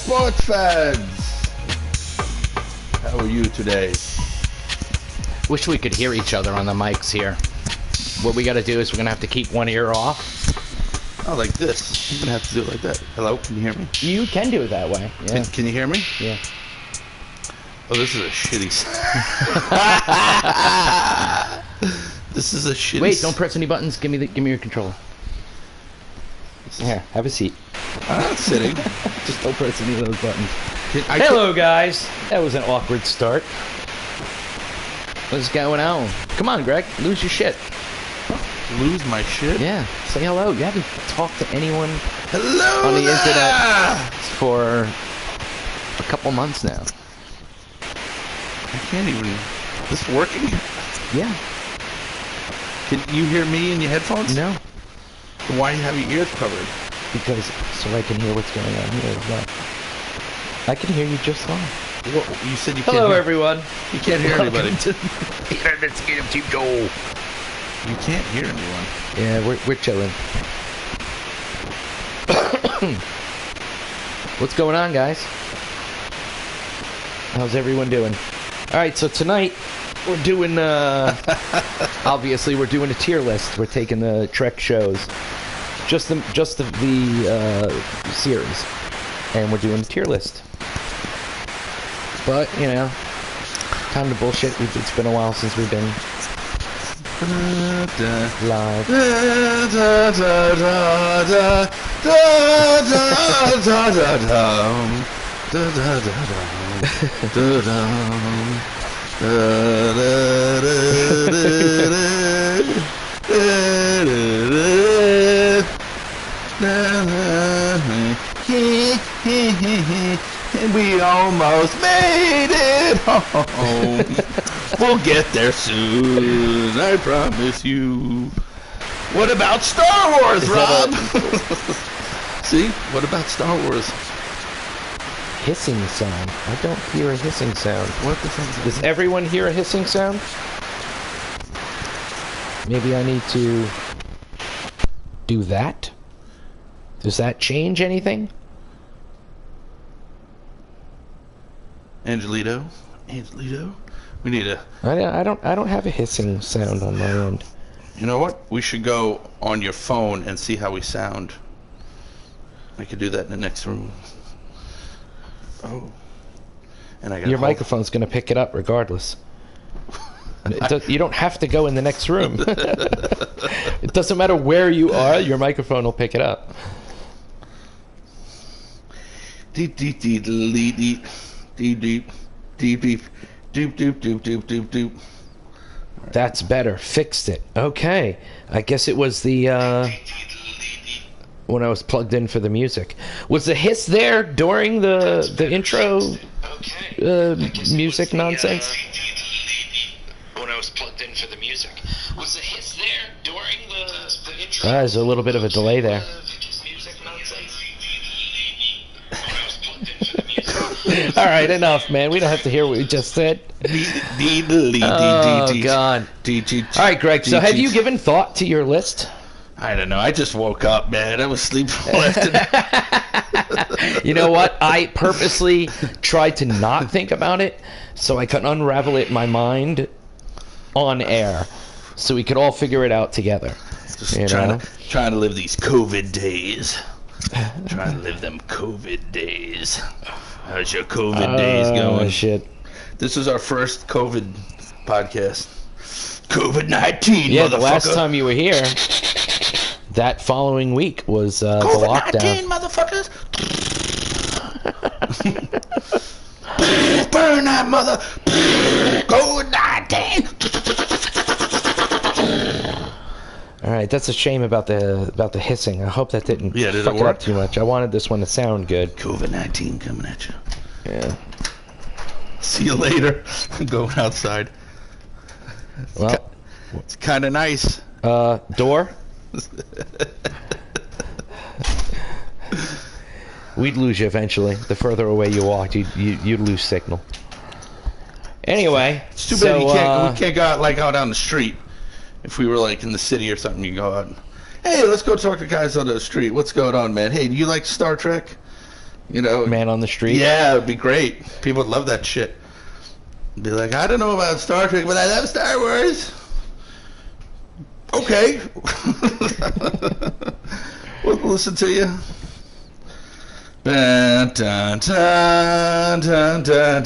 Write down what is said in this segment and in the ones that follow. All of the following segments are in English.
sports fans! How are you today? Wish we could hear each other on the mics here. What we gotta do is we're gonna have to keep one ear off. Oh, like this. I'm gonna have to do it like that. Hello, can you hear me? You can do it that way. Yeah. Can you hear me? Yeah. Oh, this is a shitty This is a shitty Wait, don't press any buttons. Give me your controller. Here, have a seat. I'm not sitting. Just don't press any of those buttons. Hello, guys. That was an awkward start. What's going on? Come on, Greg. Lose your shit. Lose my shit? Yeah. Say hello. You haven't talked to anyone hello on the there! internet for a couple months now. I can't even... Is this working? Yeah. Can you hear me in your headphones? No. Why do you have your ears covered? Because so I can hear what's going on here as well. I can hear you just fine. Well, you said you can't Hello, hear... everyone. You can't hear anybody. To the Investigative Team Joel. You can't hear anyone. Yeah, we're chilling. What's going on, guys? How's everyone doing? All right, so tonight we're doing. Obviously, we're doing a tier list. We're taking the Trek shows, just the series, and we're doing a tier list. But you know, time to bullshit. It's been a while since we've been live. And we almost made it home. We'll get there soon, I promise you. What about Star Wars, Rob? See? What about Star Wars? Hissing sound. I don't hear a hissing sound. What the fuck is that? Does everyone hear a hissing sound? Maybe I need to do that? Does that change anything? Angelito? We need a... I don't have a hissing sound on my end. You know what? We should go on your phone and see how we sound. I could do that in the next room. Oh. And I got your microphone's going to pick it up regardless. You don't have to go in the next room. It doesn't matter where you are, your microphone will pick it up. Deep deep deep deep deep deep deep deep deep deep deep deep deep deep deep. That's better. Fixed it. Okay. I guess it was the when I was plugged in for the music. Was the hiss there during the intro music nonsense? When I was plugged in for the music. Was the hiss there during the intro? There's a little bit of a delay there. All right, enough, man. We don't have to hear what we just said. Oh, God. All right, Greg, so have you given thought to your list? I don't know. I just woke up, man. I was sleeping all afternoon. You know what? I purposely tried to not think about it so I could unravel it in my mind on air so we could all figure it out together. Just trying to live these COVID days. Trying to live them COVID days. How's your COVID days going? Shit. This is our first COVID podcast. COVID-19, yeah, the last time you were here, that following week was the lockdown. COVID-19, motherfuckers! Burn that mother! COVID-19! All right, that's a shame about the hissing. I hope that didn't fuck it up too much. I wanted this one to sound good. COVID-19 coming at you. Yeah. See you later. I'm going outside. Well, it's kind of nice. Door? We'd lose you eventually. The further away you walked, you'd lose signal. Anyway, it's too bad we can't go out on the street. If we were like in the city or something, you go out and, hey, let's go talk to guys on the street. What's going on, man? Hey, do you like Star Trek? You know, Man on the Street. Yeah, it'd be great. People would love that shit. Be like, I don't know about Star Trek, but I love Star Wars. Okay. We'll listen to you. Dun, dun, dun, dun, dun,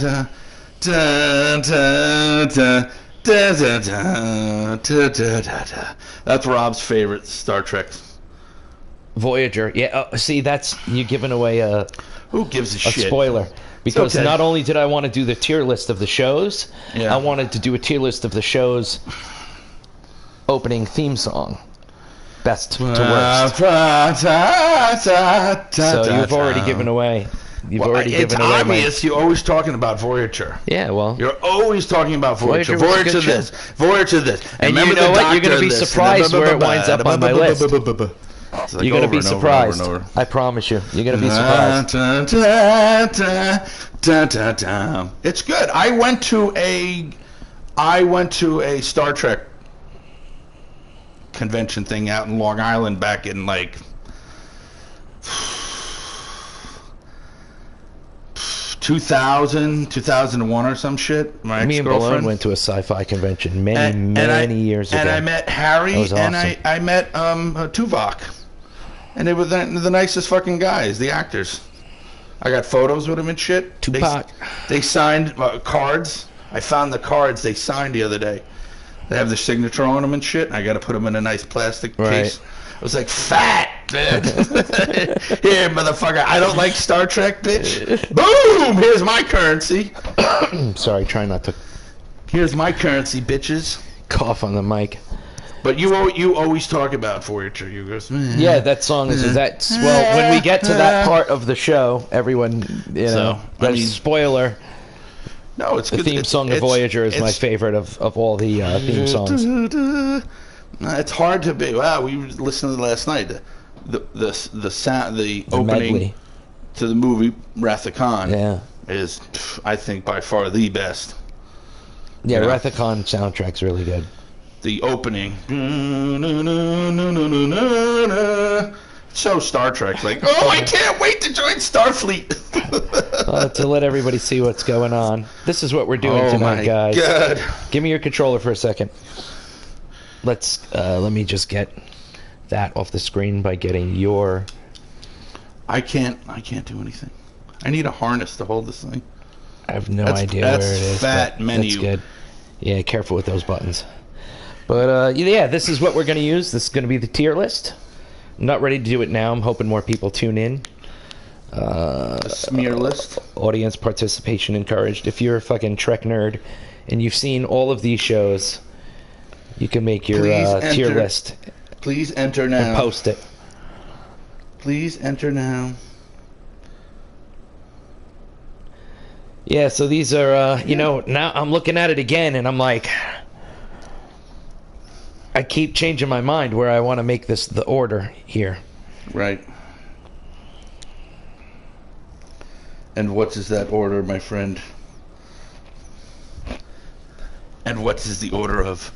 dun, dun, dun, dun, dun, dun, dun, dun, dun. That's Rob's favorite Star Trek. Voyager. Yeah. See, that's you giving away a Who gives a shit? spoiler. Because okay. not only did I want to do the tier list of the shows, Yeah. I wanted to do a tier list of the show's opening theme song. Best to worst. So you've already given away. You've already given away. It's obvious you're always talking about Voyager. Yeah, well. You're always talking about Voyager. Voyager was a Voyager good this. Voyager this. And you know what? You're going to be surprised where it winds up on my list. You're going to be surprised. I promise you. You're going to be surprised. It's good. I went to a Star Trek convention thing out in Long Island back in like 2001 or some shit. My Me and Balone went to a sci-fi convention many years ago. And I met Harry That was awesome. and I met Tuvok. And they were the nicest fucking guys, the actors. I got photos with them and shit. Tupac. They signed cards. I found the cards they signed the other day. They have their signature on them and shit. And I got to put them in a nice plastic case. I was like, fat, man. Here, motherfucker. I don't like Star Trek, bitch. Boom! Here's my currency. Sorry, try not to Here's my currency, bitches. cough on the mic. But you always talk about Voyager. You goes, Yeah, that song is that. Well, when we get to that part of the show, everyone, spoiler. No, it's The good. theme song of Voyager is my favorite of all the theme songs. It's hard to be. Wow, we were listening to it last night. The sound, the opening medley to the movie Wrath of Khan Yeah. is, I think, by far the best. Yeah, Yeah. Wrath of Khan soundtrack's really good. The opening, so Star Trek, like, oh, I can't wait to join Starfleet. To let everybody see what's going on. This is what we're doing tonight, guys. God. Give me your controller for a second. Let me just get that off the screen by getting your. I can't do anything. I need a harness to hold this thing. I have no idea where it is. Fat menu. That's good. Yeah, careful with those buttons. But yeah, this is what we're going to use. This is going to be the tier list. I'm not ready to do it now. I'm hoping more people tune in. A smear list. Audience participation encouraged. If you're a fucking Trek nerd and you've seen all of these shows, you can make your tier list. Please enter now. And post it. Please enter now. Yeah, so these are, now I'm looking at it again and I'm like, I keep changing my mind where I want to make this the order here. Right. And what is that order, my friend? And what is the order of?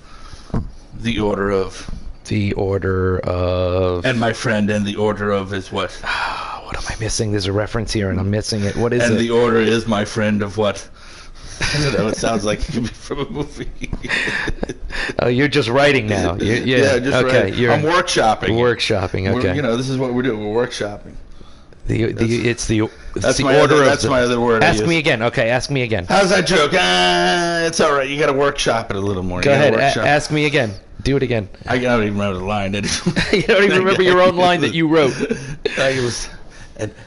The order of. The order of. And my friend, and the order of is what? What am I missing? There's a reference here and I'm missing it. What is it? And the order is, my friend, of what? I don't know, it sounds like it could be from a movie. Oh, you're just writing now. Yeah, just okay. writing. I'm workshopping. Workshopping, okay. This is what we're doing. We're workshopping. It's the order of that's my other word. Ask me again. Okay, ask me again. How's that joke? It's all right. You got to workshop it a little more. Go ahead. Ask me again. Do it again. I don't even remember the line. You don't even remember your own line that you wrote.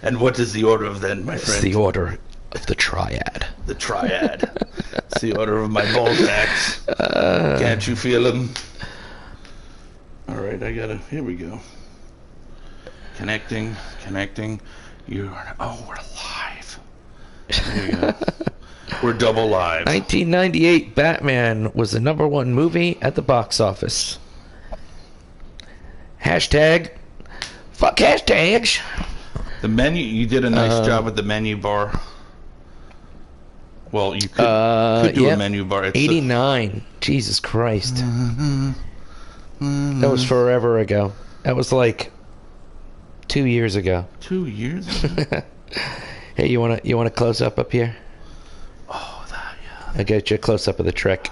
And what is the order of then, my friend? It's the order of the triad. The triad. It's the order of my ball sacks. Can't you feel them? All right, here we go. Connecting. We're live. There you go. We're double live. 1998 Batman was the #1 movie at the box office. Hashtag. Fuck hashtags. The menu, you did a nice job with the menu bar. Well, you could do a menu bar. It's 89. Jesus Christ. That was forever ago. That was like 2 years ago. 2 years ago? Hey, you want a close up here? Oh, that, yeah. I get you a close up of the Trek.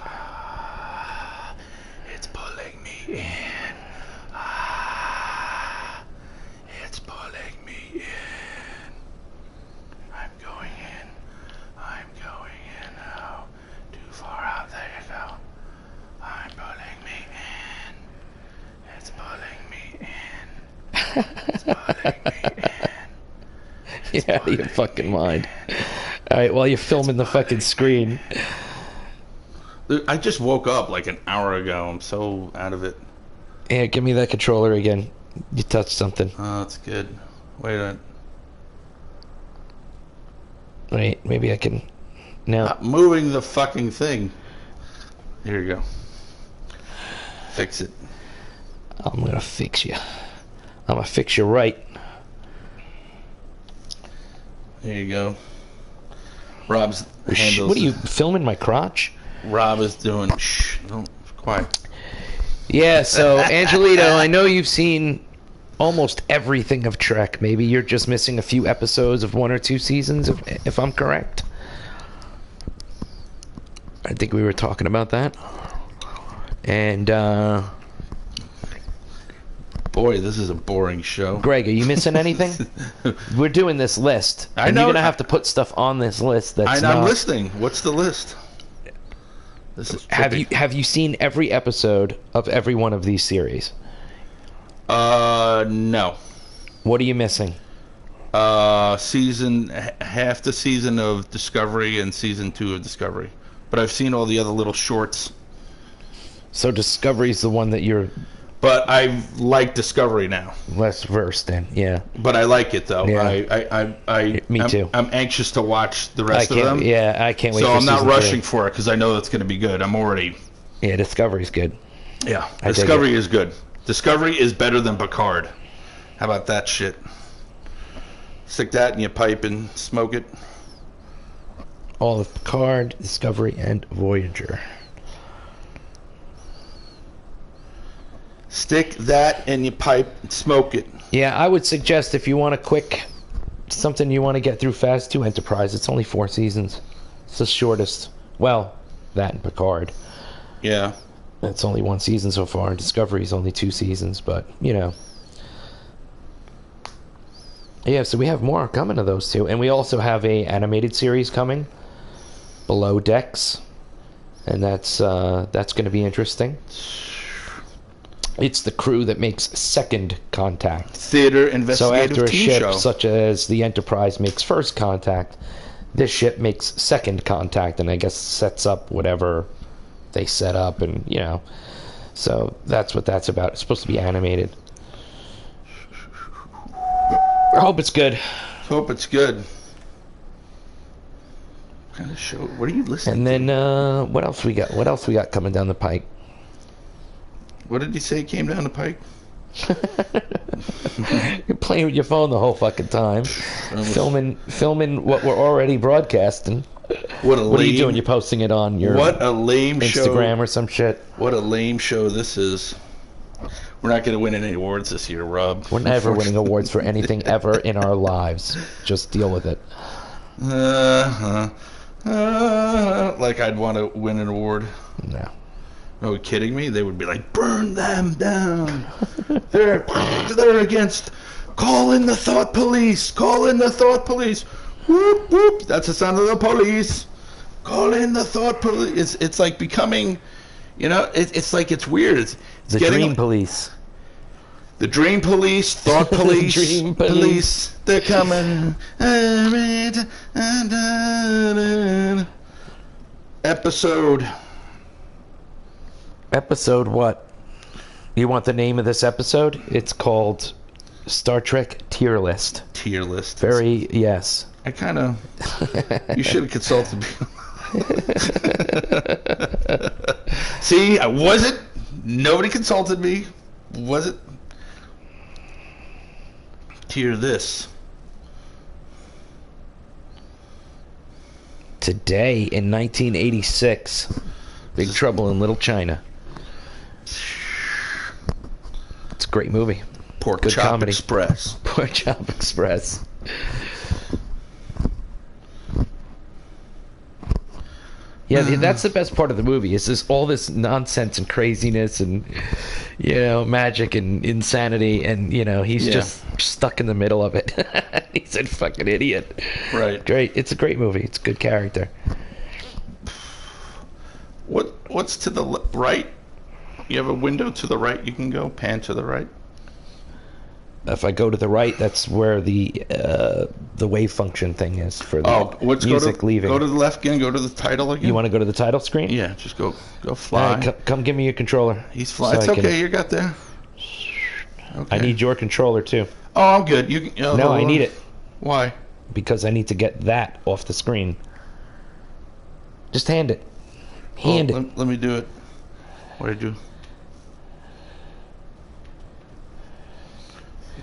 It's pulling me in. It's pulling me in. I'm going in. I'm going in now. Too far out. There you go. I'm pulling me in. It's pulling me in. It's pulling me in. You're out of your fucking mind. Alright, while you're filming the fucking screen. Dude, I just woke up like an hour ago. I'm so out of it. Yeah, give me that controller again. You touched something. Oh, that's good. Wait a minute. Wait, maybe I can... No. Stop moving the fucking thing. Here you go. Fix it. I'm gonna fix you. I'm gonna fix you right. There you go. Rob's handles. What are you filming my crotch? Rob is doing. Shh. Don't quiet. Yeah. So Angelito, I know you've seen almost everything of Trek. Maybe you're just missing a few episodes of 1 or 2 seasons, if I'm correct. I think we were talking about that. And boy, this is a boring show. Greg, are you missing anything? We're doing this list. I and know. You're gonna have to put stuff on this list. I'm listening. What's the list? This is have you seen every episode of every one of these series? No. What are you missing? Half the season of Discovery and season 2 of Discovery. But I've seen all the other little shorts. So Discovery's the one that you're But I like Discovery now. less versed in, yeah. But I like it though. Yeah. Me too. I'm anxious to watch the rest of them. Yeah, I can't wait. So for I'm not season rushing 3. for it because I know that's going to be good. I'm already. Yeah, Discovery's good. Yeah, I dig Discovery is good. Discovery is better than Picard. How about that shit? Stick that in your pipe and smoke it. All of Picard, Discovery, and Voyager. Stick that in your pipe and smoke it. Yeah, I would suggest if you want a quick something you want to get through fast, to Enterprise. It's only 4 seasons. It's the shortest. Well, that and Picard. Yeah. It's only 1 season so far. Discovery's only 2 seasons, but you know. Yeah, so we have more coming of those 2, and we also have a animated series coming, Below Decks, and that's going to be interesting. It's the crew that makes second contact. Theater investigative so after a team ship show. such as the Enterprise makes first contact, this ship makes second contact, and I guess sets up whatever they set up, and you know. So that's what that's about. It's supposed to be animated. I hope it's good. Hope it's good. What kind of show? What are you listening And then what else we got? What else we got coming down the pike? What did he say came down the pike? You're playing with your phone the whole fucking time, filming what we're already broadcasting. What are you doing? You're posting it on your Instagram show. or some shit. What a lame show this is. We're not going to win any awards this year, Rob. We're never winning awards for anything ever in our lives. Just deal with it. Like I'd want to win an award. No. Are you kidding me? They would be like, burn them down. They're against. Call in the thought police. Call in the thought police. Whoop whoop. That's the sound of the police. Call in the thought police. It's like becoming, you know, it's like it's weird. It's The Dream Police. The Dream Police, Thought Police, Dream Police. They're coming. Episode what? You want the name of this episode? It's called Star Trek Tier List. Tier List. Very, yes. I kind of... You should have consulted me. See, I wasn't... Nobody consulted me. Was it? Tier this. Today in 1986, Big Trouble in Little China. It's a great movie. Pork Good Chop comedy. Express. Pork Chop Express. Yeah, that's the best part of the movie. Is this all this nonsense and craziness and magic and insanity, and he's just stuck in the middle of it. He's a fucking idiot. Right. Great. It's a great movie. It's a good character. What's to the right? You have a window to the right. You can go pan to the right. If I go to the right, that's where the wave function thing is for the music leaving. Go to the left again. Go to the title again. You want to go to the title screen? Yeah, just go fly. Come give me your controller. He's flying. It's okay. You got there. Okay. I need your controller too. Oh, I'm good. No, I need it. Why? Because I need to get that off the screen. Just hand it. Hand it. Let me do it. What did I do?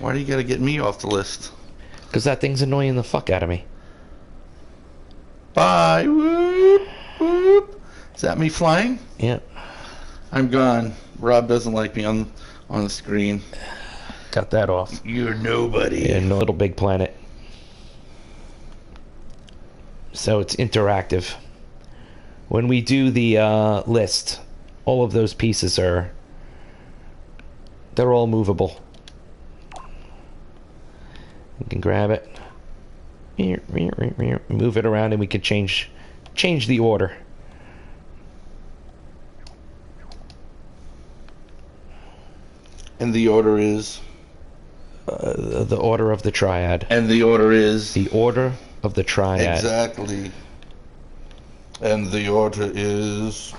Why do you gotta get me off the list? Because that thing's annoying the fuck out of me. Bye. Whoop, whoop. Is that me flying? Yeah. I'm gone. Rob doesn't like me on the screen. Got that off. You're nobody. In Little Big Planet. So it's interactive. When we do the list, all of those pieces they're all movable. You can grab it, move it around, and we can change the order. And the order is? The order of the triad. And the order is? The order of the triad. Exactly. And the order is?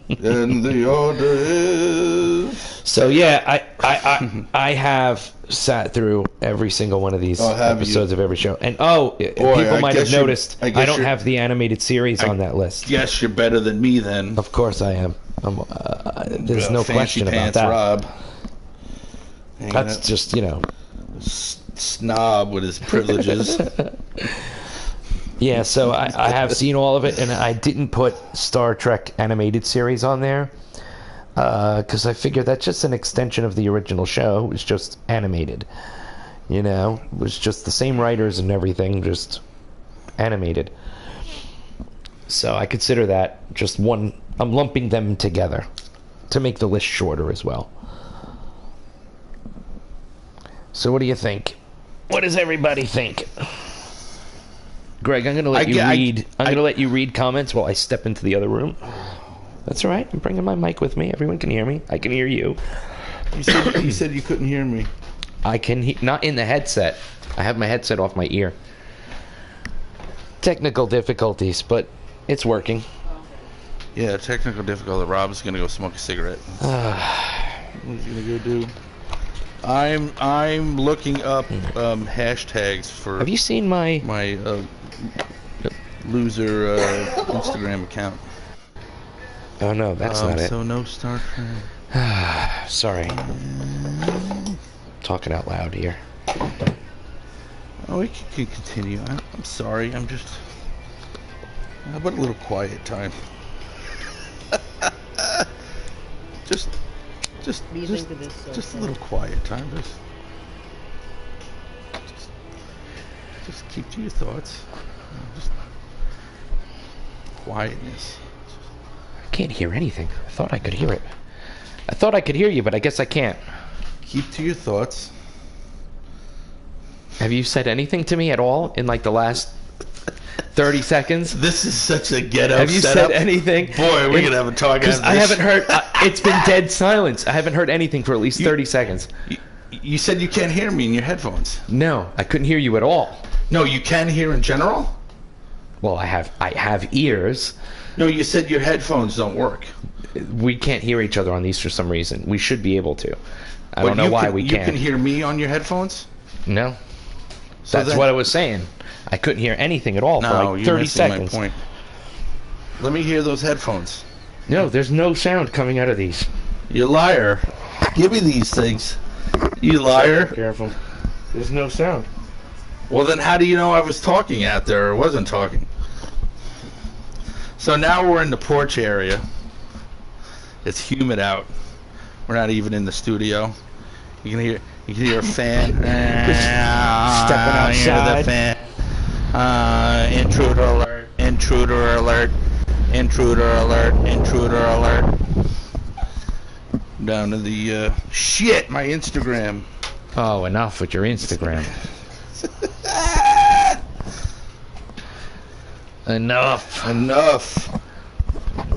And the order is? So yeah, I have sat through every single one of these episodes of every show, and people might have noticed I don't have the animated series on that list. Yes, you're better than me then. Of course I am. There's no question about that. Rob. That's just snob with his privileges. Yeah, so I have seen all of it, and I didn't put Star Trek animated series on there because I figured that's just an extension of the original show. It was just animated, it was just the same writers and everything, just animated. So I consider that just one. I'm lumping them together to make the list shorter as well. So what do you think? What does everybody think? Greg, I'm going to let you read. I'm going to let you read comments while I step into the other room. That's all right. I'm bringing my mic with me. Everyone can hear me. I can hear you. You said you couldn't hear me. I can not in the headset. I have my headset off my ear. Technical difficulties, but it's working. Yeah, technical difficulty. Rob's going to go smoke a cigarette. What's he going to go do? I'm looking up hashtags for. Have you seen my loser Instagram account? Oh no, that's not it. So no Star Trek. Sorry. Talking out loud here. Oh, we can continue. I'm sorry. I'm just. How about a little quiet time? Just a little quiet time. Just keep to your thoughts. Just quietness. I can't hear anything. I thought I could hear it. I thought I could hear you, but I guess I can't. Keep to your thoughts. Have you said anything to me at all in like the last 30 seconds? This is such a ghetto Have you setup. said anything? Boy, we're gonna have a talk after this. I haven't heard. It's been dead silence. I haven't heard anything for at least 30 seconds. You said you can't hear me in your headphones. No, I couldn't hear you at all. No, you can hear in general? Well, I have ears. No, you said your headphones don't work. We can't hear each other on these for some reason. We should be able to. I don't know why we can't. You can hear me on your headphones? No. That's what I was saying. I couldn't hear anything at all for like 30 seconds. My point. Let me hear those headphones. No, there's no sound coming out of these. You liar. Give me these things. You liar. Careful. There's no sound. Well, then how do you know I was talking out there or wasn't talking? So now we're in the porch area. It's humid out. We're not even in the studio. You can hear a fan. Stepping outside. Hear the fan. Intruder alert. Intruder alert. Intruder alert. Intruder alert. Down to the, shit, my Instagram. Oh, enough with your Instagram. Enough. Enough.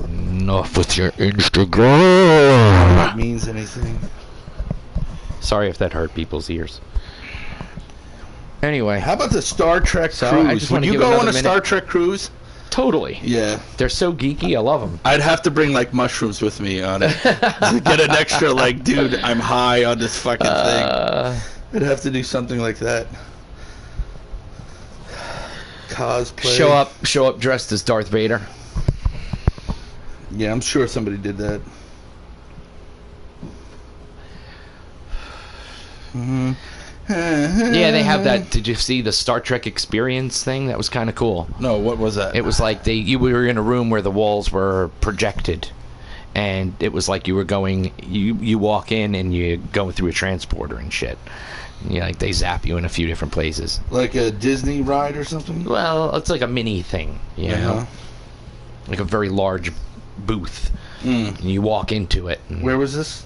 Enough with your Instagram. That means anything. Sorry if that hurt people's ears. Anyway. How about the Star Trek So, cruise? I just Would wanna you give go another on a minute. Star Trek cruise? Totally. Yeah. They're so geeky. I love them. I'd have to bring, like, mushrooms with me on it. To get an extra, like, dude, I'm high on this fucking thing. I'd have to do something like that. Cosplay. Show up dressed as Darth Vader. Yeah, I'm sure somebody did that. Mm-hmm. Yeah, they have that. Did you see the Star Trek experience thing? That was kind of cool. No, what was that? It was like you were in a room where the walls were projected, and it was like you were going. You walk in and you go through a transporter and shit. Yeah, like they zap you in a few different places. Like a Disney ride or something? Well, it's like a mini thing, you know, like a very large booth. And you walk into it. Where was this?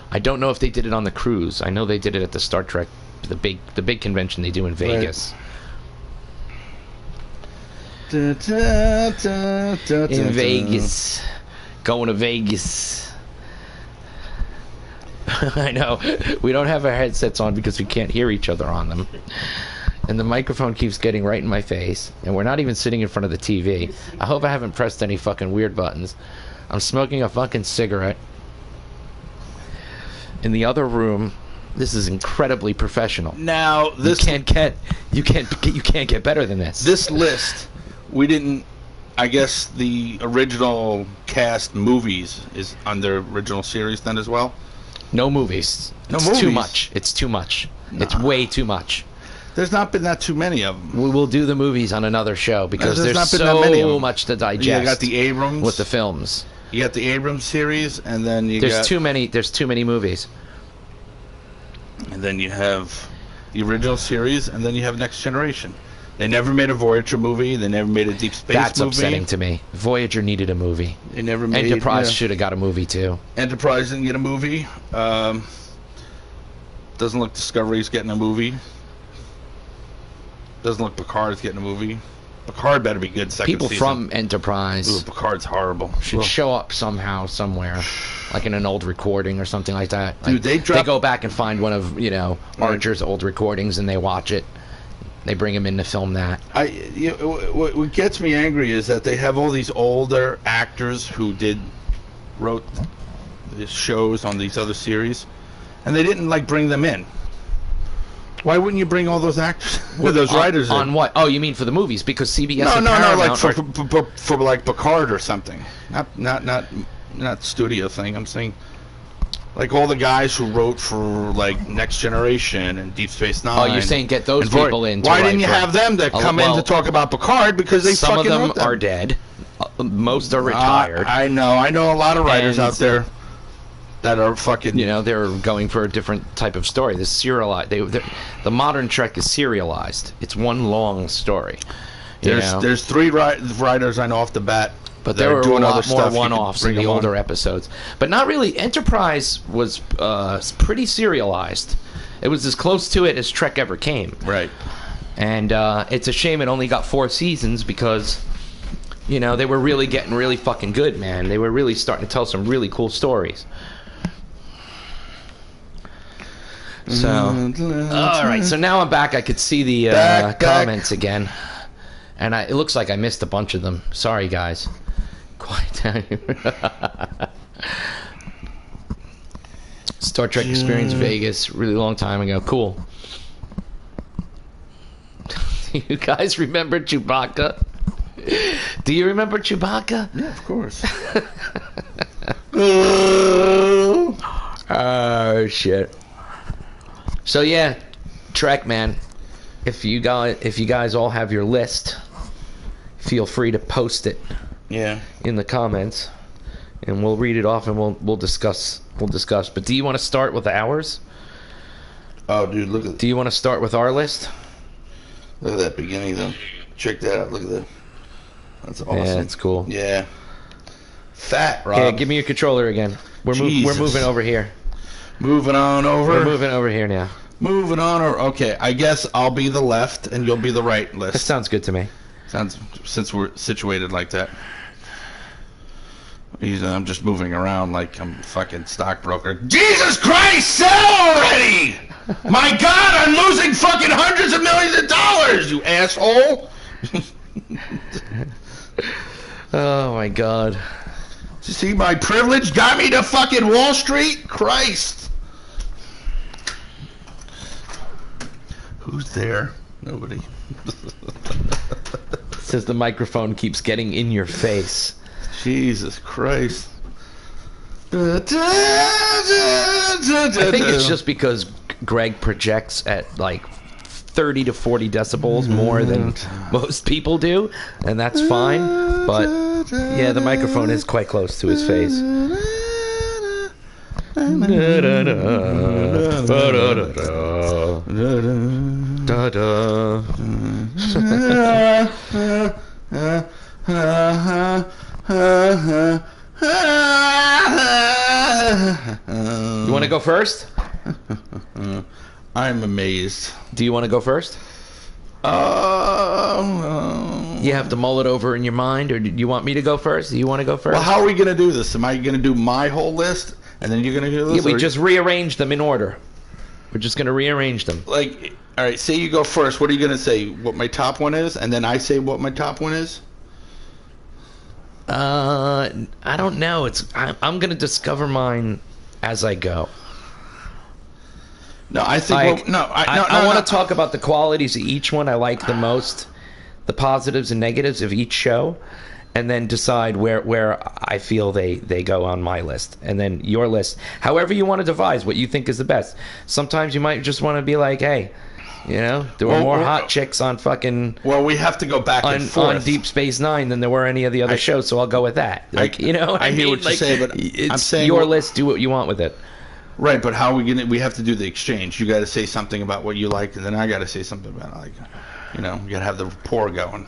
I don't know if they did it on the cruise. I know they did it at the Star Trek, the big convention they do in Vegas. Da, da, da, da, In da, Vegas. Going to Vegas. I know. We don't have our headsets on because we can't hear each other on them. And the microphone keeps getting right in my face. And we're not even sitting in front of the TV. I hope I haven't pressed any fucking weird buttons. I'm smoking a fucking cigarette. In the other room, this is incredibly professional. Now, this you can't get better than this. This list, we didn't. I guess the original cast movies is on their original series then as well. No movies. No It's movies? too much. It's too much. It's way too much. There's not been that too many of them. We will do the movies on another show because There's there's not been that many of so 'em. much to You digest. got the Abrams with the films. You got the Abrams series, and then you There's got too many. There's too many movies. and then you have the original series, and then you have Next Generation. They never made a Voyager movie. They never made a Deep Space That's movie. upsetting to me. Voyager needed a movie. They never made Enterprise should have got a movie too. Enterprise didn't get a movie. Doesn't look Discovery's getting a movie. Doesn't look Picard's getting a movie. Picard better be good second People season. from Enterprise Ooh, Picard's horrible. should Ugh. show up somehow, somewhere, like in an old recording or something like that. Dude, Like, they go back and find one of Archer's old recordings and they watch it. They bring him in to film that. What gets me angry is that they have all these older actors who wrote these shows on these other series, and they didn't bring them in. Why wouldn't you bring all those actors, those writers in? On what? Oh, you mean for the movies? Because CBS No, and no, Paramount like for like Picard or something. Not studio thing. I'm saying, like all the guys who wrote for like Next Generation and Deep Space Nine. Oh, you're saying get those and Voyager. people in. To Why write didn't you for- have them that come in well, to talk about Picard because they some fucking of them wrote them. are dead. Most are retired. I know a lot of writers And- out there that are fucking. They're going for a different type of story. This serialized. The modern Trek is serialized. It's one long story. There's three writers I know off the bat. But that there are were a doing other lot more stuff. You could one-offs in bring the them on. older episodes. But not really. Enterprise was pretty serialized. It was as close to it as Trek ever came. Right. And it's a shame it only got 4 seasons because, they were really getting really fucking good, man. They were really starting to tell some really cool stories. So, all right. So now I'm back. I could see the Back. comments again, and it looks like I missed a bunch of them. Sorry, guys. Quiet down. Star Trek Experience Vegas, really long time ago. Cool. Do you guys remember Chewbacca? Do you remember Chewbacca? Yeah, of course. Oh shit. So yeah, Trek, man. If you guys all have your list, feel free to post it Yeah. in the comments, and we'll read it off and we'll discuss. But do you want to start with ours? Oh, dude, look at Do you want to start with our list? that beginning though. Check that out. Look at that. That's awesome. Yeah, it's cool. Yeah. Fat, Rob. Yeah, give me your controller again. We're moving over here. Moving on over. We're moving over here now. Moving on over. Okay, I guess I'll be the left and you'll be the right list. That sounds good to me. Sounds, since we're situated like that. I'm just moving around like I'm a fucking stockbroker. Jesus Christ, sell already! My God, I'm losing fucking hundreds of millions of dollars, you asshole! Oh my God. You see, my privilege got me to fucking Wall Street? Christ. Who's there? Nobody. Says the microphone keeps getting in your face. Jesus Christ. I think it's just because Greg projects at like 30 to 40 decibels more than most people do, and that's fine. But yeah, the microphone is quite close to his face. You want to go first? I'm amazed. Do you want to go first? You have to mull it over in your mind, or do you want me to go first? Do you want to go first? Well, how are we going to do this? Am I going to do my whole list, and then you're going to do this? Yeah, we just rearrange them in order. We're just going to rearrange them. Like, all right, say you go first. What are you going to say? What my top one is, and then I say what my top one is? I don't know. I'm going to discover mine as I go. No, I think. I want to talk about the qualities of each one I like the most, the positives and negatives of each show, and then decide where I feel they go on my list, and then your list. However you want to devise what you think is the best. Sometimes you might just want to be like, hey, you know, there were more hot chicks on fucking. Well, we have to go back and forth on Deep Space Nine than there were any of the other shows, so I'll go with that. Like, you know, I hear what you say, but I'm saying your list. Do what you want with it. Right, but how are we gonna? We have to do the exchange. You got to say something about what you like, and then I got to say something about like, you know, you got to have the rapport going.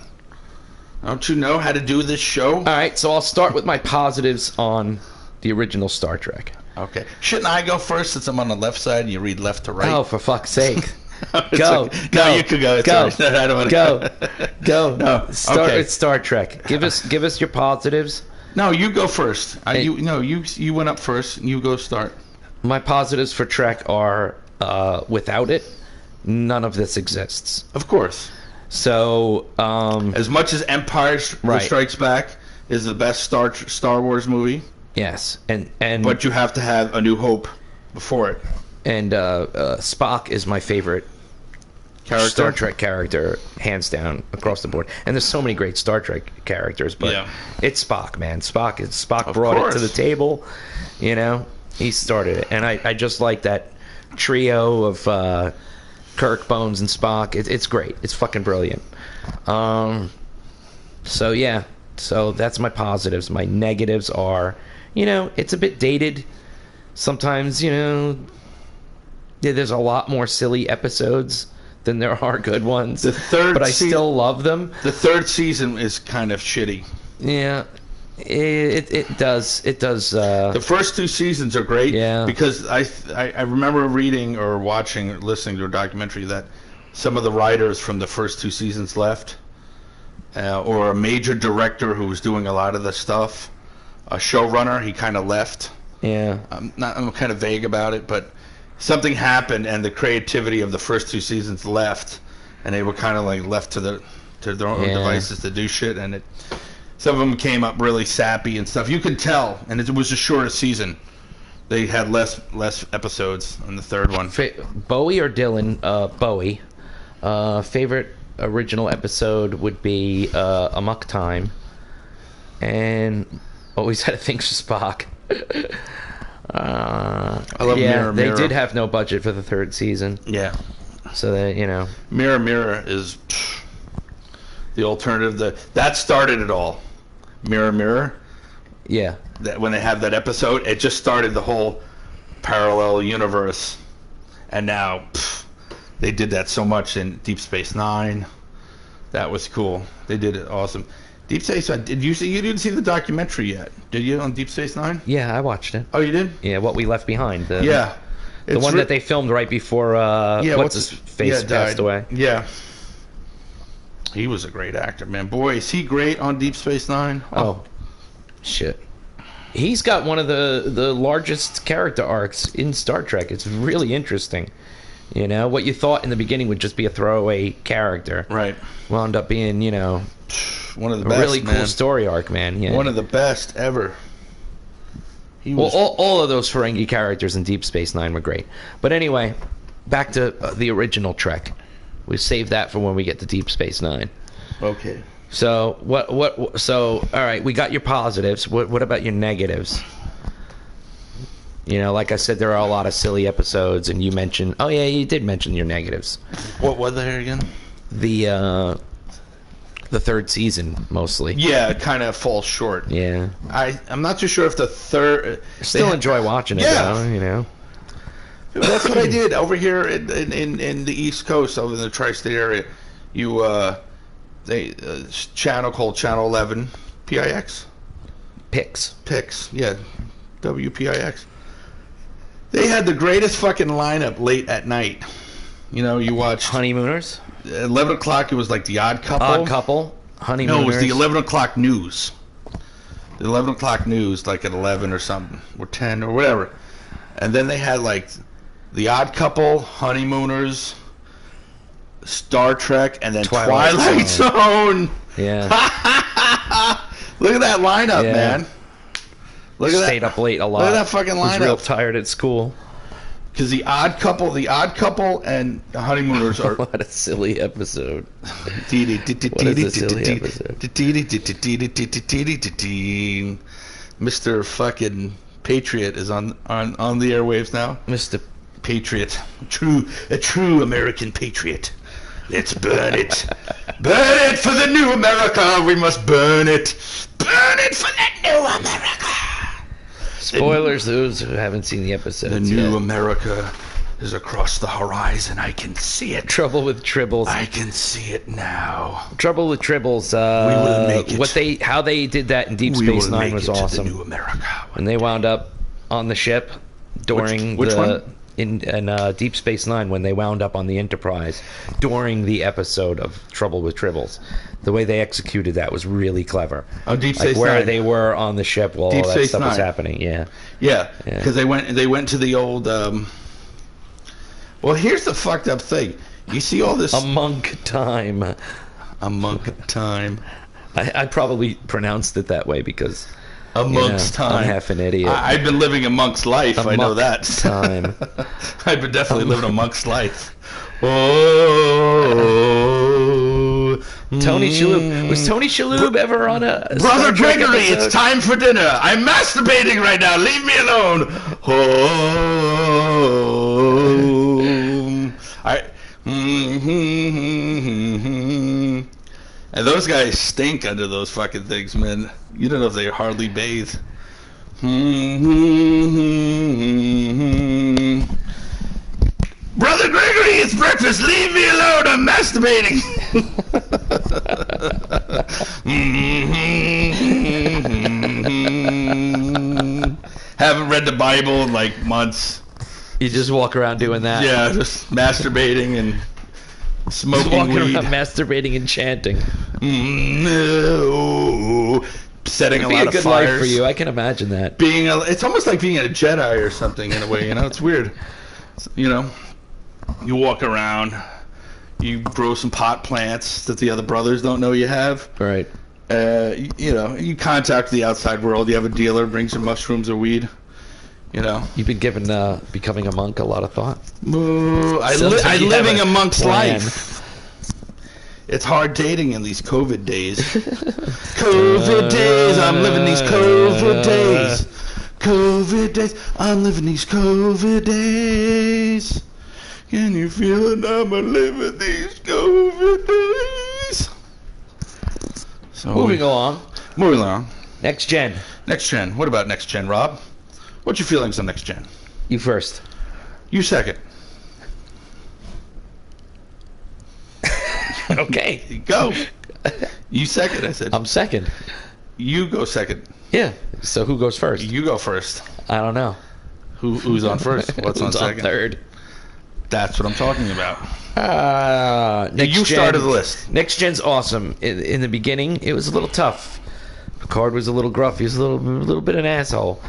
Don't you know how to do this show? All right, so I'll start with my positives on the original Star Trek. Okay, shouldn't I go first since I'm on the left side and you read left to right? Oh, for fuck's sake! Go. No, you could go. Go. I don't want to go. No. Start with Star Trek. Give us your positives. No, you go first. You went up first. You go start. My positives for Trek are, without it, none of this exists. Of course. So, as much as Empire Strikes Back is the best Star Wars movie. Yes, and but you have to have A New Hope before it. And Spock is my favorite Star Trek character, hands down, across the board. And there's so many great Star Trek characters, but it's Spock, man. Spock brought it to the table, you know. He started it, and I just like that trio of Kirk, Bones, and Spock. It's great. It's fucking brilliant. So that's my positives. My negatives are, you know, it's a bit dated. Sometimes, you know, there's a lot more silly episodes than there are good ones. But I still love them. The third season is kind of shitty. Yeah. It does. The first two seasons are great. Yeah. Because I remember reading or watching or listening to a documentary that some of the writers from the first two seasons left, or a major director who was doing a lot of the stuff, a showrunner, he kind of left. Yeah. I'm kind of vague about it, but something happened and the creativity of the first two seasons left, and they were kind of like left to their own devices to do shit, and some of them came up really sappy and stuff. You could tell, and it was a shorter season. They had less episodes on the third one. Bowie or Dylan? Bowie. Favorite original episode would be Amok Time, and always had a thing for Spock. I love Mirror. They did have no budget for the third season. Yeah. So that, you know, Mirror is the alternative. That started it all. Mirror. Yeah. That when they have that episode, it just started the whole parallel universe, and now they did that so much in Deep Space Nine. That was cool. They did it awesome. Deep Space Nine. Did you see? You didn't see the documentary yet, did you? On Deep Space Nine? Yeah, I watched it. Oh, you did? Yeah, What We Left Behind. Yeah. The one that they filmed right before what's his face passed away. Yeah. He was a great actor, man. Boy, is he great on Deep Space Nine. Oh, shit. He's got one of the largest character arcs in Star Trek. It's really interesting. You know, what you thought in the beginning would just be a throwaway character. Right. Wound up being, you know, one of the best, really cool story arc, man. Yeah. One of the best ever. Well, all of those Ferengi characters in Deep Space Nine were great. But anyway, back to the original Trek. We save that for when we get to Deep Space Nine. Okay. So So all right, we got your positives. What about your negatives? You know, like I said, there are a lot of silly episodes, and you mentioned. Oh yeah, you did mention your negatives. What were there again? The third season mostly. Yeah, it kind of falls short. Yeah. I'm not too sure if the third. Still enjoy watching it, though, you know. That's what I did over here in the East Coast, over in the tri-state area. They channel called Channel 11, PIX. PIX, yeah, WPIX. They had the greatest fucking lineup late at night. You know, you watch Honeymooners. 11 o'clock. It was like the Odd Couple. Honeymooners. No, it was the 11 o'clock news. The 11 o'clock news, like at 11 or something, or 10 or whatever. And then they had like the Odd Couple, Honeymooners, Star Trek, and then Twilight Zone. Yeah. Look at that lineup, man. Look at that. Stayed up late a lot. Look at that fucking lineup. Was real tired at school. Because the Odd Couple, and the Honeymooners are. What a silly episode. What is a silly episode? Mr. fucking Patriot is on the airwaves now. Mr. Patriot, a true American patriot. Let's burn it. Burn it for the new America. We must burn it. Burn it for the new America. Spoilers, those who haven't seen the episode. The new America is across the horizon. I can see it. Trouble with Tribbles. I can see it now. Trouble with Tribbles. We will make it. How they did that in Deep Space Nine was awesome. To the new America. When they wound up on the ship during which one? In Deep Space Nine, when they wound up on the Enterprise during the episode of Trouble with Tribbles, the way they executed that was really clever. Oh, Deep Space where Nine. they were on the ship while all that stuff was happening. Yeah, because they went to the old. Well, here's the fucked up thing. You see all this Amok Time. Amok Time. I probably pronounced it that way because. Amongst time. I'm half an idiot. I've been living a monk's life. I know that. Time. I've been definitely living a monk's life. Oh. Tony Shalhoub. Was Tony Shalhoub ever on a Brother Gregory, it's time for dinner. I'm masturbating right now. Leave me alone. Oh. And those guys stink under those fucking things, man. You don't know if they hardly bathe. Brother Gregory, it's breakfast. Leave me alone. I'm masturbating. Haven't read the Bible in like months. You just walk around doing that. Yeah, just masturbating and smoking walking weed. Around masturbating and chanting. No. Setting a lot of fires. It'd be a good life for you. I can imagine that. It's almost like being a Jedi or something in a way. You know, it's weird. You know, you walk around, you grow some pot plants that the other brothers don't know you have. Right. You know, you contact the outside world. You have a dealer, brings you mushrooms or weed. You know, you've been given becoming a monk a lot of thought. I'm living a monk's life. It's hard dating in these COVID days. COVID days, I'm living these COVID days. COVID days, I'm living these COVID days. Can you feel it? I'm living these COVID days. So moving along. Next gen. Next gen. What about next gen, Rob? What's your feelings on next gen? You first. You second. Okay. Go. You second, I said. I'm second. You go second. Yeah. So who goes first? You go first. I don't know. Who's on first? What's on Who's second? third? That's what I'm talking about. Next You gen, started the list. Next gen's awesome. In the beginning, it was a little tough. Picard was a little gruff. He was a little bit an asshole,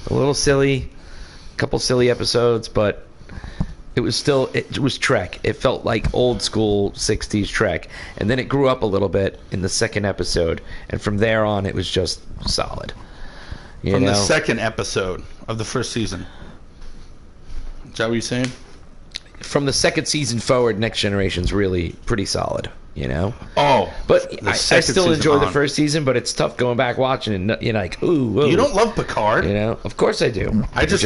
a little silly, a couple silly episodes, but it was Trek. It felt like old school '60s Trek, and then it grew up a little bit in the second episode, and from there on, it was just solid. From the second episode of the first season. Is that what you're saying? From the second season forward, Next Generation's really pretty solid, Oh, but I still enjoy the first season, but it's tough going back watching it. You're like, ooh. You don't love Picard, Of course I do. I just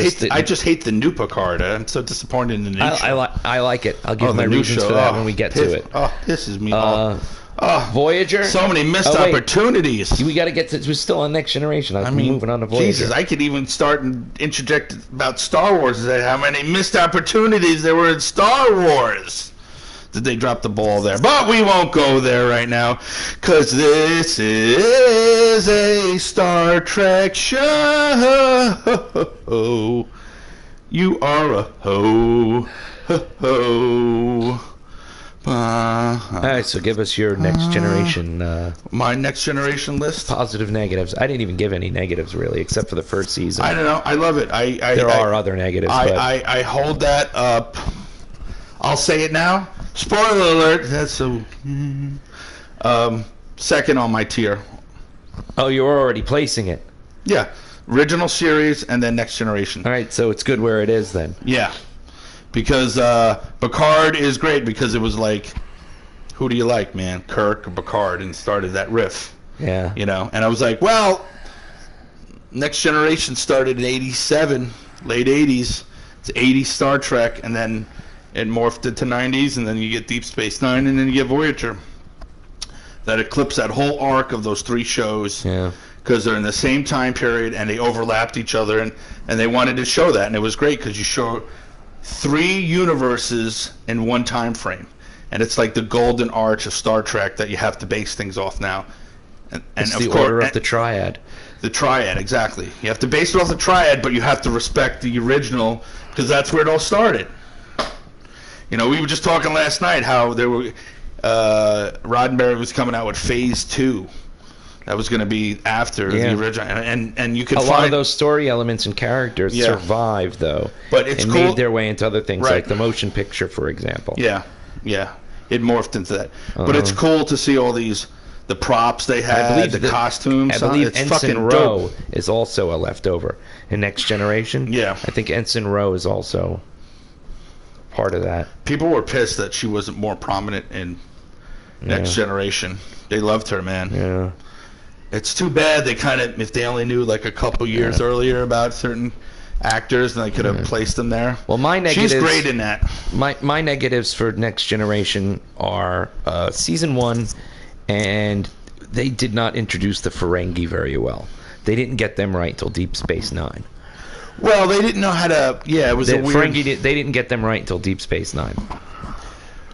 hate the new Picard. I'm so disappointed in the new show. I like it. I'll give my reasons for that when we get to it. Oh, pisses me off. Voyager. So many missed opportunities. We got to get to. We're still on Next Generation. I mean, moving on to Voyager. Jesus, I could even start and interject about Star Wars and say how many missed opportunities there were in Star Wars. Did they drop the ball there? But we won't go there right now, because this is a Star Trek show. You are a ho. All right, so give us your Next Generation. My Next Generation list? Positive, negatives. I didn't even give any negatives, really, except for the first season. I don't know. I love it. There are other negatives. I hold that up. I'll say it now. Spoiler alert. That's so... second on my tier. Oh, you're already placing it. Yeah. Original series and then Next Generation. All right, so it's good where it is then. Yeah. Because Picard is great because it was like, who do you like, man? Kirk or Picard, and started that riff. Yeah. And I was like, well, Next Generation started in 87, late 80s. It's 80s Star Trek, and then it morphed into 90s, and then you get Deep Space Nine, and then you get Voyager. That eclipsed that whole arc of those three shows. Yeah. Because they're in the same time period, and they overlapped each other, and they wanted to show that, and it was great because you show 3 universes in one time frame, and it's like the golden arch of Star Trek that you have to base things off now. And it's of the course, order of the triad. The triad, exactly. You have to base it off the triad, but you have to respect the original because that's where it all started. We were just talking last night how there were Roddenberry was coming out with Phase 2. That was going to be after the original, and you could find a lot of those story elements and characters survived though, but it's and cool. made their way into other things like the motion picture, for example. Yeah, it morphed into that. But it's cool to see all the props they had, the costumes. I believe it's Ensign fucking Rowe dope. is also a leftover in Next Generation. Yeah, I think Ensign Rowe is also part of that. People were pissed that she wasn't more prominent in Next Generation. They loved her, man. Yeah. It's too bad they kind of, if they only knew like a couple years earlier about certain actors, then they could have placed them there. Well, my negatives. She's great in that. My negatives for Next Generation are season 1, and they did not introduce the Ferengi very well. They didn't get them right until Deep Space Nine. Well, they didn't know how to. Yeah, it was a weird. Ferengi they didn't get them right until Deep Space Nine.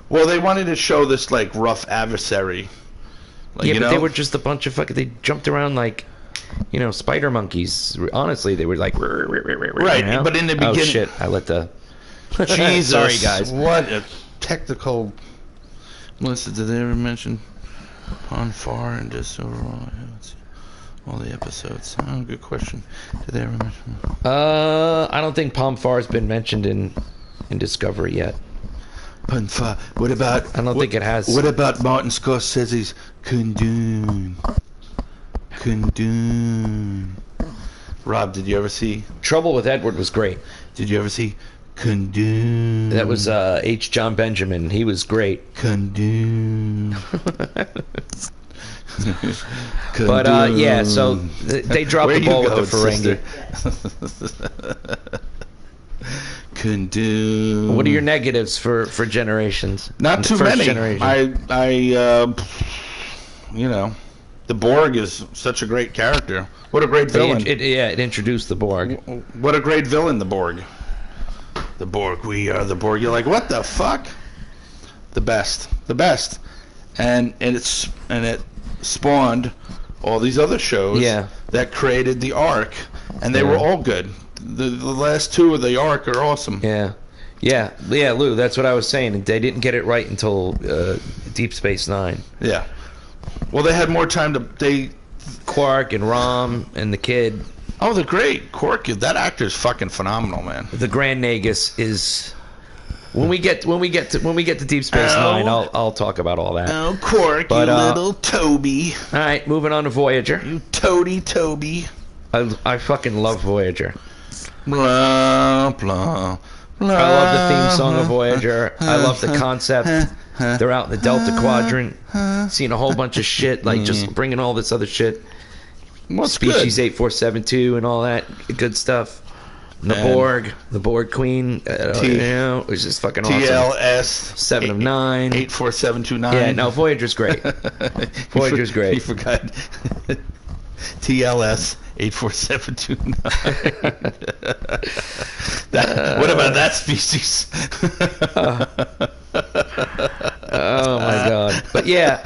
Well, they wanted to show this like rough adversary. Like, but they were just a bunch of fucking. They jumped around like, spider monkeys. Honestly, they were like. Right, but in the beginning. Oh shit! I let the. Jesus. Sorry, guys. What a technical. Melissa, did they ever mention On Far and just overall? All the episodes. Oh, good question. Did they ever mention? I don't think Pom Far's been mentioned in Discovery yet. What about? I don't think it has. What about Martin Scorsese's Kundun? Rob, did you ever see? Trouble with Edward was great. Did you ever see Kundun? That was H. John Benjamin. He was great. Kundun. But yeah, so they dropped the ball with the Ferengi. Can do. What are your negatives for Generations? Not too many. Generation? The Borg is such a great character. What a great villain. It introduced the Borg. What a great villain, the Borg. The Borg, we are the Borg. You're like, what the fuck? The best. And it spawned all these other shows that created the arc, and they were all good. The last two of the arc are awesome. Yeah, Lou, that's what I was saying. They didn't get it right until Deep Space Nine. Yeah. Well, they had more time to... Quark and Rom and the kid. Oh, they're great. Quark, that actor's fucking phenomenal, man. The Grand Nagus is... When we get to Deep Space Nine, I'll talk about all that. Oh, Quark, you little Toby. All right, moving on to Voyager. You toady Toby. I fucking love Voyager. Blah, blah, blah. I love the theme song of Voyager. I love the concept. They're out in the Delta Quadrant, seeing a whole bunch of shit, like just bringing all this other shit. Species 8472 and all that good stuff. The Borg Queen, it was just fucking awesome. TLS 7 of 9 84729. Yeah, no, Voyager's great. Voyager's great. You forgot TLS 84729. What about that species? Oh my god! But yeah,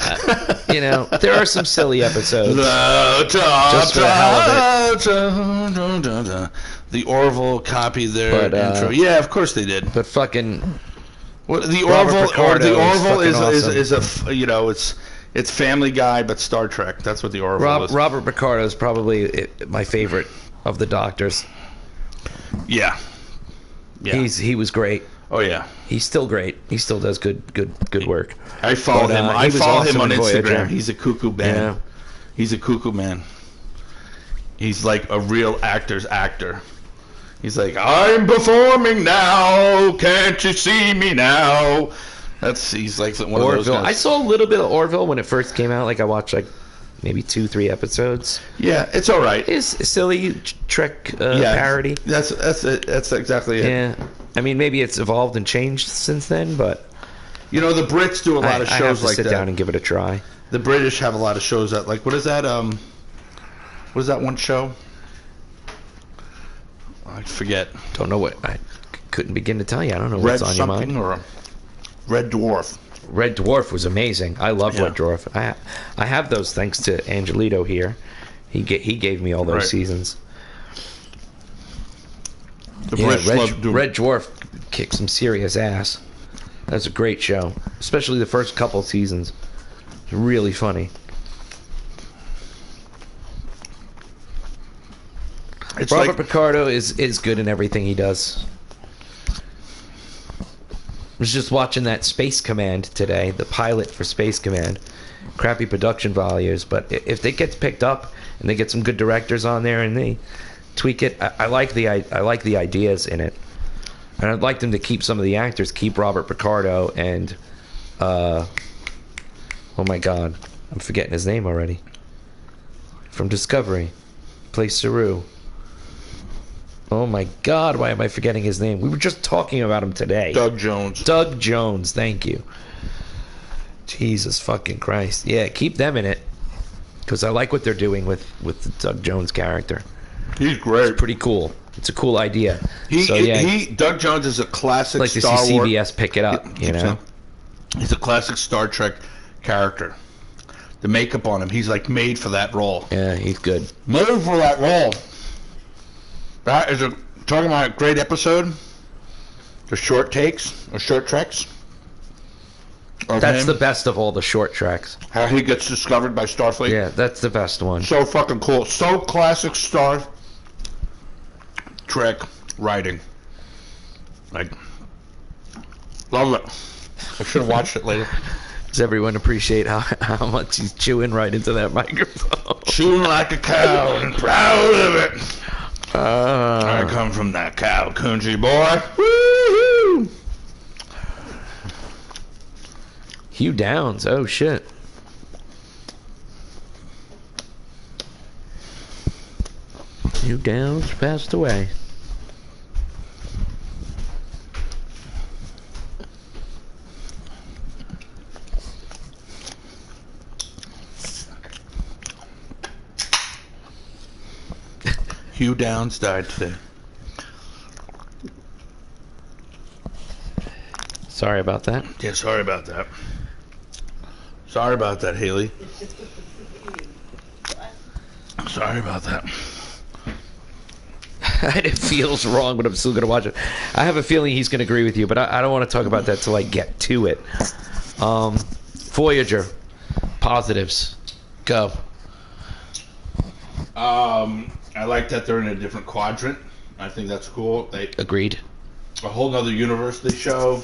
there are some silly episodes. Just for the hell of it. The Orville copied their intro. Yeah, of course they did. But fucking the Orville is a it's Family Guy but Star Trek. That's what the Orville is. Robert Picardo is probably my favorite of the Doctors. Yeah. He was great. Oh yeah. He's still great. He still does good work. I follow him. I follow him on Instagram. Voyager. He's a cuckoo man. Yeah. He's a cuckoo man. He's like a real actor's actor. He's like, I'm performing now. Can't you see me now? He's like one of those guys. I saw a little bit of Orville when it first came out. Like I watched maybe 2-3 episodes. Yeah, it's all right. It's a silly Trek parody. That's exactly it. Yeah, I mean maybe it's evolved and changed since then, but the Brits do a lot of shows I have to like sit that. down and give it a try. The British have a lot of shows that what is that? What is that one show? I forget. Don't know what. I couldn't begin to tell you. I don't know what's on your mind. Or Red Dwarf. Red Dwarf was amazing. I love Red Dwarf. I have those thanks to Angelito here. He gave me all those seasons. Red Dwarf kicked some serious ass. That's a great show, especially the first couple seasons. It's really funny. Robert Picardo is good in everything he does. I was just watching that Space Command today, the pilot for Space Command. Crappy production values, but if it gets picked up and they get some good directors on there and they tweak it, I like the ideas in it, and I'd like them to keep some of the actors, keep Robert Picardo and oh my god, I'm forgetting his name already. From Discovery, plays Saru. Oh my god, why am I forgetting his name? We were just talking about him today. Doug Jones. Doug Jones, thank you. Jesus fucking Christ. Yeah, keep them in it. Because I like what they're doing with the Doug Jones character. He's great. It's pretty cool. It's a cool idea. Doug Jones is a classic I'd like to see CBS pick it up, He's a classic Star Trek character. The makeup on him, he's like made for that role. Yeah, he's good. Made for that role. That is talking about a great episode. The short takes or short treks. That's the best of all the short treks. How he gets discovered by Starfleet. Yeah, that's the best one. So fucking cool. So classic Star Trek writing. Like, love it. I should have watched it later. Does everyone appreciate how much he's chewing right into that microphone? Chewing like a cow and proud of it. I come from that cow country, boy. Woo-hoo! Hugh Downs. Oh, shit. Hugh Downs passed away. Hugh Downs died today. Sorry about that. Yeah, sorry about that. Sorry about that, Haley. Sorry about that. It feels wrong, but I'm still going to watch it. I have a feeling he's going to agree with you, but I don't want to talk about that till I get to it. Voyager. Positives. Go. I like that they're in a different quadrant. I think that's cool. Agreed. A whole nother universe they show.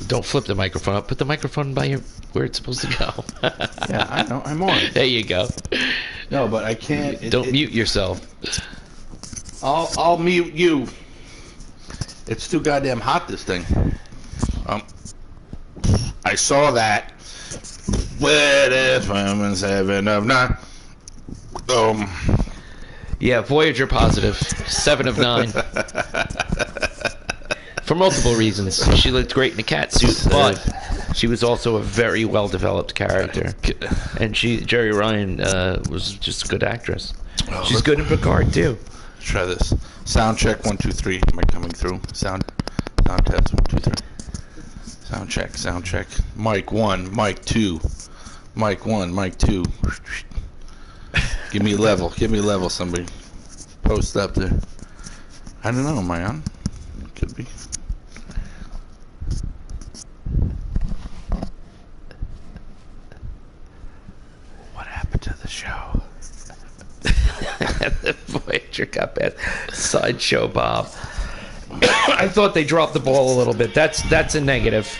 Don't flip the microphone up. Put the microphone by where it's supposed to go. Yeah, I know. I'm on. There you go. No, but I can't. Don't mute yourself. I'll mute you. It's too goddamn hot, this thing. I saw that. What if I'm in 7 of 9? Yeah, Voyager positive. 7 of 9. For multiple reasons. She looked great in a cat suit, but she was also a very well-developed character. And Jerry Ryan was just a good actress. She's good in Picard, too. Let's try this. Sound check, 1, 2, 3. Am I coming through? Sound test, 1, 2, 3. Sound check. Mic 1, mic 2. Mic 1, mic 2. Give me a level, somebody. Post up there. I don't know, am I on? Could be. What happened to the show? The Voyager got bad. Sideshow Bob. I thought they dropped the ball a little bit. That's a negative.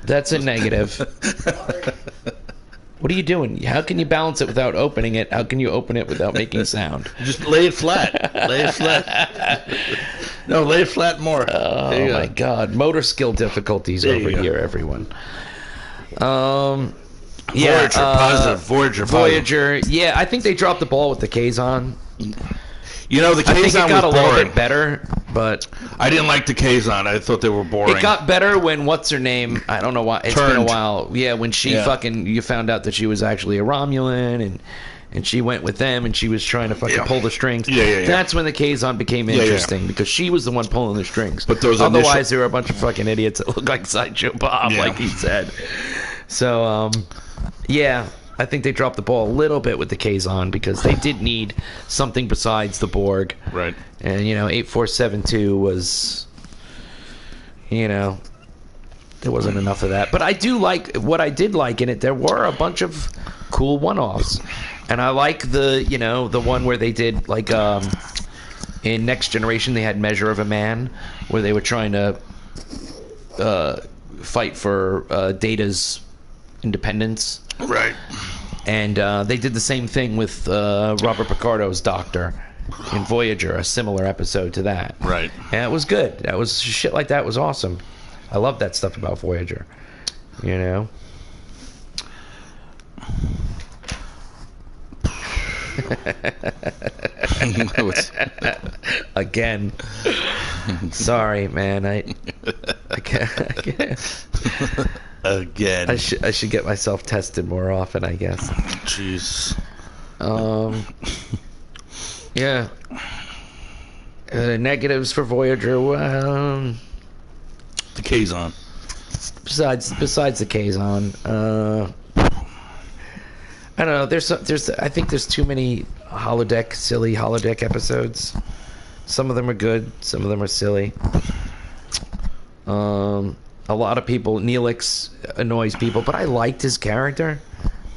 That's a negative. What are you doing? How can you balance it without opening it? How can you open it without making sound? Just lay it flat. Lay it flat. No, lay it flat more. Oh my God! Motor skill difficulties over here, everyone. Voyager, positive. Voyager. Yeah, I think they dropped the ball with the Kazon. You know, the Kazon I think it got was a little boring. bit better, but I didn't like the Kazon. I thought they were boring. it got better when what's her name? I don't know why. It's been a Turned. while. Yeah, when she you found out that she was actually a Romulan and she went with them and she was trying to fucking pull the strings. Yeah. That's when the Kazon became interesting because she was the one pulling the strings. But those otherwise, there were a bunch of fucking idiots that looked like Sideshow Bob, like he said. So, yeah. I think they dropped the ball a little bit with the Kazon because they did need something besides the Borg. Right. And, 8472 was, there wasn't enough of that. But I do like, what I did like in it, there were a bunch of cool one-offs. And I like the one where they did, like, in Next Generation, they had Measure of a Man, where they were trying to fight for Data's independence. Right. And they did the same thing with Robert Picardo's Doctor in Voyager, a similar episode to that. Right. And it was good. That was shit like that was awesome. I love that stuff about Voyager. Again. Sorry, man. I can't. Again. I should get myself tested more often, I guess. Jeez. Yeah. Negatives for Voyager. Well, The Kazon. besides the Kazon, I don't know. I think there's too many silly holodeck episodes. Some of them are good. Some of them are silly. A lot of people, Neelix annoys people, but I liked his character.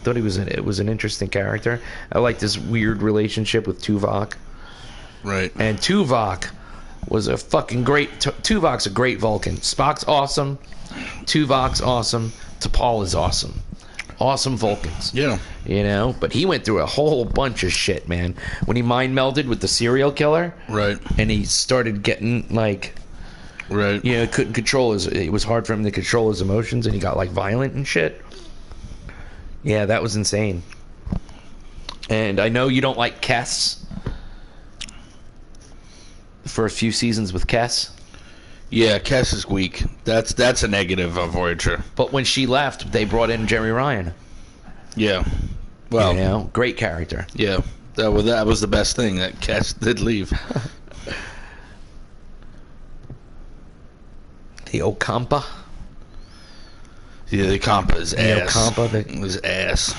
Thought it was an interesting character. I liked his weird relationship with Tuvok. Right. And Tuvok was a fucking great... Tuvok's a great Vulcan. Spock's awesome. Tuvok's awesome. T'Pol is awesome. Awesome Vulcans. Yeah. But he went through a whole bunch of shit, man. When he mind melded with the serial killer. Right. And he started getting, like... Right. Couldn't control it was hard for him to control his emotions, and he got, like, violent and shit. Yeah, that was insane. And I know you don't like Kes. For a few seasons with Kes. Yeah, Kes is weak. That's a negative of Voyager. But when she left, they brought in Jerry Ryan. Yeah. Well, great character. Yeah. That was the best thing, that Kes did leave. The Okampa. Yeah, the Compa's ass. Compa, His ass.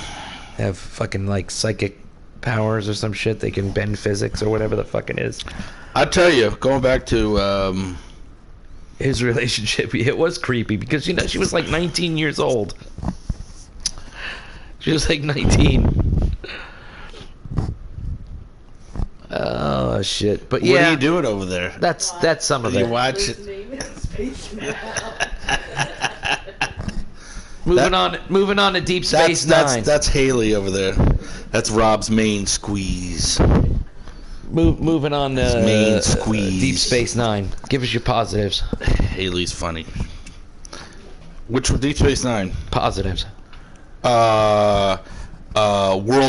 have fucking like psychic powers or some shit. They can bend physics or whatever the fuck it is. I tell you, going back to His relationship, it was creepy because she was like 19 years old. She was like 19. Oh shit! But yeah, what are you doing over there? That's some of You it. watch it. Moving on to Deep Space Nine. That's Haley over there. That's Rob's main squeeze. Moving on to main squeeze. Deep Space Nine. Give us your positives. Haley's funny. Which one? Deep Space Nine. Positives. World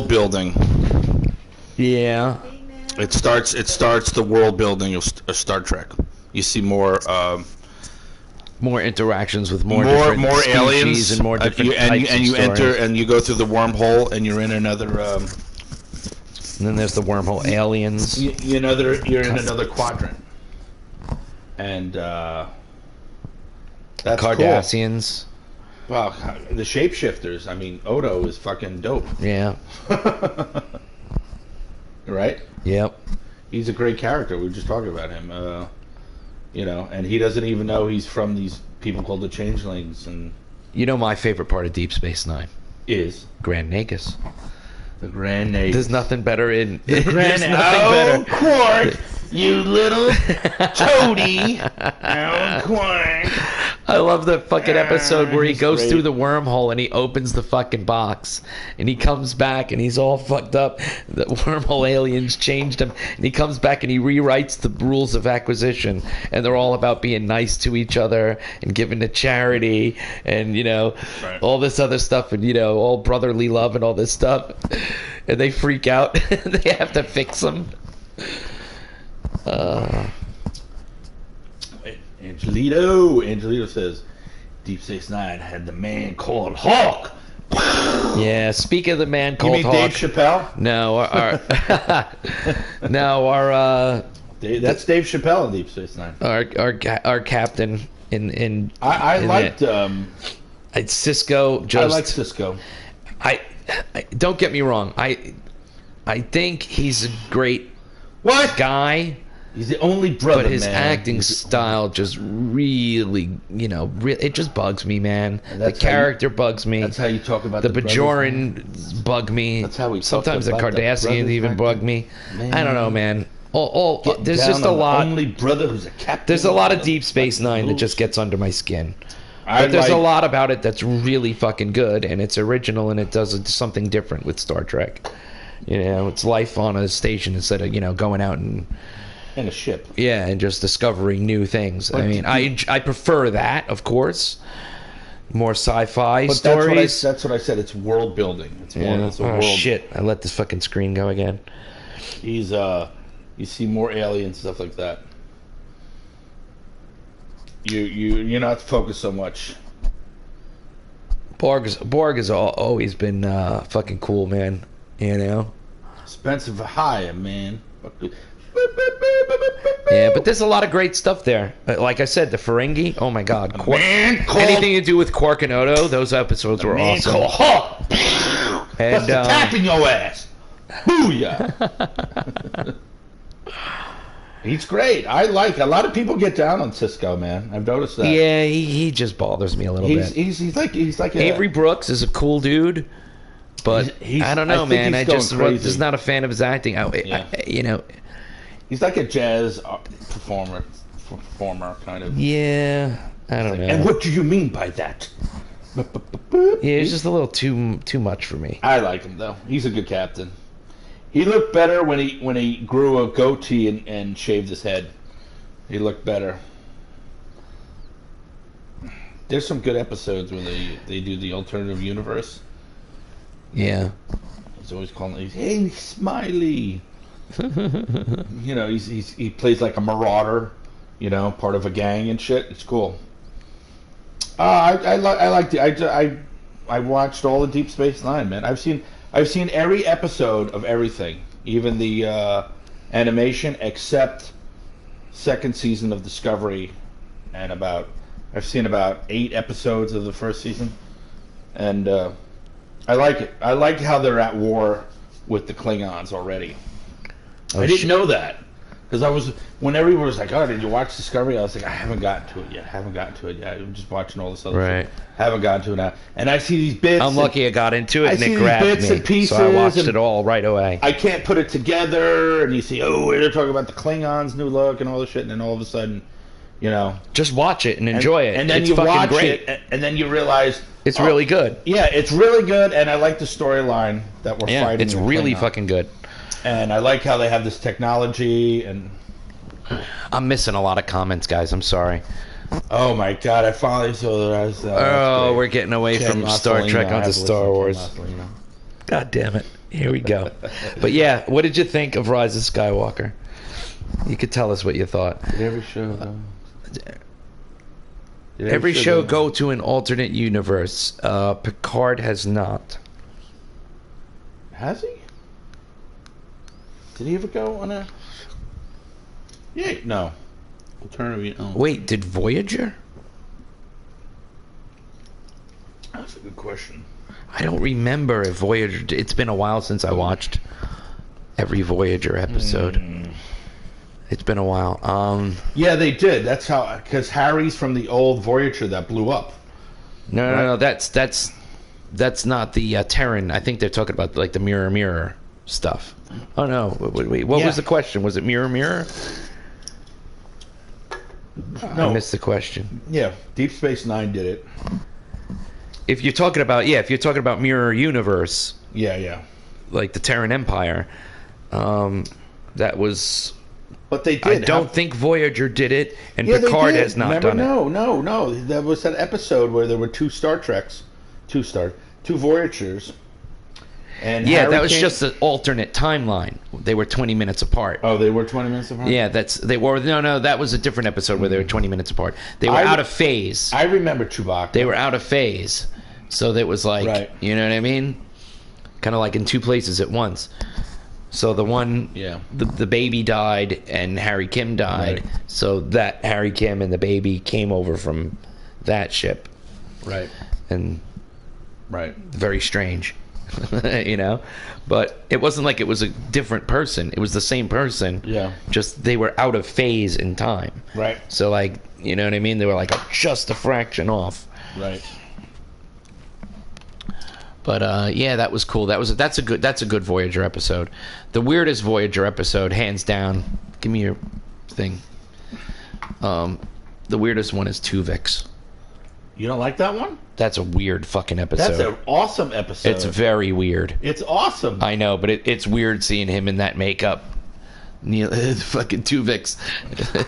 building. Yeah. It starts the world building of Star Trek. You see more interactions with more species aliens and more different types and you of stories. enter and you go through the wormhole and you're in another. And then there's the wormhole aliens. You're in another quadrant, and that's Cardassians. Cool. Wow, the shapeshifters. I mean, Odo is fucking dope. Yeah. Right? Yep. He's a great character. We were just talking about him. And he doesn't even know he's from these people called the Changelings. And my favorite part of Deep Space Nine is Grand Nagus. The Grand Nagus. There's nothing better in the Grand Nagus. Quark, you little toady. Oh, Quark. I love the fucking episode where he goes great. through the wormhole and he opens the fucking box and he comes back and he's all fucked up. The wormhole aliens changed him and he comes back and he rewrites the rules of acquisition and they're all about being nice to each other and giving to charity and right. all this other stuff and all brotherly love and all this stuff and they freak out. They have to fix them. Angelito says Deep Space Nine had the man called Hawk. Yeah, speak of the man called You mean Hawk. Dave Chappelle? No, That's Dave Chappelle in Deep Space Nine. Our captain in I liked Cisco. I like Cisco. I don't get me wrong. I think he's a great guy. He's the only brother, but his man. acting style just really, it just bugs me, man. The character bugs me. That's how you talk about the Bajoran bug me. That's how we sometimes the Cardassians even bug me. Man. I don't know, man. There's down just a on lot. The only brother who's a captain. There's a lot of Deep Space Nine that just gets under my skin. But there's a lot about it that's really fucking good, and it's original, and it does something different with Star Trek. It's life on a station instead of going out and a ship. Yeah, and just discovering new things. But I prefer that, of course. More sci-fi stories. That's what I said. It's world building. It's world. Shit! I let this fucking screen go again. You see more alien stuff like that. You're not focused so much. Borg has always been fucking cool, man. Expensive for hire, man. Yeah, but there's a lot of great stuff there. Like I said, the Ferengi. Oh my God, anything to do with Quark and Odo, those episodes were awesome. And tapping your ass. Booyah! He's great. I like. A lot of people get down on Cisco, man. I've noticed that. Yeah, he just bothers me a little bit. He's like Avery Brooks is a cool dude. But I don't know, man. I just was not a fan of his acting. He's like a jazz performer kind of. Yeah, I don't know. And what do you mean by that? Yeah, he's just a little too much for me. I like him though. He's a good captain. He looked better when he grew a goatee and shaved his head. He looked better. There's some good episodes where they do the alternative universe. Yeah. He's always calling. Hey, Smiley. He plays like a marauder. Part of a gang and shit. It's cool. I liked it. I watched all the Deep Space Nine, man. I've seen every episode of everything, even the animation, except second season of Discovery, and I've seen about 8 episodes of the first season. And I like it. I like how they're at war with the Klingons already. I didn't know that. Because when everyone was like, oh, did you watch Discovery? I was like, I haven't gotten to it yet. I'm just watching all this other shit. Haven't gotten to it now. And I see these bits. I'm lucky I got into it and it grabbed me. And pieces, so I watched it all right away. I can't put it together. And you see, they're talking about the Klingons' new look and all this shit. And then all of a sudden, just watch it and enjoy it. And then it's you fucking watch great. it. And then you realize it's really good. Yeah, it's really good. And I like the storyline that we're fighting. It's really fucking good. And I like how they have this technology. And I'm missing a lot of comments, guys. I'm sorry. Oh my god! I finally saw that. We're getting away from Star Trek onto Star Wars. God damn it! Here we go. But yeah, what did you think of Rise of Skywalker? You could tell us what you thought. Did every show though? Every show go to an alternate universe. Picard has not. Has he? Did he ever go on a? Yeah, no. Alternative. Oh. Wait, did Voyager? That's a good question. I don't remember if Voyager. It's been a while since I watched every Voyager episode. It's been a while. Yeah, they did. That's how. Because Harry's from the old Voyager that blew up. No. That's not the Terran. I think they're talking about like the mirror stuff. Oh no! Wait, what was the question? Was it mirror? No. I missed the question. Yeah, Deep Space Nine did it. If you're talking about mirror universe, yeah, like the Terran Empire, that was. But they did. I don't think Voyager did it, and Picard has not done it. No. There was that episode where there were two Voyagers. And yeah, that was just an alternate timeline. They were 20 minutes apart. Oh, they were 20 minutes apart? Yeah, that was a different episode where they were 20 minutes apart. They were out of phase. I remember Chewbacca. They were out of phase. So that was like, you know what I mean? Kind of like in two places at once. So the one, the baby died and Harry Kim died. Right. So that Harry Kim and the baby came over from that ship. Right. And very strange. But it wasn't like it was a different person. It was the same person. Yeah. Just they were out of phase in time. Right. So like, you know what I mean? They were like just a fraction off. Right. But yeah, that was cool. That's a good Voyager episode. The weirdest Voyager episode, hands down. Give me your thing. The weirdest one is Tuvix. You don't like that one? That's a weird fucking episode. That's an awesome episode. It's very weird. It's awesome. I know, but it's weird seeing him in that makeup. Neil, fucking Tuvix.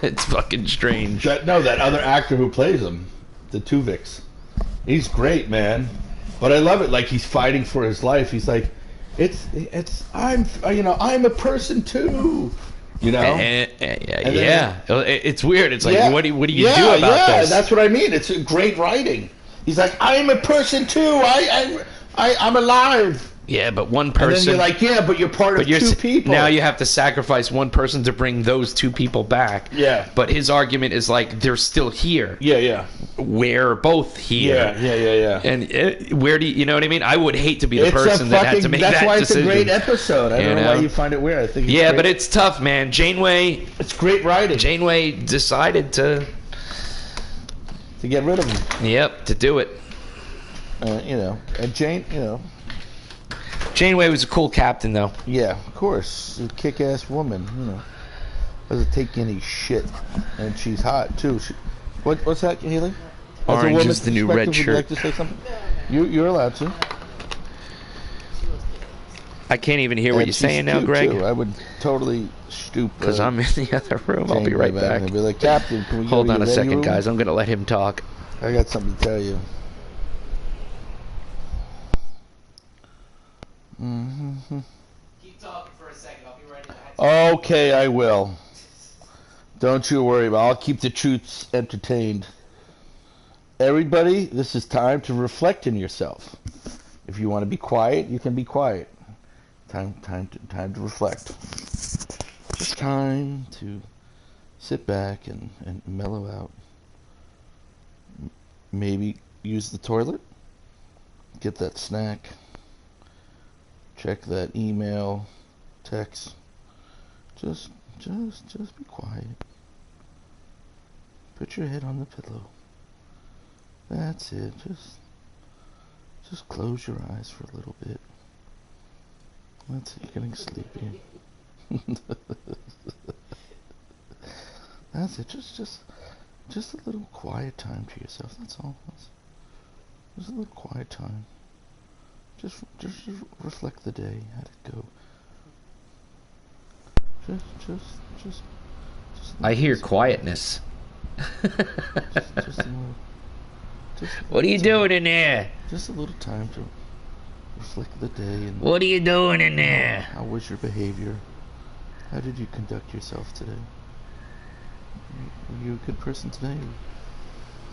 It's fucking strange. That other actor who plays him, the Tuvix. He's great, man. But I love it. Like he's fighting for his life. He's like, I'm a person too. It's weird. It's like, what do you do about this? That's what I mean. It's great writing. He's like, I am a person too. I'm alive. Yeah, but one person. And then you're like, yeah, but you're part of two people. Now you have to sacrifice one person to bring those two people back. Yeah. But his argument is like, they're still here. Yeah. We're both here. Yeah. And where do you know what Imean? I would hate to be the person that had to make that decision. That's why it's a great episode. I don't know why you find it weird. I think it's great. But it's tough, man. Janeway. It's great writing. Janeway decided to get rid of him. Yep, to do it. And Janeway was a cool captain, though. Yeah, of course. A kick-ass woman, Doesn't take any shit. And she's hot, too. What's that, Haley? Orange is the new red shirt. Would you like to say something? You're allowed to. I can't even hear what you're saying now, Greg. Too. I would totally stoop. Because I'm in the other room. I'll be right back. I'll be like, Captain, can we Hold on a second, guys. I'm going to let him talk. I got something to tell you. Mm-hmm. Keep talking for a second. I'll be right back. Okay, I will. Don't you worry about it. I'll keep the troops entertained. Everybody, this is time to reflect in yourself. If you want to be quiet, you can be quiet. Time to reflect. Just time to sit back and mellow out. Maybe use the toilet. get that snack, check that email, text. Just be quiet. Put your head on the pillow. That's it. Just close your eyes for a little bit. That's it. You're getting sleepy. That's it. Just a little quiet time to yourself. That's all. Just a little quiet time. Just reflect the day. How'd it go? Just I hear quietness. just What are you doing in there? Just a little time to reflect the day and. What are you doing in there? How was your behavior? How did you conduct yourself today? Were you a good person today, or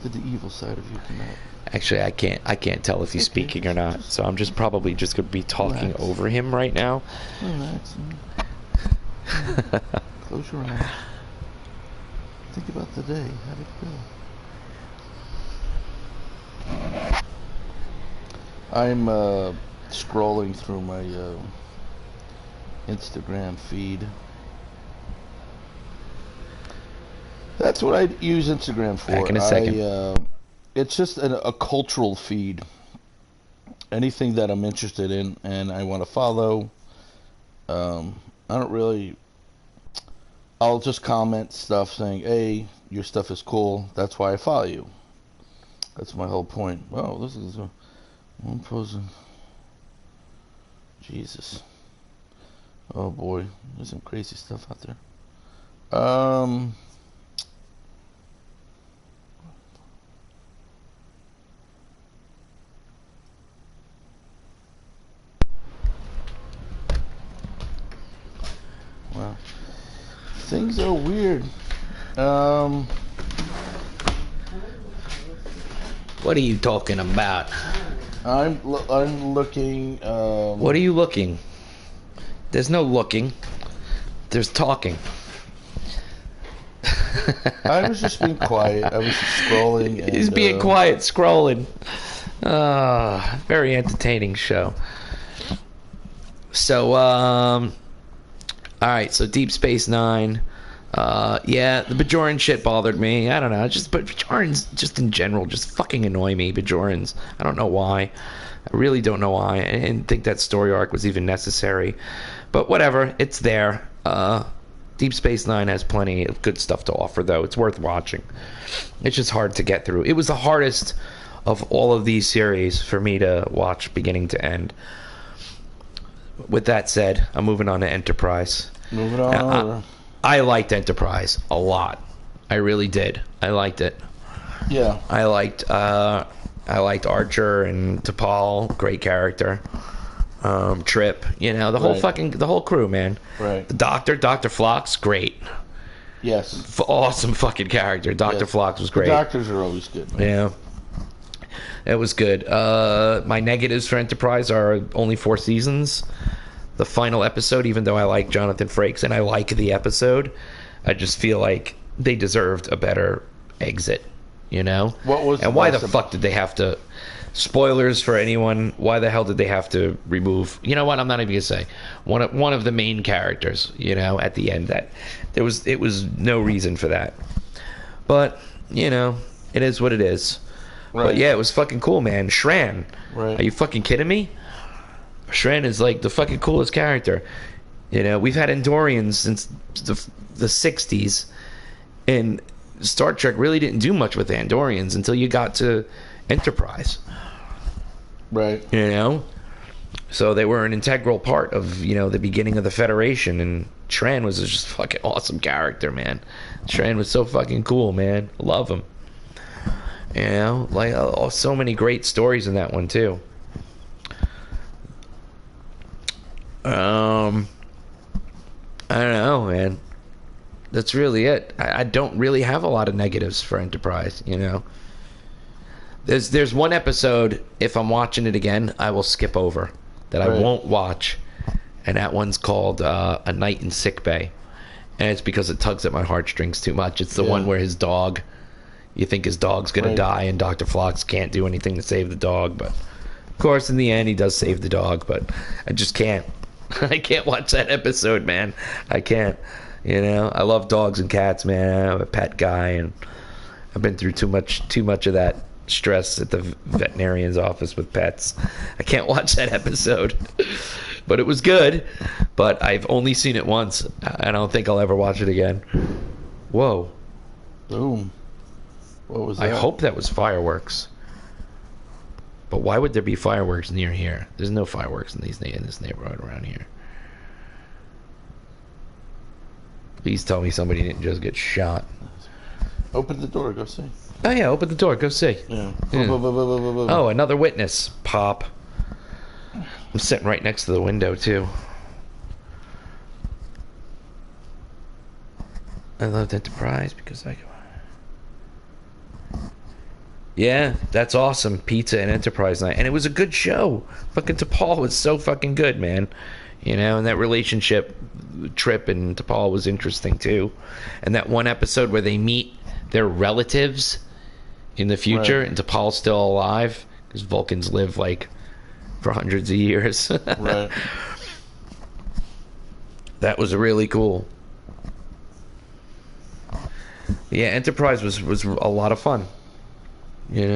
did the evil side of you come out? Actually, I can't tell if he's speaking or not. So I'm probably just gonna be talking relax. over him right now. Relax. Close your eyes. Think about the day. How did it go? I'm scrolling through my Instagram feed. That's what I use Instagram for. Back in a second. It's just a cultural feed. Anything that I'm interested in and I want to follow. I don't really. I'll just comment stuff saying, "Hey, your stuff is cool. That's why I follow you." That's my whole point. Wow, this is one posing. Jesus. Oh boy, there's some crazy stuff out there. Wow. Things are weird. What are you talking about? I'm looking. What are you looking? There's no looking. There's talking. I was just being quiet. I was just scrolling. And, He's being quiet, scrolling. Very entertaining show. So, all right. So, Deep Space Nine. Yeah, the Bajoran shit bothered me. I don't know. But Bajorans, just in general, just fucking annoy me. Bajorans. I don't know why. I really don't know why. I didn't think that story arc was even necessary. But whatever. It's there. Deep Space Nine has plenty of good stuff to offer, though. It's worth watching. It's just hard to get through. It was the hardest of all of these series for me to watch beginning to end. With that said, I'm moving on to Enterprise. Moving on over. I liked Enterprise a lot. I really did. I liked it. Yeah. I liked Archer and T'Pol, great character. Trip, the whole crew, man. Right. The Dr. Phlox, great. Yes. Awesome fucking character. Dr. Phlox was great. The doctors are always good, man. Yeah. It was good. My negatives for Enterprise are only 4 seasons. The final episode, even though I like Jonathan Frakes and I like the episode, I just feel like they deserved a better exit, What was and why the fuck did they have to... Spoilers for anyone, why the hell did they have to remove... You know what, I'm not even going to say. One of the main characters, at the end. That it was no reason for that. But, it is what it is. Right. But yeah, it was fucking cool, man. Shran. Right. Are you fucking kidding me? Shran is like the fucking coolest character. We've had Andorians since the 60s, and Star Trek really didn't do much with Andorians until you got to Enterprise. Right. So they were an integral part of, the beginning of the Federation, and Shran was just fucking awesome character, man. Shran was so fucking cool, man. Love him. So many great stories in that one too. I don't know, man. That's really it. I don't really have a lot of negatives for Enterprise, There's one episode, if I'm watching it again, I will skip over, that I won't watch, and that one's called A Night in Sick Bay, and it's because it tugs at my heartstrings too much. It's the one where his dog, you think his dog's gonna die, and Dr. Phlox can't do anything to save the dog, but Of course, in the end, he does save the dog, but I just can't. I can't watch that episode, man. I can't. You know, I love dogs and cats, man. I'm a pet guy, and I've been through too much of that stress at the veterinarian's office with pets. I can't watch that episode. But it was good. But I've only seen it once. I don't think I'll ever watch it again. Whoa. Boom. What was that? I hope that was fireworks. But why would there be fireworks near here? There's no fireworks in this neighborhood around here. Please tell me somebody didn't just get shot. Open the door. Go see. Oh, yeah. Open the door. Go see. Yeah. Yeah. Oh, another witness. Pop. I'm sitting right next to the window, too. I loved Enterprise because I... Yeah, that's awesome. Pizza and Enterprise night. And it was a good show. Fucking T'Pol was so fucking good, man. You know, and that relationship, Trip and T'Pol was interesting, too. And that one episode where they meet their relatives in the future, right. And T'Pol's still alive, because Vulcans live, like, for hundreds of years. Right. That was really cool. Yeah, Enterprise was a lot of fun. You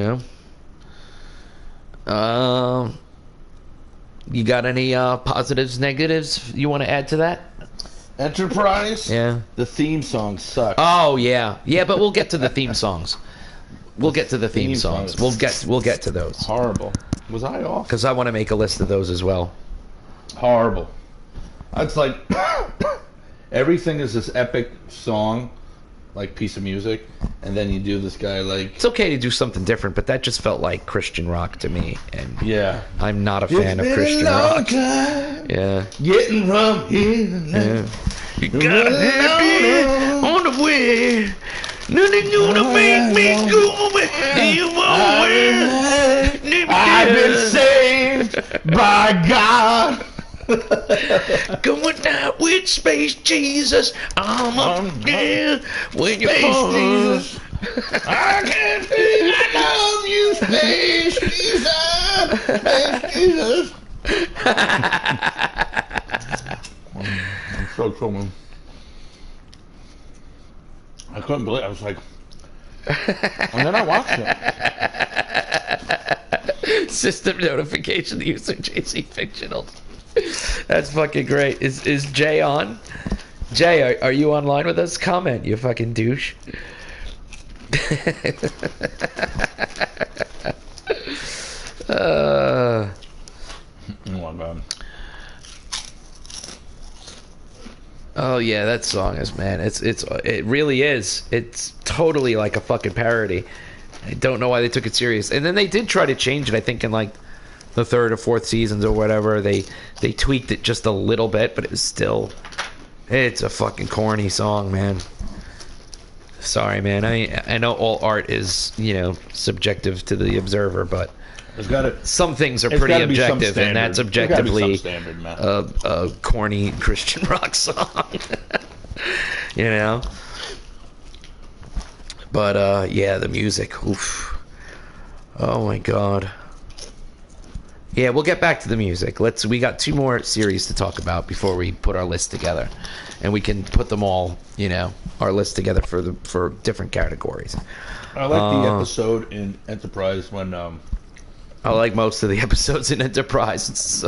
know? You got any positives, negatives you want to add to that? Enterprise? Yeah. The theme song sucks. Oh, yeah. Yeah, but we'll get to the theme songs. We'll get to the theme songs. We'll get to those. Horrible. Was I off? Because I want to make a list of those as well. Horrible. It's like everything is this epic song, like piece of music, and then you do this guy like... It's okay to do something different, but that just felt like Christian rock to me, and yeah, I'm not a fan of Christian rock. Yeah, getting from here. Yeah. You got happy on the way. Nothing gonna make me go away. I've been saved by God. Going out with Space Jesus. I'm up there when you're Jesus. I can't be. I love you, Space Jesus. Space Jesus. I'm so cool. I couldn't believe it. I was like, and then I watched it. System notification user JC Fictional. That's fucking great. Is Jay on? Jay, are you online with us? Comment, you fucking douche. Oh my god. Oh yeah, that song is, man. It really is. It's totally like a fucking parody. I don't know why they took it serious. And then they did try to change it. I think in like the third or fourth seasons or whatever, they tweaked it just a little bit, but it's a fucking corny song, man. Sorry, man. I know all art is, you know, subjective to the observer, but some things are pretty objective, and that's objectively a corny Christian rock song. You know? But, yeah, the music. Oof. Oh, my God. Yeah, we'll get back to the music. We got 2 more series to talk about before we put our list together. And we can put them all, you know, our list together for different categories. I like the episode in Enterprise when... I like most of the episodes in Enterprise. It's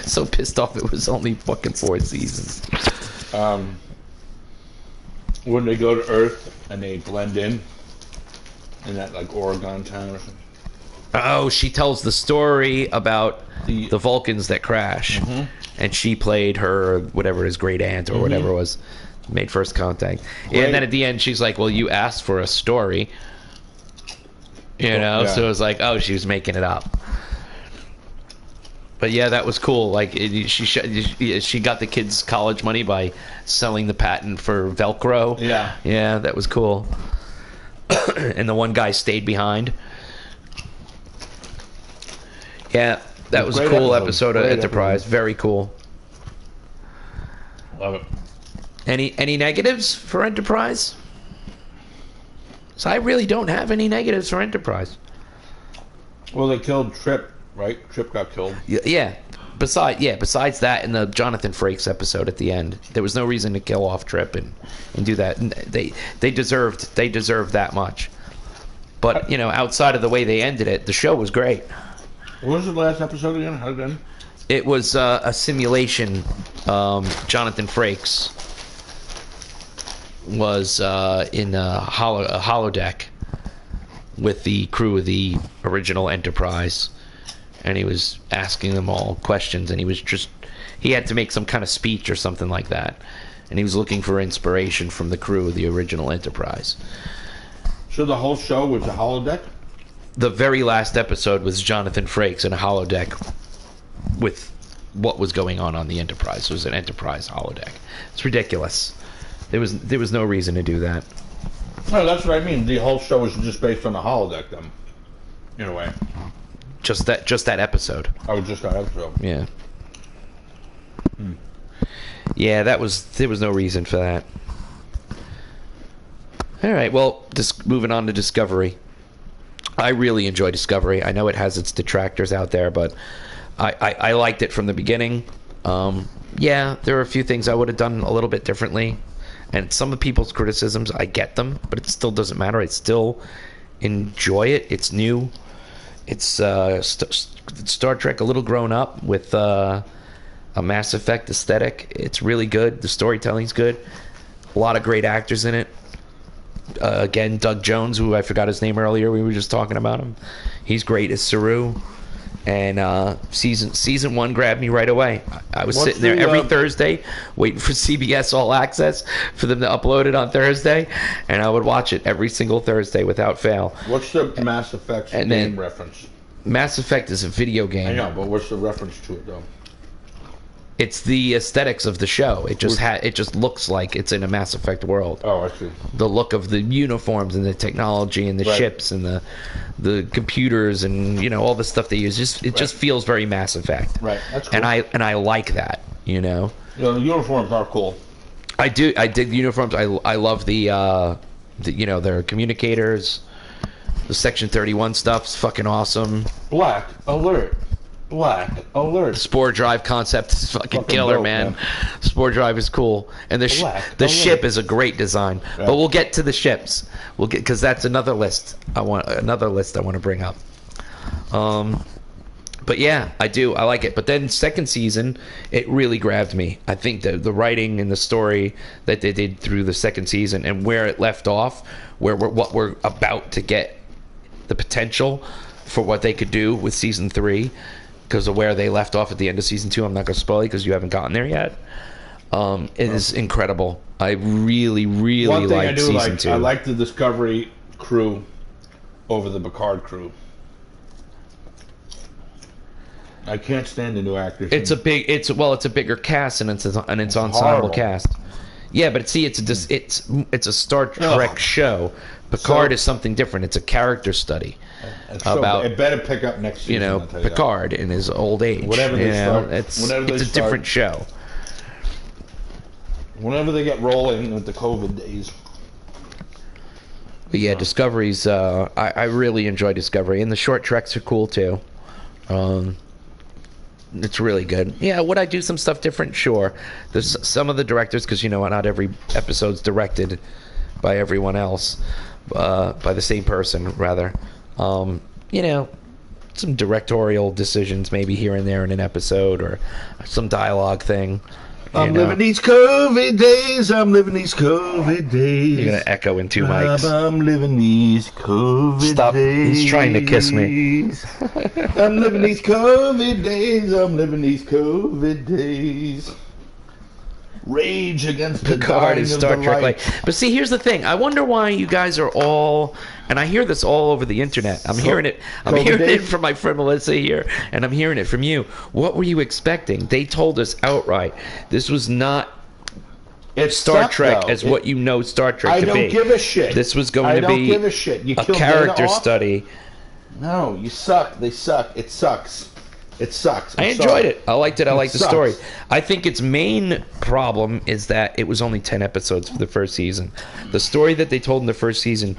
so pissed off it was only fucking 4 seasons. When they go to Earth and they blend in that like Oregon town or something. Oh, she tells the story about the Vulcans that crash. Mm-hmm. And she played her, whatever, his great aunt or whatever it was, made first contact. Right. And then at the end she's like, well, you asked for a story. You know, yeah. So it was like, oh, she was making it up. But yeah, that was cool. Like, she got the kids college money by selling the patent for Velcro. Yeah. Yeah, that was cool. And the one guy stayed behind. Yeah, that was a cool episode of Enterprise. Very cool. Love it. Any negatives for Enterprise? So I really don't have any negatives for Enterprise. Well, they killed Trip right? Trip got killed. Yeah. Besides that, in the Jonathan Frakes episode at the end, there was no reason to kill off Trip and do that. And they deserved that much. But outside of the way they ended it, the show was great. What was the last episode again? How did it end? It was a simulation. Jonathan Frakes was in a holodeck with the crew of the original Enterprise, and he was asking them all questions, and he had to make some kind of speech or something like that, and he was looking for inspiration from the crew of the original Enterprise. So the whole show was a holodeck? The very last episode was Jonathan Frakes in a holodeck with what was going on the Enterprise. It was an Enterprise holodeck. It's ridiculous. There was no reason to do that. No, that's what I mean. The whole show was just based on the holodeck, then, in a way. Just that episode. Oh, just that episode. Yeah. Yeah, there was no reason for that. All right, well, just moving on to Discovery. I really enjoy Discovery. I know it has its detractors out there, but I liked it from the beginning. Yeah, there are a few things I would have done a little bit differently. And some of people's criticisms, I get them, but it still doesn't matter. I still enjoy it. It's new. It's Star Trek a little grown up with a Mass Effect aesthetic. It's really good. The storytelling's good. A lot of great actors in it. Again, Doug Jones, who I forgot his name earlier. We were just talking about him. He's great as Saru. And season 1 grabbed me right away. I was sitting there every Thursday waiting for CBS All Access for them to upload it on Thursday, and I would watch it every single Thursday without fail. What's the Mass Effect game reference? Mass Effect is a video game. I know, but what's the reference to it, though? It's the aesthetics of the show. It just looks like it's in a Mass Effect world. Oh, I see. The look of the uniforms and the technology and the ships and the computers and all the stuff they use. It just feels very Mass Effect. Right. That's cool. And I like that. The uniforms are cool. I dig the uniforms. I love their communicators. The Section 31 stuff's fucking awesome. Black alert. The Spore Drive concept is fucking killer, dope, man. Spore Drive is cool, and the ship is a great design. Yeah. But we'll get to the ships. Because that's another list. I want to bring up. But yeah, I do. I like it. But then second season, it really grabbed me. I think the writing and the story that they did through the second season and where it left off, what we're about to get, the potential for what they could do with season 3. Because of where they left off at the end of season 2, I'm not going to spoil it because you haven't gotten there yet. It is incredible. I really, really like season 2. I like the Discovery crew over the Picard crew. I can't stand the new actors. It's a bigger cast and it's ensemble horrible. Cast. Yeah, but see, it's a Star Trek show. Picard is something different. It's a character study. About it better pick up next season. Picard in his old age. It's a different show. Whenever they get rolling with the COVID days. But yeah, Discovery's. I really enjoy Discovery, and the short treks are cool too. It's really good. Yeah, would I do some stuff different? Sure. There's some of the directors, because not every episode's directed by everyone else, by the same person rather. Some directorial decisions maybe here and there in an episode, or some dialogue thing. I'm living these COVID days. You're gonna echo in 2 mics. I'm living these COVID Stop. days. He's trying to kiss me. I'm living these COVID days. Rage against the Picard and dying Star of the Trek. light. But see, here's the thing. I wonder why you guys are all, and I hear this all over the internet. I'm hearing it from my friend Melissa here, and I'm hearing it from you. What were you expecting? They told us outright this was not Star Trek as what you know Star Trek to be. I don't give a shit. This was going to be give a shit. You a character study. No, you suck. They suck. It sucks. It sucks. I enjoyed it. I liked it. I liked the story. I think its main problem is that it was only 10 episodes for the first season. The story that they told in the first season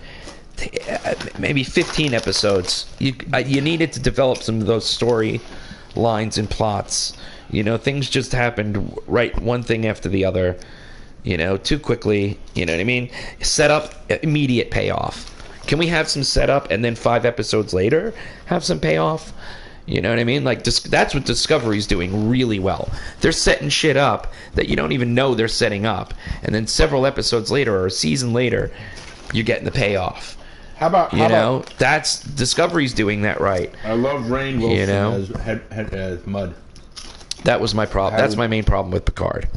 maybe 15 episodes. You needed to develop some of those story lines and plots. Things just happened right, one thing after the other, too quickly. You know what I mean? Set up, immediate payoff. Can we have some setup and then 5 episodes later have some payoff? You know what I mean? Like, that's what Discovery's doing really well. They're setting shit up that you don't even know they're setting up. And then several episodes later or a season later, you're getting the payoff. How about that's Discovery's doing that right. I love Rainn Wilson as Mud. That was my problem. That's my main problem with Picard.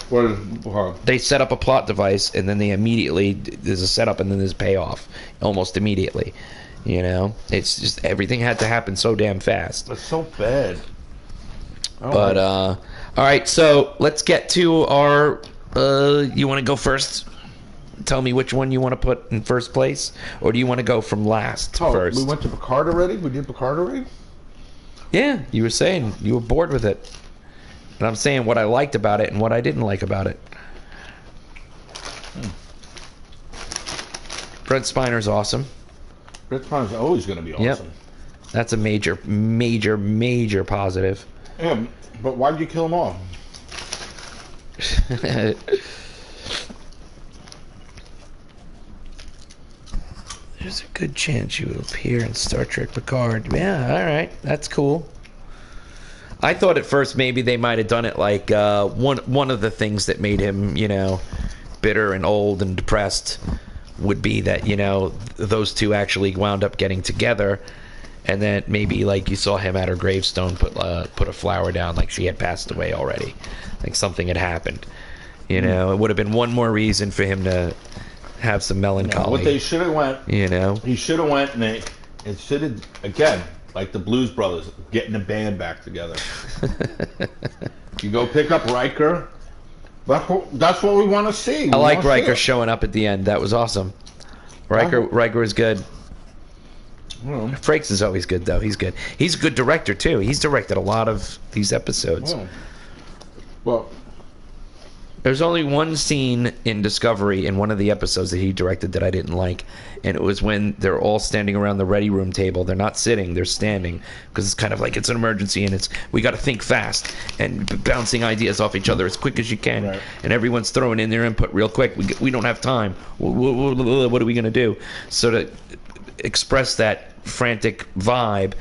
What is They set up a plot device, and then they immediately, there's a setup, and then there's payoff almost immediately. It's just everything had to happen so damn fast. That's so bad. But all right, so let's get to our. You want to go first? Tell me which one you want to put in first place, or do you want to go from last first? We went to Picard already. We did Picard already. Yeah, you were saying you were bored with it. And I'm saying what I liked about it and what I didn't like about it. Brent Spiner's awesome. Brent Spiner's always going to be awesome. Yep. That's a major, major, major positive. Yeah, but why did you kill him off? There's a good chance you will appear in Star Trek Picard. Yeah, all right. That's cool. I thought at first maybe they might have done it like one of the things that made him, bitter and old and depressed would be that, those two actually wound up getting together, and then maybe like you saw him at her gravestone put a flower down like she had passed away already, like something had happened. It would have been one more reason for him to have some melancholy. What they should have went, he should have went and it should have, again, like the Blues Brothers, getting the band back together. You go pick up Riker. That's what we want to see. I like Riker showing up at the end. That was awesome. Riker is good. Frakes is always good, though. He's good. He's a good director, too. He's directed a lot of these episodes. Well, there's only one scene in Discovery in one of the episodes that he directed that I didn't like, and it was when they're all standing around the ready room table. They're not sitting, they're standing, because it's kind of like it's an emergency, and we got to think fast and bouncing ideas off each other as quick as you can, right. And everyone's throwing in their input real quick. We don't have time. What are we going to do? So to express that frantic vibe,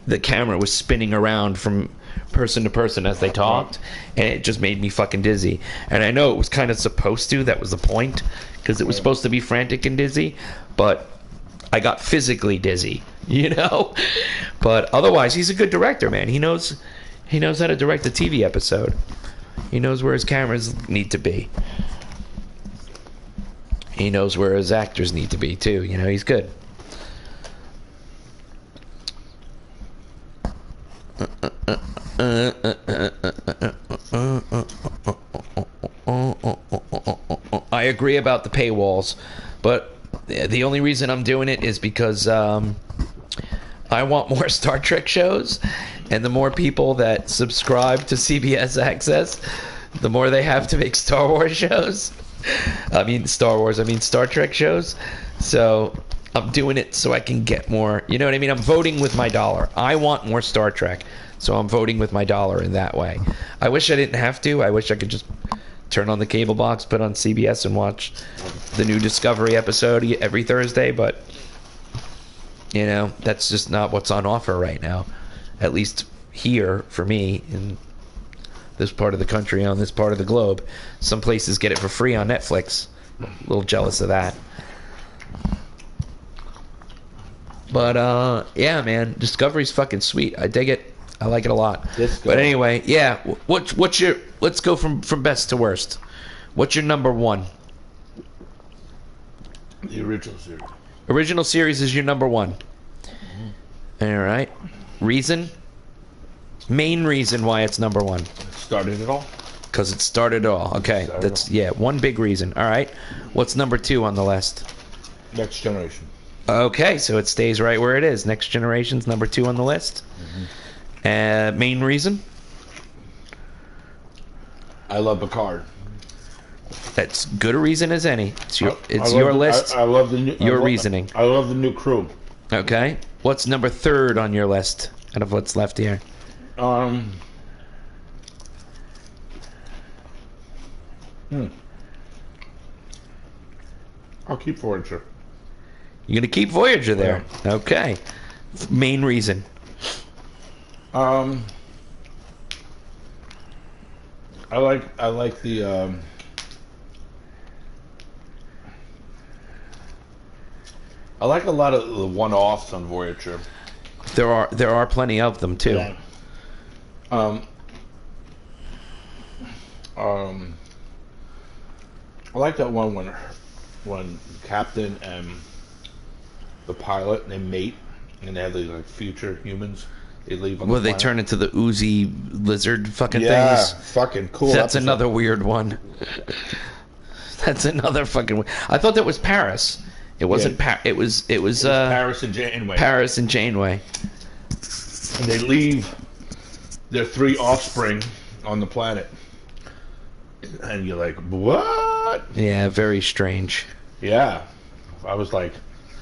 the camera was spinning around from person to person as they talked, and it just made me fucking dizzy. And I know it was kind of supposed to, that was the point, because it was supposed to be frantic and dizzy, but I got physically dizzy, but otherwise he's a good director, man. He knows how to direct a TV episode. He knows where his cameras need to be. He knows where his actors need to be too. He's good. I agree about the paywalls, but the only reason I'm doing it is because I want more Star Trek shows, and the more people that subscribe to CBS Access, the more they have to make Star Wars shows. Star Trek shows. So I'm doing it so I can get more. You know what I mean? I'm voting with my dollar. I want more Star Trek, so I'm voting with my dollar in that way. I wish I didn't have to. I wish I could just turn on the cable box, put on CBS, and watch the new Discovery episode every Thursday, but that's just not what's on offer right now, at least here for me in this part of the country, on this part of the globe. Some places get it for free on Netflix. A little jealous of that. But yeah, man, Discovery's fucking sweet. I dig it. I like it a lot. But anyway, yeah. What's your? Let's go from best to worst. What's your number one? The original series. Original series is your number one. Mm-hmm. All right. Reason? Main reason why it's number one. Started it all. Because it started it all. Okay, that's one big reason. All right. What's number 2 on the list? Next Generation. Okay, so it stays right where it is. Next Generation's number 2 on the list. Mm-hmm. Main reason? I love Picard. That's good a reason as any. It's your list. I love the new, reasoning. I love the new crew. Okay. What's number 3 on your list out of what's left here? I'll keep Voyager. You're gonna keep Voyager there. Yeah. Okay. Main reason. I like the I like a lot of the one-offs on Voyager. There are plenty of them too. Yeah. I like that one when Captain and the pilot they mate and they have these like future humans. They leave on the they planet. turn into the oozy lizard fucking yeah, things. fucking cool. That's episode. another weird one. That's another fucking. I thought that was Paris. It wasn't. It was Paris and Janeway. Paris and Janeway. And they leave their 3 offspring on the planet, and you're like, what? Yeah, very strange. Yeah, I was like,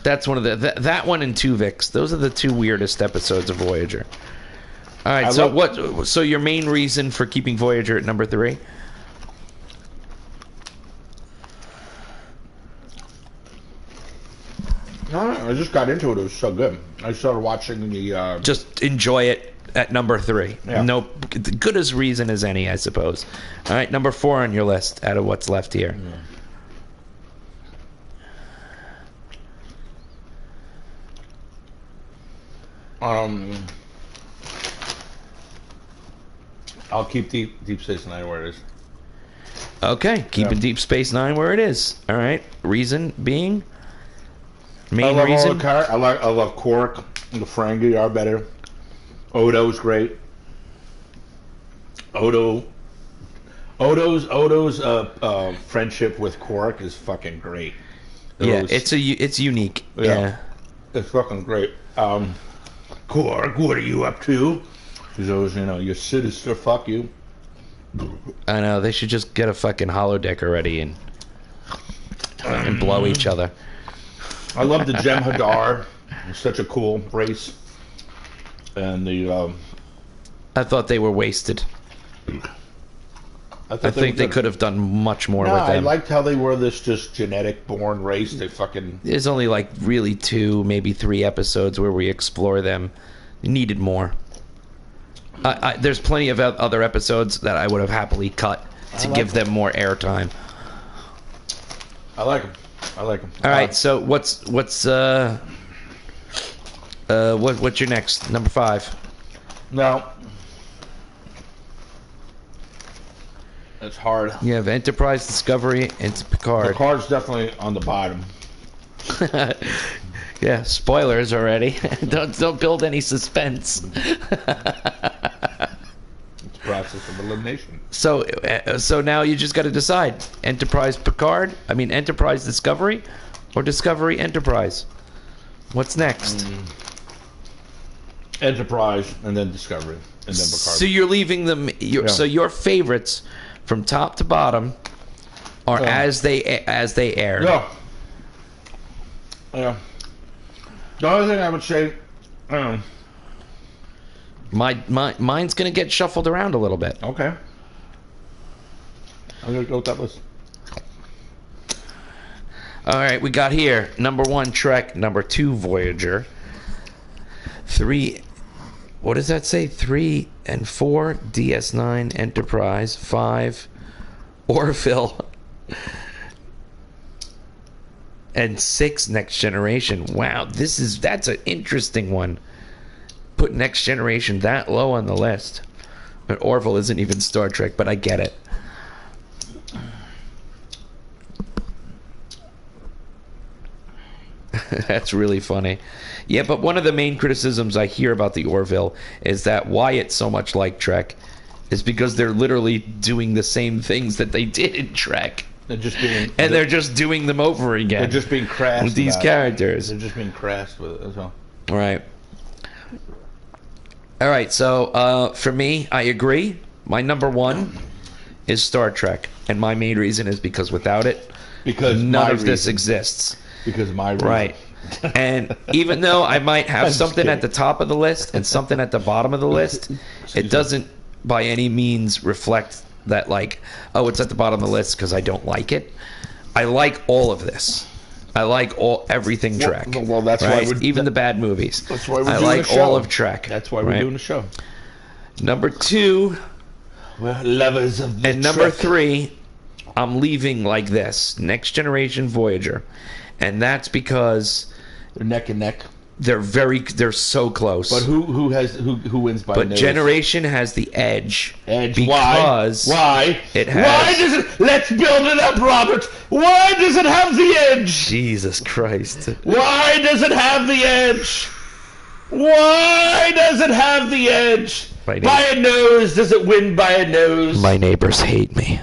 that's one of that one and Tuvix. Those are the 2 weirdest episodes of Voyager. All right, so your main reason for keeping Voyager at number 3? No, I just got into it. It was so good. I started watching the. Just enjoy it at number 3. Yeah. No, good as reason as any, I suppose. All right, number 4 on your list out of what's left here. I'll keep Deep Space Nine where it is. Okay, keeping Deep Space Nine where it is. All right, reason being. Main I love reason. all the I love Quark and the Ferengi are better. Odo's great. Odo's friendship with Quark is fucking great. It's unique. Yeah. It's fucking great. Quark, what are you up to? He's always, your sinister, fuck you. I know, they should just get a fucking holodeck already and blow each other. I love the Jem'Hadar. It's such a cool race. And the I thought they were wasted. I think they could have done much more with them. I liked how they were this just genetic born race. They fucking. There's only like really 2, maybe 3 episodes where we explore them. Needed more. There's plenty of other episodes that I would have happily cut to give them more airtime. I like them. All right, so what's your next number 5? No. It's hard. You have Enterprise, Discovery, and Picard. Picard's definitely on the bottom. Yeah, spoilers already. Don't build any suspense. It's a process of elimination. So now you just got to decide: Enterprise Picard. I mean, Enterprise Discovery, or Discovery Enterprise. What's next? Enterprise, and then Discovery, and then Picard. So you're leaving them. So your favorites, from top to bottom, are as they air. Yeah. The other thing I would say, mine's gonna get shuffled around a little bit. Okay. I'm gonna go with that list. All right, we got here number 1 Trek, number 2 Voyager, 3. What does that say? 3 and 4 DS9 Enterprise, 5 Orville, and 6 Next Generation. Wow, that's an interesting one. Put Next Generation that low on the list. But Orville isn't even Star Trek, but I get it. That's really funny. Yeah, but one of the main criticisms I hear about the Orville is that why it's so much like Trek is because they're literally doing the same things that they did in Trek. They're just doing them over again. They're just being crass with these characters. They're just being crass with it as well. All right. So for me, I agree. My number 1 is Star Trek, and my main reason is because without it, Because none of this exists. Because of my reason. Right. And even though I might have I'm just something at kidding. the top of the list and something at the bottom of the list, it doesn't by any means reflect that, like, oh, it's at the bottom of the list because I don't like it. I like all of this. I like everything Trek. Well, that's right? why we're... Even the bad movies. That's why we're I doing like a show. all of Trek. That's why we're right? doing a show. Number 2... We're lovers of the And number Trek. 3, I'm leaving like this. Next Generation Voyager. And that's because They're neck and neck. they're so close. But who wins by But nose? Generation has the edge. Edge. Because Why? it has... Why does it... Let's build it up, Robert. Why does it have the edge? Jesus Christ. Why does it have the edge? Why does it have the edge? By a nose. Does it win by a nose? My neighbors hate me.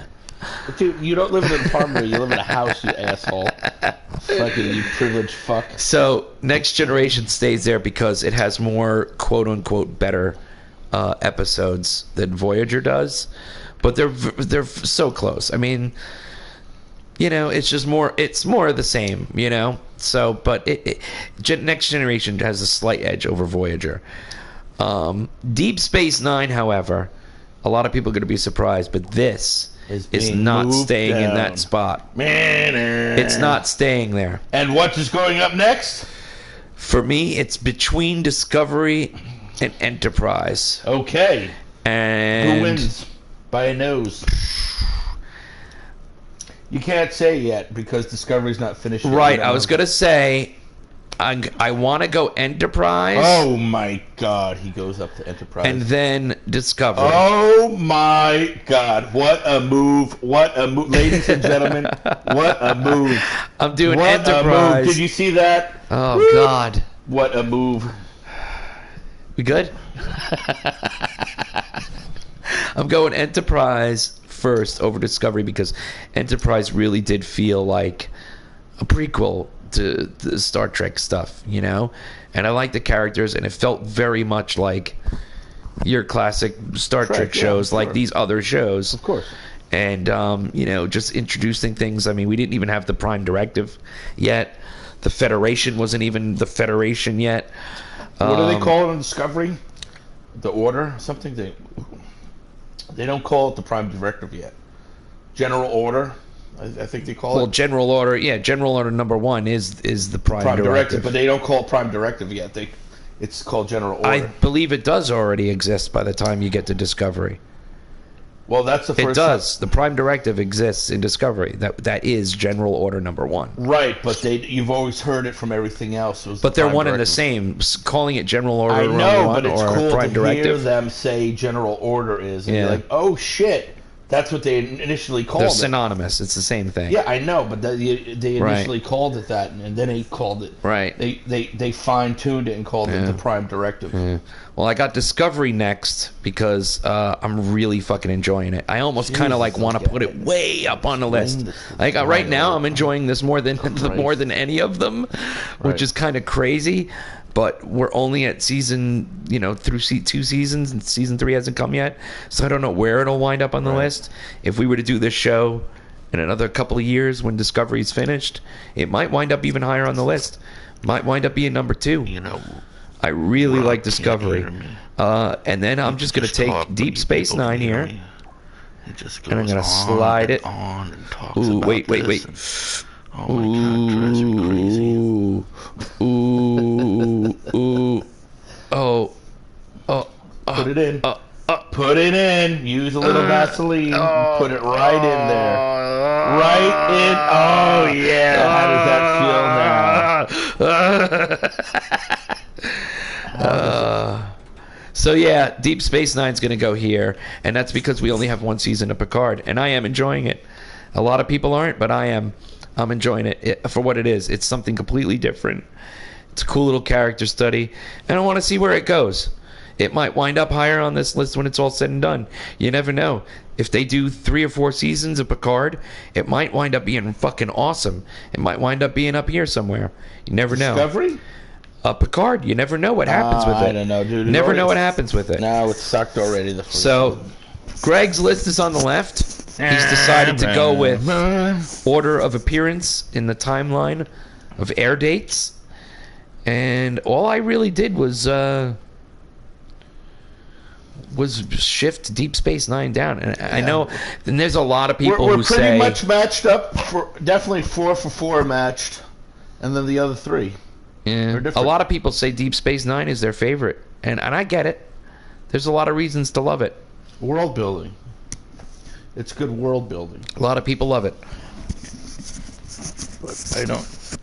Dude, you don't live in an apartment. You live in a house, you asshole. Fucking you privileged fuck. So, Next Generation stays there because it has more quote-unquote better episodes than Voyager does. But they're so close. I mean, you know, it's more of the same, you know? So, but Next Generation has a slight edge over Voyager. Deep Space Nine, however, a lot of people are going to be surprised, but this is not staying in that spot. It's not staying there. And what is going up next? For me, it's between Discovery and Enterprise. Okay. And who wins? By a nose. You can't say yet because Discovery's not finished yet. Right, I was going to say... I want to go Enterprise. Oh my God, he goes up to Enterprise. And then Discovery. Oh my God, what a move. What a move. Ladies and gentlemen, what a move. I'm doing what Enterprise. A move. Did you see that? Oh, Woo. God. What a move. We good? I'm going Enterprise first over Discovery because Enterprise really did feel like a prequel to the Star Trek stuff, you know? And I like the characters, and it felt very much like your classic Star Trek shows, like these other shows. Of course. And, you know, just introducing things. I mean, we didn't even have the Prime Directive yet. The Federation wasn't even the Federation yet. What do they call it in Discovery? The Order? Something? They don't call it the Prime Directive yet. General Order? I think they call it. Well, General Order, yeah, General Order number 1 is the Prime Directive. But they don't call it Prime Directive yet. It's called General Order. I believe it does already exist by the time you get to Discovery. Well, that's the first. It does. The Prime Directive exists in Discovery. That is General Order number 1. Right, but you've always heard it from everything else. But they're one and the same. Calling it General Order I know, but it's or cool Prime to Directive. hear them say General Order is, and Yeah. you're like, oh shit. That's what they initially called They're it. synonymous. It's the same thing. Yeah, I know, but they initially called it that, and then they called it. Right. They fine-tuned it and called it the Prime Directive. Yeah. Well, I got Discovery next because I'm really fucking enjoying it. I almost kind of like want to put it way up on the list. Like right now, I'm enjoying this more than any of them, which is kind of crazy. But we're only at season, through 2 seasons, and season 3 hasn't come yet. So I don't know where it'll wind up on the list. If we were to do this show in another couple of years when Discovery's finished, it might wind up even higher on the list. Might wind up being number 2. I really like Discovery. And then I'm just going to take Deep Space Nine here. And I'm going to slide it. Ooh, wait. Oh my God, drives me crazy. Ooh. Oh. Put it in. Put it in. Use a little Vaseline. Put it right in there. Right in. Oh, yeah. How does that feel now? So yeah, Deep Space Nine's going to go here, and that's because we only have 1 season of Picard, and I am enjoying it. A lot of people aren't, but I am. I'm enjoying it for what it is. It's something completely different. It's a cool little character study, and I want to see where it goes. It might wind up higher on this list when it's all said and done. You never know. If they do 3 or 4 seasons of Picard, it might wind up being fucking awesome. It might wind up being up here somewhere. You never know. Discovery? Picard, you never know what happens with it. I don't know, dude. Never know what happens with it. No, it sucked already. The first So, one. Greg's list is on the left. He's decided to go with order of appearance in the timeline of air dates, and all I really did was shift Deep Space Nine down. And I know, and there's a lot of people who say we're pretty much matched up. Definitely 4 for 4 matched, and then the other 3. Yeah, a lot of people say Deep Space Nine is their favorite, and I get it. There's a lot of reasons to love it. World building. It's good world building. A lot of people love it. But I don't.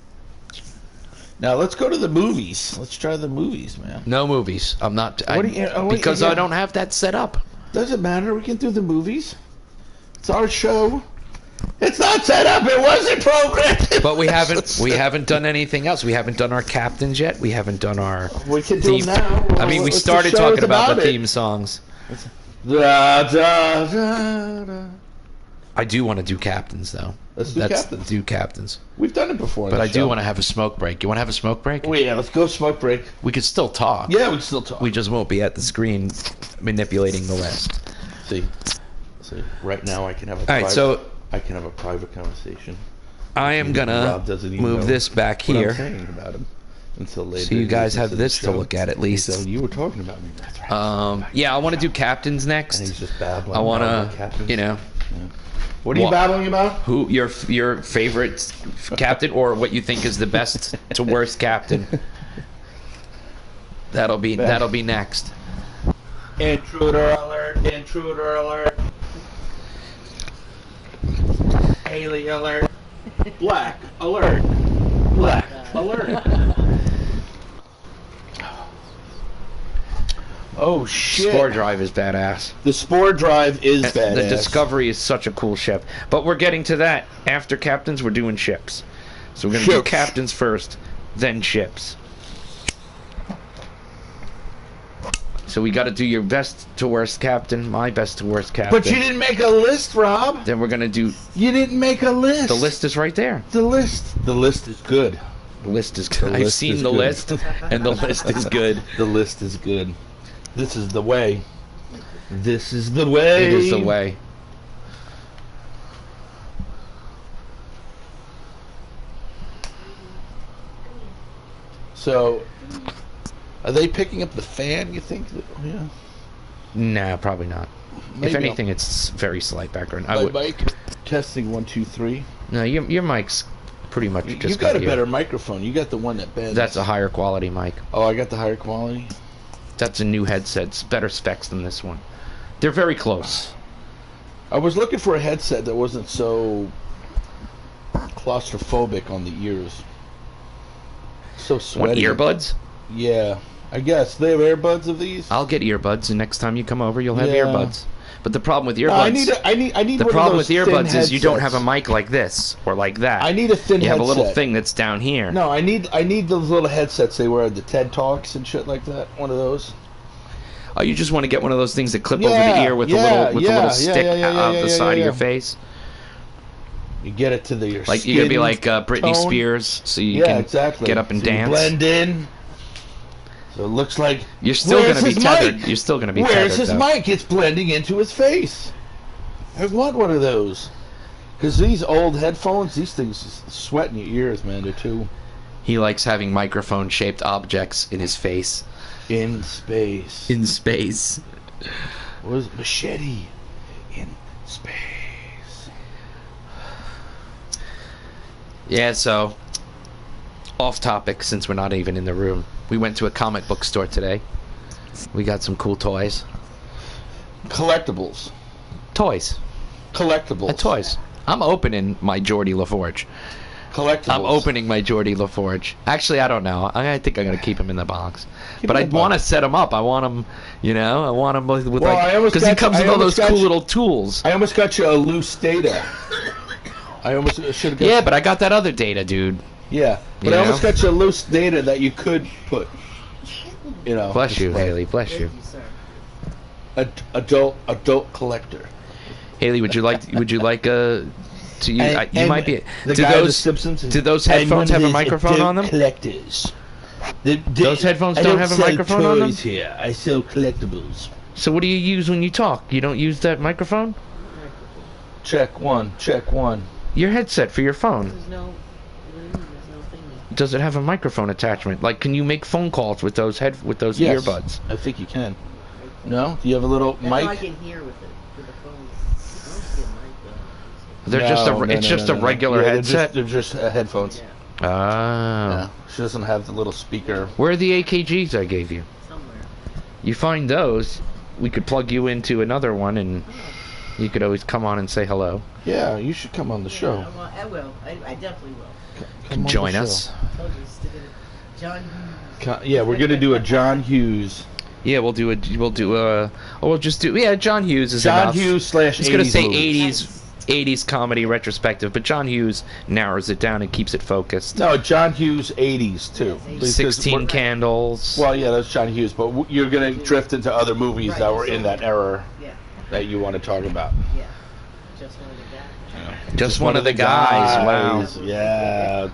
Now let's go to the movies. Let's try the movies, man. No movies. I'm not. Because I don't have that set up. Doesn't matter. We can do the movies. It's our show. It's not set up. It wasn't programmed. But we haven't done anything else. We haven't done our captains yet. We haven't done our. We can do them now. I mean, we started talking about the theme songs. Da, da, da, da. I do want to do captains, though. Let's do captains. We've done it before. But I do want to have a smoke break. You want to have a smoke break? Well, yeah, let's go smoke break. We could still talk. Yeah, we can still talk. We just won't be at the screen manipulating the list. See, right now I can have a private conversation. I am gonna move this back here. I'm saying about him until later. So you guys have this to look at least. So you were talking about me. That's right. Yeah, I want to do captains next. And he's just babbling. I want to, you know. Yeah. What are you babbling about? Who your favorite captain, or what you think is the best to worst captain? That'll be next. Intruder alert! Intruder alert! Alien alert! Black alert! Black alert! Oh shit! Spore Drive is badass. The Spore Drive is badass. The Discovery is such a cool ship. But we're getting to that. After captains, we're doing ships. So we're going to do captains first, then ships. So we got to do your best to worst captain, my best to worst captain. But you didn't make a list, Rob. Then we're going to do... You didn't make a list. The list is right there. The list is good. The list is good. I've seen the list, and the list is good. The list is good. This is the way. This is the way. It is the way. So, are they picking up the fan, you think? Yeah. Nah, probably not. Maybe if anything, it's very slight background. My mic, testing 1 2 3. No, your mic's pretty much just. You got a better microphone. You got the one that bends. That's a higher quality mic. Oh, I got the higher quality. That's a new headset. It's better specs than this one. They're very close. I was looking for a headset that wasn't so claustrophobic on the ears. So sweaty. What, earbuds? Yeah. I guess. They have earbuds of these? I'll get earbuds, and next time you come over, you'll have earbuds. But the problem with earbuds... No, I need the one problem of those with earbuds is you don't headsets. have a mic like this, or like that. I need a thin headset. You have a little thing that's down here. No, I need those little headsets they wear at the TED Talks and shit like that. One of those. Oh, you just want to get one of those things that clip over the ear with a little stick out the side of your face? You get it to your like you're gonna be like Britney Spears, so you can get up and dance. You blend in. So it looks like you're still gonna be tethered. You're still gonna be tethered. Where's his mic? It's blending into his face. I want one of those. Because these old headphones, these things sweat in your ears, man. They're too. He likes having microphone-shaped objects in his face. In space. In space. What is machete? In space. Yeah, so off topic since we're not even in the room. We went to a comic book store today. We got some cool toys. Collectibles. Toys. Collectibles. Toys. I'm opening my Geordie LaForge. Collectibles. I'm opening my Geordie LaForge. Actually, I don't know. I think I'm going to keep him in the box. But I want to set him up. I want him, I want him with because he comes with all those cool little tools. I almost got you a loose data. I almost should have got. Yeah, but I got that other data, dude. Yeah, but I almost got you a loose data that you could put. Bless you, Haley. Bless you. Adult collector. Haley, would you like to use? You might be. The guy of The Simpsons. Do those headphones have a microphone on them? Collectors. Those headphones don't have a microphone on them? Here. I sell collectibles. So what do you use when you talk? You don't use that microphone? Check one. Check one. Your headset for your phone. There's no thingy. Does it have a microphone attachment? Like, can you make phone calls with those Yes. earbuds? I think you can. No? Do you have a little That's all I mic? can hear with it. With the phones. I don't see a mic though. They're just a regular Yeah, headset. They're just headphones. Yeah, Yeah. Oh. She doesn't have the little speaker. Where are the AKGs I gave you? somewhere. You find those, we could plug you into another one, and you could always come on and say hello. Yeah, you should come on the show. Yeah, well, I will. I definitely will. Come on Join the us. I told you, stick it in. John. Yeah, we're gonna do a John Hughes. Yeah, we'll do John Hughes is John enough. Hughes slash. It's gonna 80s say movies. 80s comedy retrospective, but John Hughes narrows it down and keeps it focused. No, John Hughes 80s too. Because 16 we're- Candles. Well, yeah, that's John Hughes, but you're gonna drift into other movies Right, that were so- in that era Yeah, that you want to talk about. yeah. Just one of the guys. Just one of the guys. Wow. Yeah.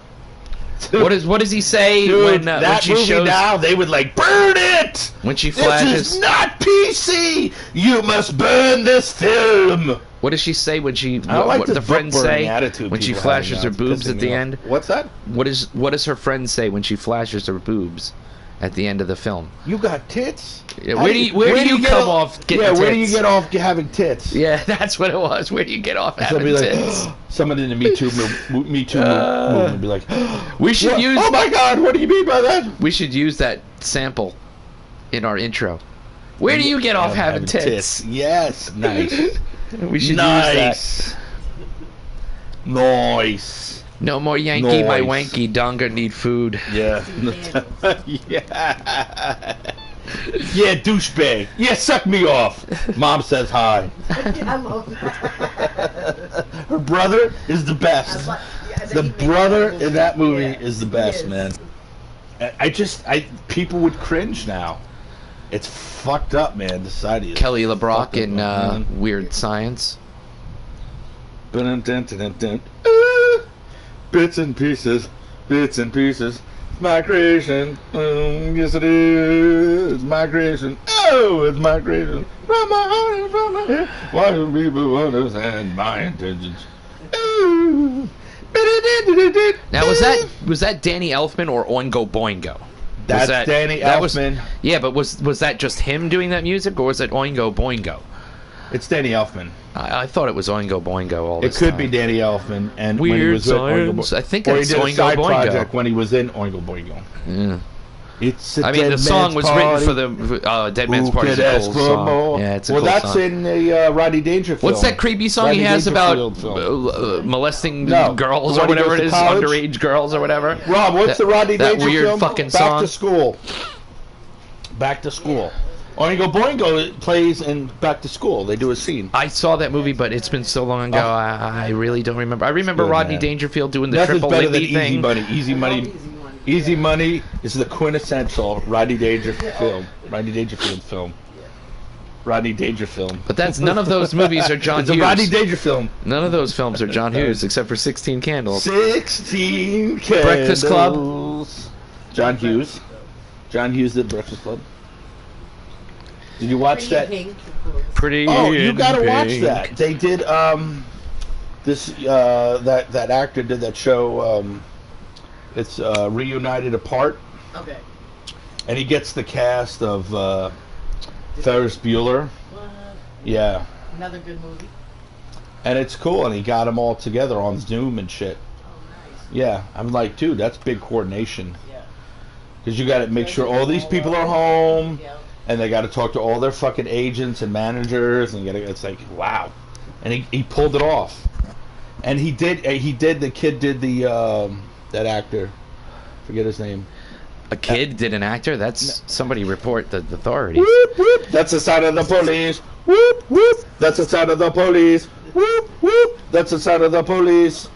What does he say Dude, when that she movie shows now they would like burn it. when she This flashes? is not PC. You must burn this film. What does she say when she? I like What this the friends book burning say attitude when she people flashes have her now. It's boobs pissing at me the off. end? What's that? What does her friend say when she flashes her boobs at the end of the film? You got tits? Yeah, where do you get come off- off getting Yeah, where do you tits? get off having tits? Yeah, that's what it was. Where do you get off having Somebody tits? like someone in the Me Too movement would be like, We should "What? use. Oh my God! What do you mean by that?" We should use that sample in our intro. Where do you get off having tits? Yes, nice. We should use Nice. Nice. that. No more Yankee, my Nice. wanky donger need food. Yeah. Yeah. Yeah, douchebag. Yeah, suck me off. Mom says hi. I love that. Her brother is the best. The brother in that movie is the best, man. People would cringe now. It's fucked up, man. The society is Kelly LeBrock in man. Weird Science. Dun-dun-dun-dun-dun. Bits and pieces, my creation. Yes, it is my creation. Oh, it's my creation. From my heart and from my head. Why do people understand my intentions? Ooh. Now was that Danny Elfman or Oingo Boingo? That's Danny Elfman. Yeah, but was that just him doing that music, or was it Oingo Boingo? It's Danny Elfman. I thought it was Oingo Boingo all It this could time. be Danny Elfman, and when he Weird was with Oingo Science. Boingo, I think or he it's did a Oingo side Boingo. project when he was in Oingo Boingo. Yeah. It's a I mean, dead the song man's was party. written for the Dead Man's Who Party. could Is a ask cool for song. more? Yeah, it's a well, cool that's song. in the Rodney Danger film. What's that creepy song Rodney he has about Dangerfield film. molesting No, girls the or one he whatever goes it to is, college? underage girls or whatever? Rob, what's the Rodney that Danger weird film? fucking Back song? to School. Back to School. Oingo Boingo plays in Back to School. They do a scene. I saw that movie, but it's been so long ago. I really don't remember. I remember Good, Rodney man. Dangerfield doing the Nothing's triple better than Lindy Easy thing. Money. Easy Money. Easy Money is the quintessential Rodney Dangerfield film. Rodney Dangerfield film. Rodney Dangerfield. But that's none of those movies are John It's a Hughes. Rodney Danger film. None of those films are John Hughes, except for 16 Candles. 16 Candles. Breakfast Club. John Hughes. John Hughes did Breakfast Club. Did you watch that? Pretty. Oh, you in gotta watch Pink. that. They did that actor did that show. It's Reunited Apart, Okay. and he gets the cast of Ferris Bueller. What? Yeah, Another good movie. and it's cool, and he got them all together on Zoom and shit. Oh, nice. Yeah, I'm like, dude, that's big coordination. Yeah. Because you got to make sure all these people are home, Yeah. and they got to talk to all their fucking agents and managers, and it's like, wow. And he pulled it off. And he did, the kid did the, that actor, forget his name. A kid did an actor? That's somebody report the authorities. Whoop, whoop, that's the sound of the police. Whoop, whoop, that's the sound of the police. Whoop, whoop, that's the sound of the police.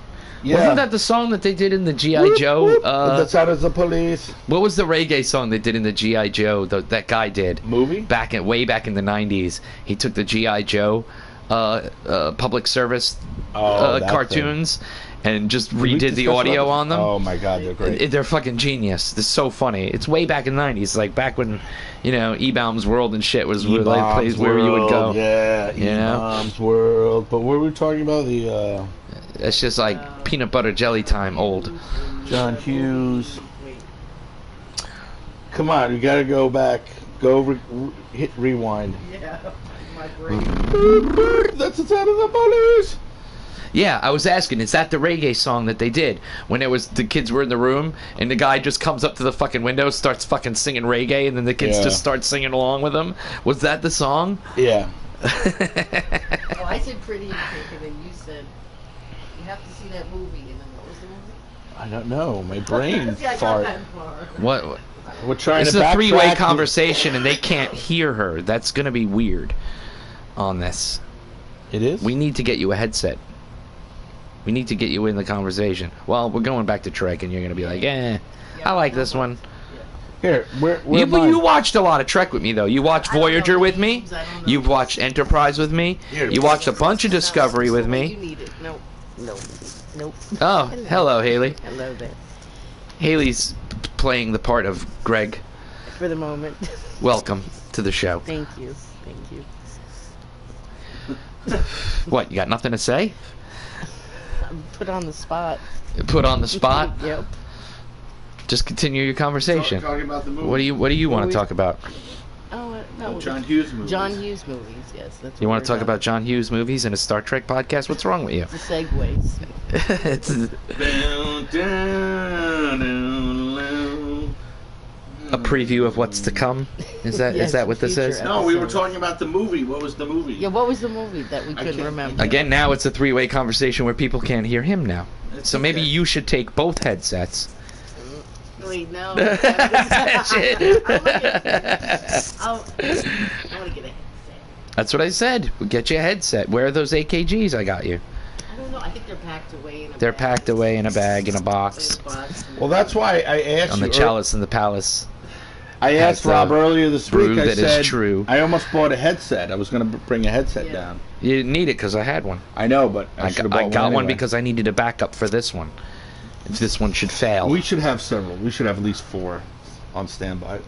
Yeah. Wasn't that the song that they did in the G.I. Whoop, Joe? whoop, that's the sound of the police. What was the reggae song they did in the G.I. Joe? That guy did. Movie? Way back in the 90s. He took the G.I. Joe public service that cartoons and just thing. Did we redid the discuss audio that? on them. Oh my god, they're great. They're fucking genius. It's so funny. It's way back in the 90s, like back when, E-Bomb's World and shit was really like place where you would go. Yeah, You know? E-Bomb's World. But what were we talking about? The It's just like peanut butter jelly time old. John Hughes. Come on, you gotta go back. Go hit rewind. Yeah, my brain. That's the sound of the police. Yeah, I was asking, is that the reggae song that they did when it was the kids were in the room and the guy just comes up to the fucking window, starts fucking singing reggae, and then the kids just start singing along with him? Was that the song? Yeah. Oh, I said Pretty in Pink, and then you said you have to see that movie. And then what was the movie? I don't know. My brain See, I got fart. that far. What? We're trying This to is a three-way backtrack. conversation and they can't hear her. That's gonna be weird on this. It is? We need to get you a headset. We need to get you in the conversation. Well, we're going back to Trek, and you're gonna be like, I like this one. Here, where You watched a lot of Trek with me, though. You watched Voyager with me. You've watched Enterprise with me. You watched a bunch of Discovery with You me. need it. Nope. Nope. Oh, hello, Haley. Hello there. Haley's playing the part of Greg. For the moment. Welcome to the show. Thank you. Thank you. What, you got nothing to say? I'm put on the spot. Put on the spot? Yep. Just continue your conversation. Talking about the movie. What do you want to Movies. talk about? Oh, no. John Hughes movies. John Hughes movies, yes. That's You what want to we're talk about John Hughes movies and a Star Trek podcast? What's wrong with you? The segues. It's a preview of what's to come. Is that Yes, what this future is? No, we were talking about the movie. What was the movie? Yeah, what was the movie that we couldn't can't- remember? Again, now it's a three-way conversation where people can't hear him now. It's So maybe okay. you should take both headsets. Wait, no. Shit. I want to get a headset. That's what I said. We'll get you a headset. Where are those AKGs I got you? I don't know. I think they're packed away in a They're bag. packed away in a bag, in a box, Well, that's why I asked on you. the chalice in the palace. I asked has Rob the earlier this brew week. I that is said true. I almost bought a headset. I was going to bring a headset Yeah. down. You didn't need it because I had one. I know, but I I should have got, bought I got one anyway. because I needed a backup for this one. If this one should fail. We should have several. We should have at least 4 on standby.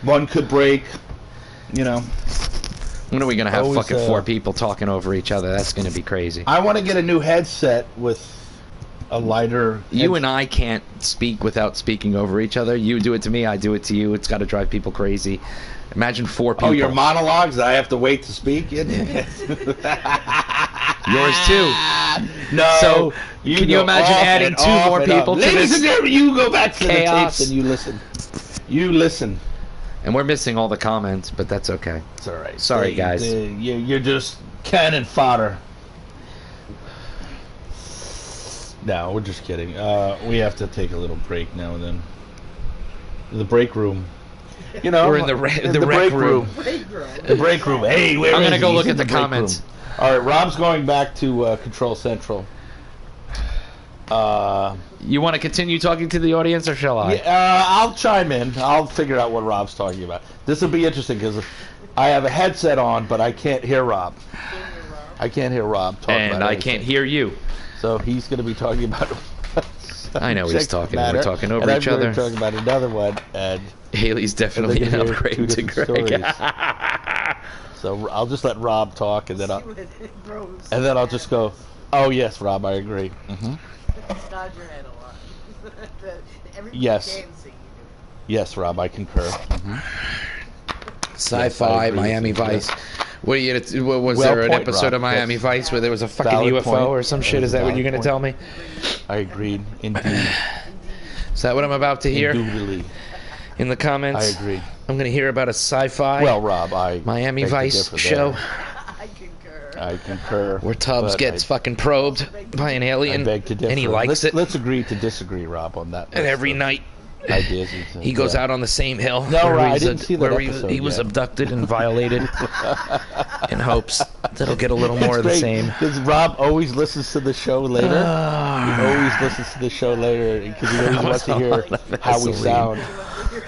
One could break. You know. When are we going to have Always, fucking 4 people talking over each other? That's going to be crazy. I want to get a new headset with a lighter. You and I can't speak without speaking over each other. You do it to me, I do it to you. It's got to drive people crazy. Imagine 4 people. Oh, your monologues. I have to wait to speak. Yours too. No. So, can you go imagine off adding and 2 off more and off. people to Ladies this? and gentlemen, you go back to chaos? the tapes and you listen. You listen. And we're missing all the comments, but that's okay. It's all right. Sorry, guys. You're just cannon fodder. No, we're just kidding. We have to take a little break now and then. The break room. You know, We're in the rec break room. The break room. Hey, where I'm is gonna he? go He's look in at the break comments. room. All right, Rob's going back to Control Central. You want to continue talking to the audience, or shall I? I'll chime in. I'll figure out what Rob's talking about. This will be interesting because I have a headset on, but I can't hear Rob. I can't hear Rob talk And about I anything. can't hear you. So he's going to be talking about. I know he's talking. Matter, We're talking over and each I'm gonna other. be talking about another one, and Haley's definitely And an then you hear upgrade two to different Greg. so I'll just let Rob talk, and then I'll just go. Oh yes, Rob, I agree. Nod your head a lot. Everybody Yes. can see you. Yes, Rob, I concur. Sci-fi, Yes, I agree Miami with you. Vice. What, was Well there an point, episode Rob. of Miami That's Vice where there was a fucking valid UFO point. or some shit? That Is that what is a you're going to valid tell me? I agreed. Indeed. Is that what I'm about to hear Indubitably. in the comments? I agree. I'm going to hear about a sci-fi Well, Rob, I Miami beg to Vice differ show there. I concur. I concur. where Tubbs but gets fucking probed by an I alien, beg to differ. and he likes let's, it. Let's agree to disagree, Rob, on that. And every night ideas. he goes out on the same hill No, where, right, I he's didn't see that where episode he was yet. abducted and violated in hopes that he'll get a little more of the same. Because Rob always listens to the show later. He always listens to the show later because he always wants to hear how we Vaseline. sound.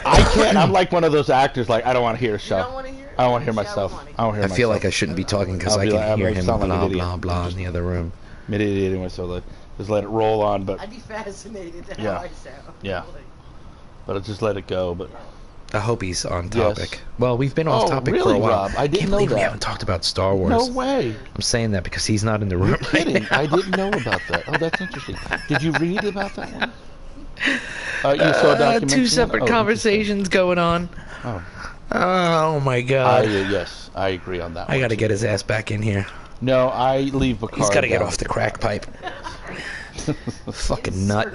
I can't. I'm like one of those actors. Like I don't want to hear a You don't show. want to hear it? I don't want to hear myself. I don't hear I myself. feel like I shouldn't be talking because I'll I be can like- hear I him sound blah like an blah idiot. blah in the other room. I'm an idiot anyway, so just let it roll on. But I'd be fascinated at Yeah. how I sound. Yeah. Like, I'll just let it go. But I hope he's on Yes. topic. Well, we've been off Oh, topic for really, a while. Rob? I didn't Can't know believe we that. haven't talked about Star Wars. no way. I'm saying that because he's not in the room. You're right kidding. now. I didn't know about that. Oh, that's interesting. Did you read about that one? You saw a documentary? Two separate Oh, conversations going on. Oh. Oh my god. Yes, I agree on that I one. gotta get his ass back in here. No, I leave Picard. He's gotta get down. off the crack pipe. Fucking nut.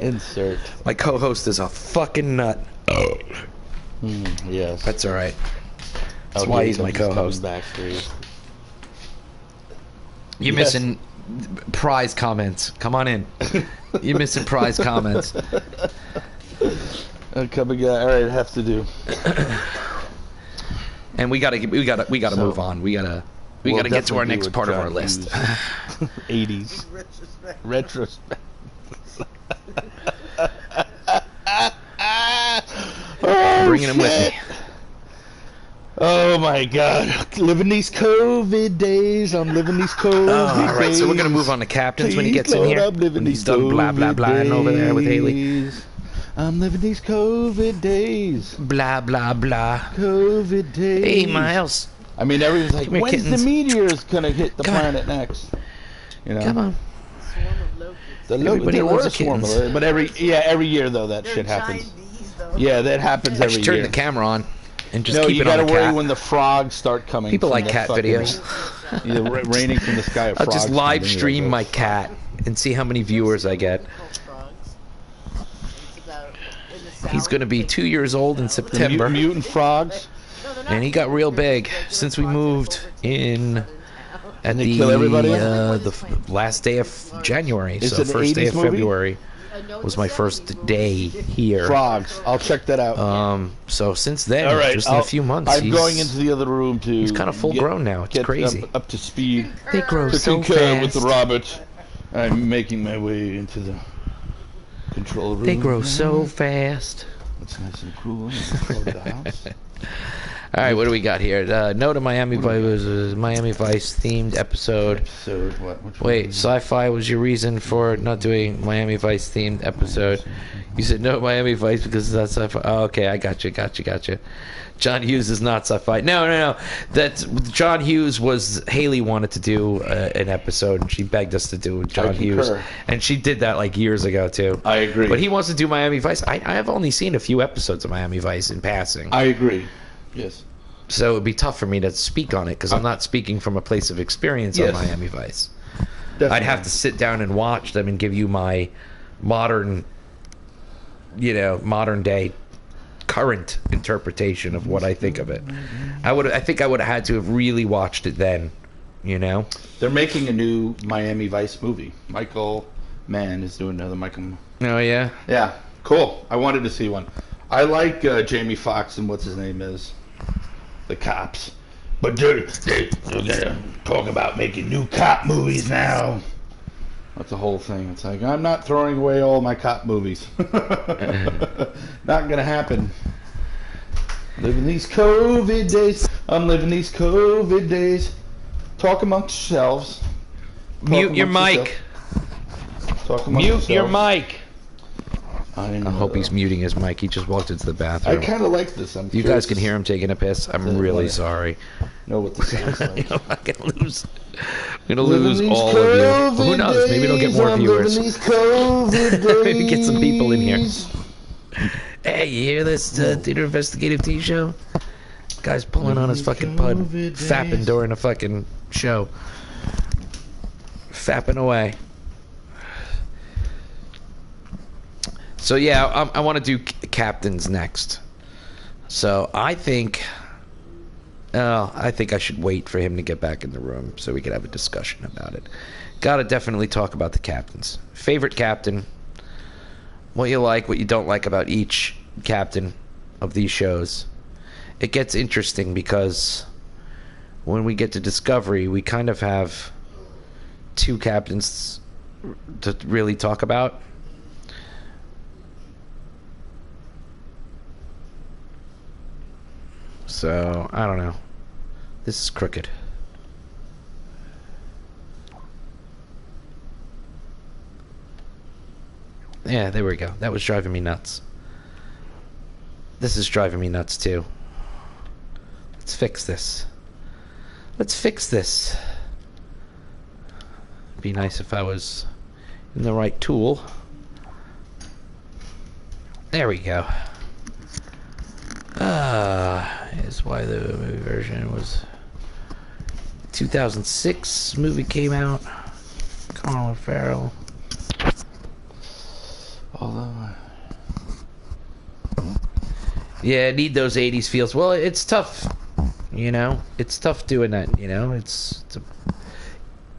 Insert. My co-host is a fucking nut. Yes. That's alright. That's Oh, why here he's he my comes. He's co-host. coming back for you. You're Yes. missing prize comments. Come on in. You're missing prize comments. Coming. All right, have to do. And we gotta So, move on. We gotta We'll get to our definitely next do a part of John our list. Hughes 80s retrospect. retrospect. Bringing him with shit. me. Oh my God! Living these COVID days. I'm living these COVID days. Oh, all right, so we're gonna move on to captains when he gets in Lord, here. I'm living When he's these done blah blah COVID blah over there with Haley. days. I'm living these COVID days. Blah blah blah. COVID days. Hey, Miles. I mean, everyone's like, Come here, when's kittens. the meteors gonna hit the Come on. planet next? You know, Come on. Swarm of locusts. Everybody there loves were a swarm kittens. of, but every year though that They're shit giant happens. bees, though. Yeah, that happens I every should turn year. the camera on and just No, keep you it on gotta the worry cat. when the frogs start coming. People from like the cat fucking- videos. Yeah, raining from the sky. Of I'll just frogs live coming, stream like, my cat and see how many viewers I get. Frogs. It's about in the He's south, going to be they- 2 years old in The September, mutant frogs. No, they're not and he got real mutants, they're big just regular since we frogs that moved overtake in southern town. at they the kill everybody? last day of January. Is So it an first day 80s of movie? February I know was it's my a first 70s movie. day here. Frogs. I'll check that out. So since then, All right, just in a few months, I'm going into the other room to. he's kinda full grown now. It's get crazy. Up to speed. they grow To so concur with fast. Robert, I'm making my way into the control room. They grow so fast. It's nice and cool. In the house. All right, what do we got here? No to Miami Vice was a Miami Vice themed episode. So what? Which one Wait, is it? sci-fi was your reason for not doing Miami Vice themed episode? You said no Miami Vice because it's not sci-fi. Oh, okay, I got you. John Hughes is not sci-fi. No. That's John Hughes was Haley wanted to do an episode, and she begged us to do John Hughes, concur. and she did that like years ago too. I agree. But he wants to do Miami Vice. I have only seen a few episodes of Miami Vice in passing. I agree. Yes. So it would be tough for me to speak on it because I'm not speaking from a place of experience Yes. on Miami Vice. Definitely. I'd have to sit down and watch them and give you my modern day current interpretation of what I think of it. I think I would have had to have really watched it then, you know? They're making a new Miami Vice movie. Michael Mann is doing another Michael. Oh yeah. Yeah, cool. I wanted to see one. I like Jamie Foxx and what's his name is the cops, but they're gonna talk about making new cop movies now. That's the whole thing. It's like I'm not throwing away all my cop movies. Not gonna happen. Living these COVID days. I'm living these COVID days. Talk amongst yourselves. Mute your mic. Talk amongst Mute your yourselves. mic. I I hope he's muting his mic. He just walked into the I bathroom. kind of like this. I'm You curious guys can hear him taking a piss. I'm to really what- sorry. know what this sounds like. I'm gonna lose. I'm gonna lose all of you. But who knows? Maybe it'll get more viewers. Maybe get some people in here. Hey, you hear this theater investigative T show? Guy's pulling on his fucking pud, fapping during a fucking show, fapping away. So yeah, I want to do captains next. So I think I should wait for him to get back in the room so we can have a discussion about it. Gotta definitely talk about the captains. Favorite captain, what you like, what you don't like about each captain of these shows. It gets interesting because when we get to Discovery, we kind of have two captains to really talk about. So, I don't know. This is crooked. Yeah, there we go. That was driving me nuts. This is driving me nuts too. Let's fix this. Let's fix this. Be nice if I was in the right tool. There we go. Is why the movie version was 2006 movie came out. Colin Farrell. Although, yeah, need those 80s feels. Well, it's tough, you know. It's tough doing that, you know. It's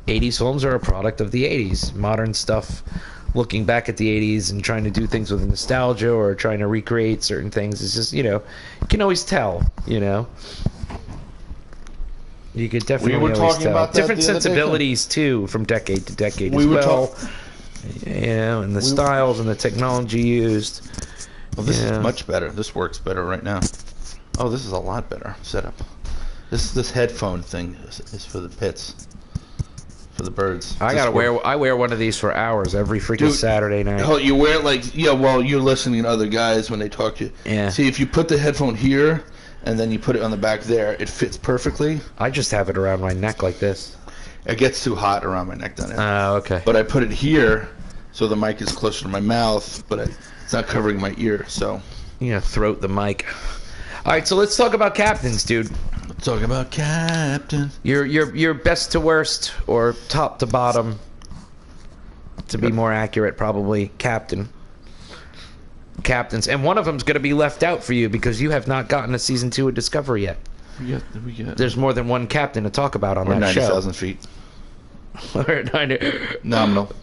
80s films are a product of the 80s. Modern stuff, looking back at the 80s and trying to do things with nostalgia or trying to recreate certain things, is just, you know, you can always tell, you know. You could definitely We were always talking tell. about that Different the other day, sensibilities too, from decade to decade We as were well. You know, and the styles and the technology used. Well, this is much better. This works better right now. Oh, this is a lot better setup. This headphone thing is for the pits, for the birds. I wear one of these for hours every freaking Dude, Saturday night. Oh, you wear it like, yeah, well, you're listening to other guys when they talk to you. Yeah. See, if you put the headphone here and then you put it on the back there, it fits perfectly. I just have it around my neck like this. It gets too hot around my neck down there. Oh, okay. But I put it here so the mic is closer to my mouth, but it's not covering my ear, so. You know, throat the mic. All right, so let's talk about captains, dude. Let's talk about captains. Your best to worst, or top to bottom, to be more accurate, probably captains, and one of them's going to be left out for you because you have not gotten a season 2 of Discovery yet. We get. There's more than one captain to talk about on We're that show. 90,000 feet. We're at 90. Nominal.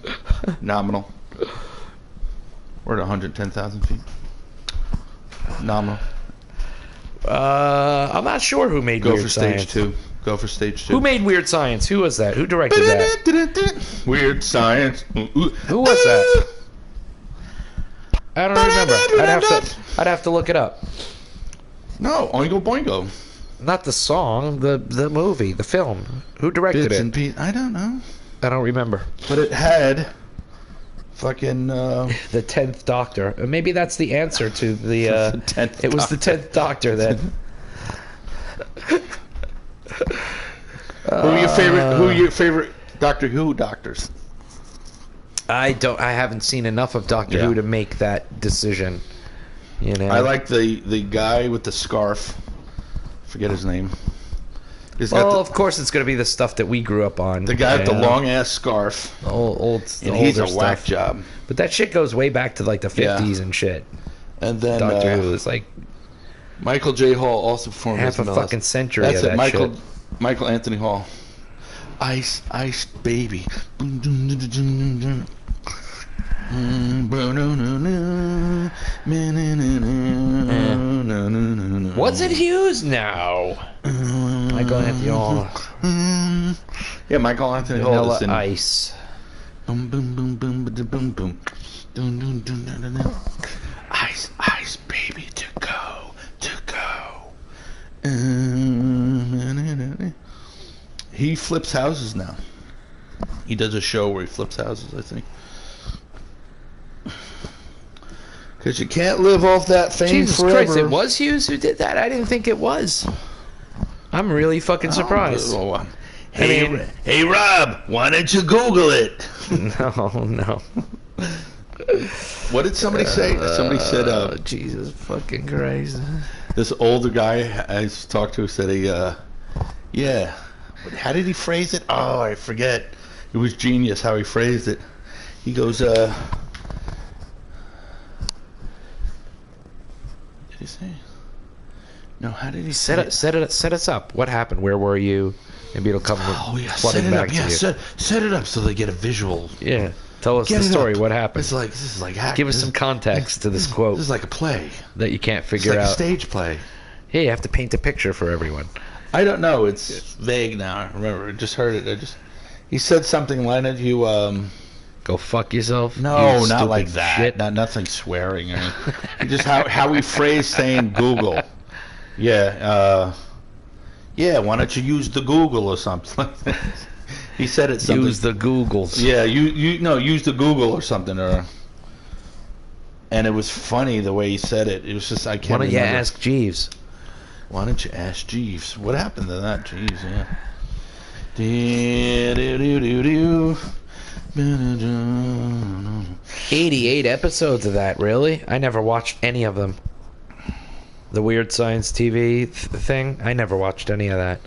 We're at 110,000 feet. Nominal. I'm not sure who made Go Weird for stage Science. 2. Go for stage 2. Who made Weird Science? Who was that? Who directed that? Weird Science. Who was that? I don't remember. I'd have to look it up. No, Oingo Boingo. Not the song, the movie, the film. Who directed Bits it? and pieces. I don't know. I don't remember. But it had fucking The 10th Doctor. Maybe that's the answer to the 10th it was the 10th Doctor then. Who are your favorite Doctor Who doctors? I haven't seen enough of Doctor Who to make that decision. You know. I like the guy with the scarf. Forget his name. Of course it's going to be the stuff that we grew up on. The guy with the long ass scarf. And he's a whack job. But that shit goes way back to like the 50s and shit. And then Doctor Who is like Michael J. Hall also performed half a as fucking century That's of it, that shit. Michael Anthony Hall. Ice Baby. What's it Hughes now? Michael Anthony Hall. Yeah, Michael Anthony Hall Vanilla is in Ice. Boom boom boom boom boom boom boom. Dun, dun, dun, dun, dun, dun. Ice baby to go. He flips houses now. He does a show where he flips houses, I think. Because you can't live off that fame Jesus forever. Christ, it was Hughes who did that? I didn't think it was. I'm really fucking surprised. Hey, Rob, why don't you Google it? No. What did somebody say? Somebody said, Jesus fucking Christ. this older guy I talked to said, yeah. How did he phrase it? Oh, I forget. It was genius how he phrased it. He goes, did he say? No, how did he say it? Set us up. What happened? Where were you? Maybe it'll come flooding back to you. Set it up so they get a visual. Yeah. Tell us the story. What happened? This is like Give us some context to this quote. This is like a play. That you can't It's figure like out. a stage play. Yeah, you have to paint a picture for everyone. I don't know. It's vague now. I remember. I just heard it. He said something like you. Go fuck yourself. No, you not like stupid that. shit. Nothing swearing. Or just how we phrase saying Google. Yeah. Yeah. Why don't you use the Google or something? He said it. Something. Use the Googles. Yeah. Use the Google or something. And it was funny the way he said it. It was just I can't. Why don't you remember. ask Jeeves? Why don't you ask Jeeves? What happened to that? Jeeves, yeah. 88 episodes of that, really? I never watched any of them. The Weird Science TV thing? I never watched any of that.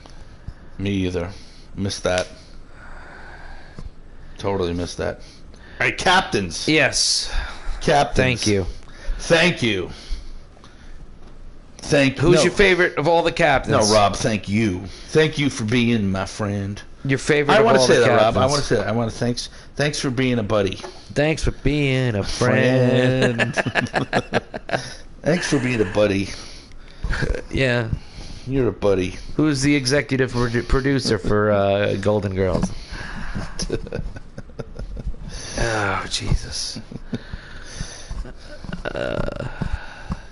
Me either. Missed that. Totally missed that. All right, captains. Yes. Captains. Thank you. Thank you. Who's your favorite of all the captains? No, Rob, thank you. Thank you for being my friend. Your favorite I of want all to say the that, captains. Rob. I want to say that. I want to thanks for being a buddy. Thanks for being a friend. Thanks for being a buddy. Yeah. You're a buddy. Who's the executive producer for Golden Girls? Oh, Jesus.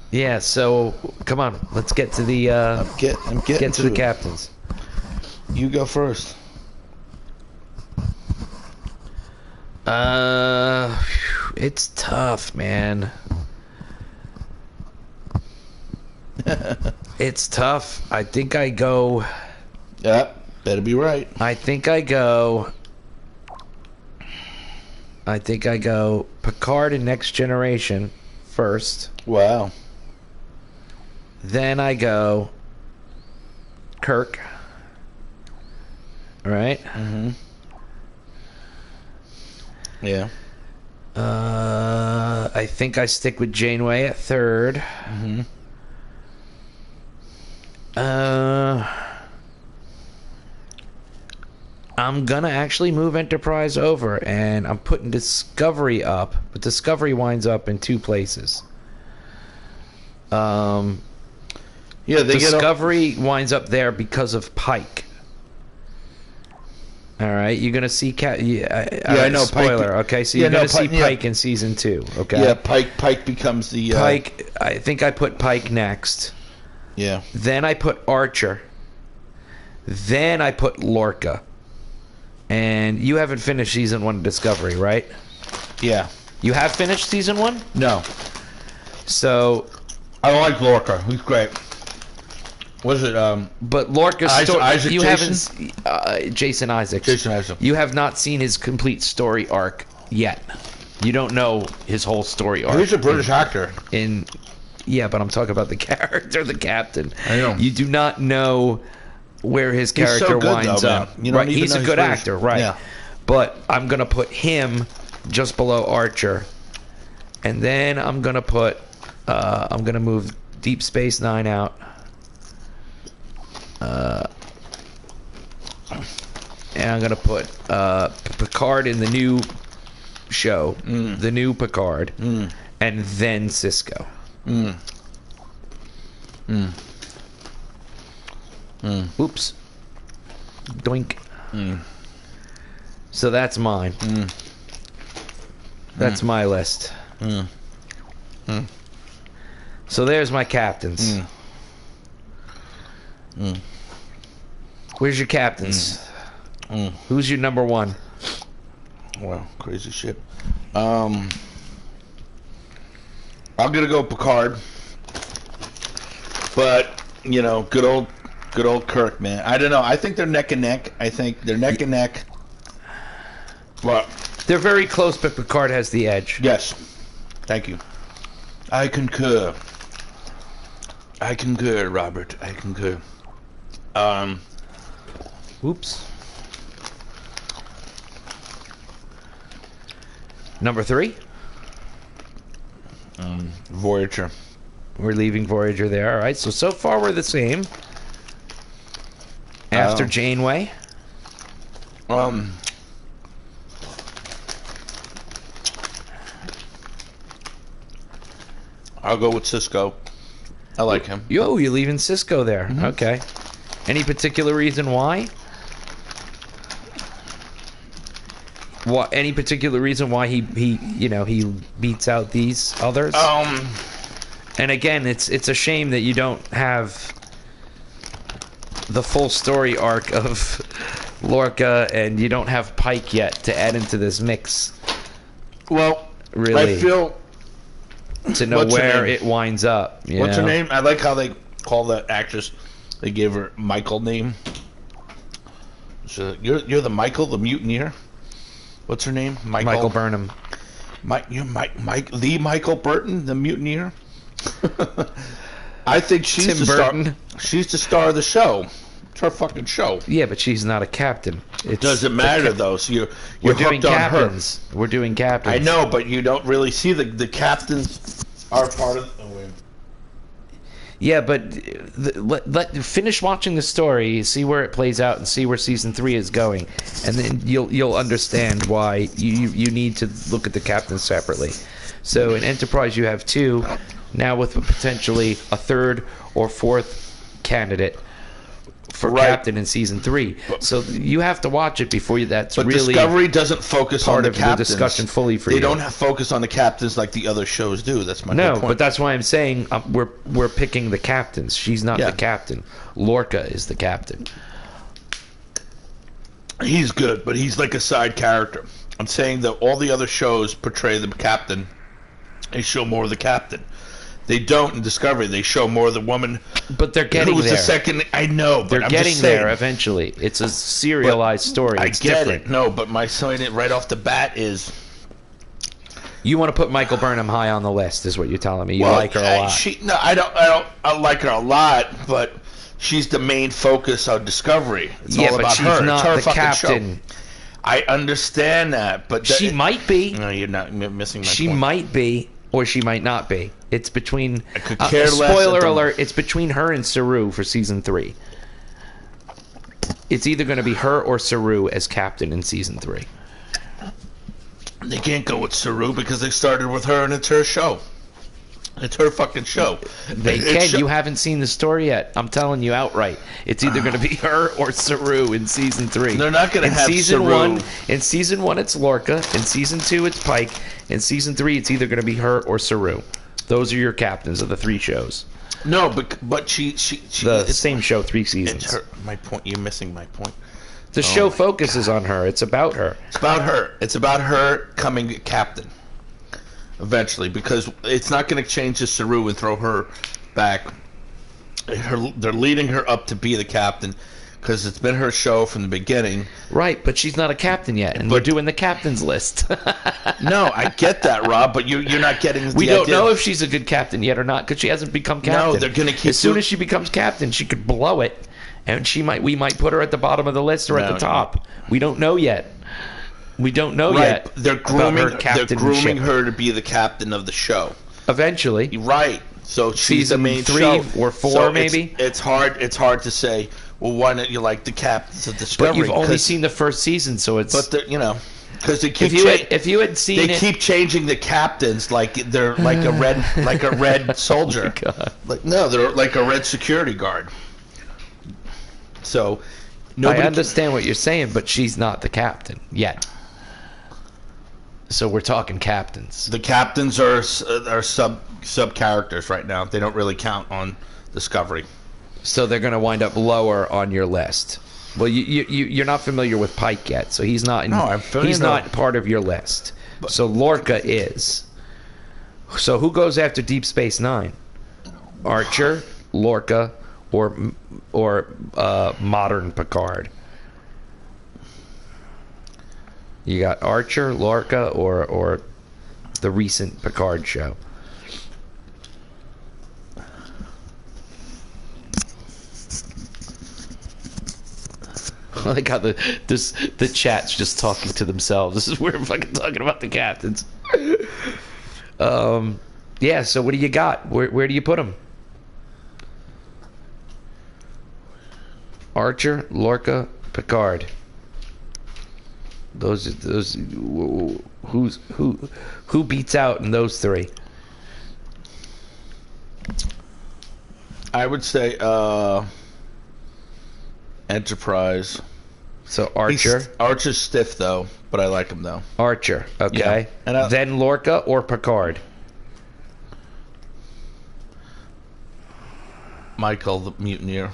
Yeah, so come on, let's get to the I'm getting get to the it. captains. You go first. It's tough, man. It's tough. I think I go better be right. I think I go Picard and Next Generation first. Wow. Then I go Kirk. All right? Mm-hmm. Yeah. I think I stick with Janeway at third. Mm-hmm. I'm gonna actually move Enterprise over, and I'm putting Discovery up, but Discovery winds up in two places. Yeah, Discovery winds up there because of Pike. All right, you're gonna see I know. Spoiler. Pike, okay, so you're gonna see Pike in season 2. Okay. Yeah, Pike becomes the Pike. I think I put Pike next. Yeah. Then I put Archer. Then I put Lorca. And you haven't finished season 1 of Discovery, right? Yeah. You have finished season 1? No. So, I like Lorca. He's great. Was it but Lorca's story, Isaac you Jason? haven't Jason Isaacs. Jason Isaac. You have not seen his complete story arc yet. You don't know his whole story arc. He's a British actor. Yeah, but I'm talking about the character, the captain. I know. You do not know where his He's character so good, winds though, up. man. You don't Right, even he's know a he's good British. actor, right? Yeah. But I'm gonna put him just below Archer, and then I'm gonna move Deep Space Nine out. And I'm gonna put Picard in the new show, the new Picard, and then Cisco. Oops. Doink. So that's mine. That's my list. So there's my captains. Where's your captains? Who's your number one? Well, crazy shit. I'm gonna go Picard, but you know, good old Kirk, man. I don't know. I think they're neck and neck. Well, They're very close, but Picard has the edge. yes. Thank you. I concur, Robert. I concur. Oops. Number 3? Voyager. We're leaving Voyager there. All right. So far we're the same. After Janeway. I'll go with Cisco. I like him. You're leaving Cisco there. Okay. Any particular reason why? What? Any particular reason why he beats out these others? And again, it's a shame that you don't have the full story arc of Lorca, and you don't have Pike yet to add into this mix. Well, Really, I feel to know what's her where name? it winds up. you What's her know? name? I like how they call that actress. They gave her Michael name. So you're the Michael, the mutineer. What's her name? Michael Burnham. You're the Michael Burton, the mutineer. I think she's Tim the Burton. star. She's the star of the show. It's her fucking show. Yeah, but she's not a captain. It Doesn't matter though. So you're We're doing hooked on her. captains. We're doing captains. I know, but you don't really see the captains are part of. Oh, wait. Yeah, but finish watching the story, see where it plays out, and see where season 3 is going, and then you'll understand why you need to look at the captains separately. So in Enterprise, you have 2, now with potentially a 3rd or 4th candidate for Right. captain in season 3. So you have to watch it before that's But really Discovery doesn't focus part on the of captains. the discussion fully for They you. don't have focus on the captains like the other shows do. That's my whole No, point. but that's why I'm saying we're picking the captains. She's not Yeah. the captain. Lorca is the captain. He's good, but he's like a side character. I'm saying that all the other shows portray the captain. They show more of the captain. They don't in Discovery. They show more of the woman But they're getting who was there. the second. I know, but They're I'm getting just saying, there eventually. It's a serialized story. I It's get different. it. No, but my saying it right off the bat is You want to put Michael Burnham high on the list, is what you're telling me. You like her a lot. I like her a lot, but she's the main focus of Discovery. It's all but about she's her. not It's her the fucking captain. show. I understand that, but She might be. No, you're not missing my She point. might be, or she might not be. It's between. I could care less. Spoiler I don't- alert! It's between her and Saru for season 3. It's either going to be her or Saru as captain in season 3. They can't go with Saru because they started with her and it's her show. It's her fucking show. They It's can. You haven't seen the story yet. I'm telling you outright. It's either going to be her or Saru in season 3. They're not going to have season Saru. 1. In season 1, it's Lorca. In season 2, it's Pike. In season 3, it's either going to be her or Saru. Those are your captains of the 3 shows. No, but she The it's, same show, 3 it's seasons. her. My point. You're missing my point. The show focuses on her. It's about her. It's about her. It's about her coming captain eventually, because it's not going to change to Saru and throw her back. They're leading her up to be the captain because it's been her show from the beginning. Right, but she's not a captain yet, and we're doing the captain's list. No, I get that, Rob, but you're not getting. We don't know if she's a good captain yet or not because she hasn't become captain. No, they're going to keep. As soon as she becomes captain, she could blow it, and we might put her at the bottom of the list or at the top. We don't know yet. We don't know yet. They're grooming. Her They're grooming captainship. her to be the captain of the show. Eventually. Right. So she's the Season main 3 show. or 4 So maybe? It's hard to say. Well, why don't you like the captains of Discovery? But you've only 'Cause- seen the first season, so it's. But because they keep if you had seen they it, keep changing the captains like they're like a red soldier. Oh my God. Like no, they're like a red security guard. So nobody I understand what you're saying, but she's not the captain yet. So we're talking captains. The captains are sub characters right now. They don't really count on Discovery. So they're going to wind up lower on your list. Well, you're not familiar with Pike yet, so he's not. No, I'm familiar. He's not part of your list. So Lorca is. So who goes after Deep Space Nine? Archer, Lorca, or modern Picard? You got Archer, Lorca, or the recent Picard show. I like how the chat's just talking to themselves. This is we're fucking talking about the captains. Yeah. So what do you got? Where do you put them? Archer, Lorca, Picard. Those who beats out in those 3? I would say Enterprise. So Archer, Archer's stiff though, but I like him though. Archer. Okay. Yeah. And then Lorca or Picard. Michael the mutineer.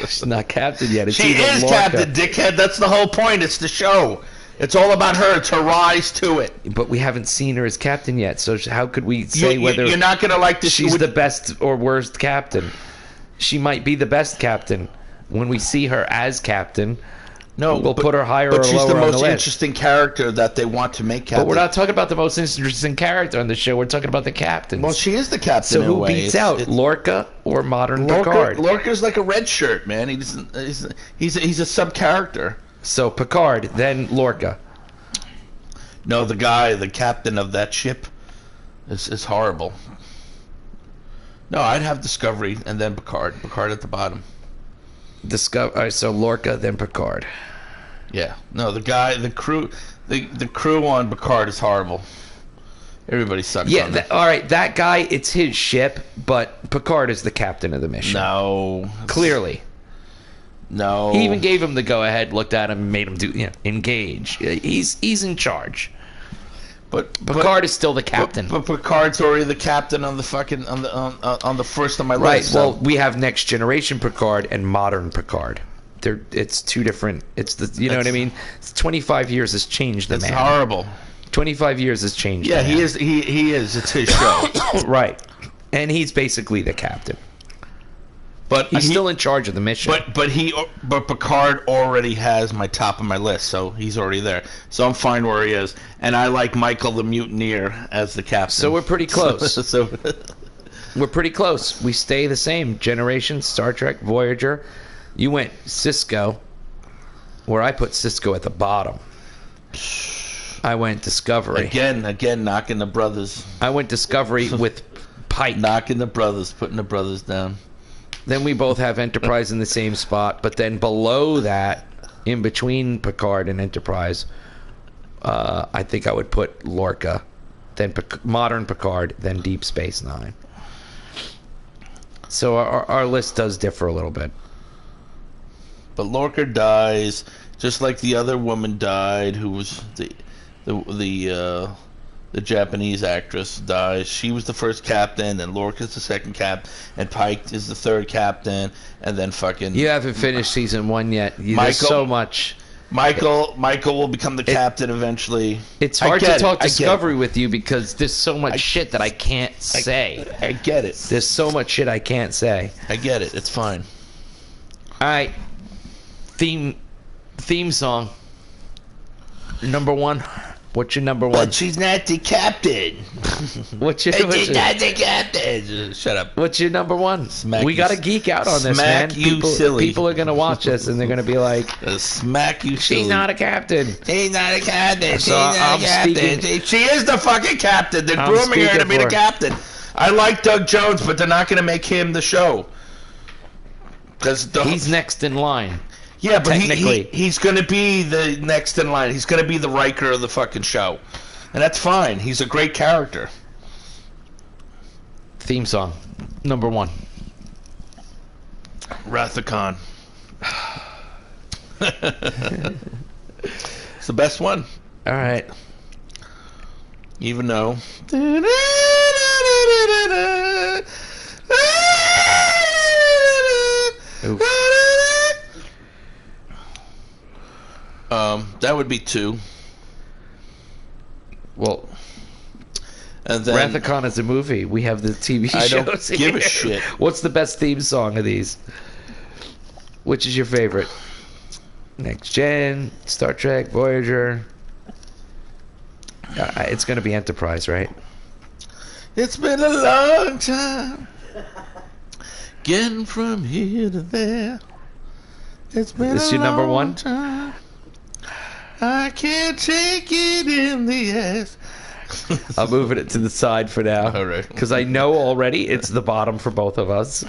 She's not captain yet. It's She either is Lorca. captain, dickhead. That's the whole point. It's the show. It's all about her. It's her rise to it. But we haven't seen her as captain yet, so how could we say whether you're not gonna like this? she's the best or worst captain? She might be the best captain. When we see her as captain, we'll put her higher or but she's lower the on the most list. interesting character that they want to make captain. But we're not talking about the most interesting character on the show. We're talking about the captains. Well, she is the captain. So in a who way. beats out, Lorca or modern Picard? Lorca's like a red shirt, man. He's a sub character. So Picard, then Lorca. No, the captain of that ship, is horrible. No, I'd have Discovery and then Picard. Picard at the bottom. All right, so Lorca, then Picard. Yeah. No, the crew on Picard is horrible. Everybody sucks. Yeah. on it. All right, that guy, it's his ship, but Picard is the captain of the mission. No. Clearly. No. He even gave him the go-ahead, looked at him, and made him engage. He's in charge. But Picard is still the captain. But Picard's already the captain on the fucking on the first on my Right. list. Well, we have Next Generation Picard and Modern Picard. It's two different. It's the you know what I mean. It's 25 years has changed the It's man. horrible. 25 years has changed. Yeah, the he man. is. He is. It's his show. Right, and he's basically the captain. But He's still in charge of the mission. But Picard already has my top of my list, so he's already there. So I'm fine where he is, and I like Michael the Mutineer as the captain. So we're pretty close. So We're pretty close. We stay the same. Generation, Star Trek, Voyager. You went Cisco, where I put Cisco at the bottom. I went Discovery. again, knocking the brothers, I went Discovery with Pike. knocking the brothers, putting the brothers down. Then we both have Enterprise in the same spot, but then below that, in between Picard and Enterprise, I think I would put Lorca, then Modern Picard, then Deep Space Nine. So our list does differ a little bit. But Lorca dies, just like the other woman died, who was the Japanese actress dies. She was the first captain, and Lorca's the second captain, and Pike is the third captain, and then fucking... You haven't finished season 1 yet. There's so much. Michael will become the captain eventually. It's hard to talk Discovery with you because there's so much shit that I can't say. I get it. There's so much shit I can't say. I get it. It's fine. All right. Theme song. Number 1. What's your number 1? But she's not the captain. What's your She's not the captain. Shut up. What's your number 1? We got to geek out on this, man. People are going to watch this and they're going to be like, smack you silly. she's not a captain. She's not a captain. She's So not I'm a captain. She is the fucking captain. They're I'm grooming her to speaking be the for- captain. I like Doug Jones, but they're not going to make him the show. He's next in line. Yeah, but technically. he's going to be the next in line. He's going to be the Riker of the fucking show. And that's fine. He's a great character. Theme song. Number 1. Wrath of Khan. It's the best one. All right. Even though... Oof. That would be 2. Well, And then Wrath of Khan is a movie. We have the TV I shows. don't give a here. shit. What's the best theme song of these? Which is your favorite? Next Gen, Star Trek, Voyager. It's going to be Enterprise, right? It's been a long time getting from here to there. It's been This a your number long 1? time. I can't take it in the ass. I'm moving it to the side for now. All right. Because I know already it's the bottom for both of us.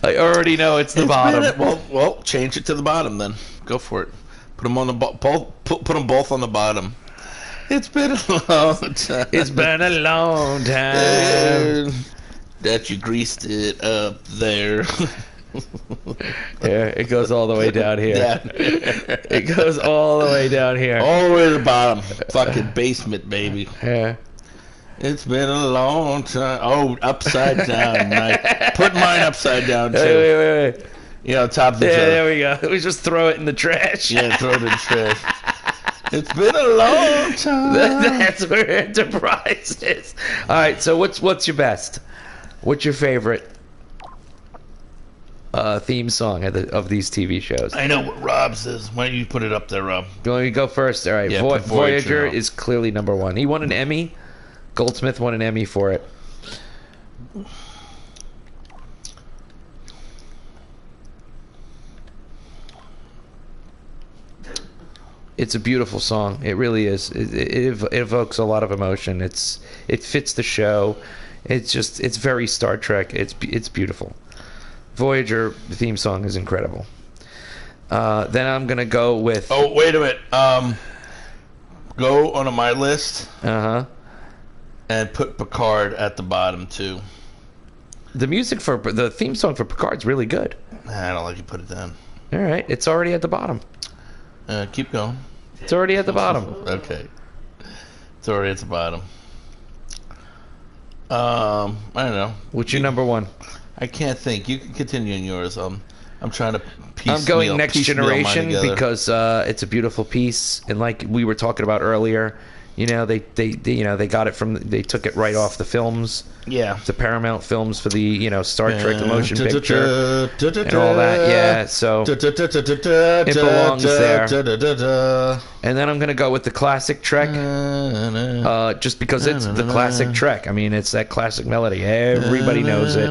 I already know it's the bottom. Well, change it to the bottom then. Go for it. Put them on the put them both on the bottom. It's been a long time. It's been a long time. That you greased it up there. Yeah, it goes all the way down here. Yeah. It goes all the way down here. All the way to the bottom. Fucking basement, baby. Yeah. It's been a long time. Oh, upside down. Nice. Put mine upside down too. Wait. Yeah, top of the Yeah, jar. there we go. We just throw it in the trash. Yeah, throw it in the trash. It's been a long time. That's where Enterprise is. All right, so what's your best? What's your favorite theme song of these TV shows? I know what Rob's is. Why don't you put it up there, Rob? You want me to go first? All right, Yeah, put Voyager Voyager is clearly number one. He won an Emmy. Goldsmith won an Emmy for it. It's a beautiful song. It really is. It evokes a lot of emotion. It fits the show. It's very Star Trek. It's beautiful. Voyager theme song is incredible. Then I'm gonna go with. Oh, wait a minute. Go onto my list. And put Picard at the bottom too. The music for the theme song for Picard's really good. I don't like you put it down. All right, it's already at the bottom. Keep going. It's already at the bottom. Okay. It's already at the bottom. I don't know. What's your number one? I can't think. You can continue in yours. I'm trying to I'm going Next piecemeal mine Generation together. because it's a beautiful piece, and like we were talking about earlier, you know, they got it from, they took it right off the films. Yeah. The Paramount films for the, Star Trek the motion picture and all that. Yeah, so it belongs there. And then I'm gonna go with the classic Trek, just because it's the classic Trek. I mean, it's that classic melody. Everybody knows it.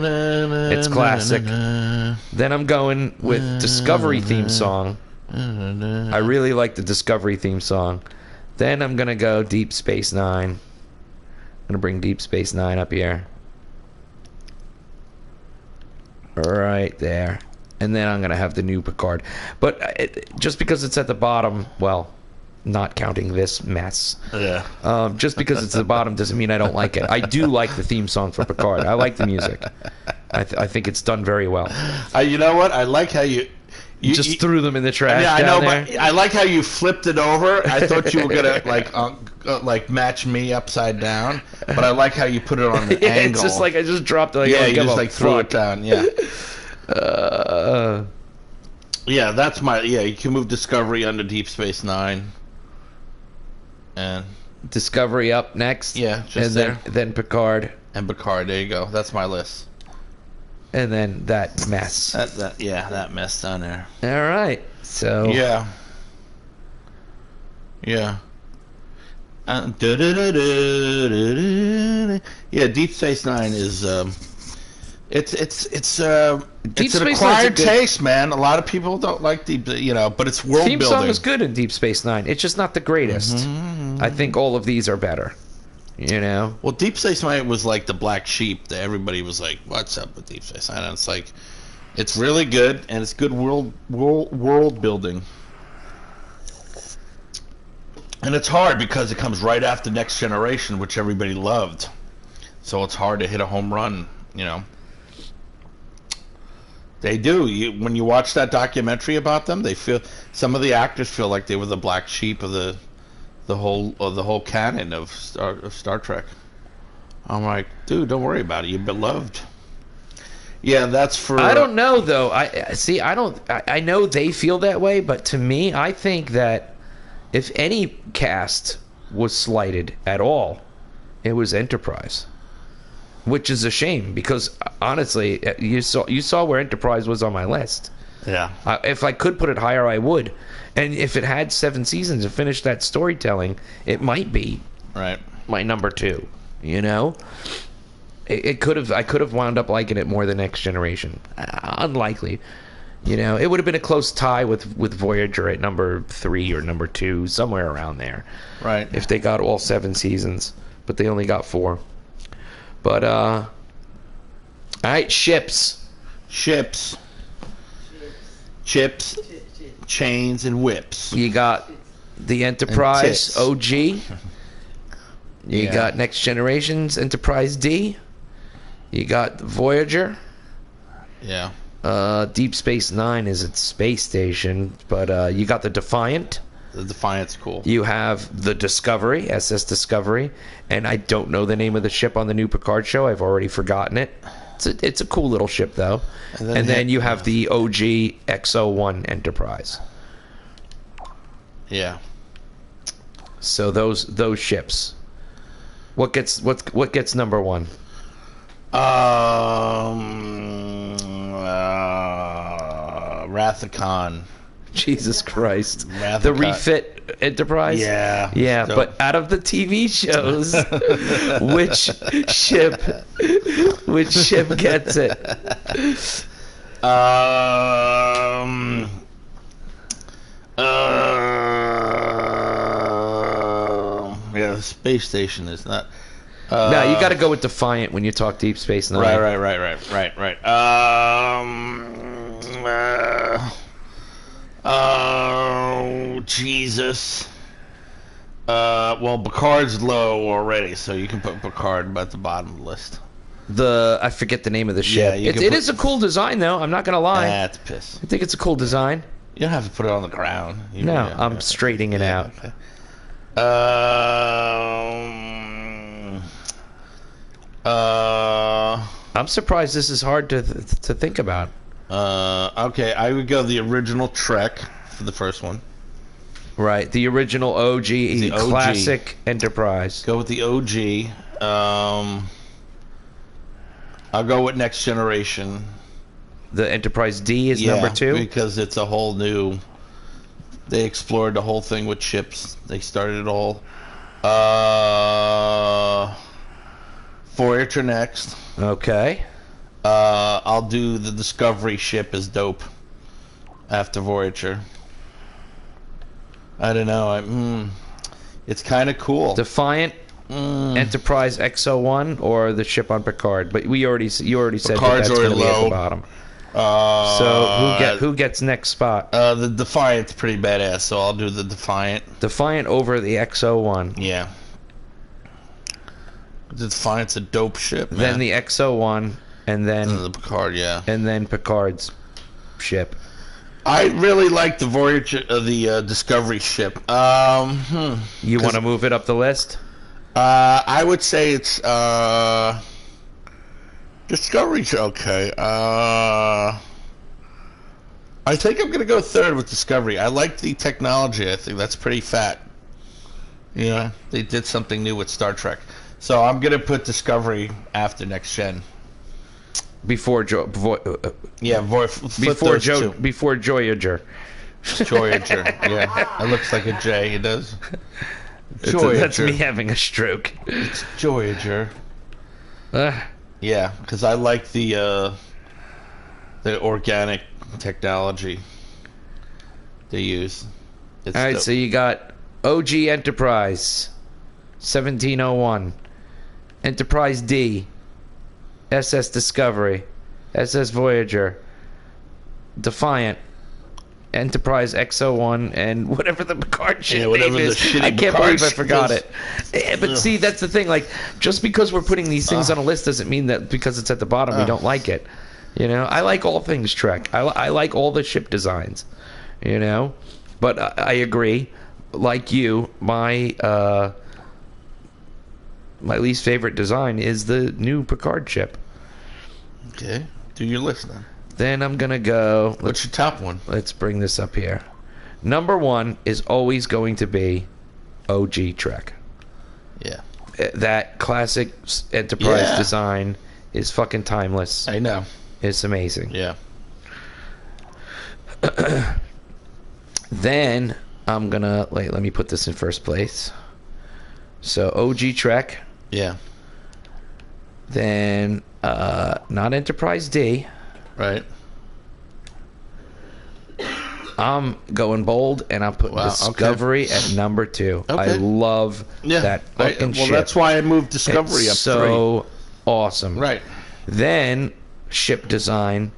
It's classic. Then I'm going with Discovery theme song. I really like the Discovery theme song. Then I'm gonna go Deep Space Nine. I'm gonna bring Deep Space Nine up here. Right there. And then I'm gonna have the new Picard. But just because it's at the bottom, well, not counting this mess. Yeah. Just because it's at the bottom doesn't mean I don't like it. I do like the theme song for Picard. I like the music. I think it's done very well. You know what? I like how you just threw them in the trash. Yeah, I down know, there. but I like how you flipped it over. I thought you were gonna like match me upside down, but I like how you put it on the angle. It's just like I just dropped it. Like, yeah, you just like threw it down. Yeah. Yeah, that's my. Yeah, you can move Discovery under Deep Space Nine. And Discovery up next. Yeah, just and there. Then Picard. And Picard. There you go. That's my list. And then that mess. That mess down there. All right. So. Yeah. Yeah. Yeah, Deep Space Nine is it's an acquired taste, man. A lot of people don't like deep, but it's world building. Theme song is good in Deep Space Nine. It's just not the greatest. Mm-hmm. I think all of these are better. Well, Deep Space Nine was like the black sheep that everybody was like, "What's up with Deep Space Nine?" And it's like, it's really good, and it's good world building. And it's hard because it comes right after Next Generation, which everybody loved. So it's hard to hit a home run, They do. When you watch that documentary about them, some of the actors feel like they were the black sheep of the whole canon of Star Trek. I'm like, dude, don't worry about it. You're beloved. Yeah, that's for. I don't know though. I know they feel that way, but to me, I think that if any cast was slighted at all, it was Enterprise, which is a shame because honestly, you saw where Enterprise was on my list. Yeah. If I could put it higher, I would. And if it had 7 seasons and finished that storytelling, it might be right my number 2. It could have. I could have wound up liking it more than Next Generation. Unlikely. It would have been a close tie with Voyager at number 3 or number 2, somewhere around there. Right. If they got all 7 seasons, but they only got 4. But all right, ships, chips, chains, and whips. You got the Enterprise OG. You got Next Generation's Enterprise D. You got Voyager. Yeah. Deep Space Nine is its space station, but you got the Defiant. The Defiant's cool. You have the Discovery, SS Discovery, and I don't know the name of the ship on the new Picard show. I've already forgotten it. It's a cool little ship, though. And then you have the OG XO1 Enterprise. Yeah. So those ships. What gets number one? Rathacon. Jesus Christ. Rathacon. The refit Enterprise? Yeah. Yeah, So- but out of the TV shows, which ship gets it? Yeah, the space station is not. No, you got to go with Defiant when you talk Deep Space Nine. Right. Oh, Jesus. Well, Picard's low already, so you can put Picard at the bottom of the list. I forget the name of the ship. Yeah, It is a cool design, though. I'm not gonna lie. That's piss. I think it's a cool design. You don't have to put it on the ground. No, I'm straightening it out. Okay. I'm surprised this is hard to think about. Okay, I would go the original Trek for the first one. Right, the original OG, The OG. classic Enterprise. Go with the OG. I'll go with Next Generation. The Enterprise D is number 2. Because it's a whole new. They explored the whole thing with ships. They started it all. Voyager next. Okay. I'll do the Discovery ship as dope. After Voyager. I don't know. It's kind of cool. Defiant, Enterprise XO1, or the ship on Picard. But you already said Picard's that's going to already be at low. the bottom. So who gets next spot? The Defiant's pretty badass, so I'll do the Defiant. Defiant over the XO1. Yeah. The Defiant's a dope ship, man. Then the XO1, and then the Picard, yeah. and then Picard's ship. I really like the Voyager, the Discovery ship. You want to move it up the list? I would say it's Discovery's okay. I think I'm gonna go third with Discovery. I like the technology. I think that's pretty fat. Yeah, they did something new with Star Trek. So I'm gonna put Discovery after Next Gen. Before Before before Voyager. Voyager. Yeah, it looks like a J. It does. That's me having a stroke. It's Voyager. Uh, Yeah, because I like the organic technology they use. It's all right, dope. so you got OG Enterprise, 1701, Enterprise D, SS Discovery, SS Voyager, Defiant, Enterprise XO1, and whatever the Picard shit whatever name the is. shitty I can't Picard believe I forgot is. it. But see, that's the thing. Like, just because we're putting these things on a list doesn't mean that because it's at the bottom we don't like it. You know, I like all things Trek. I like all the ship designs. You know, but I agree. Like you, my least favorite design is the new Picard ship. Okay, do your list then. Then I'm gonna go. What's your top one? Let's bring this up here. Number 1 is always going to be OG Trek. Yeah, That classic Enterprise Yeah. design is fucking timeless. I know. It's amazing. Yeah. Then I'm gonna let me put this in first place. So OG Trek. Yeah. Then not Enterprise D. Right. I'm going bold, and I'm putting Wow, Discovery at number 2. I Okay. love that fucking well, ship. that's why I moved Discovery It's up so awesome. 3. Right. Then ship design,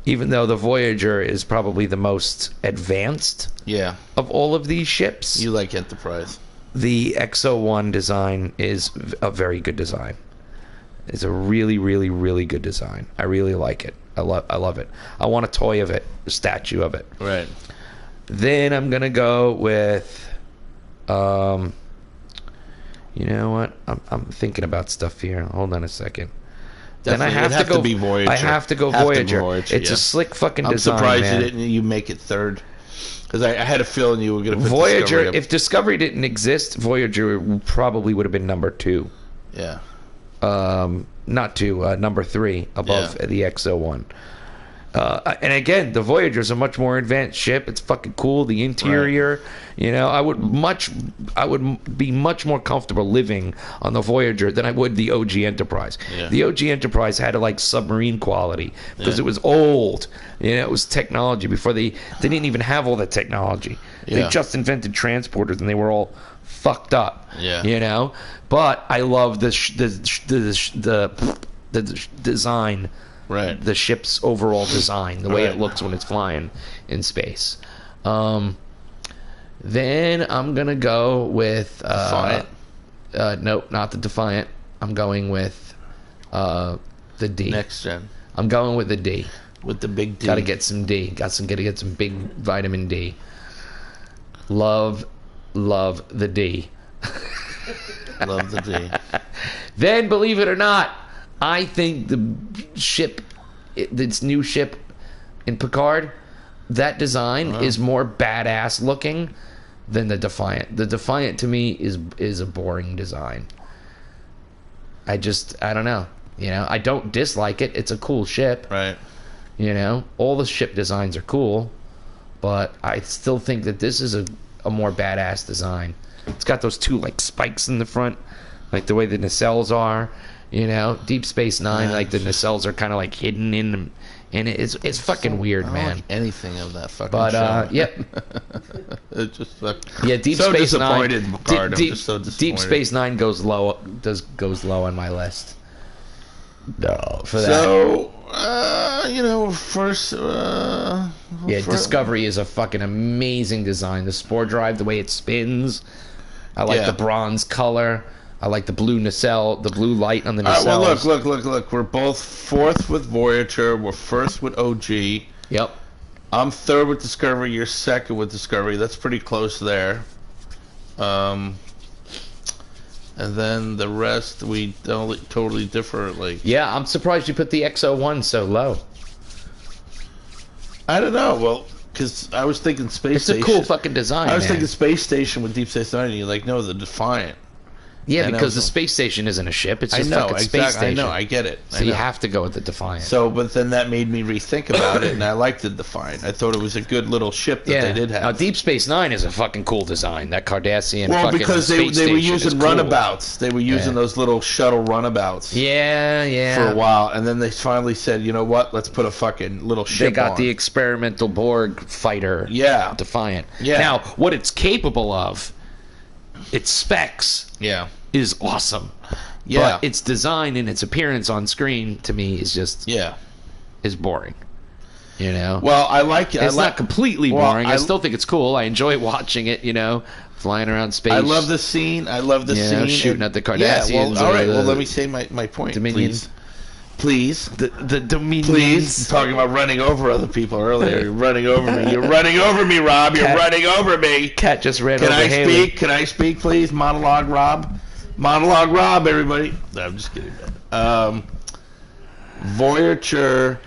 even though the Voyager is probably the most advanced Yeah. of all of these ships, You like Enterprise. the XO1 design is a very good design. It's a really, really, really good design. I really like it. I love it. I want a toy of it, a statue of it. Right. Then I'm gonna go with, you know what? I'm thinking about stuff here. Hold on a second. Then I Definitely, have to go. be Voyager. I have to go Have to Voyager. Voyager, It's yeah. a slick fucking I'm design, surprised man. you make it third. Because I had a feeling you were going to put Voyager. Discovery up. If Discovery didn't exist, Voyager probably would have been number 2. Yeah. Not 2, number 3 above Yeah. the XO1. And again, the Voyager is a much more advanced ship. It's fucking cool. The interior, you know, I would be much more comfortable living on the Voyager than I would the OG Enterprise. Yeah. The OG Enterprise had a like submarine quality because Yeah. it was old. You know, it was technology before they didn't even have all the technology. They Yeah. just invented transporters and they were all fucked up. Yeah. You know, but I love the design. Right. The ship's overall design, the way Right. it looks when it's flying in space. Then I'm gonna go with Defiant. Nope, not the Defiant. I'm going with the D. Next gen. I'm going with the D. With the big D. Gotta get some D. Gotta get some big vitamin D. Love the D. Love the D. Then, believe it or not, I think the ship, this new ship in Picard, that design is more badass looking than the Defiant. The Defiant to me is a boring design. I don't know. You know, I don't dislike it. It's a cool ship. Right. You know, all the ship designs are cool, but I still think that this is a more badass design. It's got those 2 like spikes in the front, like the way the nacelles are. You know, Deep Space Nine, like the nacelles are kind of like hidden in it. It's fucking weird, I don't man. like anything of that fucking But show. yep, It's just like, yeah. Deep so Space Nine. disappointed, Picard. I'm just so disappointed. Deep Space Nine goes low on my list. No, for that. So, you know, first. Yeah, Discovery is a fucking amazing design. The Spore Drive, the way it spins. I like Yeah. the bronze color. I like the blue nacelle, the blue light on the nacelles. Well, look. We're both fourth with Voyager. We're first with OG. Yep. I'm third with Discovery. You're second with Discovery. That's pretty close there. And then the rest, we totally differ. Like, Yeah, I'm surprised you put the XO1 so low. I don't know. Well, because I was thinking Space It's Station. a cool fucking design, I was man. thinking Space Station with Deep Space Nine. And you're like, no, the Defiant. Yeah, And because the also- space station isn't a ship. It's I just know, fucking space exactly. I station. know, I get it. So I you know. have to go with the Defiant. So, but then that made me rethink about it, and I liked the Defiant. I thought it was a good little ship that they did have. Now, Deep Space Nine is a fucking cool design. That Cardassian Well, fucking because they space were station is using cool. runabouts. They were using Yeah. those little shuttle runabouts Yeah. for a while, and then they finally said, you know what? Let's put a fucking little ship They got on. the experimental Borg fighter. Yeah. Defiant. Yeah. Now, what it's capable of, its specs, Yeah. is awesome. Yeah. But its design and its appearance on screen, to me, is just Yeah. is boring. You know? Well, I like it. It's not completely Well, boring. I still think it's cool. I enjoy watching it, you know, flying around space. I love the scene. I love the You know, scene. shooting at the Cardassians Yeah, well, all or right. Well, the let me say my point, Dominions. Please. The Dominions. Please. Talking about running over other people earlier. You're running over me. You're running over me, Rob. You're Cat- running over me. Cat just ran Can over I Haley. speak? Can I speak, please? Monologue, Rob. Monologue, Rob. Everybody. No, I'm just kidding. Voyager,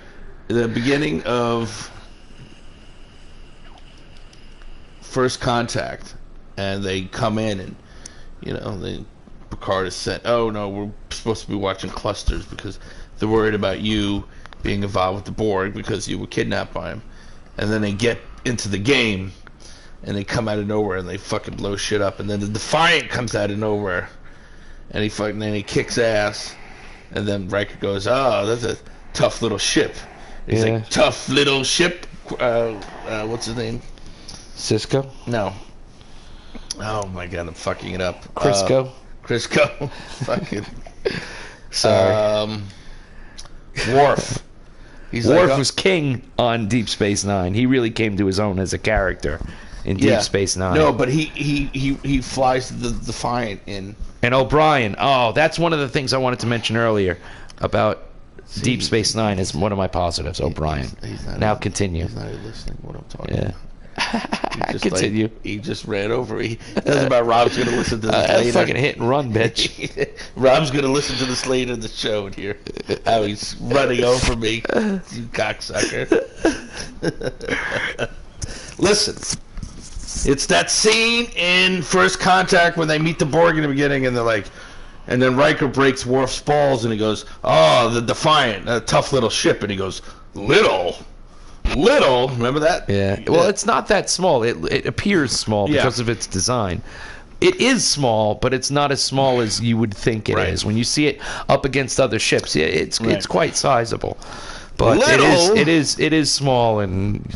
the beginning of First Contact, and they come in, and you know, Picard is sent. Oh no, we're supposed to be watching clusters because they're worried about you being involved with the Borg because you were kidnapped by him. And then they get into the game, and they come out of nowhere and they fucking blow shit up. And then the Defiant comes out of nowhere, and he kicks ass. And then Riker goes, "Oh, that's a tough little ship." He's Yeah. like, "Tough little ship." What's his name? Cisco? No. Oh my god, I'm fucking it up. Crisco? Crisco. Fucking. Sorry. Worf. He's Worf like, was king on Deep Space Nine. He really came to his own as a character in Deep Space Nine. No, but he flies the Defiant in. And O'Brien. Oh, that's one of the things I wanted to mention earlier about Deep Space Nine is one of my positives. O'Brien. He's not Now continue. He's not listening to what I'm talking Yeah. about. just Continue. like he just ran over. He doesn't about Rob's gonna listen to this That's later. fucking hit and run, bitch. Rob's gonna listen to this later in the show and hear how he's running over me, you cocksucker. Listen, it's that scene in First Contact when they meet the Borg in the beginning, and they're like, and then Riker breaks Worf's balls, and he goes, "Oh, the Defiant, a tough little ship," and he goes, "Little." Remember that? Yeah. Well, it's not that small. It appears small because of its design. It is small, but it's not as small as you would think it is. When you see it up against other ships, it's quite sizable. But it is small and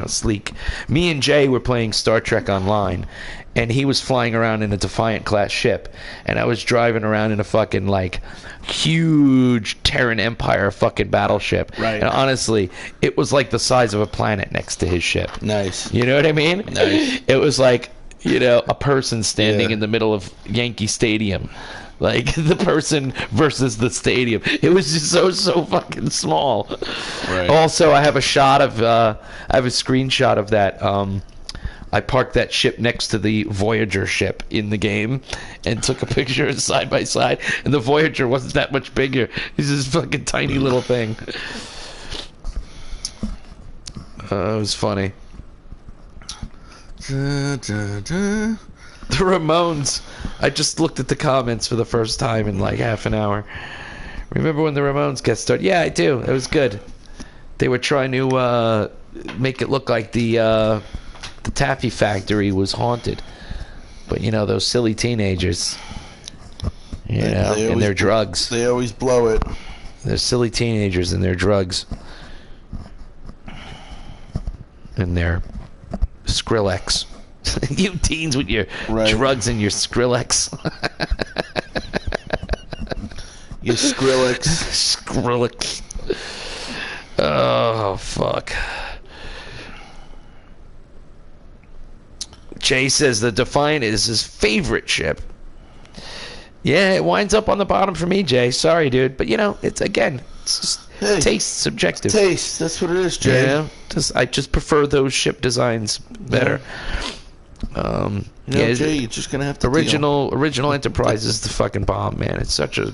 sleek. Me and Jay were playing Star Trek Online, and he was flying around in a Defiant class ship, and I was driving around in a fucking like huge Terran Empire fucking battleship. Right. And honestly, it was like the size of a planet next to his ship. Nice. You know what I mean? Nice. It was like a person standing in the middle of Yankee Stadium. Like the person versus the stadium. It was just so fucking small. Right. Also, I have a shot of I have a screenshot of that. I parked that ship next to the Voyager ship in the game and took a picture side by side. And the Voyager wasn't that much bigger. It's this fucking tiny little thing. It was funny. The Ramones. I just looked at the comments for the first time in like half an hour. Remember when the Ramones guest started? Yeah, I do. It was good. They were trying to make it look like the Taffy Factory was haunted. But those silly teenagers. And their drugs. They always blow it. They're silly teenagers and their drugs. And their Skrillex. You teens with your drugs and your Skrillex. Your Skrillex. Skrillex. Oh, fuck. Jay says the Defiant is his favorite ship. Yeah, it winds up on the bottom for me, Jay. Sorry, dude. But, it's just taste subjective. Taste. That's what it is, Jay. I just prefer those ship designs better. Jay, you're just going to have to original Enterprise is the fucking bomb, man. It's such a...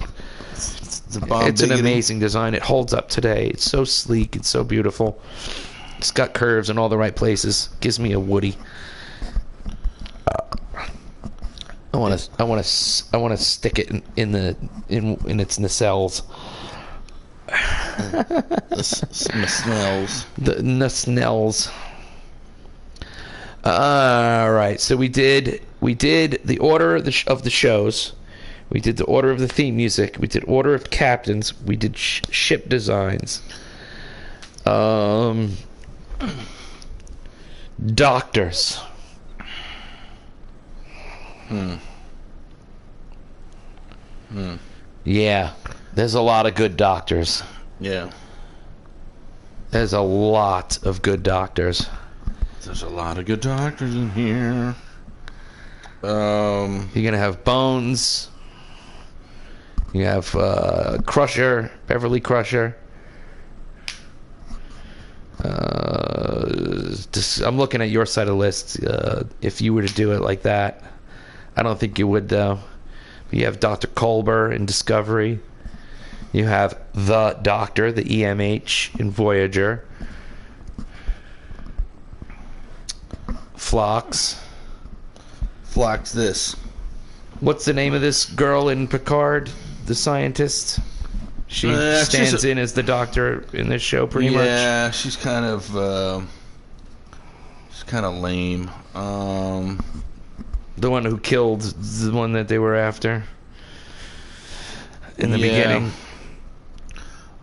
It's an amazing design. It holds up today. It's so sleek. It's so beautiful. It's got curves in all the right places. Gives me a Woody. I want to stick it in its nacelles. The nacelles. All right. So we did the order of the shows. We did the order of the theme music. We did order of captains. We did ship designs. Doctors. Yeah, there's a lot of good doctors. Yeah. There's a lot of good doctors. There's a lot of good doctors in here. You're gonna have Bones. You have Crusher, Beverly Crusher. I'm looking at your side of the list. If you were to do it like that, I don't think you would, though. You have Dr. Culber in Discovery. You have the Doctor, the EMH in Voyager. Phlox. This. What's the name of this girl in Picard, the scientist? She stands in as the Doctor in this show, pretty much. Yeah, she's kind of lame. The one who killed the one that they were after in the beginning.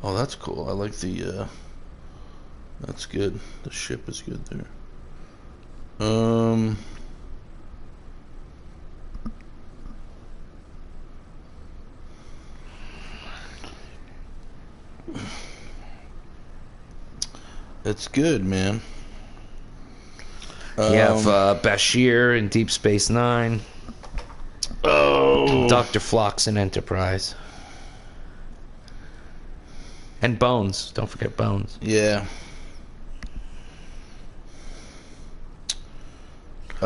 Oh, that's cool. I like the. That's good. The ship is good there. It's good, man. You have Bashir in Deep Space Nine. Oh. Dr. Phlox in Enterprise. And Bones. Don't forget Bones. Yeah. Jay,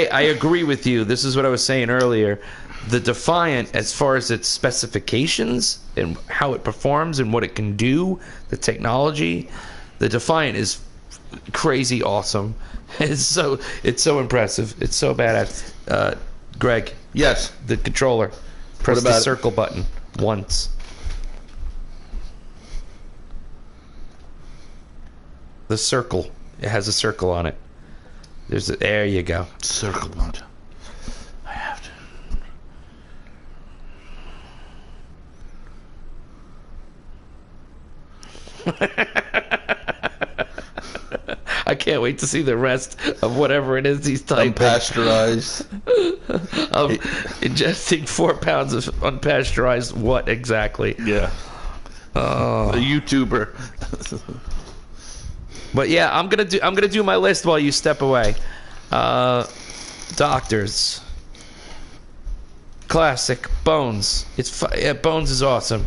I agree with you. This is what I was saying earlier. The Defiant, as far as its specifications and how it performs and what it can do, the technology, the Defiant is crazy awesome. It's so impressive. It's so badass. Greg, Yes. the controller, press the about it? circle button once. The circle. It has a circle on it. There you go. Circle blunt. I have to. I can't wait to see the rest of whatever it is he's typing. Unpasteurized. Ingesting 4 pounds of unpasteurized what exactly? Yeah. Oh. A YouTuber. But yeah, I'm gonna do my list while you step away. Doctors. Classic. Bones. Bones is awesome.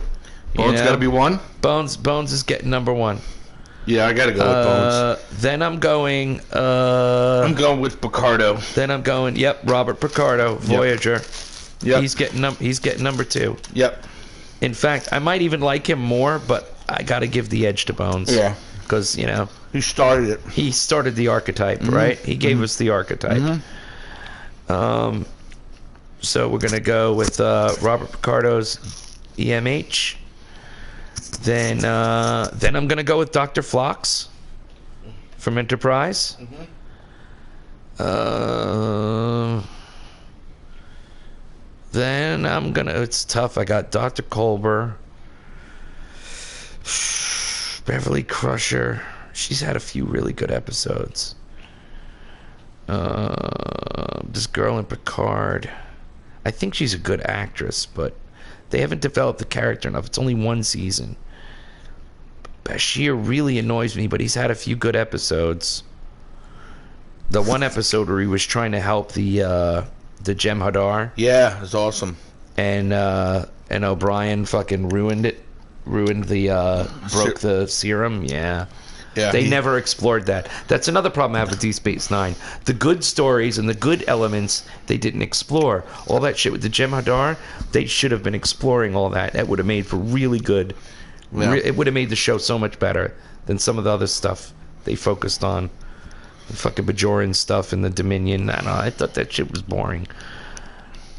Bones got to be one? Bones is getting number 1. Yeah, I got to go with Bones. Then I'm going... I'm going with Picardo. Then I'm going... Yep, Robert Picardo, Voyager. Yep. He's getting number 2. Yep. In fact, I might even like him more, but I got to give the edge to Bones. Yeah. Because, Who started it? he started the archetype, right? He gave us the archetype. So we're going to go with Robert Picardo's EMH. Then I'm going to go with Dr. Phlox from Enterprise. Then I'm going to... It's tough. I got Dr. Kolber. Beverly Crusher. She's had a few really good episodes. This girl in Picard. I think she's a good actress, but they haven't developed the character enough. It's only 1 season. Bashir really annoys me, but he's had a few good episodes. The one episode where he was trying to help the Jem'Hadar. Yeah, it's awesome. And O'Brien fucking ruined it. Ruined the broke the serum. Yeah. They never explored that. That's another problem I have with Deep Space Nine. The good stories and the good elements they didn't explore. All that shit with the Jem'Hadar, they should have been exploring all that. That would have made for really good. Yeah. It would have made the show so much better than some of the other stuff they focused on. The fucking Bajoran stuff and the Dominion. I don't know. I thought that shit was boring.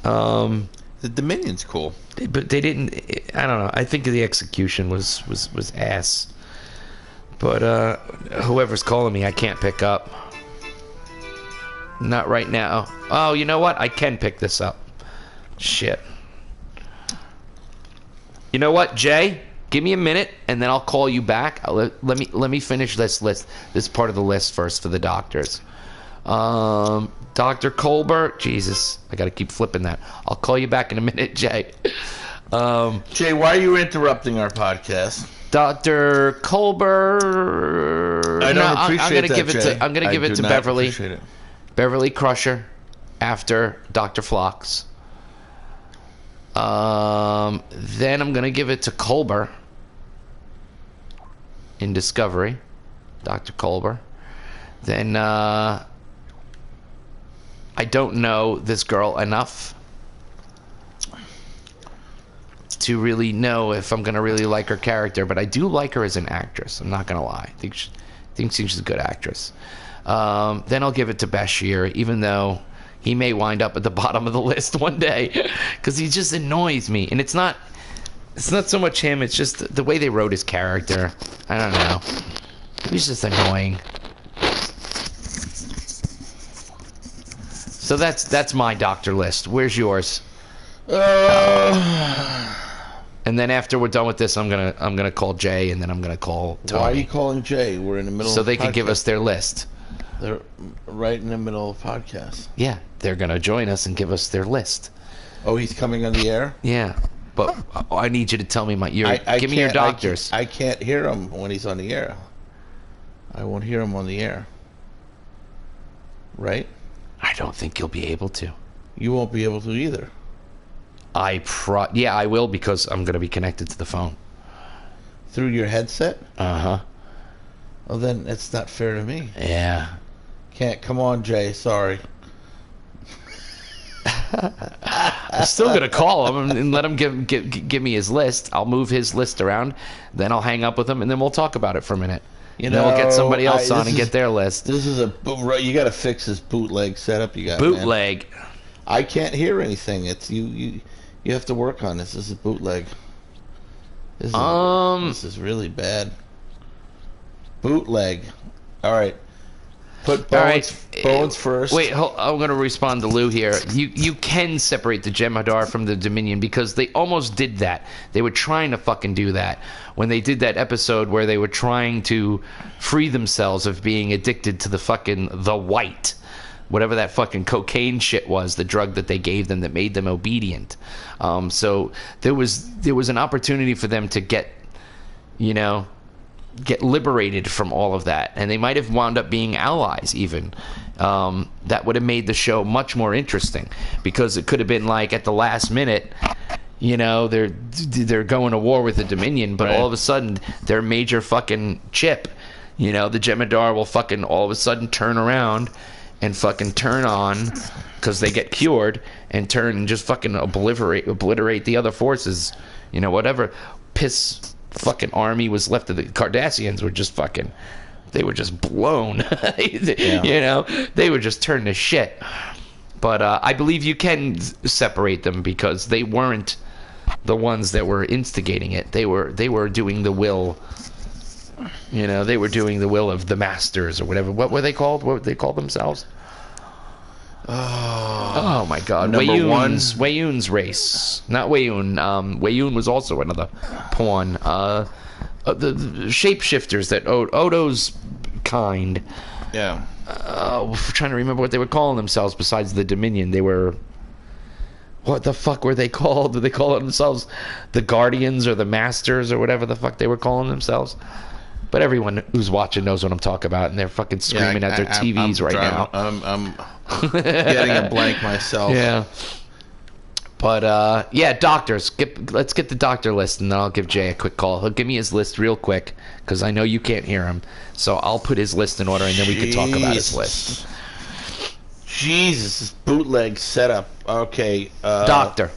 The Dominion's cool. But they didn't. I don't know. I think the execution was ass. But whoever's calling me, I can't pick up. Not right now. Oh, you know what? I can pick this up. Shit. You know what, Jay? Give me a minute, and then I'll call you back. Let me finish this list. This part of the list first for the doctors. Dr. Colbert. Jesus, I got to keep flipping that. I'll call you back in a minute, Jay. Jay, why are you interrupting our podcast? Dr. Colbert. I don't appreciate that, Jay. I'm gonna give it to Beverly. Appreciate it. Beverly Crusher after Dr. Phlox. Then I'm gonna give it to Colbert in Discovery. Dr. Colbert. Then I don't know this girl enough to really know if I'm gonna really like her character, but I do like her as an actress. I'm not gonna lie. I think she's a good actress. Then I'll give it to Bashir, even though he may wind up at the bottom of the list one day, because he just annoys me. And it's not so much him. It's just the way they wrote his character. I don't know. He's just annoying. So that's my doctor list. Where's yours? And then after we're done with this, I'm gonna call Jay, and then I'm gonna call Tony. Why are you calling Jay? We're in the middle. So of they the can give podcast. us their list. They're right in the middle of podcast. Yeah, they're gonna join us and give us their list. Oh, he's coming on the air. Yeah, but I need you to tell me give me your doctors. I can't hear him when he's on the air. I won't hear him on the air. Right? I don't think you'll be able to. You won't be able to either. Yeah, I will, because I'm gonna be connected to the phone. Through your headset? Uh-huh. Oh, then it's not fair to me. Yeah. Can't. Come on, Jay. Sorry. I'm still gonna call him and let him give me his list. I'll move his list around, then I'll hang up with him, and then we'll talk about it for a minute. You Then we'll get somebody else on and get their list. This is you got to fix this bootleg setup you got. Bootleg. Man. I can't hear anything. It's you have to work on this. This is bootleg. This is really bad. Bootleg. All right. Put bones first. Wait, I'm going to respond to Lou here. You can separate the Jem'Hadar from the Dominion because they almost did that. They were trying to fucking do that when they did that episode where they were trying to free themselves of being addicted to the white, whatever that fucking cocaine shit was, the drug that they gave them that made them obedient. So there was an opportunity for them to get liberated from all of that, and they might have wound up being allies even. That would have made the show much more interesting, because it could have been like at the last minute, they're going to war with the Dominion, but all of a sudden their major fucking chip, the Jem'Hadar will fucking all of a sudden turn around and fucking turn on, because they get cured, and turn and just fucking obliterate the other forces, whatever piss fucking army was left of the Cardassians were just fucking, they were just blown. They were just turned to shit. But I believe you can separate them, because they weren't the ones that were instigating it. They were doing the will. They were doing the will of the masters or whatever. What were they called? What they called themselves? Oh my God! Wayun's race, not Wayun. Wayun was also another pawn. The shapeshifters that Odo's kind. Yeah. I'm trying to remember what they were calling themselves besides the Dominion. They were. What the fuck were they called? Did they call themselves the Guardians or the Masters or whatever the fuck they were calling themselves? But everyone who's watching knows what I'm talking about, and they're fucking screaming at their TVs right now. I'm getting a blank myself. Yeah. But, doctors. Let's get the doctor list, and then I'll give Jay a quick call. He'll give me his list real quick, because I know you can't hear him. So I'll put his list in order, and then we can talk about his list. Jesus, this bootleg setup. Okay. Doctor,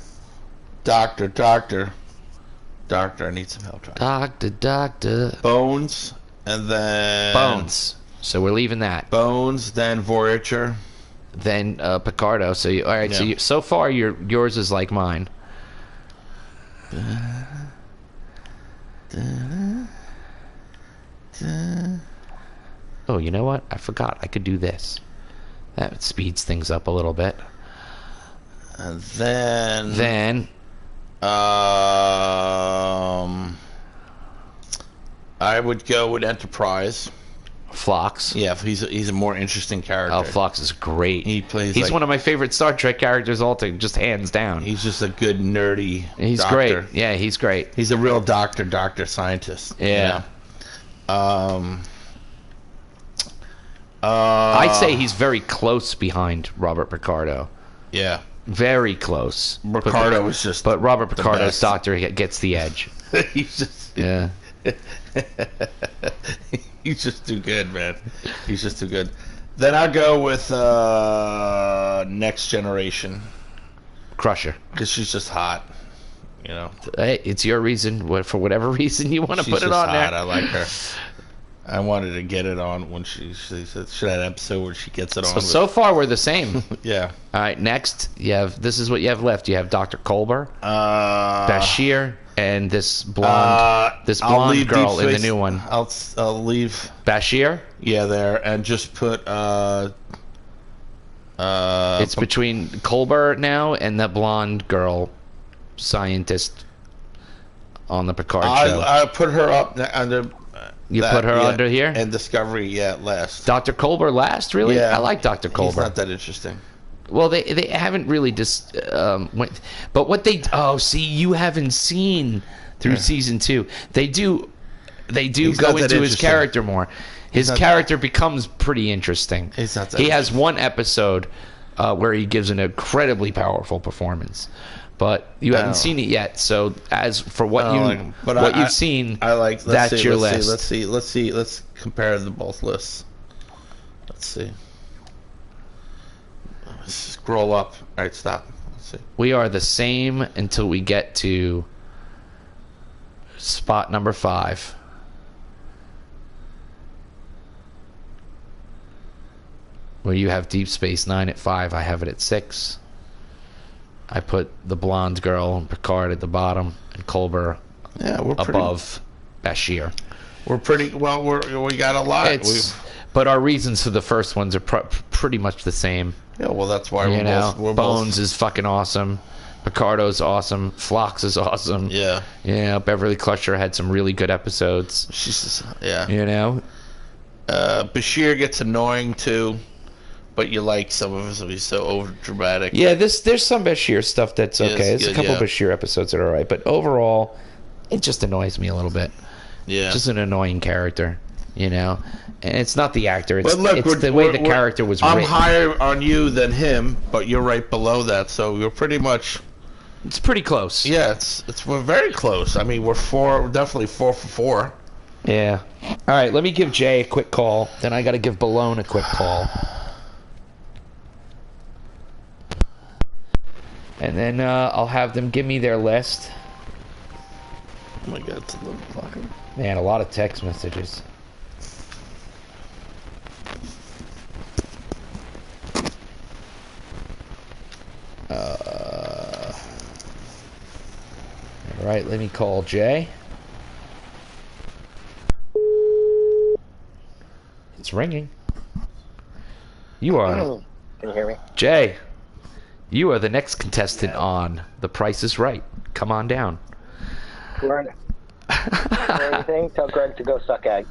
I need some help. Doctor. Bones, and then... Bones. So we're leaving that. Bones, then Voyager. Then Picardo. So, all right, so far yours is like mine. Oh, you know what? I forgot. I could do this. That speeds things up a little bit. And then... I would go with Enterprise. Phlox. Yeah, he's a more interesting character. Oh, Phlox is great. He's one of my favorite Star Trek characters just hands down. He's just a good nerdy He's doctor. Great. Yeah, he's great. He's a real doctor scientist. Yeah. I'd say he's very close behind Robert Picardo. Yeah. Very close. Picardo is just... But Robert Picardo's doctor gets the edge. He's just... Yeah. He's just too good, man. He's just too good. Then I'll go with Next Generation. Crusher. Because she's just hot. Hey, it's your reason. For whatever reason you want to put it on hot. there. I like her. I wanted to get it on when she said that episode where she gets it on. So far we're the same. Yeah. All right, next this is what you have left. You have Dr. Kolber, Bashir, and this blonde girl in the new one. I'll leave Bashir. Yeah, there, and just put it's between Kolber now and the blonde girl scientist on the Picard show. I put her up under. Put her under here? And Discovery, last. Dr. Kolber last, really? Yeah. I like Dr. Kolber. He's not that interesting. Well, they haven't really just... but what they... Oh, see, you haven't seen through season 2. They do go into his character more. His character becomes pretty interesting. He's not that He has one episode where he gives an incredibly powerful performance. but you haven't No. seen it yet. So as for what I you don't like 'em. But what you've seen, I like. that's your list. Let's see. Let's compare the both lists. Let's see. Let's scroll up. All right, stop. Let's see. We are the same until we get to spot number 5. Where you have Deep Space Nine at 5, I have it at 6. I put the blonde girl and Picard at the bottom, and Culber We're above Bashir. We're pretty well. We got a lot. But our reasons for the first ones are pretty much the same. Yeah, well, that's why we're Bones both. is fucking awesome. Picardo's awesome. Phlox is awesome. Yeah. Yeah, Beverly Crusher had some really good episodes. She's just, yeah. You know? Bashir gets annoying too, but you like some of him. He's so over dramatic. Yeah, there's some Bashir stuff that's okay. There's a couple Bashir episodes that are alright, but overall, it just annoys me a little bit. Yeah. Just an annoying character, you know? And it's not the actor. It's, But look, it's the way the character was written. I'm higher on you than him, but you're right below that, so you're pretty much. It's pretty close. Yeah, we're very close. I mean, we're definitely 4 for 4. Yeah. All right, let me give Jay a quick call. Then I got to give Balone a quick call. And then I'll have them give me their list. Oh my God, it's 11 o'clock. Man, a lot of text messages. All right, let me call Jay. It's ringing. You are. Can you hear me? Jay, you are the next contestant on The Price is Right. Come on down. Anything? Tell Greg to go suck eggs.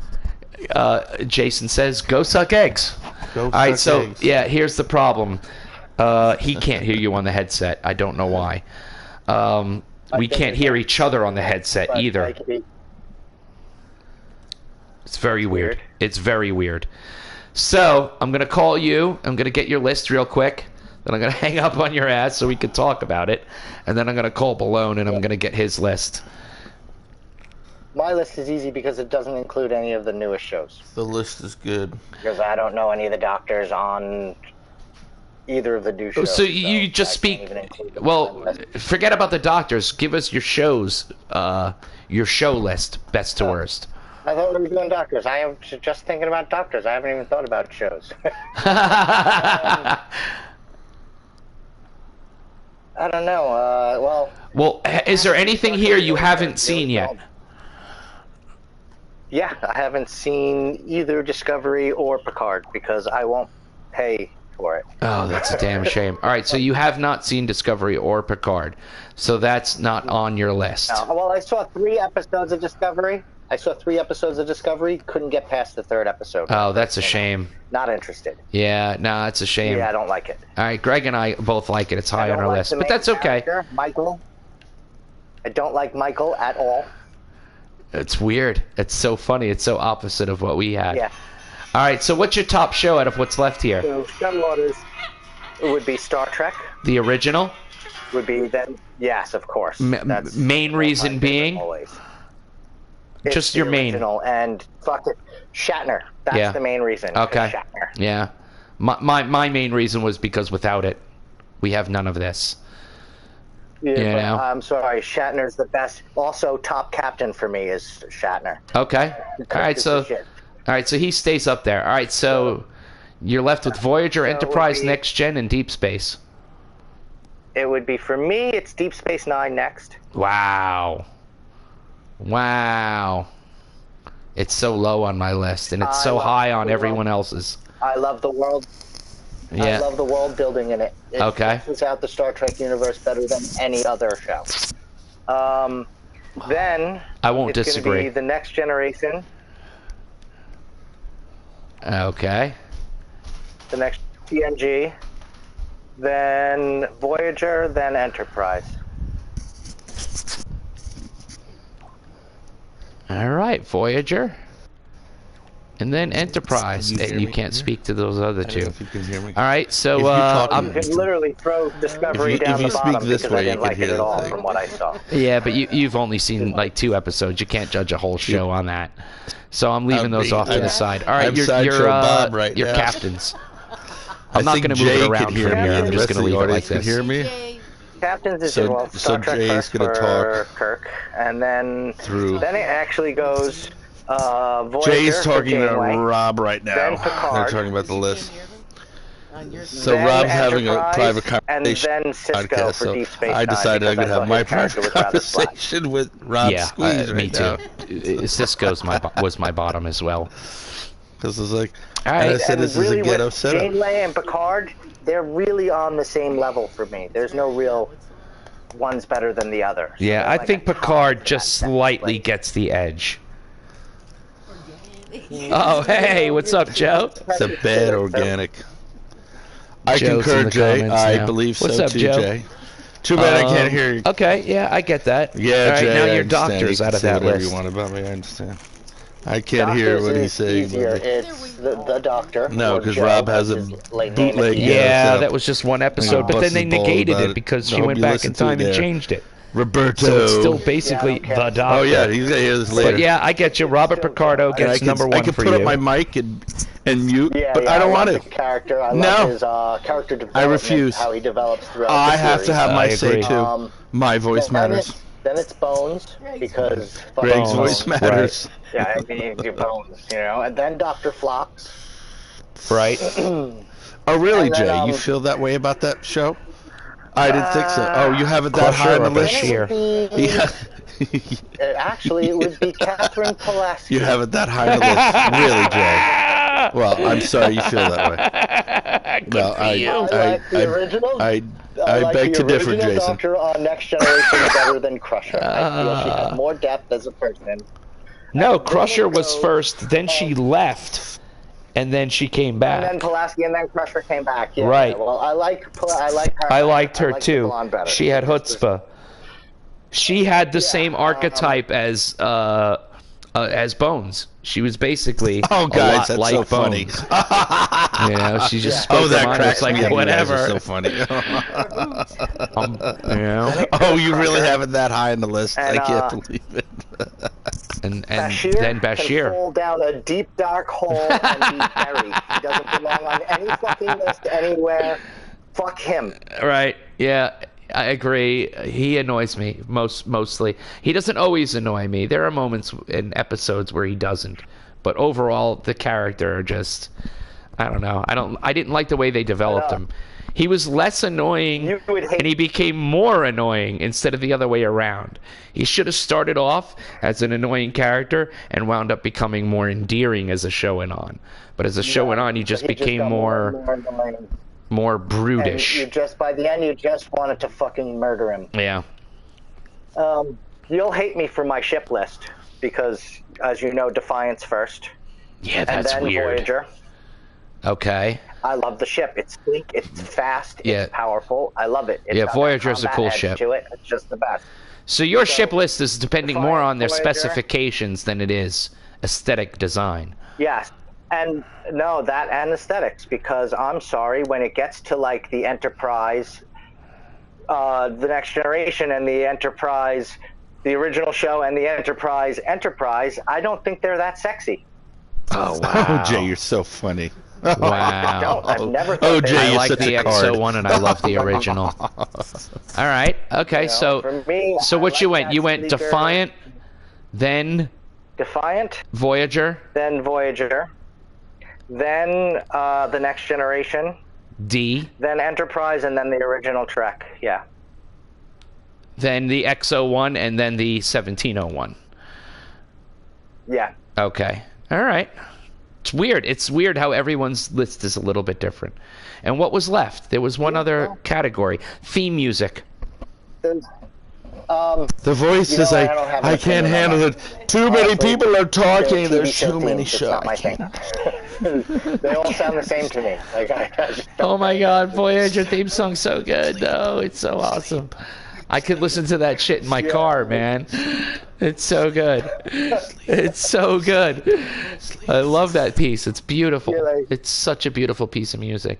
Jason says, go suck eggs. Go All right, suck so, eggs. yeah, here's the problem. He can't hear you on the headset. I don't know why. We can't hear each other on the headset either. It's very weird. It's very weird. So, I'm going to call you. I'm going to get your list real quick. Then I'm going to hang up on your ass so we can talk about it. And then I'm going to call Balone and I'm going to get his list. My list is easy because it doesn't include any of the newest shows. The list is good. Because I don't know any of the doctors on either of the new shows. So you just speak. Well, forget about the doctors. Give us your shows, your show list, best to worst. I thought we were doing doctors. I am just thinking about doctors. I haven't even thought about shows. I don't know. Well, is there anything here you haven't seen yet? Yeah, I haven't seen either Discovery or Picard because I won't pay for it. Oh, that's a damn shame. All right, so you have not seen Discovery or Picard, so that's not on your list. Well, I saw 3 episodes of Discovery. Couldn't get past the 3rd episode. Oh, that's a shame. Not interested. Yeah, no, it's a shame. Yeah, I don't like it. All right, Greg and I both like it. It's high on our like list, the but main that's okay. character, Michael. I don't like Michael at all. It's weird. It's so funny. It's so opposite of what we had. Yeah. All right, so what's your top show out of what's left here? So, Shuttle would be Star Trek. The original? Would be then. Yes, of course. That's main reason being? Always. Just your main. And fuck it, Shatner. That's the main reason. Okay. Shatner. Yeah. My main reason was because without it, we have none of this. Yeah, You but know? I'm sorry, Shatner's the best. Also, top captain for me is Shatner. Okay. All right, so he stays up there. All right, so you're left with Voyager, Enterprise, Next Gen, and Deep Space. It would be, for me, it's Deep Space Nine next. Wow. It's so low on my list, and it's so high on everyone else's. I love the world. Yeah. I love the world building in it. It Okay. fleshes out the Star Trek universe better than any other show. Then I won't it's disagree. Gonna be the Next Generation. Okay. The next TNG. Then Voyager. Then Enterprise. All right, Voyager, And then Enterprise. Can you hear And you me? can't speak to those other I don't know two. if you can hear me. All right, so If you talk- I'm You could literally throw Discovery If you down the speak bottom this because I way, you didn't can like hear it at the all thing. from what I saw. yeah, but you've only seen like 2 episodes. You can't judge a whole show on that. So I'm leaving those off to the side. All right, I'm you're Sideshow Bob right you're now. captains. I I'm not think going to move Jay it around could hear from me. here. I'm The just rest going to of the leave it like audience could this. hear me. Jay, Captains is So- well, so Star Trek Jay's first gonna for talk Kirk, and then through- then it actually goes Voyager Jay's for talking to Janeway, Rob right now. then Picard. They're talking about the you list. can't hear them? On your So then Rob's having a Enterprise, private and conversation then Cisco podcast. for So Deep Space I Nine decided I'm because gonna I have thought my his character private was rather flat. conversation with Rob Yeah, Squeeze me right too. now. Cisco's was my bottom as well. This is like, All and I right. said this is a really ghetto with setup. Janeway and Picard, they're really on the same level for me. There's no real one's better than the other. So Yeah, they're I like think a top Picard in just that sense. slightly Like, gets the edge. Oh, hey, what's up, Joe? It's a bad organic. I Joe's in concur, the Jay. comments I now. believe What's so up, too, Joe? Jay. Too bad I can't hear you. Okay, yeah, I get that. Yeah, All right, Jay. now I your understand. doctor's You out can of say that whatever list. you want about me. I understand. I can't hear Doctors what he's is saying. easier. but- It's the doctor. No, or 'cause Joe, Rob has as a his late name at bootleg the Yeah, end. Yeah, set up. that was just one episode, gonna but bust then they his balls negated about it it. because I she hope went you back listen in to it time and there. changed it. Roberto. So it's still basically Yeah, I don't the care. doctor. Oh yeah, he's gonna hear this later. But yeah, I get you. Robert Picardo And I gets can, number I one can for put you. up my mic and mute, Yeah, but yeah, I don't want love to. the character. I No. love his character development. refuse. How he develops throughout I the have to series. have my I say agree. too. My voice then matters. Then it's Bones because Greg's Bones, voice right. matters. Yeah, I mean your Bones, you know, and then Dr. Phlox. Right? Oh really, And then, Jay? You feel that way about that show? I didn't think so. Oh, you have it that Crusher high on the or list? Bashir? Yeah. Actually, it would be Catherine Pulaski. You have it that high on the list, really, Jay? Well, I'm sorry you feel that way. Well, I like the original. I like beg the to differ, original Jason. Doctor on Next Generation better than Crusher. I feel she had more depth as a person. No, Crusher was first, then she left, and then she came And then back. Pulaski, and then Crusher came back. Yeah, Right. Well, I like her. I liked her the too. blonde better. She had chutzpah. She had the same archetype as Bones. She was basically Oh, a guys, lot that's like so funny. Bones. You know, she just Oh, spoke her that mind. cracks It's like me up. You guys whatever. are so funny. You know, Oh, you really have it that high on the list? And, I can't believe it. and Bashir then can Bashir. fall down a deep dark hole and be buried. He doesn't belong on any fucking list anywhere. Fuck him. Right? Yeah, I agree. He annoys me mostly. He doesn't always annoy me. There are moments in episodes where he doesn't, but overall, the character just, I don't know. I didn't like the way they developed him. He was less annoying, You would hate- and he became more annoying instead of the other way around. He should have started off as an annoying character and wound up becoming more endearing as the show went on. But as the show went on, he just became got more annoying. brutish. And by the end, you just wanted to fucking murder him. Yeah. You'll hate me for my ship list because, as you know, Defiance first, Yeah, and that's then weird. Voyager. Okay. I love the ship. It's sleek, it's fast, Yeah. it's powerful. I love it. It's Yeah, got that Voyager's a combat cool edge ship. To it. It's just the best. So your ship list is depending more on their Voyager. specifications than it is aesthetic design. Yes. And no, that and aesthetics, because I'm sorry, when it gets to like the Enterprise, the Next Generation and the Enterprise, the original show and the Enterprise, I don't think they're that sexy. Oh, wow. Oh, Jay, you're so funny. Wow. I've never thought Oh, they Jay, were I you're like such the a card. XO1 and I love the original. All right. Okay. for me, So I what you like went? that You went sleeker- Defiant, then Defiant, Voyager, then Voyager, then the Next Generation, D, then Enterprise, and then the original Trek. Yeah. then the XO1, and then the 1701. Yeah. Okay. All right. It's weird. It's weird how everyone's list is a little bit different. And what was left? There was one other category. Theme music. There's, The voices, I don't have an I can't opinion on handle that. it. Too many people are talking. TV There's show too many themes, it's shows. not my thing. They all sound the same to me. Like, I just don't Oh my God, Voyager theme song's so good though. It's so awesome. I could listen to that shit in my car, man. It's so good. It's so good. I love that piece. It's beautiful. It's such a beautiful piece of music.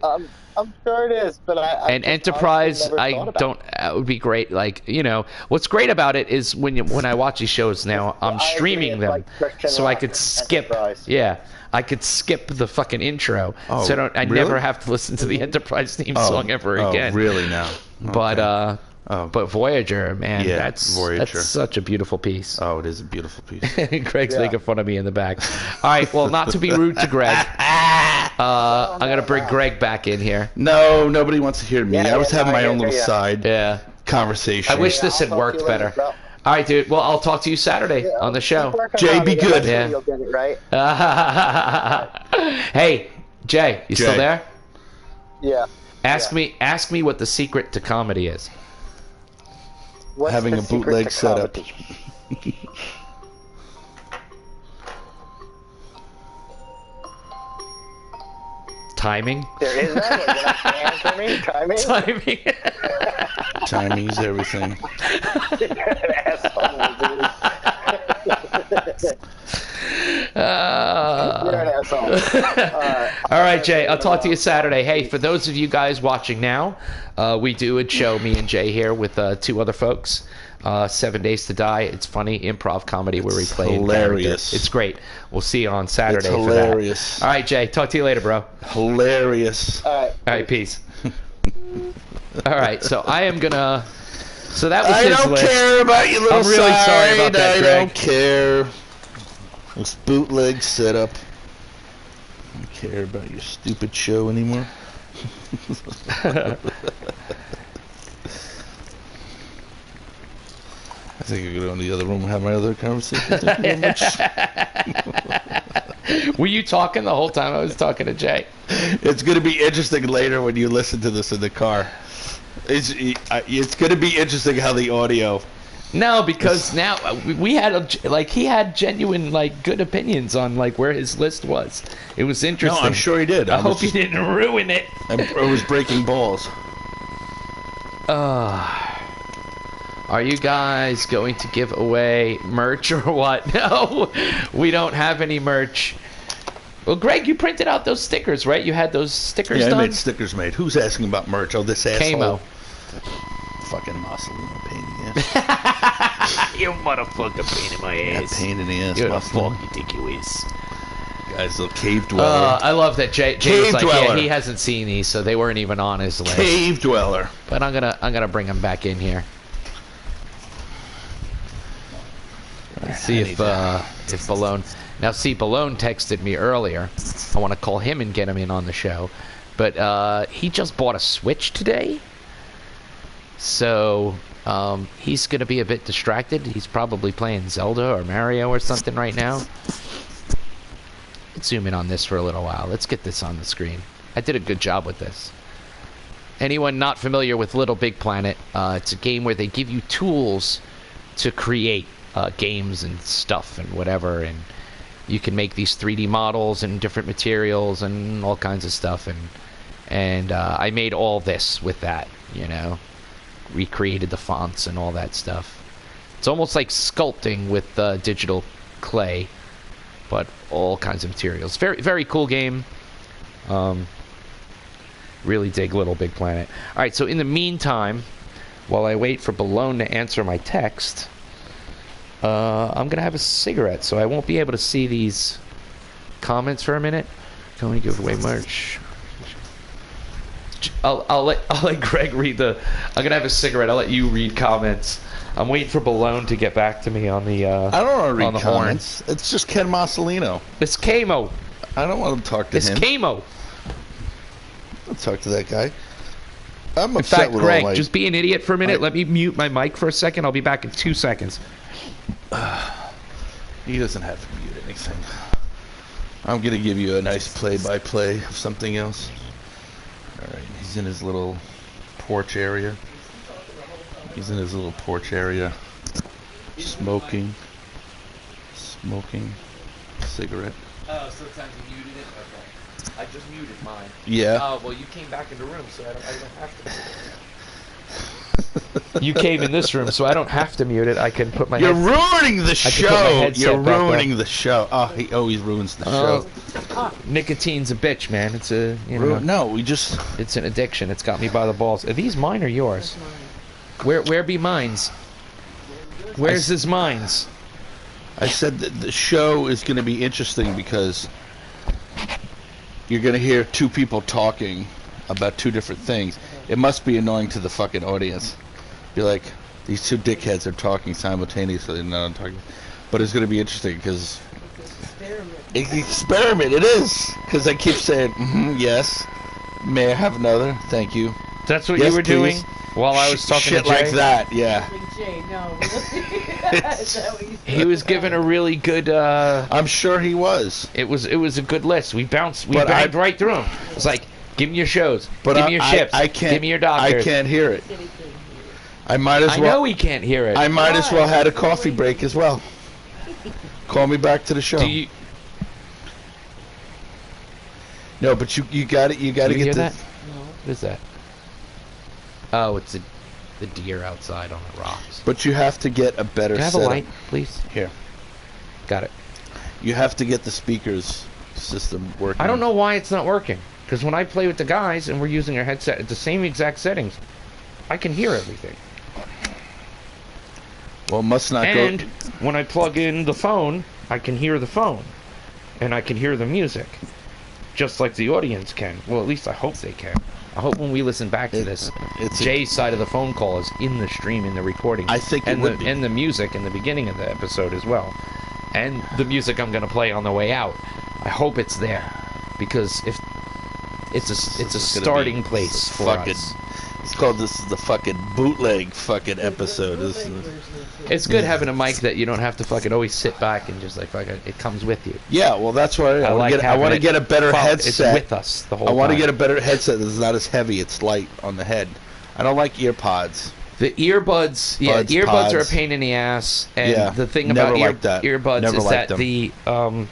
I'm sure it is, but and Enterprise, I don't. It would be great. Like, you know, what's great about it is when I watch these shows now, I'm streaming them, so I could skip. Enterprise. Yeah, I could skip the fucking intro, Oh, so I really? never have to listen to the Enterprise theme song ever again. Oh, really now? But Oh. but Voyager, man, Yeah, that's Voyager. such a beautiful piece. Oh, it is a beautiful piece. Greg's making fun of me in the back. All right, well, not to be rude to Greg, I'm gonna bring Greg back in here. No, nobody wants to hear me. Yeah, I was yeah, having no, my I own hear little ya. side Yeah. conversation. I wish this I'll had talk worked to you later, better. bro. All right, dude. Well, I'll talk to you Saturday on the show. Keep working Jay, on be it. good. Eventually Yeah. You'll get it right. Hey, Jay, you still Jay. there? Yeah. Ask me what the secret to comedy is. What's Having the a secret bootleg to setup. comedy? Timing. There is none. You're gonna have to answer me. Timing. Timing. Timing's everything. You're an asshole, dude. You're an asshole. All right, Jay. I'll talk to you Saturday. Hey, for those of you guys watching now, we do a show, me and Jay here, with two other folks. 7 Days to Die. It's funny improv comedy where we play in hilarious. character. It's great. We'll see you on Saturday. It's for that. hilarious. All right, Jay. Talk to you later, bro. Hilarious. All right. All right, peace. All right, so I am gonna. So that was I his don't list. care about your little I'm really sorry about that, I Greg. don't care. This bootleg setup. I don't care about your stupid show anymore. I think I could go in the other room and have my other conversation. Thank you very much. Were you talking the whole time I was talking to Jay? It's going to be interesting later when you listen to this in the car. It's going to be interesting how the audio. No, because now we had he had genuine good opinions on where his list was. It was No, interesting. I'm sure he did. I hope he didn't ruin it. I was breaking balls. Are you guys going to give away merch or what? No, we don't have any merch. Well, Greg, you printed out those stickers, right? You had those stickers Yeah, I done? made stickers made. Who's asking about merch? Oh, this asshole. Camo. Fucking Mussolino pain in the ass. You motherfucker pain in my That ass. pain in the ass. You're the Mussolino. fuck you think you is. Guy's little cave dweller. I love that Jay Cave was like, dweller. yeah, he hasn't seen these, so they weren't even on his list. Cave dweller. But I'm gonna bring him back in here. Let's see if Balone. Now, see, Balone texted me earlier. I want to call him and get him in on the show, but he just bought a Switch today, so he's gonna be a bit distracted. He's probably playing Zelda or Mario or something right now. Let's zoom in on this for a little while. Let's get this on the screen. I did a good job with this. Anyone not familiar with Little Big Planet, it's a game where they give you tools to create games and stuff and whatever, and you can make these 3D models and different materials and all kinds of stuff, and I made all this with that, you know, recreated the fonts and all that stuff. It's almost like sculpting with digital clay, but all kinds of materials. Very, very cool game. Really dig Little Big Planet. All right, so in the meantime, while I wait for Balone to answer my text, I'm going to have a cigarette, so I won't be able to see these comments for a minute. Going to give away merch. I'll let Greg read the... I'm going to have a cigarette. I'll let you read comments. I'm waiting for Balone to get back to me on the I don't want to read on the horn. comments. It's just Ken Mussolino. It's Camo. I don't want to talk to It's him. Camo. I'll talk to that guy. I'm In upset fact, with Greg, all my... just be an idiot for a minute. Let me mute my mic for a second. I'll be back in 2 seconds. He doesn't have to mute anything. I'm going to give you a nice play-by-play of something else. Alright, he's in his little porch area. He's in his little porch area. Smoking. Cigarette. Oh, sometimes you muted it? Okay. I just muted mine. Yeah. Oh, well, you came back in the room, so I don't have to. You came in this room, so I don't have to mute it. I can put my You're head- ruining the put my show. headset You're back up. ruining the show. Oh, he always ruins the show. Nicotine's a bitch, man. It's a No, we just. it's an addiction. It's got me by the balls. Are these mine or yours? Where be mines? Where's his mines? I said that the show is going to be interesting because you're going to hear two people talking about two different things. It must be annoying to the fucking audience. You're like, these two dickheads are talking simultaneously and not talking. But it's going to be interesting because it's an experiment. It is, because I keep saying yes. May I have another? Thank you. That's what Yes, you were doing please. while I was talking Shit to Jay? like that. Yeah. Jay, no. Is that what you said? He was given a really good. I'm sure he was. It was a good list. We banged But right through them. It's like, give me your shows, But give me your ships, I can't. give me your doctors. I can't hear it. I might as I well. know he can't hear it. I might as well had a coffee break as well. Call me back to the show. Do you? No, but you got it. You got to Do you get hear the. that? What is that? Oh, it's the deer outside on the rocks. But you have to get a better. Can I have a setup. light, please? Here. Got it. You have to get the speakers system working. I don't know why it's not working. Because when I play with the guys and we're using our headset at the same exact settings, I can hear everything. Well, it must not And go. when I plug in the phone, I can hear the phone. And I can hear the music. Just like the audience can. Well, at least I hope they can. I hope when we listen back to this, It's Jay's side of the phone call is in the stream, in the recording. I think it and would the, be. And the music in the beginning of the episode as well. And the music I'm going to play on the way out. I hope it's there. Because if it's a gonna starting be place for fucking- us. It's called this is the fucking bootleg fucking episode. This is, It's good having a mic that you don't have to fucking always sit back and just like fucking, it comes with you. yeah, well, that's why I want to get. I having want to it get a better fun. headset. It's with us the whole I want to time. get a better headset that's not as heavy. It's light on the head. I don't like ear pods. The earbuds, earbuds pods. are a pain in the ass. And Yeah, the thing never about liked that. earbuds Never is liked that them.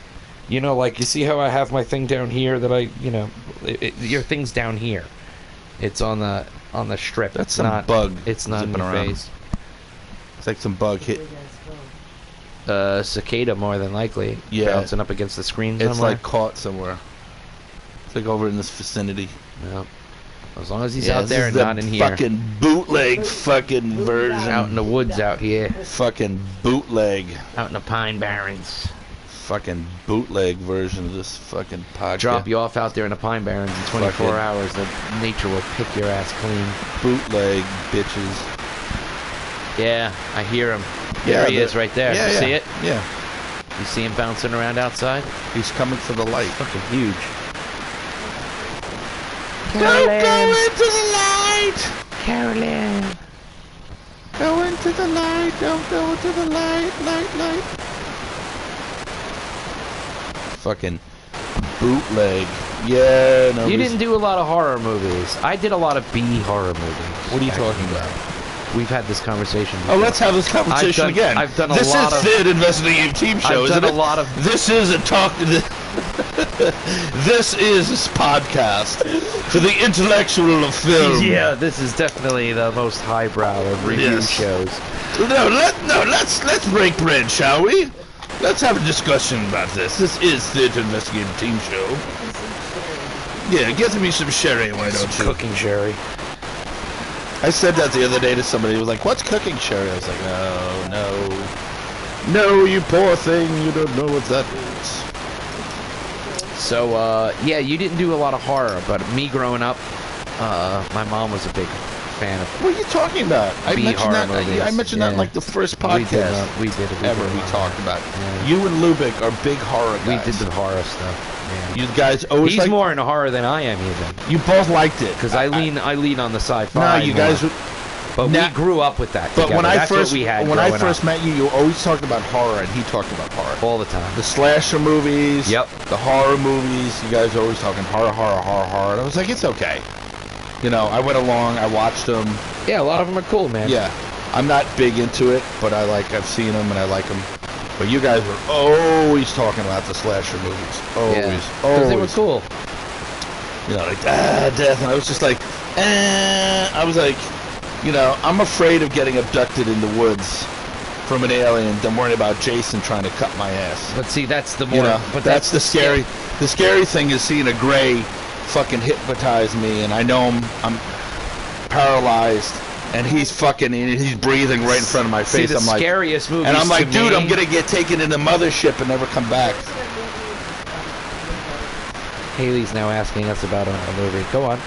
you know, like you see how I have my thing down here that I, you know, your thing's down here. It's on the strip. That's It's some not, bug It's not in zipping your around. face. It's like some bug hit. Cicada more than likely. Yeah. Bouncing up against the screen It's somewhere. like caught somewhere. It's like over in this vicinity. No. As long as he's Yeah, out this there is and the not in here. Fucking bootleg fucking version. Out in the woods out here. Fucking bootleg. Out in the Pine Barrens. Fucking bootleg version of this fucking podcast. Drop you off out there in the Pine Barrens in 24 Fucking- hours. The nature will pick your ass clean. Bootleg bitches. Yeah, I hear him. There he is right there. Yeah, you yeah. see it? Yeah. You see him bouncing around outside? He's coming for the light. Fucking huge. Don't go into the light! Carolyn. Go into the light! Don't go into the light! Light! Fucking bootleg. Yeah, no. You didn't do a lot of horror movies. I did a lot of B horror movies. What are you back in talking the about? day. We've had this conversation Oh, before. let's have this conversation I've done- again. I've done a this lot is of- Sid Investigative Team Show, I've isn't done a it? lot of... This is a talk. This is a podcast for the intellectual of film. Yeah, this is definitely the most highbrow of review Yes. shows. Let's break bread, shall we? Let's have a discussion about this. This is Sid Investigative Team Show. Yeah, get me some sherry, why don't you? Cooking sherry. I said that the other day to somebody. He was like, "What's cooking sherry?" I was like, "No, you poor thing. You don't know what that is." So, yeah, you didn't do a lot of horror, but me growing up, my mom was a big fan of What are you talking about? I B mentioned horror that. movies. I mentioned that in Yeah. like the first We podcast did. We did. ever. We talked about. You and Lubick are big horror We guys. did the horror stuff. Yeah. You guys always He's like. more into horror than I am, even. You both liked it Because I lean on the sci-fi. No, you more. guys. But Nah. we grew up with that. But together. when I That's first what we had when I growing first up. met you, you always talked about horror, and he talked about horror. all the time. The slasher movies. Yep. The horror movies. You guys are always talking horror. And I was like, it's okay. You know, I went along. I watched them. Yeah, a lot of them are cool, man. Yeah, I'm not big into it, but I've seen them and I like them. But you guys were always talking about the slasher movies. Always. Because they were cool. You know, like, death. And I was just like, I was like, You know, I'm afraid of getting abducted in the woods from an alien than worrying about Jason trying to cut my ass. But see, that's the more. You know, but that's the scary. The scary thing is seeing a gray fucking hypnotize me, and I know I'm paralyzed, and he's breathing right in front of my face. See, the I'm like, scariest movies and I'm like, to dude, me- I'm gonna get taken in the mothership and never come back. Haley's now asking us about a movie. Go on.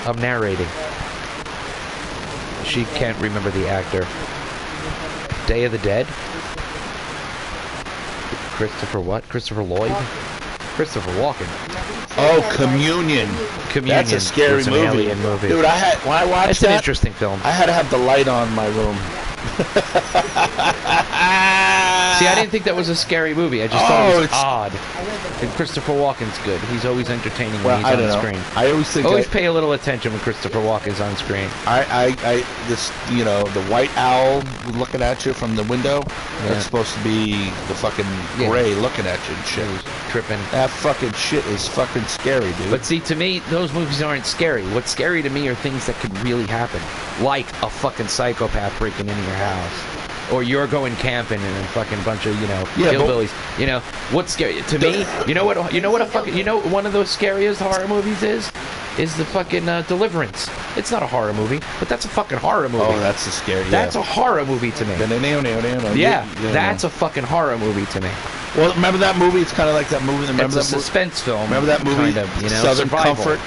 I'm narrating. She can't remember the actor. Day of the Dead? Christopher what? Christopher Lloyd? Christopher Walken. Oh, Communion. Communion. That's a scary was an movie. alien movie. Dude, when I watched It's that, an interesting film. I had to have the light on in my room. See, I didn't think that was a scary movie. I just thought it was odd. And Christopher Walken's good. He's always entertaining when he's on screen. I always think Always pay a little attention when Christopher Walken's on screen. this, you know, the white owl looking at you from the window. Yeah. That's supposed to be the fucking gray looking at you and shit. Tripping. That fucking shit is fucking scary, dude. But see, to me, those movies aren't scary. What's scary to me are things that could really happen. Like a fucking psychopath breaking into your house. Or you're going camping and a fucking bunch of, hillbillies. You know, what's scary to me? You know what one of those scariest horror movies is the fucking Deliverance. It's not a horror movie, but that's a fucking horror movie. Oh, that's a scary. That's a horror movie to me. Yeah, that's a fucking horror movie to me. Well, remember that movie? It's kind of like that movie. Remember It's that a suspense film. Remember that movie? Kind of, Southern survival. Comfort.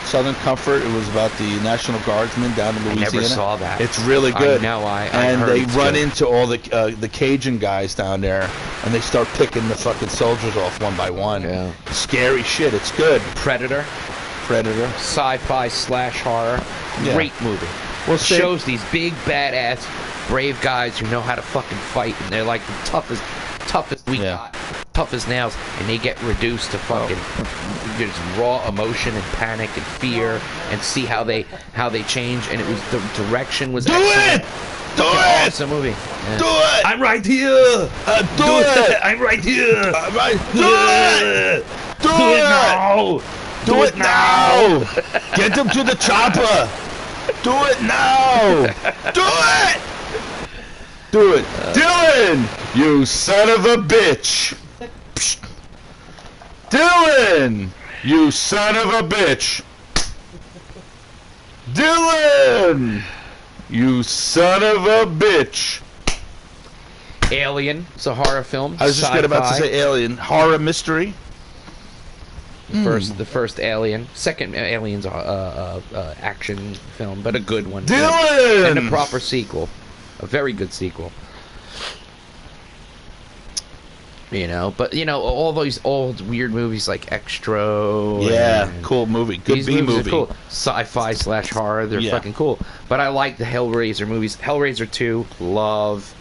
Southern Comfort. It was about the National Guardsmen down in Louisiana. I never saw that. It's really good. I know. And heard they it's run good. into all the Cajun guys down there, and they start picking the fucking soldiers off one by one. Yeah. Scary shit. It's good. Predator. Sci-fi / horror. Yeah. Great movie. Well, Shows these big badass brave guys who know how to fucking fight, and they're like the toughest we got, tough as nails, and they get reduced to fucking just raw emotion and panic and fear, and see how they change. And it was the direction was excellent. Awesome movie. Yeah. Do it! I'm right here. Do it! I'm right here. Do it! Do it now. Do it now! Get him to the chopper! Do it now! Do it! Do it! Dylan! You son of a bitch! Psst. Dylan! You son of a bitch! Dylan! You son of a bitch! Alien. It's a horror film. I was just about to say Alien. Horror mystery. The first Alien. Second Alien's action film, but a good one. Dylan! And a proper sequel. A very good sequel. But all those old weird movies like Extra. Yeah, and cool movie. Good these B movies movie. are cool. Sci-fi / horror. They're fucking cool. But I like the Hellraiser movies. Hellraiser 2, love.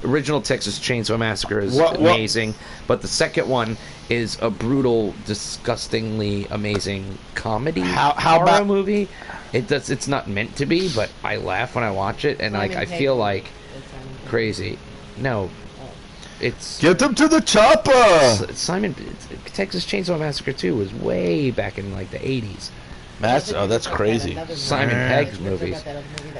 Original Texas Chainsaw Massacre is amazing. But the second one is a brutal, disgustingly amazing comedy horror movie. It's not meant to be, but I laugh when I watch it, and I feel like crazy. No. It's Get them to the chopper! Texas Chainsaw Massacre 2 was way back in like the 80s. That's crazy. Simon Pegg's movies.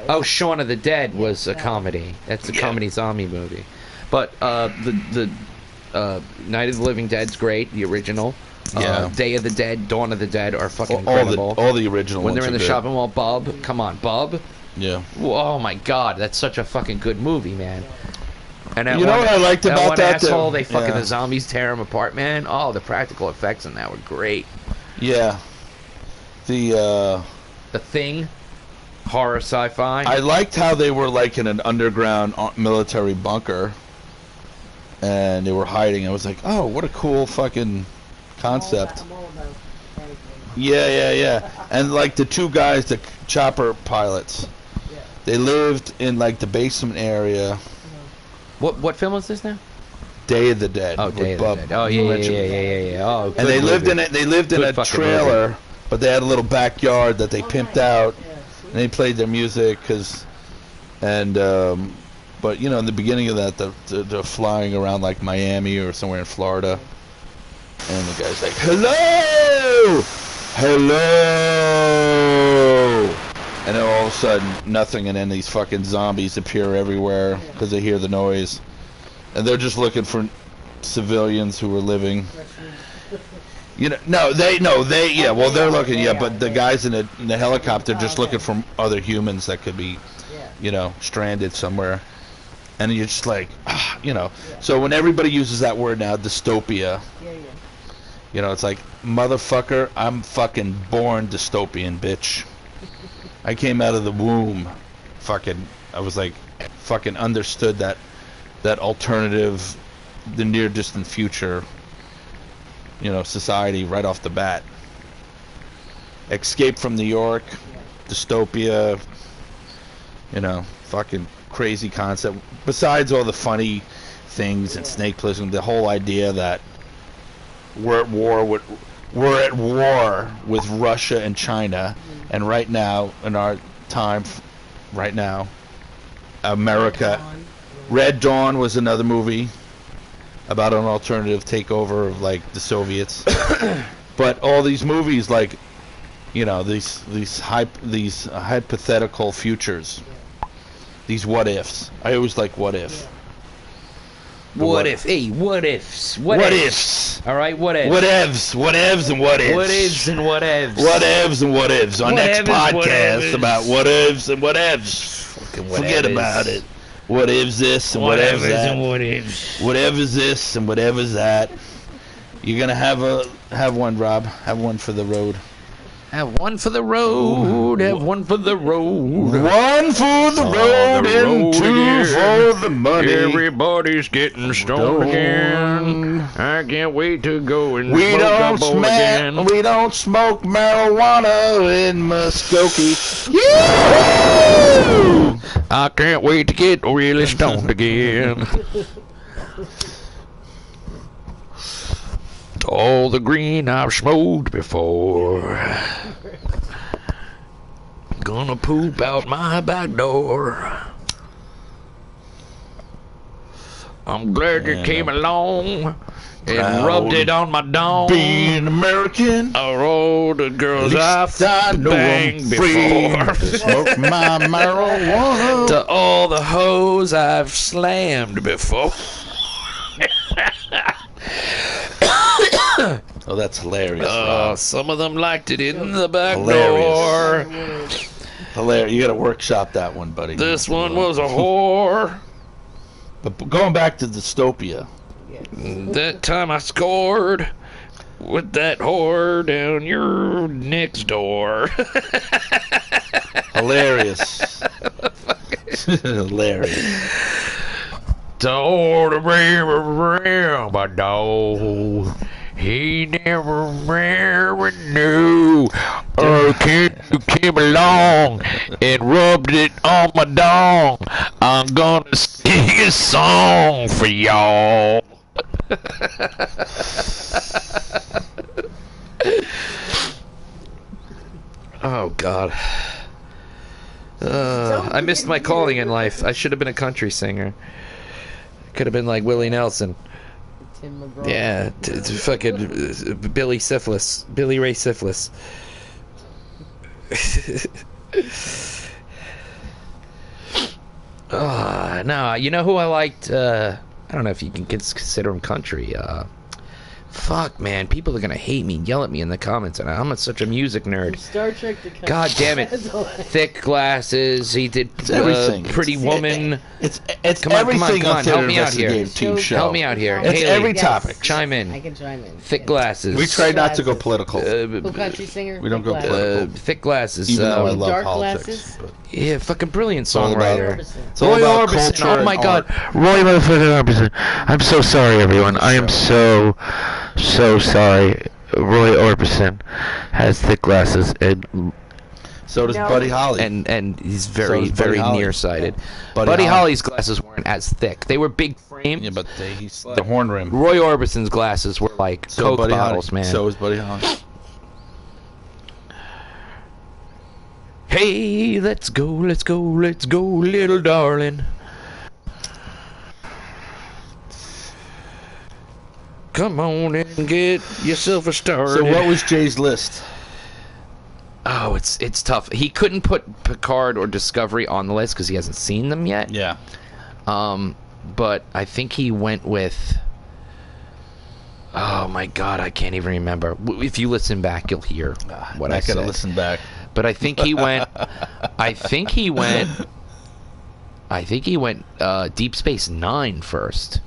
Oh, Shaun of the Dead was a comedy. That's a comedy zombie movie. But the Night of the Living Dead's great, the original. Day of the Dead, Dawn of the Dead are fucking incredible. All the original when ones they're in are the good. shopping mall, Bub. Come on, Bub. Yeah. Oh my God, that's such a fucking good movie, man. And that You know what I liked that about one that, asshole, though? they fucking Yeah. the zombies tear him apart, man. Oh, the practical effects in that were great. Yeah. The Thing, horror sci-fi. I liked how they were like in an underground military bunker, and they were hiding. I was like, oh, what a cool fucking concept. I'm all about anything. Yeah. And like the two guys, the chopper pilots, they lived in like the basement area. What film is this now? Day of the Dead. Oh, with Day of the Bub Dead. Oh, yeah. Oh, And they lived in it. They lived in Good a fucking trailer, movie. but they had a little backyard that they pimped out, and they played their music but in the beginning of that, they're flying around like Miami or somewhere in Florida, and the guy's like, "Hello, hello," and then all of a sudden nothing, and then these fucking zombies appear everywhere because they hear the noise, and they're just looking for civilians who are living. You know, yeah. Well, they're looking, yeah, but the guys in the helicopter just looking for other humans that could be, you know, stranded somewhere, and you're just like, you know. So when everybody uses that word now, dystopia, you know, it's like, motherfucker, I'm fucking born dystopian, bitch. I came out of the womb, I was like, fucking understood that alternative, the near distant future, you know, society right off the bat. Escape from New York, dystopia, you know, fucking crazy concept. Besides all the funny things and snake plissm, the whole idea that we're at war with Russia and China, and right now, in our time, right now, America. Red Dawn was another movie about an alternative takeover of like the Soviets. But all these movies, like, you know, these hypothetical futures, these what ifs. I always like what if. What if? Hey, what ifs? What ifs? All right, what ifs? What ifs? What ifs and what ifs? What ifs and what ifs? What ifs and what ifs? Our next podcast about what ifs and what ifs. Forget about it. What ifs this and whatever's that. And what ifs. Whatever's this and whatever's that. You're gonna have one, Rob. Have one for the road. Have one for the road. Have one for the road. One for the road and two for the money. Everybody's getting stoned again. I can't wait to go and smoke a bowl again. We don't smoke marijuana in Muskogee. I can't wait to get really stoned again. All the green I've smoked before. Gonna poop out my back door. I'm glad you came along and rubbed it on my dome. Being American, all the girls I've banged free before. to smoke my marijuana. To all the hoes I've slammed before. Oh, that's hilarious. Rob. Some of them liked it in the back Hilarious. door. Hilarious. You got to workshop that one, buddy. This one was a whore. But going back to dystopia. That time I scored with that whore down your next door. Hilarious. Hilarious. Told him, my dog. He never knew. Oh, kid, you came along and rubbed it on my dong. I'm gonna sing a song for y'all. Oh, God. I missed my calling in life. I should have been a country singer. Could have been like Willie Nelson. Tim McGraw. Yeah, fucking Billy Ray Syphilis. No, you know who I liked? I don't know if you can consider him country. Fuck, man, people are gonna hate me, yell at me in the comments, and I'm such a music nerd. Star Trek the Country. God damn it! Thick Glasses. He did everything. Pretty Woman. It's Come on, everything come on. Help me out here. TV show. Help me out here. It's Haley, every topic. Chime in. I can chime in. Thick Yes. Glasses. We try not to go political. Full country singer. We don't go Glasses. political. Thick Glasses. Even though I love Dark politics. Glasses. But Yeah, fucking brilliant all about- songwriter. it's all Roy about Orbison. culture Oh my and God, art. Roy motherfucking Orbison. I'm so sorry, everyone. I am so sorry. Roy Orbison has thick glasses and So does Buddy Holly. and he's So very does Buddy Holly. nearsighted. Buddy Buddy Holly. Holly's glasses weren't as thick. They were big frame. Yeah, but he's the horn rim. Roy Orbison's glasses were like So Coke Buddy bottles, Holly. man. So is Buddy Holly. Hey, let's go, little darling. Come on and get yourself a start. So what was Jay's list? Oh, it's tough. He couldn't put Picard or Discovery on the list because he hasn't seen them yet. Yeah. But I think he went with. Oh my God, I can't even remember. If you listen back, you'll hear what I said. gotta listen back. But I think he went. I think he went Deep Space Nine first,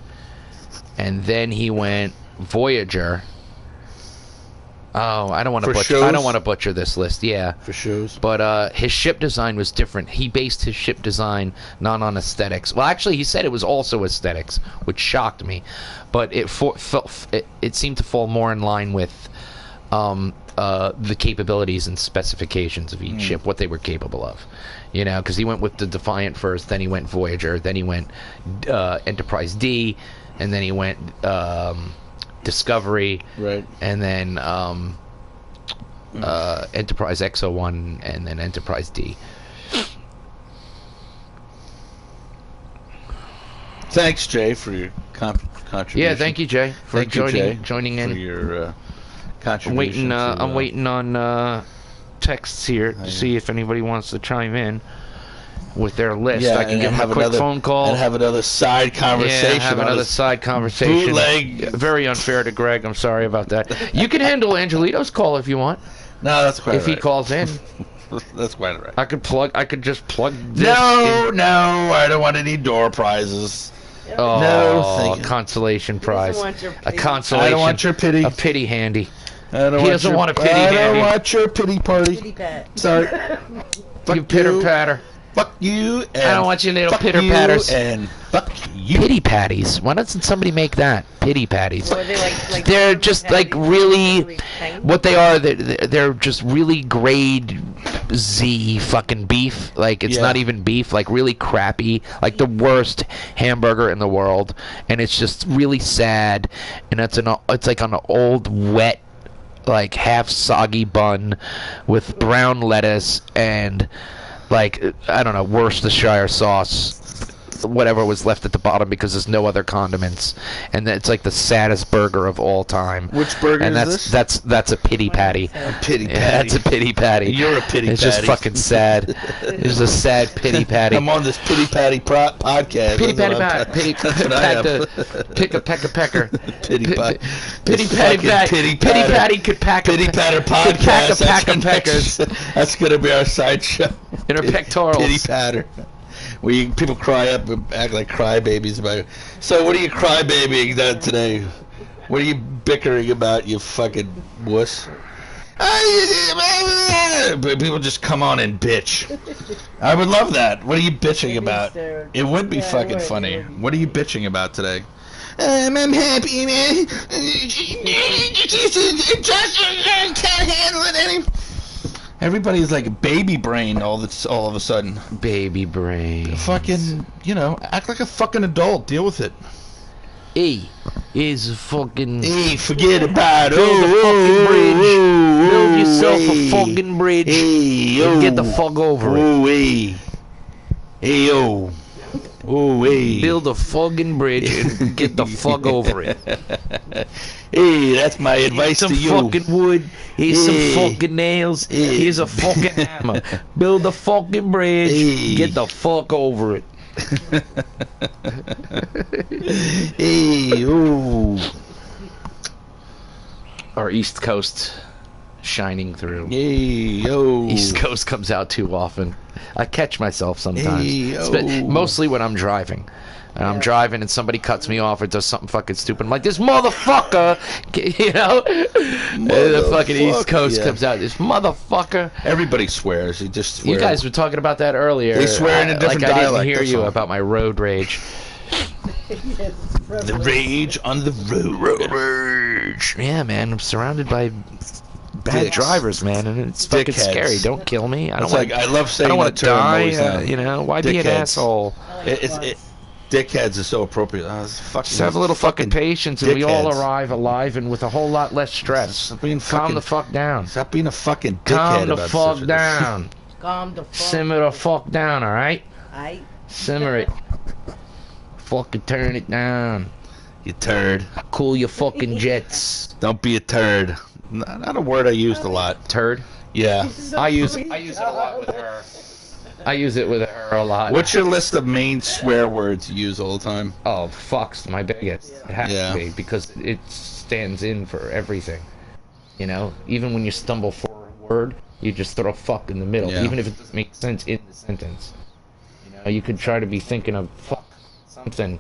and then he went Voyager. Oh, I don't want to butcher. I don't want to butcher this list. Yeah, For shows. but his ship design was different. He based his ship design not on aesthetics. Well, actually, he said it was also aesthetics, which shocked me. But it seemed to fall more in line with the capabilities and specifications of each ship, what they were capable of. You know, because he went with the Defiant first, then he went Voyager, then he went Enterprise D, and then he went Discovery, Right. and then Enterprise X01, and then Enterprise D. Thanks, Jay, for your contribution. Yeah, thank you, Jay, for Thank you, Jay, joining for in. your contribution. I'm waiting on texts here to see if anybody wants to chime in with their list. Yeah, I can and give them have a quick another phone call. and have another side conversation. Yeah, have on another this side conversation. bootleg. Very unfair to Greg. I'm sorry about that. You can handle Angelito's call if you want. No, that's quite If he right. calls in, That's quite right. I could just plug this No, in. no, I don't want any door prizes. Oh, No, thank you. consolation prize. want your A pity. consolation. I don't want your pity. A pity handy. I don't He doesn't your, want a pity I handy. don't want your pity party. Kitty pat. Sorry. Fuck You pitter patter. Fuck you. And I don't want your little fuck pitter you patters. And fuck you. Pity patties. Why doesn't somebody make that? Pity patties. Or they like They're just like really, tiny? what they are. They're just really grade Z fucking beef. Like it's Yeah. not even beef. Like really crappy. Like the worst hamburger in the world. And it's just really sad. And it's like on an old wet, like half soggy bun with brown lettuce and like I don't know, Worcestershire sauce, whatever was left at the bottom because there's no other condiments, and it's like the saddest burger of all time. Which burger and is that's a pity patty. A pity patty. Yeah, that's a pity patty. You're a pity It's patty. just fucking sad. It's a sad pity patty. I'm on this pity patty podcast. Pity That's patty what I'm pat, pity That's what I am. pick a pecker pecker. Pity pat. Pity This patty fucking pat. pity Pity patter. patty could pack Pity patter could pack a podcast. pack That's of our peckers next- That's gonna be our side show. in her pectorals. Pity patter. Where people cry up and act like crybabies about it. So what are you crybabying about today? What are you bickering about, you fucking wuss? But people just come on and bitch. I would love that. What are you bitching about? It would be fucking funny. What are you bitching about today? I'm happy, man. Can't handle it any. Everybody's like baby brain all of a sudden. Baby brain. Fucking, act like a fucking adult. Deal with it. E is fucking. Hey, forget about it. Build a fucking bridge. Build yourself a hey. fucking bridge. Hey, And get the fuck over it. Oh, hey. Hey, yo. Oh, hey. Build a fucking bridge and get the fuck over it. Hey, that's my advice Some to you. fucking wood. Here's Hey. some fucking nails. Hey. Here's a fucking hammer. Build a fucking bridge. Hey. Get the fuck over it. Hey, ooh. Our East Coast shining through. Hey, yo. East Coast comes out too often. I catch myself sometimes. Hey, Mostly when I'm driving. And I'm driving and somebody cuts me off or does something fucking stupid. I'm like, this motherfucker, the fucking East Coast yeah. comes out. This motherfucker. Everybody swears. He just swears. You guys were talking about that earlier. They swear in a different like I dialect, didn't hear that's you all. about my road rage. The rage on the road. Rage. Yeah, man. I'm surrounded by bad Dicks. drivers, man, and it's fucking Dickheads. scary. Don't kill me. I don't It's want. like, I love I saying don't want that to term die. always now. Why be an Dickheads. asshole? Dickheads is so appropriate. Fucking, Just have a little fucking patience, and we all dickheads. arrive alive and with a whole lot less stress. Stop being Calm fucking, the fuck down. Stop being a fucking dickhead Calm the about fuck such a- down. Calm the fuck. Simmer the fuck down, all right? Aight. Simmer it. Fucking turn it down. You turd. Cool your fucking jets. Don't be a turd. Not a word I used a lot. Turd. Yeah. I use it a lot with her. I use it with her a lot. What's your list of main swear words you use all the time? Oh, fuck's my biggest. It has to be, because it stands in for everything. You know, even when you stumble for a word, you just throw fuck in the middle, even if it doesn't make sense in the sentence. You know, you could try to be thinking of fuck something,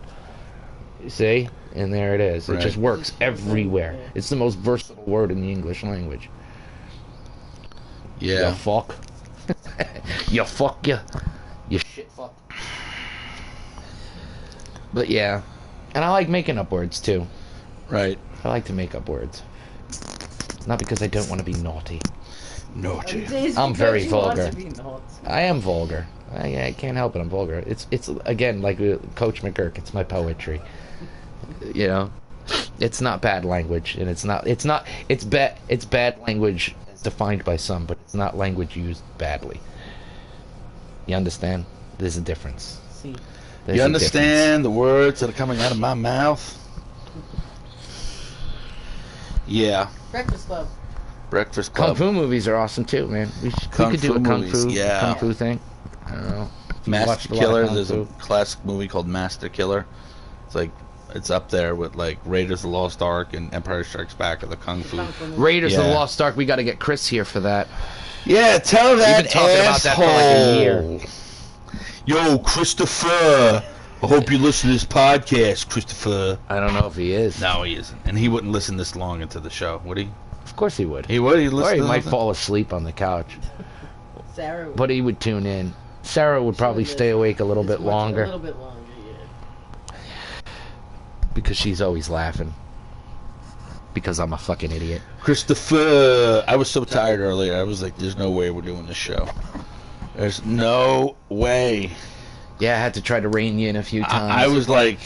you see, and there it is. It just works everywhere. It's the most versatile word in the English language. Yeah. You fuck. You fuck you. You shit fuck. But yeah. And I like making up words too. Right. I like to make up words. Not because I don't want to be naughty. Naughty. I'm very vulgar. I am vulgar. I can't help it. I'm vulgar. It's again, like Coach McGurk. It's my poetry. You know, it's not bad language, and it's bad language as defined by some, but it's not language used badly. You understand? There's a difference. There's You a understand the words that are coming out of my mouth? Yeah. Breakfast Club. Breakfast Club. Kung Fu movies are awesome too, man. We could do a Kung Fu thing. I don't know. Master Killer. There's a classic movie called Master Killer. It's like, it's up there with like Raiders of the Lost Ark and Empire Strikes Back of the Kung Fu. Raiders of the Lost Ark. We got to get Chris here for that. Yeah, tell that We've been talking about that for like a year. Yo, Christopher. I hope you listen to this podcast, Christopher. I don't know if he is. No, he isn't. And he wouldn't listen this long into the show, would he? Of course he would. He would? He'd listen Or he to might something? fall asleep on the couch. Sarah. But he would tune in. Sarah would probably stay awake a little bit longer. A little bit longer, yeah. Because she's always laughing. Because I'm a fucking idiot. Christopher. I was so tired earlier. I was like, there's no way we're doing this show. There's no way. Yeah, I had to try to rein you in a few times. I was like,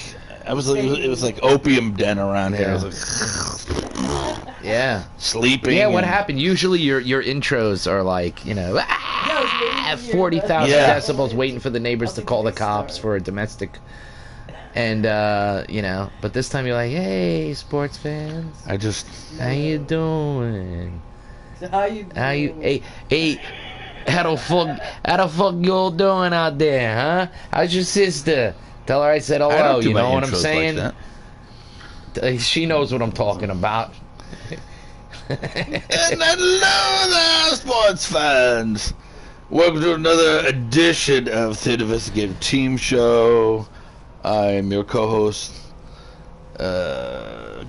it was like opium den around here. I was like, yeah. Sleeping. Yeah, what happened? Usually your intros are like, you know, 40,000 decibels waiting for the neighbors to call the cops for a domestic. And, you know, but this time you're like, hey, sports fans. How you doing? How you, hey, how the fuck you all doing out there, huh? How's your sister? Tell her I said hello, I don't do you my know what I'm intros saying? like that. She knows what I'm talking about. And hello there, sports fans. Welcome to another edition of the Investigative Team Show. I'm your co-host,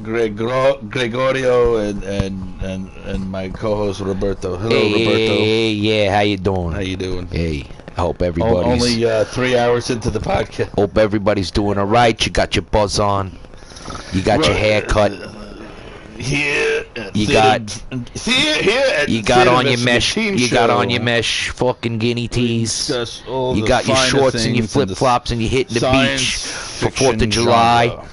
Gregorio, and my co-host Roberto. Hello, Roberto. Hey, yeah, how you doing? How you doing? Hey, I hope everybody's... Only 3 hours into the podcast. Hope everybody's doing all right. You got your buzz on. You got your hair cut. Here, You got on your mesh. You got on your mesh fucking guinea tees. You got your shorts and your flip flops, and you're hitting the beach for 4th of July.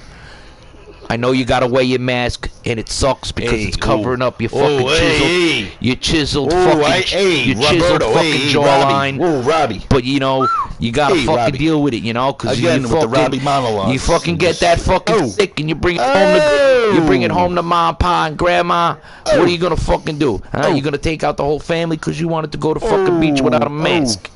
I know you gotta wear your mask, and it sucks because it's covering up your fucking your chiseled fucking jawline. Whoa, Robbie. But you know, you gotta fucking Robbie. deal with it, you know, because you Again with the Robbie monologues. you fucking get that fucking sick, and you bring it home to mom, pa, and grandma. What are you gonna fucking do? Huh? You gonna take out the whole family because you wanted to go to fucking beach without a mask?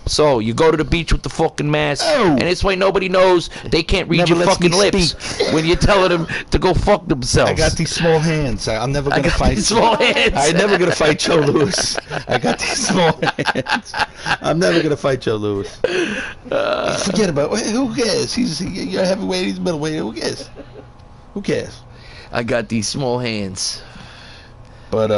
So you go to the beach with the fucking mask, and this way nobody knows. They can't read your fucking lips when you're telling them to go fuck themselves. I got these small hands. I'm never gonna fight. Small hands. I'm never gonna fight Joe Louis. I got these small hands. I'm never gonna fight Joe Louis. Forget about it. Who cares? You're a heavyweight. He's a middleweight. Who cares? Who cares? I got these small hands. But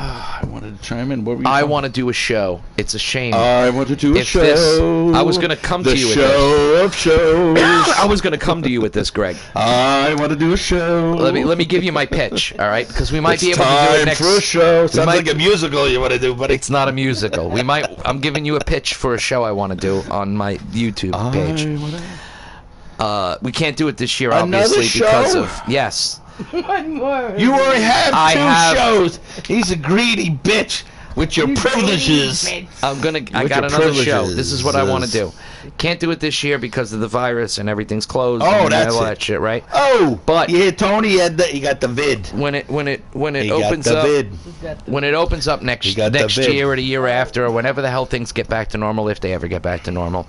I wanted to chime in. What were you I want to do a show. It's a shame. I want to do a If show. this- I was gonna come to you with The show of shows. I was gonna come to you with this, Greg. I want to do a show. Let me give you my pitch, all right? Because we might It's be able to do time it next. for a show. Sounds might- like a musical you want to do, buddy. It's not a musical. I'm giving you a pitch for a show I want to do on my YouTube page. We can't do it this year, Another obviously, because show? of yes. One more. You already have I two have- shows. He's a greedy bitch. With your privileges. I got your another show. privileges. This is what I want to do. Can't do it this year because of the virus and everything's closed. Oh, and that's all it. that shit, right? Oh, But- you hear Tony? He got the vid. When it He opens got the up, vid. when it opens up next got the vid. year or the year after, or whenever the hell things get back to normal, if they ever get back to normal,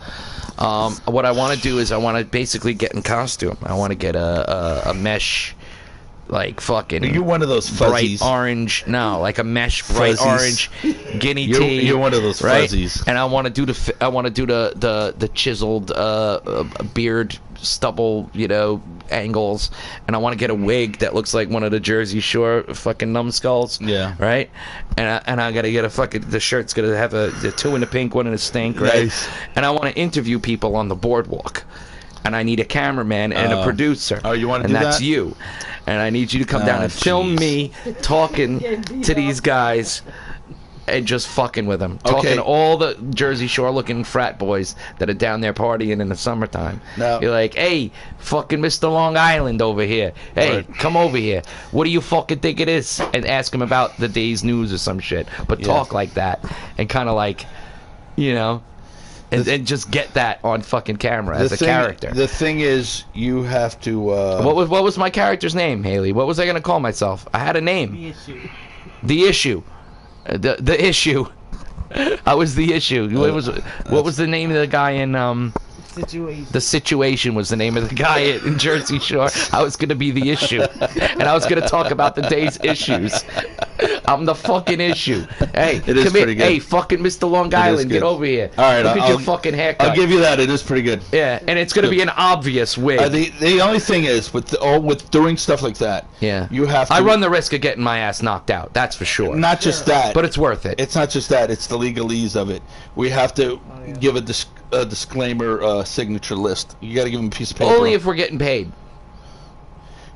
what I want to do is I want to basically get in costume. I want to get a mesh, like fucking. Are you one of those bright fuzzies? orange? No, like a mesh bright Fuzzies. orange guinea You're- tea. you're one of those right? fuzzies. And I want to do the chiseled beard stubble, angles, and I want to get a wig that looks like one of the Jersey Shore fucking numbskulls. Yeah. Right. And I gotta get the shirt's gonna have the two in the pink, one in the stink. Right. Nice. And I want to interview people on the boardwalk. And I need a cameraman and a producer. Oh, you wanna and do that's that? you. And I need you to come down and film jeez. me talking to these guys and just fucking with them. Okay. Talking to all the Jersey Shore looking frat boys that are down there partying in the summertime. No. You're like, hey, fucking Mr. Long Island over here. Hey, Right. come over here. What do you fucking think it is? And ask them about the day's news or some shit. But talk like that. And kind of like, and just get that on fucking camera as a character. The thing is, you have to. What was my character's name, Haley? What was I gonna call myself? I had a name. The issue. The issue. I was the issue. What was the name of the guy in Situation. The Situation was the name of the guy in Jersey Shore. I was gonna be the issue, and I was gonna talk about the day's issues. I'm the fucking issue. Hey, It is come pretty here. good. Hey, fucking Mr. Long Island, get good. over here. All right, Look at I'll- your fucking haircut. I'll give you that. It is pretty good. Yeah, and it's gonna be an obvious wig. The only thing is with doing stuff like that. Yeah, You have to. I run the risk of getting my ass knocked out. That's for sure. Not just that, But it's worth it. it's not just that. It's the legalese of it. We have to give a disclaimer signature list. You got to give them a piece of paper. Only if we're getting paid.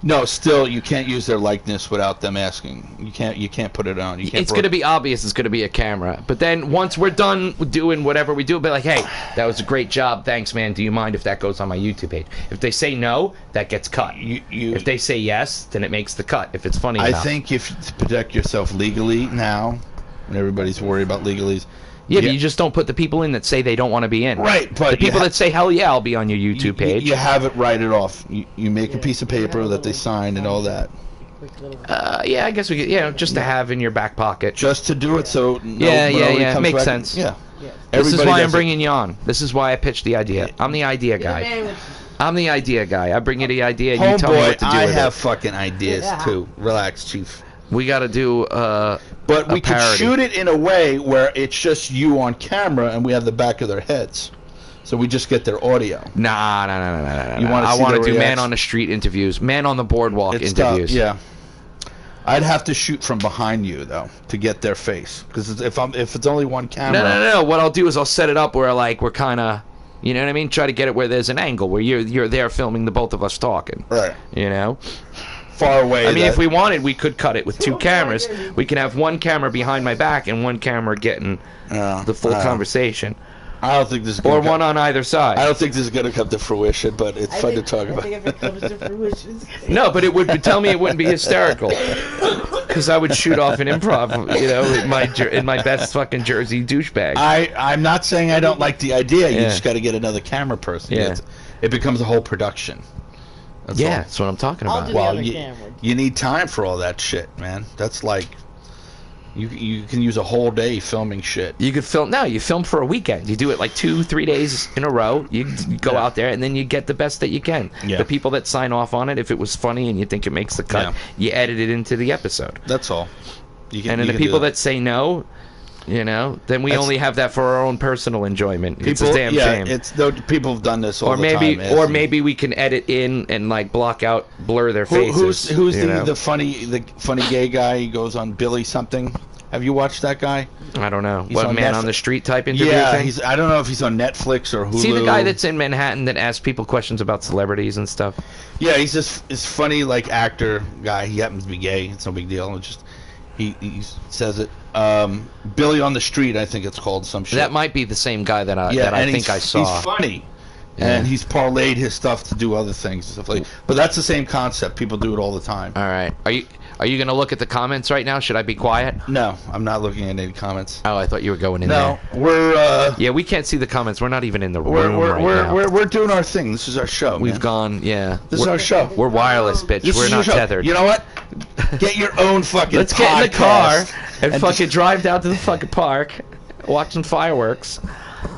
No, still you can't use their likeness without them asking. You can't put it on. You can't. It's going to be obvious. It's going to be a camera. But then once we're done doing whatever we do, be like, hey, that was a great job. Thanks, man. Do you mind if that goes on my YouTube page? If they say no, that gets cut. If they say yes, then it makes the cut. If it's funny I enough. think if to protect yourself legally now, when everybody's worried about legalese. Yeah, but you just don't put the people in that say they don't want to be in. Right, but the people you that say, hell yeah, I'll be on your YouTube page. You have it write it off. You make a piece of paper that they signed and all that. Yeah, I guess we could, just to have in your back pocket. Just to do it so. Yeah. Comes Makes back. sense. Yeah. This is Everybody why I'm does it. bringing you on. This is why I pitched the idea. I'm the idea guy. I'm the idea guy. I bring you the idea, and you tell me what to do I with have it. fucking ideas too. Relax, Chief. We got to do But a we could parody. shoot it in a way where it's just you on camera and we have the back of their heads. So we just get their audio. Nah. You wanna I see want to the do man reaction? on the street interviews, man on the boardwalk It's tough, interviews. yeah. I'd have to shoot from behind you though to get their face because if it's only one camera. No. What I'll do is I'll set it up where like we're kind of, you know what I mean? Try to get it where there's an angle where you're there filming the both of us talking. Right. You know. Far away. I mean, if we wanted, we could cut it with two cameras. We can have one camera behind my back and one camera getting the full conversation, I don't think this is or gonna one on either side. I don't think this is going to come to fruition, but it's fun to talk about. I think if it comes to fruition, No, but it would tell me it wouldn't be hysterical because I would shoot off an improv, in my best fucking Jersey douchebag. I'm not saying I don't like the idea. You Yeah. just got to get another camera person. Yeah. It becomes a whole production. That's Yeah, all. that's what I'm talking I'll about. do the Well, other you, camera. you need time for all that shit, man. That's like you can use a whole day filming shit. You could film. No, you film for a weekend. You do it like 2-3 days in a row. You go out there and then you get the best that you can. Yeah. The people that sign off on it, if it was funny and you think it makes the cut, Yeah. you edit it into the episode. That's all. You can, And then you the can do people that say no, then we That's- only have that for our own personal enjoyment. It's a damn shame. People have done this all Or the maybe, time. or maybe we can edit in and like blur their faces. Who's you know? the funny gay guy? He goes on Billy something. Have you watched that guy? I don't know. He's What on man Netflix. on the street type interview Yeah, thing? I don't know if he's on Netflix or Hulu. See the guy that's in Manhattan that asks people questions about celebrities and stuff? Yeah, he's this funny like actor guy. He happens to be gay. It's no big deal. It's just he says it. Billy on the Street, I think it's called some shit. That might be the same guy that I and think I saw. He's funny. Yeah. And he's parlayed his stuff to do other things and stuff like. But that's the same concept. People do it all the time. All right. Are you gonna look at the comments right now? Should I be quiet? No, I'm not looking at any comments. Oh, I thought you were going in No, there. we're Yeah, we can't see the comments. We're not even in the room right now. we're doing our thing. This is our show. We've man. gone, yeah. This is our show. We're wireless, bitch. This We're is your not show. tethered. You know what? Get your own fucking. Let's get in the car podcast and fucking just- drive down to the fucking park, watch some fireworks,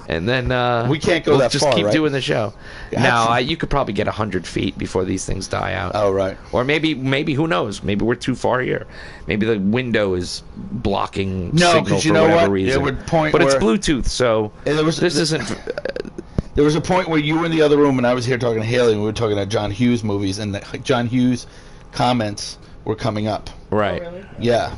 and then We can't go we'll that just far, keep right? doing the show. Yeah, No, actually- you could probably get 100 feet before these things die out. Oh right. Or maybe who knows? Maybe we're too far here. Maybe the window is blocking No, signal 'cause you for know whatever what? reason. It would point but it's where- Bluetooth, so And there was- this isn't. There was a point where you were in the other room and I was here talking to Haley and we were talking about John Hughes movies and the John Hughes comments were coming up. Right. Oh, really? Yeah.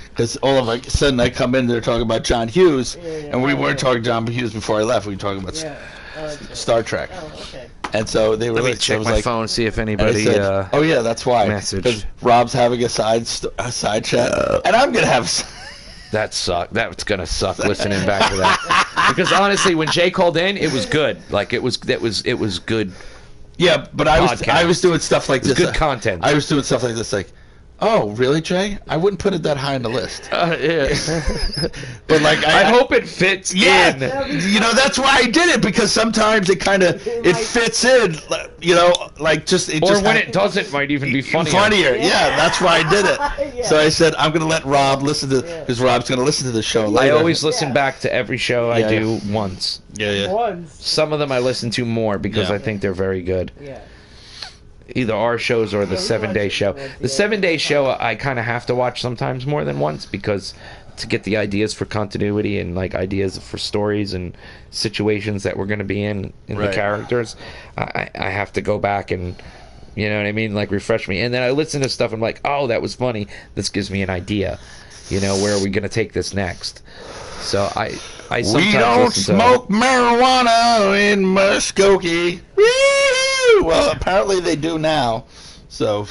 Because all of a sudden I come in, they're talking about John Hughes, Yeah, and we oh, weren't yeah. talking John Hughes before I left. We were talking about Yeah. Star Trek. Oh, okay. And so they were Let me like, I check was my like, phone, see if and I anybody. said, oh yeah, that's why. message. Because Rob's having a side chat, and I'm gonna have. That sucked. That's gonna suck listening back to that. Because honestly, when Jay called in, it was good. Like it was good. Yeah, but I Podcast. was doing stuff like It was this. good content. I was doing stuff like this, like, oh really, Jay? I wouldn't put it that high on the list. Yeah. But like, I hope it fits Yeah, in. you know that's why I did it, because sometimes it kind of it fits in, you know, like just it Or just when it doesn't, might even be funnier. funnier. Yeah, that's why I did it. Yeah. So I said I'm gonna let Rob listen to, because Rob's gonna listen to the show I later. always listen back to every show I Yeah, do once. yeah. Once. Some of them I listen to more because Yeah. I think they're very good. Yeah. Either our shows or the Yeah, we 7-day watch show. it once, The yeah. 7-day show I kind of have to watch sometimes more than once because to get the ideas for continuity and like ideas for stories and situations that we're going to be in the Right. characters, I have to go back and, you know what I mean, like refresh me. And then I listen to stuff and I'm like, oh, that was funny. This gives me an idea. You know, where are we going to take this next? So I sometimes We don't listen to- smoke marijuana in Muskogee. Woo! Well, apparently they do now. So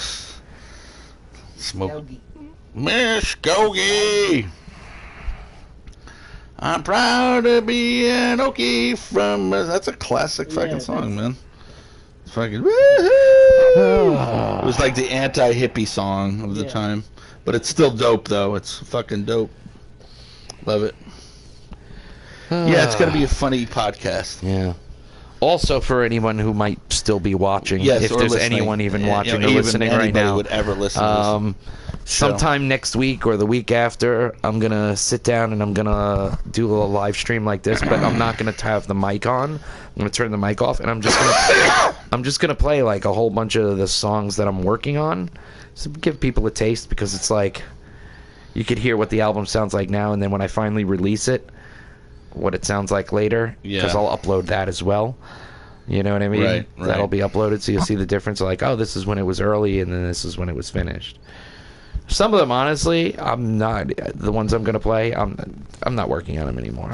smoke Yogi. Muskogee. I'm proud to be an Okie from. That's a classic fucking Yeah, song, that's- man. It's fucking. Woohoo! It was like the anti-hippie song of the Yeah. time, but it's still dope though. It's fucking dope. Love it. Yeah, it's gonna be a funny podcast. Yeah. Also, for anyone who might still be watching, Yes, if or there's listening. anyone even Yeah, watching you know, or even listening right anybody now, would ever listen to this. sometime next week or the week after, I'm gonna sit down and I'm gonna do a little live stream like this, but I'm not gonna have the mic on. I'm gonna turn the mic off, and I'm just gonna play like a whole bunch of the songs that I'm working on, so give people a taste because it's like you could hear what the album sounds like now, and then when I finally release it, what it sounds like later, because Yeah. I'll upload that as well. You know what I mean? Right. That'll be uploaded, so you'll see the difference. Like, oh, this is when it was early, and then this is when it was finished. Some of them, honestly, I'm not. The ones I'm gonna play, I'm not working on them anymore.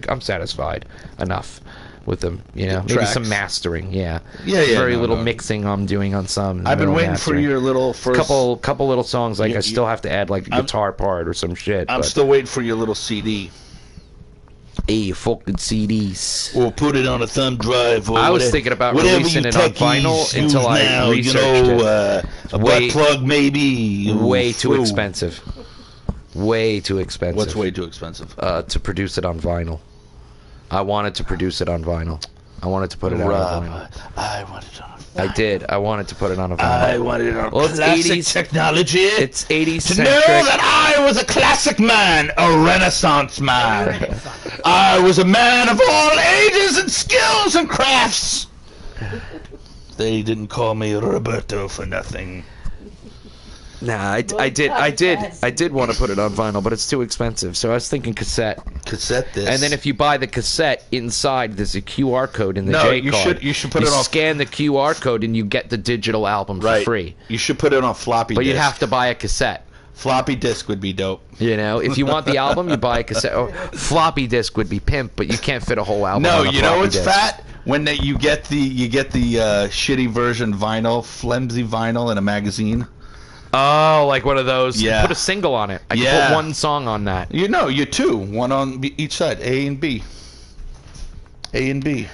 I'm satisfied enough with them. You know, maybe Tracks. some mastering. Yeah. Yeah, yeah, Very no, little no. mixing I'm doing on some. I've been little waiting for mastering. your little first. couple little songs. Like You- I still have to add like a I'm- guitar part or some shit. I'm but, still waiting for your little CD. hey, fucking CDs. Or put it on a thumb drive. Or I was whatever- thinking about whatever releasing you it on techies vinyl use until I now, researched it. A Way- butt plug maybe. Way too Ooh. expensive. Way too expensive. What's way too expensive? To produce it on vinyl. I wanted to produce it on vinyl. I wanted to put it out on vinyl. Rob, I want it on. I did. I wanted to put it on a vinyl. I want it on Well, it's classic 80s. technology. It's 80s to know centric. that I was a classic man, a Renaissance man. I was a man of all ages and skills and crafts. They didn't call me Roberto for nothing. Nah, I did want to put it on vinyl, but it's too expensive. So I was thinking cassette. Cassette this. And then if you buy the cassette, inside there's a QR code in the No, J you card. should put it on- scan the QR code and you get the digital album for right, free. you should put it on floppy But disk. you'd have to buy a cassette. Floppy disk would be dope. You know, if you want the album, you buy a cassette. Or floppy disk would be pimp, but you can't fit a whole album. No, on a you know floppy what's disk. fat? When you get the shitty version vinyl, flimsy vinyl in a magazine. Oh, like one of those. Yeah. Put a single on it. I can Yeah. put one song on that. You know, you two, one on each side, A and B. A and B.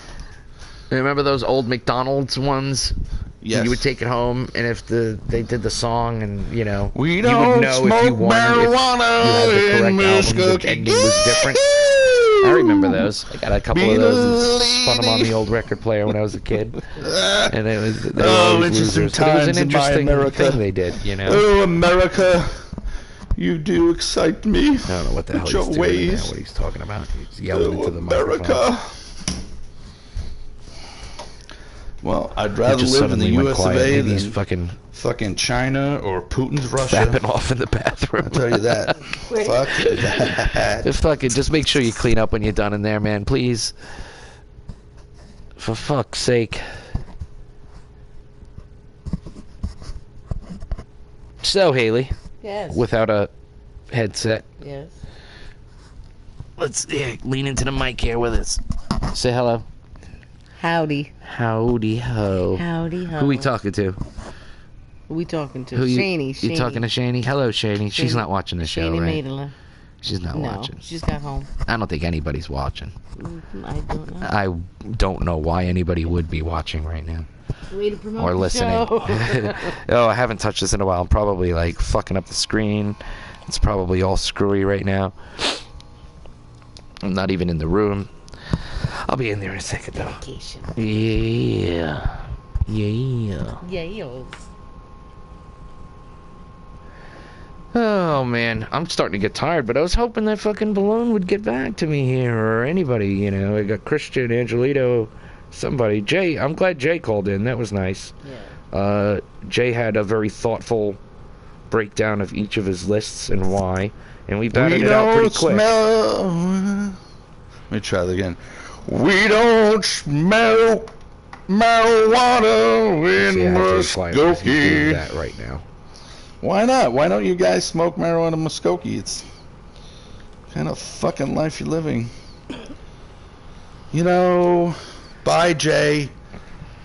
Remember those old McDonald's ones? Yes. You would take it home, and if they did the song, and We you would don't know if you smoke won, if you had the marijuana correct in album, the Muskogee. ending was different. I remember those. I got a couple of those and spun them on the old record player when I was a kid. And they were always interesting losers. But it was an times in my interesting America. thing they did, Oh, America, you do excite me. I don't know what the hell with he's your doing now, ways. what he's talking about. He's yelling Oh, into the America. microphone. Well, I'd He rather just live in the suddenly went US quiet. of A Maybe he's than fucking China or Putin's Russia. fapping off in the bathroom. I'll tell you that. Fuck that. Just fucking, just make sure you clean up when you're done in there, man, please. For fuck's sake. So, Haley, Yes. without a headset, Yes. let's lean into the mic here with us. Say hello. Howdy. Howdy ho. Howdy ho. Who we talking to? Who we talking to? Who you, Shani. You talking to Shani? Hello, Shani. She's Shani- not watching the show, Shani right? Maidela. She's not No, watching. she just got home. I don't think anybody's watching. I don't know. I don't know why anybody would be watching right now. Way to promote Or the listening. show. Oh, I haven't touched this in a while. I'm probably like fucking up the screen. It's probably all screwy right now. I'm not even in the room. I'll be in there in a second though. Vacation. Yeah. Yeah. Yales. Oh man, I'm starting to get tired, but I was hoping that fucking balloon would get back to me here, or anybody, I got Christian, Angelito, somebody. Jay, I'm glad Jay called in. That was nice. Yeah. Jay had a very thoughtful breakdown of each of his lists and why, and we batted We it out pretty don't quick. smell. Let me try that again. We don't smell marijuana See, I in have to be quiet because he's doing Muskogee. that right now. Why not? Why don't you guys smoke marijuana in Muskogee? It's kind of fucking life you're living. Bye, Jay.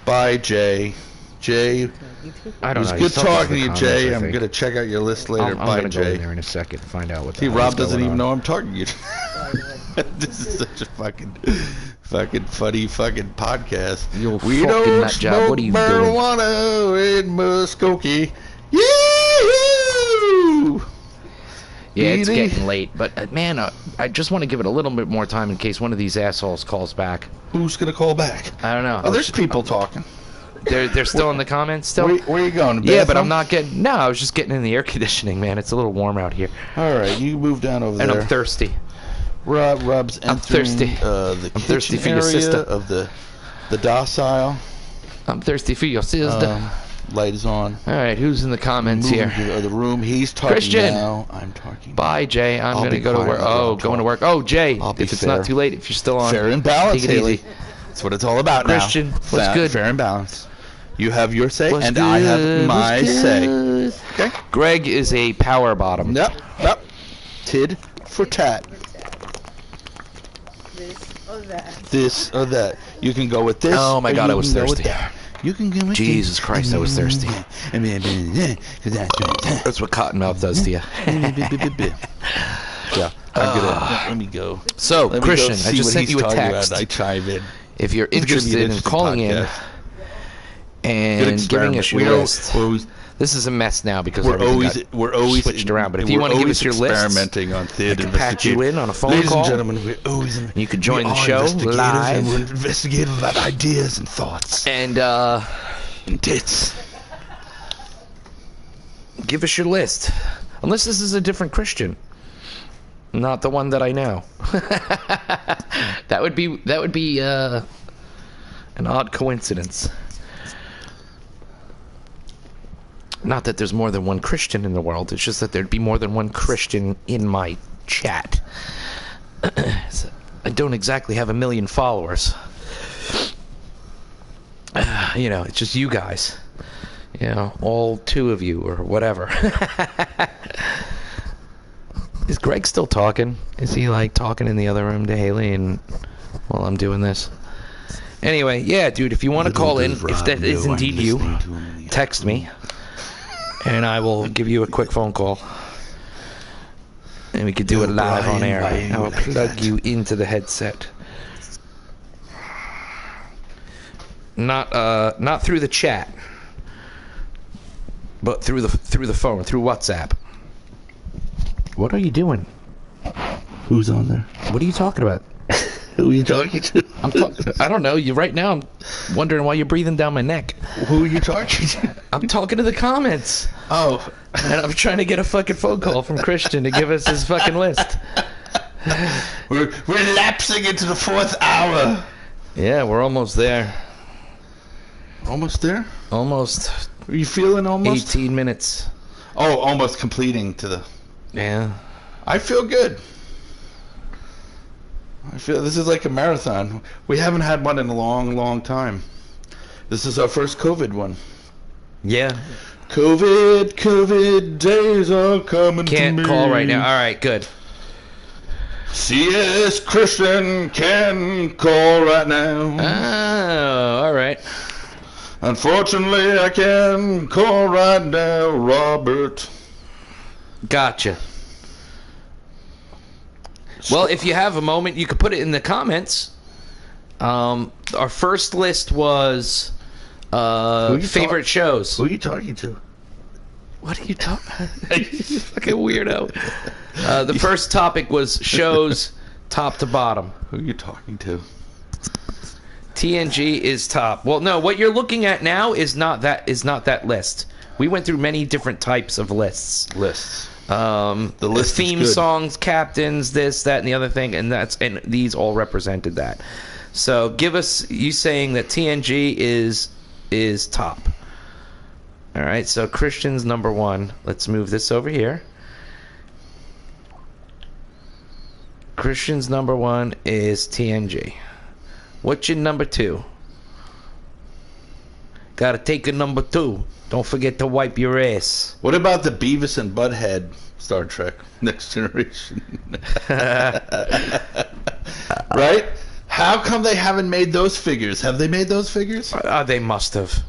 Bye, Jay. Jay, I it don't was know. good he's talking talking to the you, comments, Jay. I I'm think. gonna check out your list later. I'm Bye, gonna go in Jay. there in a second and find out what the See, hell Rob is doesn't going even on. know I'm talking to you. This is such a fucking funny fucking podcast. You We fucking don't nut job. smoke What are you marijuana in Muskogee. Yee-hoo! Yeah, it's Really? getting late, but man, I just want to give it a little bit more time in case one of these assholes calls back. Who's gonna call back? I don't know. Oh, there's people talking. They're still in the comments still. Where you going? The Yeah, but I'm bathroom? not getting. No, I was just getting in the air conditioning, man. It's a little warm out here, All right, you move down over and there. I'm thirsty. Rob's entering I'm thirsty. The I'm thirsty kitchen for your area sister. of the docile. I'm thirsty for your sister. Light is on. All right, who's in the comments Moving here? to the room. He's talking Christian. now. I'm talking. Bye, Jay. I'm I'll gonna be go to quiet, work. I'll Oh, talk. going to work. Oh, Jay. I'll be If it's fair. not too late, if you're still on, Fair and balanced, take it Haley. easy. That's what it's all about Christian, now. what's good? Fair and balanced. You have your say, What's and I have good? my What's say. good? Okay. Greg is a power bottom. Yep. Tid for tat. This or that. This or that. You can go with this. Oh my or God, you I was can go with thirsty. that. You can go with Jesus Christ, I was thirsty. thirsty. That's what Cottonmouth does to you. Yeah, I'm gonna let me go. So, Let me go Christian, I see just what sent he's you a talking text. about. I chime in. If you're It's gonna be interested an in interesting calling in podcast. and giving us your We're list, always, this is a mess now because we're everything always, got we're always switched around. But if you want to give us your list, experimenting on I theater can patch you in on a phone Ladies call. and gentlemen, we're always You could join we the are show investigators, live. and we're investigative about ideas and thoughts And and tits. give us your list. Unless this is a different Christian, not the one that I know. that would be an odd coincidence. Not that there's more than one Christian in the world. It's just that there'd be more than one Christian in my chat. So, I don't exactly have 1 million followers. It's just you guys. All 2 of you or whatever. Is Greg still talking? Is he talking in the other room to Haley and while I'm doing this? Anyway, yeah, dude, if you want to call in, if that is indeed you, text me and I will give you a quick phone call. And we could do it live on air. I will plug you into the headset. Not through the chat. but through the phone, through WhatsApp. What are you doing? Who's on there? What are you talking about? Who are you talking to? I don't know. You right now. I'm wondering why you're breathing down my neck. Who are you talking to? I'm talking to the comments, Oh, and I'm trying to get a fucking phone call from Christian to give us his fucking list. we're lapsing into the 4th hour. Yeah, we're almost there. Almost there? Almost. Are you feeling almost? 18 minutes. Oh, almost completing to the... Yeah. I feel good. I feel this is like a marathon. We haven't had one in a long, long time. This is our first COVID one. Yeah. COVID days are coming to me. Can't call right now. All right, good. CS Christian can call right now. Oh, all right. Unfortunately, I can call right now, Robert. Gotcha. Well, if you have a moment, you could put it in the comments. Our first list was favorite shows. Who are you talking to? What are you talking? You fucking weirdo. The first topic was shows, top to bottom. Who are you talking to? TNG is top. Well, no, what you're looking at now is not that list. We went through many different types of lists. The list theme is good. songs, captains, this, that, and the other thing, and these all represented that. So give us you saying that TNG is top. All right, so Christian's number 1. Let's move this over here. Christian's number 1 is TNG. What's your number 2? Gotta take a number 2. Don't forget to wipe your ass. What about the Beavis and Butthead Star Trek Next Generation? Right? How come they haven't made those figures? Have they made those figures? They must have.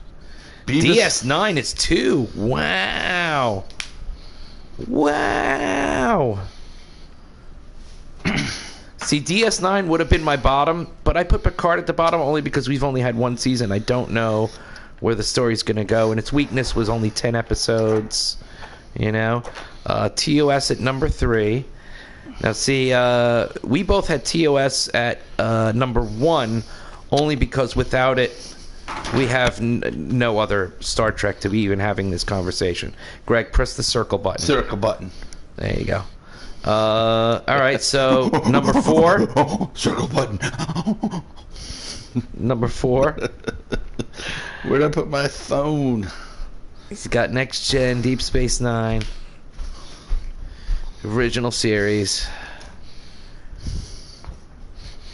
Beavis? DS9 is 2. Wow. Wow. See, DS9 would have been my bottom, but I put Picard at the bottom only because we've only had 1 season. I don't know where the story's going to go, and its weakness was only 10 episodes, you know? TOS at number 3. Now, see, we both had TOS at number 1 only because without it, we have no other Star Trek to be even having this conversation. Greg, press the circle button. Circle button. There you go. All right, so number 4. Circle button. Number 4. Where'd I put my phone? He's got Next Gen, Deep Space Nine, original series.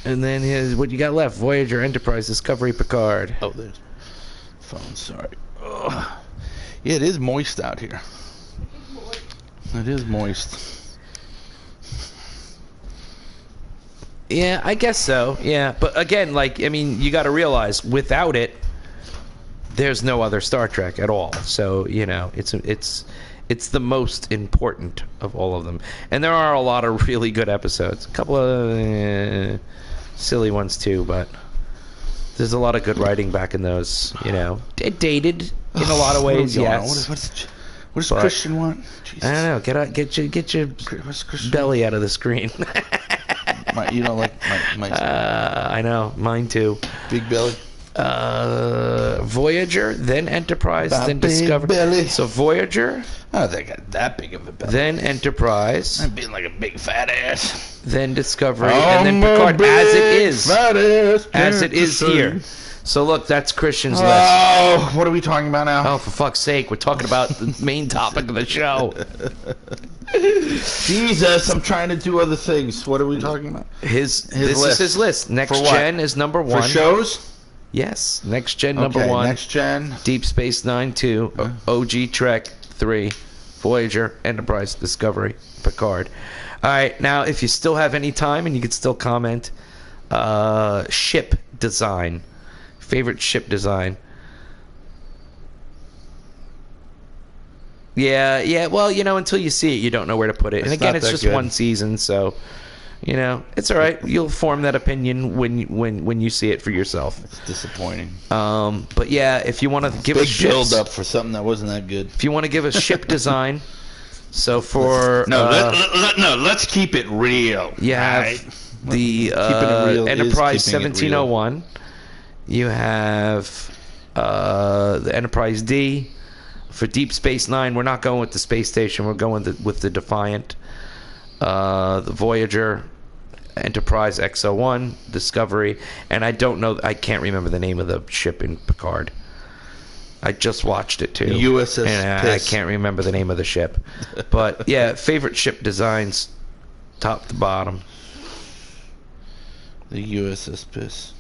And then what you got left? Voyager, Enterprise, Discovery, Picard. Oh, there's phone. Sorry. Ugh. Yeah, it is moist out here. It is moist. Yeah, I guess so. Yeah, but again, like, I mean, you got to realize without it, there's no other Star Trek at all. So, you know, it's the most important of all of them. And there are a lot of really good episodes. A couple of silly ones too, but there's a lot of good writing back in those, you know. Dated in a lot of ways, yes. What does Christian want? Jesus. I don't know. Get your belly out of the screen. You don't like my I know, mine too. big belly. Voyager, then Enterprise, That then big Discovery. belly. So Voyager, Oh, they got that big of a belly. then Enterprise, I'm being like a big fat ass. then Discovery, and then Picard, as it is. Fat ass, As it is here. So look, that's Christian's list. Oh, what are we talking about now? Oh, for fuck's sake, we're talking about the main topic of the show. Jesus, I'm trying to do other things. What are we talking about? This list. is his list. Next For what? Gen is number 1. For shows? Yes, Next Gen number Okay, 1. Next Gen. Deep Space Nine 2, OG Trek 3, Voyager, Enterprise, Discovery, Picard. All right, now if you still have any time and you could still comment, ship design, favorite ship design. Yeah. Well, you know, until you see it, you don't know where to put it. And It's again, not it's that just good. 1 season, so You know, it's all right. You'll form that opinion when you see it for yourself. It's disappointing. But yeah, if you want to give Big a build up for something that wasn't that good. if you want to give a ship design, so for let's keep it real. you have right? the Keeping it real is Enterprise keeping it 1701. You have the Enterprise D. For Deep Space Nine, we're not going with the space station. We're going with the Defiant, the Voyager, Enterprise X-01, Discovery, and I can't remember the name of the ship in Picard. I just watched it too. USS and Piss. I can't remember the name of the ship. But yeah, favorite ship designs, top to bottom. The USS Piss.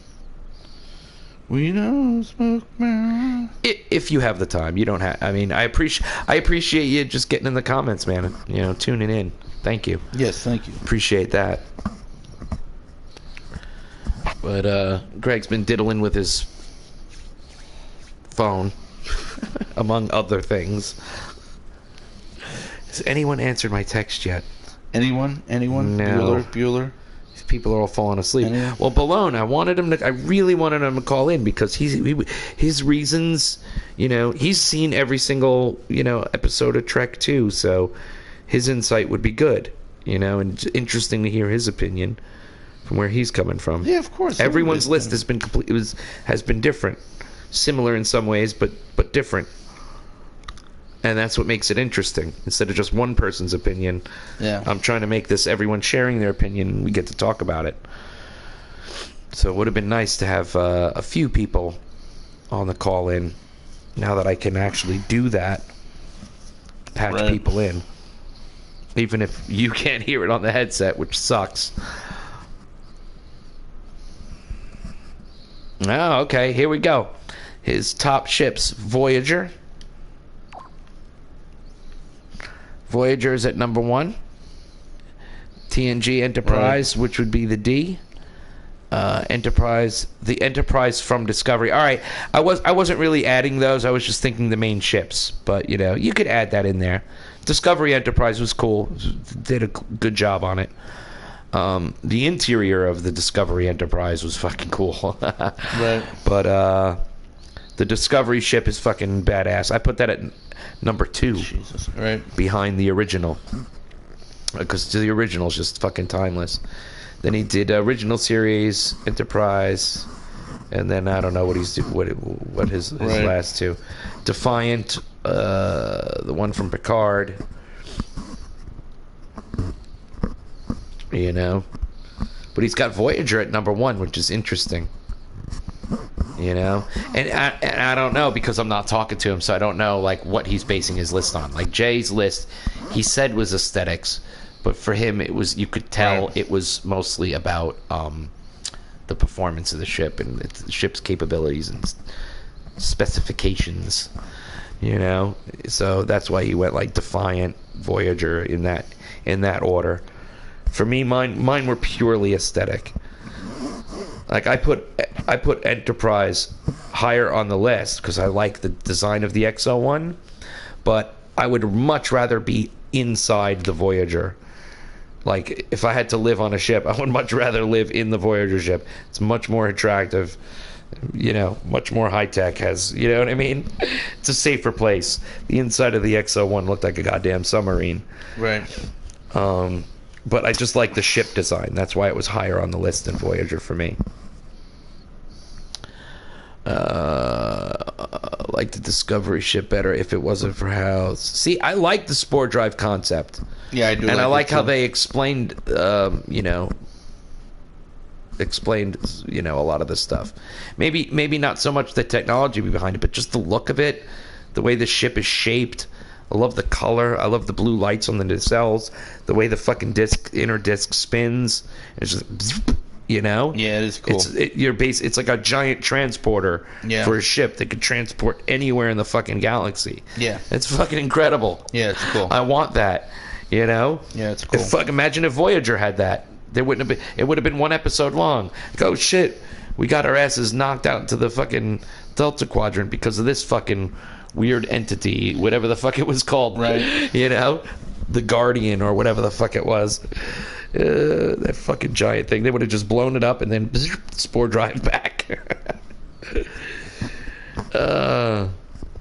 We know smoke man. If you have the time, you don't have. I mean, I appreciate you just getting in the comments, man. You know, tuning in. Thank you. Yes, thank you. Appreciate that. But Greg's been diddling with his phone, among other things. Has anyone answered my text yet? Anyone? No. Bueller? People are all falling asleep. Anyone? Well, Balone, I really wanted him to call in because his reasons, you know, he's seen every single, you know, episode of Trek too, so his insight would be good, you know, and it's interesting to hear his opinion from where he's coming from. Yeah, of course. Everyone's list has been complete. Has been different, similar in some ways, but different, and that's what makes it interesting. Instead of just one person's opinion, I'm trying to make this everyone sharing their opinion. And we get to talk about it. So it would have been nice to have a few people on the call in. Now that I can actually do that, patch people in, even if you can't hear it on the headset, which sucks. Oh, okay, here we go. His top ships: Voyager. Voyager is at number 1. TNG Enterprise, which would be the D. Enterprise, the Enterprise from Discovery. All right, I wasn't really adding those. I was just thinking the main ships, but you know, you could add that in there. Discovery Enterprise was cool. Did a good job on it. The interior of the Discovery Enterprise was fucking cool. Right. But the Discovery ship is fucking badass. I put that at number 2. Jesus. Right. Behind the original. Because the original is just fucking timeless. Then he did original series, Enterprise, and then I don't know what he's what his last two. Defiant, the one from Picard. You know, but he's got Voyager at number 1, which is interesting. You know, and I don't know because I'm not talking to him, so I don't know like what he's basing his list on. Like Jay's list, he said was aesthetics, but for him it was, you could tell it was mostly about the performance of the ship and the ship's capabilities and specifications. You know, so that's why he went like Defiant, Voyager in that order. For me, mine were purely aesthetic. Like I put Enterprise higher on the list because I like the design of the X-01, but I would much rather be inside the Voyager. Like if I had to live on a ship, I would much rather live in the Voyager ship. It's much more attractive, you know, much more high tech. Has, you know what I mean? It's a safer place. The inside of the X-01 looked like a goddamn submarine. Right. But I just like the ship design. That's why it was higher on the list than Voyager for me. Like the Discovery ship better if it wasn't for how... See, I like the Spore Drive concept. Yeah, I do. And I like how too. they explained, you know, a lot of this stuff. Maybe not so much the technology behind it, but just the look of it, the way the ship is shaped. I love the color. I love the blue lights on the nacelles. The way the fucking inner disc spins. It's just, you know. Yeah, it is cool. It's like a giant transporter for a ship that could transport anywhere in the fucking galaxy. Yeah, it's fucking incredible. Yeah, it's cool. I want that. You know. Yeah, it's cool. Imagine if Voyager had that. There wouldn't have been. It would have been one episode long. Like, oh shit, we got our asses knocked out into the fucking Delta Quadrant because of this fucking weird entity, whatever the fuck it was called, right? You know, the Guardian or whatever the fuck it was. That fucking giant thing. They would have just blown it up and then spore drive back.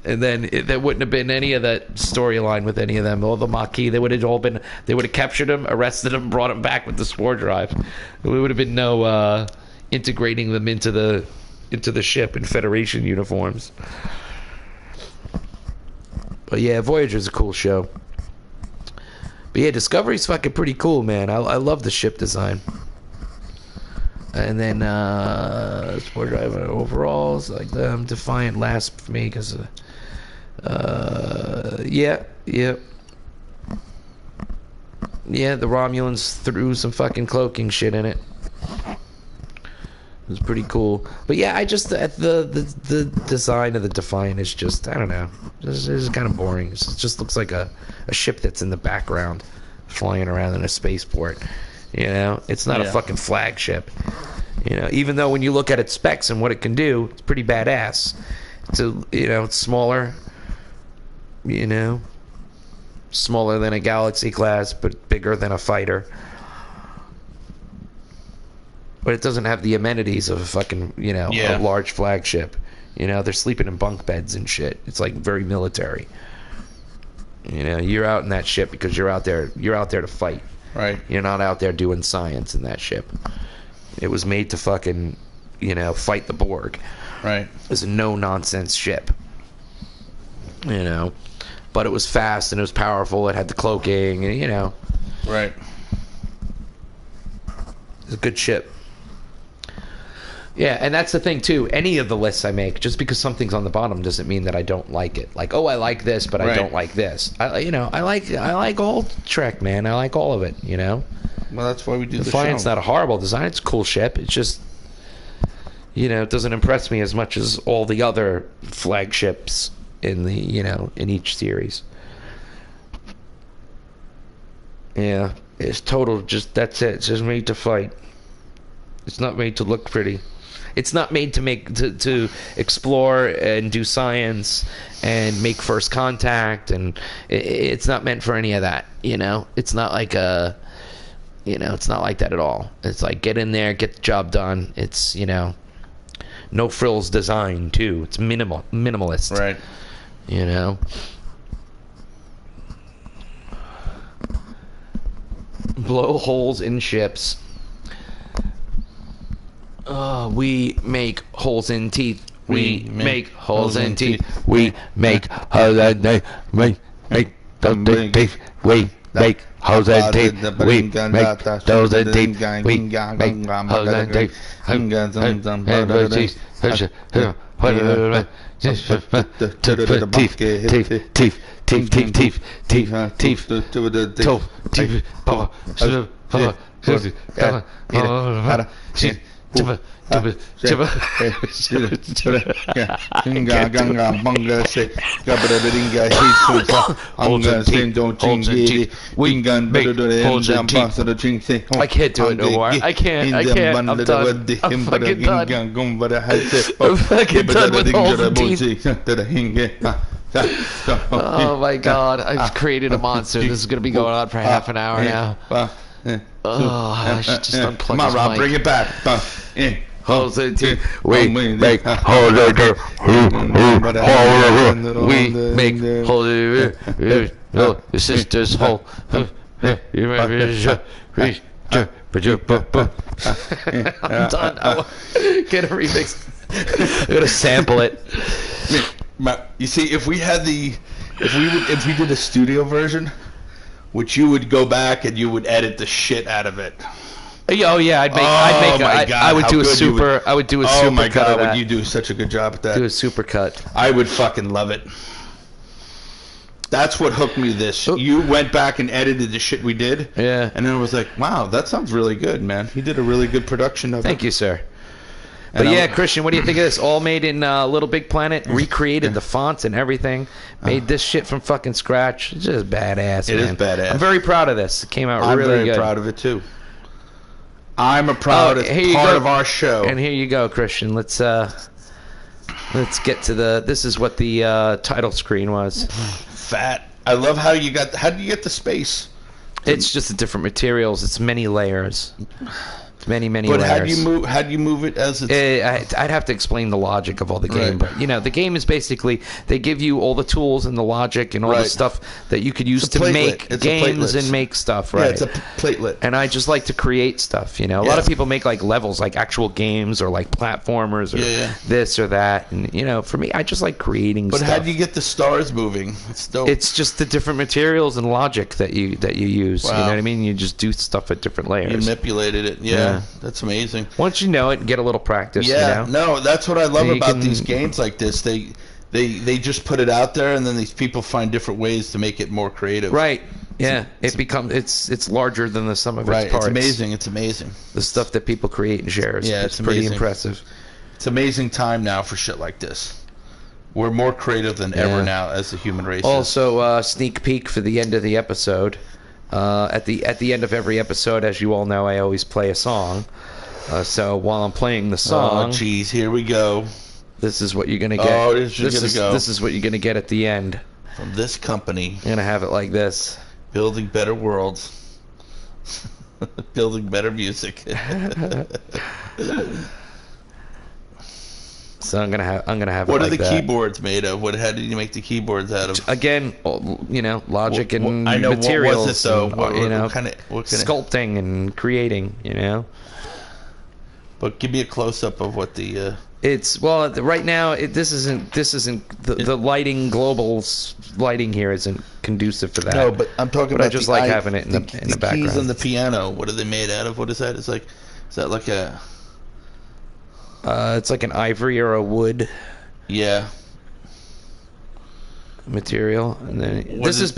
And then there wouldn't have been any of that storyline with any of them. All the Maquis, they would have captured them, arrested them, brought them back with the spore drive. There would have been no integrating them into the ship in Federation uniforms. But yeah, Voyager's a cool show. But yeah, Discovery's fucking pretty cool, man. I love the ship design. And then spore drive overalls, like them. Defiant last for me because yeah, the Romulans threw some fucking cloaking shit in it. It was pretty cool. But yeah, I just the design of the Defiant is just, I don't know, it's kind of boring. It just looks like a ship that's in the background flying around in a spaceport. You know, it's not a fucking flagship. You know, even though when you look at its specs and what it can do, it's pretty badass. It's smaller. You know, smaller than a Galaxy class, but bigger than a fighter. But it doesn't have the amenities of a fucking, a large flagship. You know, they're sleeping in bunk beds and shit. It's like very military. You know, you're out in that ship because you're out there to fight. Right. You're not out there doing science in that ship. It was made to fucking, fight the Borg. Right. It's a no-nonsense ship. You know. But it was fast and it was powerful. It had the cloaking, and, Right. It's a good ship. Yeah, and that's the thing too. Any of the lists I make, just because something's on the bottom doesn't mean that I don't like it. Like, oh, I like this, but I don't like this. I like all Trek, man. I like all of it. Well, that's why we do the show. Defiant's not a horrible design. It's a cool ship. It's just, it doesn't impress me as much as all the other flagships in the, in each series. Yeah, it's total. Just that's it. It's just made to fight. It's not made to look pretty. It's not made to explore and do science and make first contact, and it's not meant for any of that. It's not like it's not like that at all. It's like get in there, get the job done. It's no frills design too. It's minimalist. Right. Blow holes in ships. We make holes in teeth. We make holes in teeth. We make holes in teeth. We make those in teeth. We make holes in teeth. We make those in teeth. We make holes in teeth. I can't do it no more. I can't. I'm done. I'm fucking done. I'm fucking done with holes in teeth. Oh my god, I've created a monster. This is going to be going on for half an hour now. I should just unplug Come on, Rob, mic. bring it back. Holes in teeth. We make holes in teeth. We make holes in teeth. Your sister's hole. I'm done. I get a remix. I'm gonna sample it. You see, if we did a studio version, which you would go back and you would edit the shit out of it. Oh yeah, I would do a super cut. Oh my god, of that. would you do such a good job at that? Do a super cut. I would fucking love it. That's what hooked me to this. You went back and edited the shit we did. Yeah. And then I was like, wow, that sounds really good, man. He did a really good production of it. Thank you, sir. But yeah, Christian, what do you think of this? All made in Little Big Planet, recreated the fonts and everything, made this shit from fucking scratch. It's just badass, man. It is badass. I'm very proud of this. It came out really good. I'm very proud of it, too. I'm a proud part of our show. And here you go, Christian. Let's get to this is what the title screen was. Fat. I love how did you get the space? It's just the different materials. It's many layers. Many But layers. how do you move it as it's... I'd have to explain the logic of all the game, Right. but the game is basically they give you all the tools and the logic and all the Right. stuff that you could use It's a to platelet. make It's a games platelet. and make stuff, Yeah, right? it's a platelet. And I just like to create stuff, A lot Yeah. of people make like levels, like actual games or like platformers or Yeah. this or that, and for me, I just like creating But stuff. how do you get the stars moving? It's dope. It's just the different materials and logic that you use. You Wow. know what I mean? You just do stuff at different You layers. manipulated it. Yeah, Yeah. that's amazing. Once you know it and get a little practice, Yeah, no, that's what I love And you about can- these games like this. They just put it out there, and then these people find different ways to make it more creative. Right. Yeah. It's larger than the sum of Right. its parts. It's amazing. It's amazing. The stuff that people create and share is Yeah, it's it's pretty amazing. impressive. It's amazing time now for shit like this. We're more creative than ever Yeah. now as the human race. is. Also, sneak peek for the end of the episode. At the end of every episode, as you all know, I always play a song. So while I'm playing the Oh, song, jeez, here we go. this is what you're gonna get. Oh, this is gonna go. This is what you're gonna get at the end. From this company, I'm gonna have it like this. building better worlds, building better music. So I'm gonna have What it are like the that. keyboards made of? How did you make the keyboards out of? Again, logic and I know, what was materials. it, though? and, What kind of sculpting and creating. But give me a close up of what the. It's right now. This isn't the lighting. Global lighting here isn't conducive for that. No, but I'm talking But I about. just the like eye- having it in the keys background. on the piano. What are they made out of? What is that? Is that like a? It's like an ivory or a wood Yeah. material, and then What this is-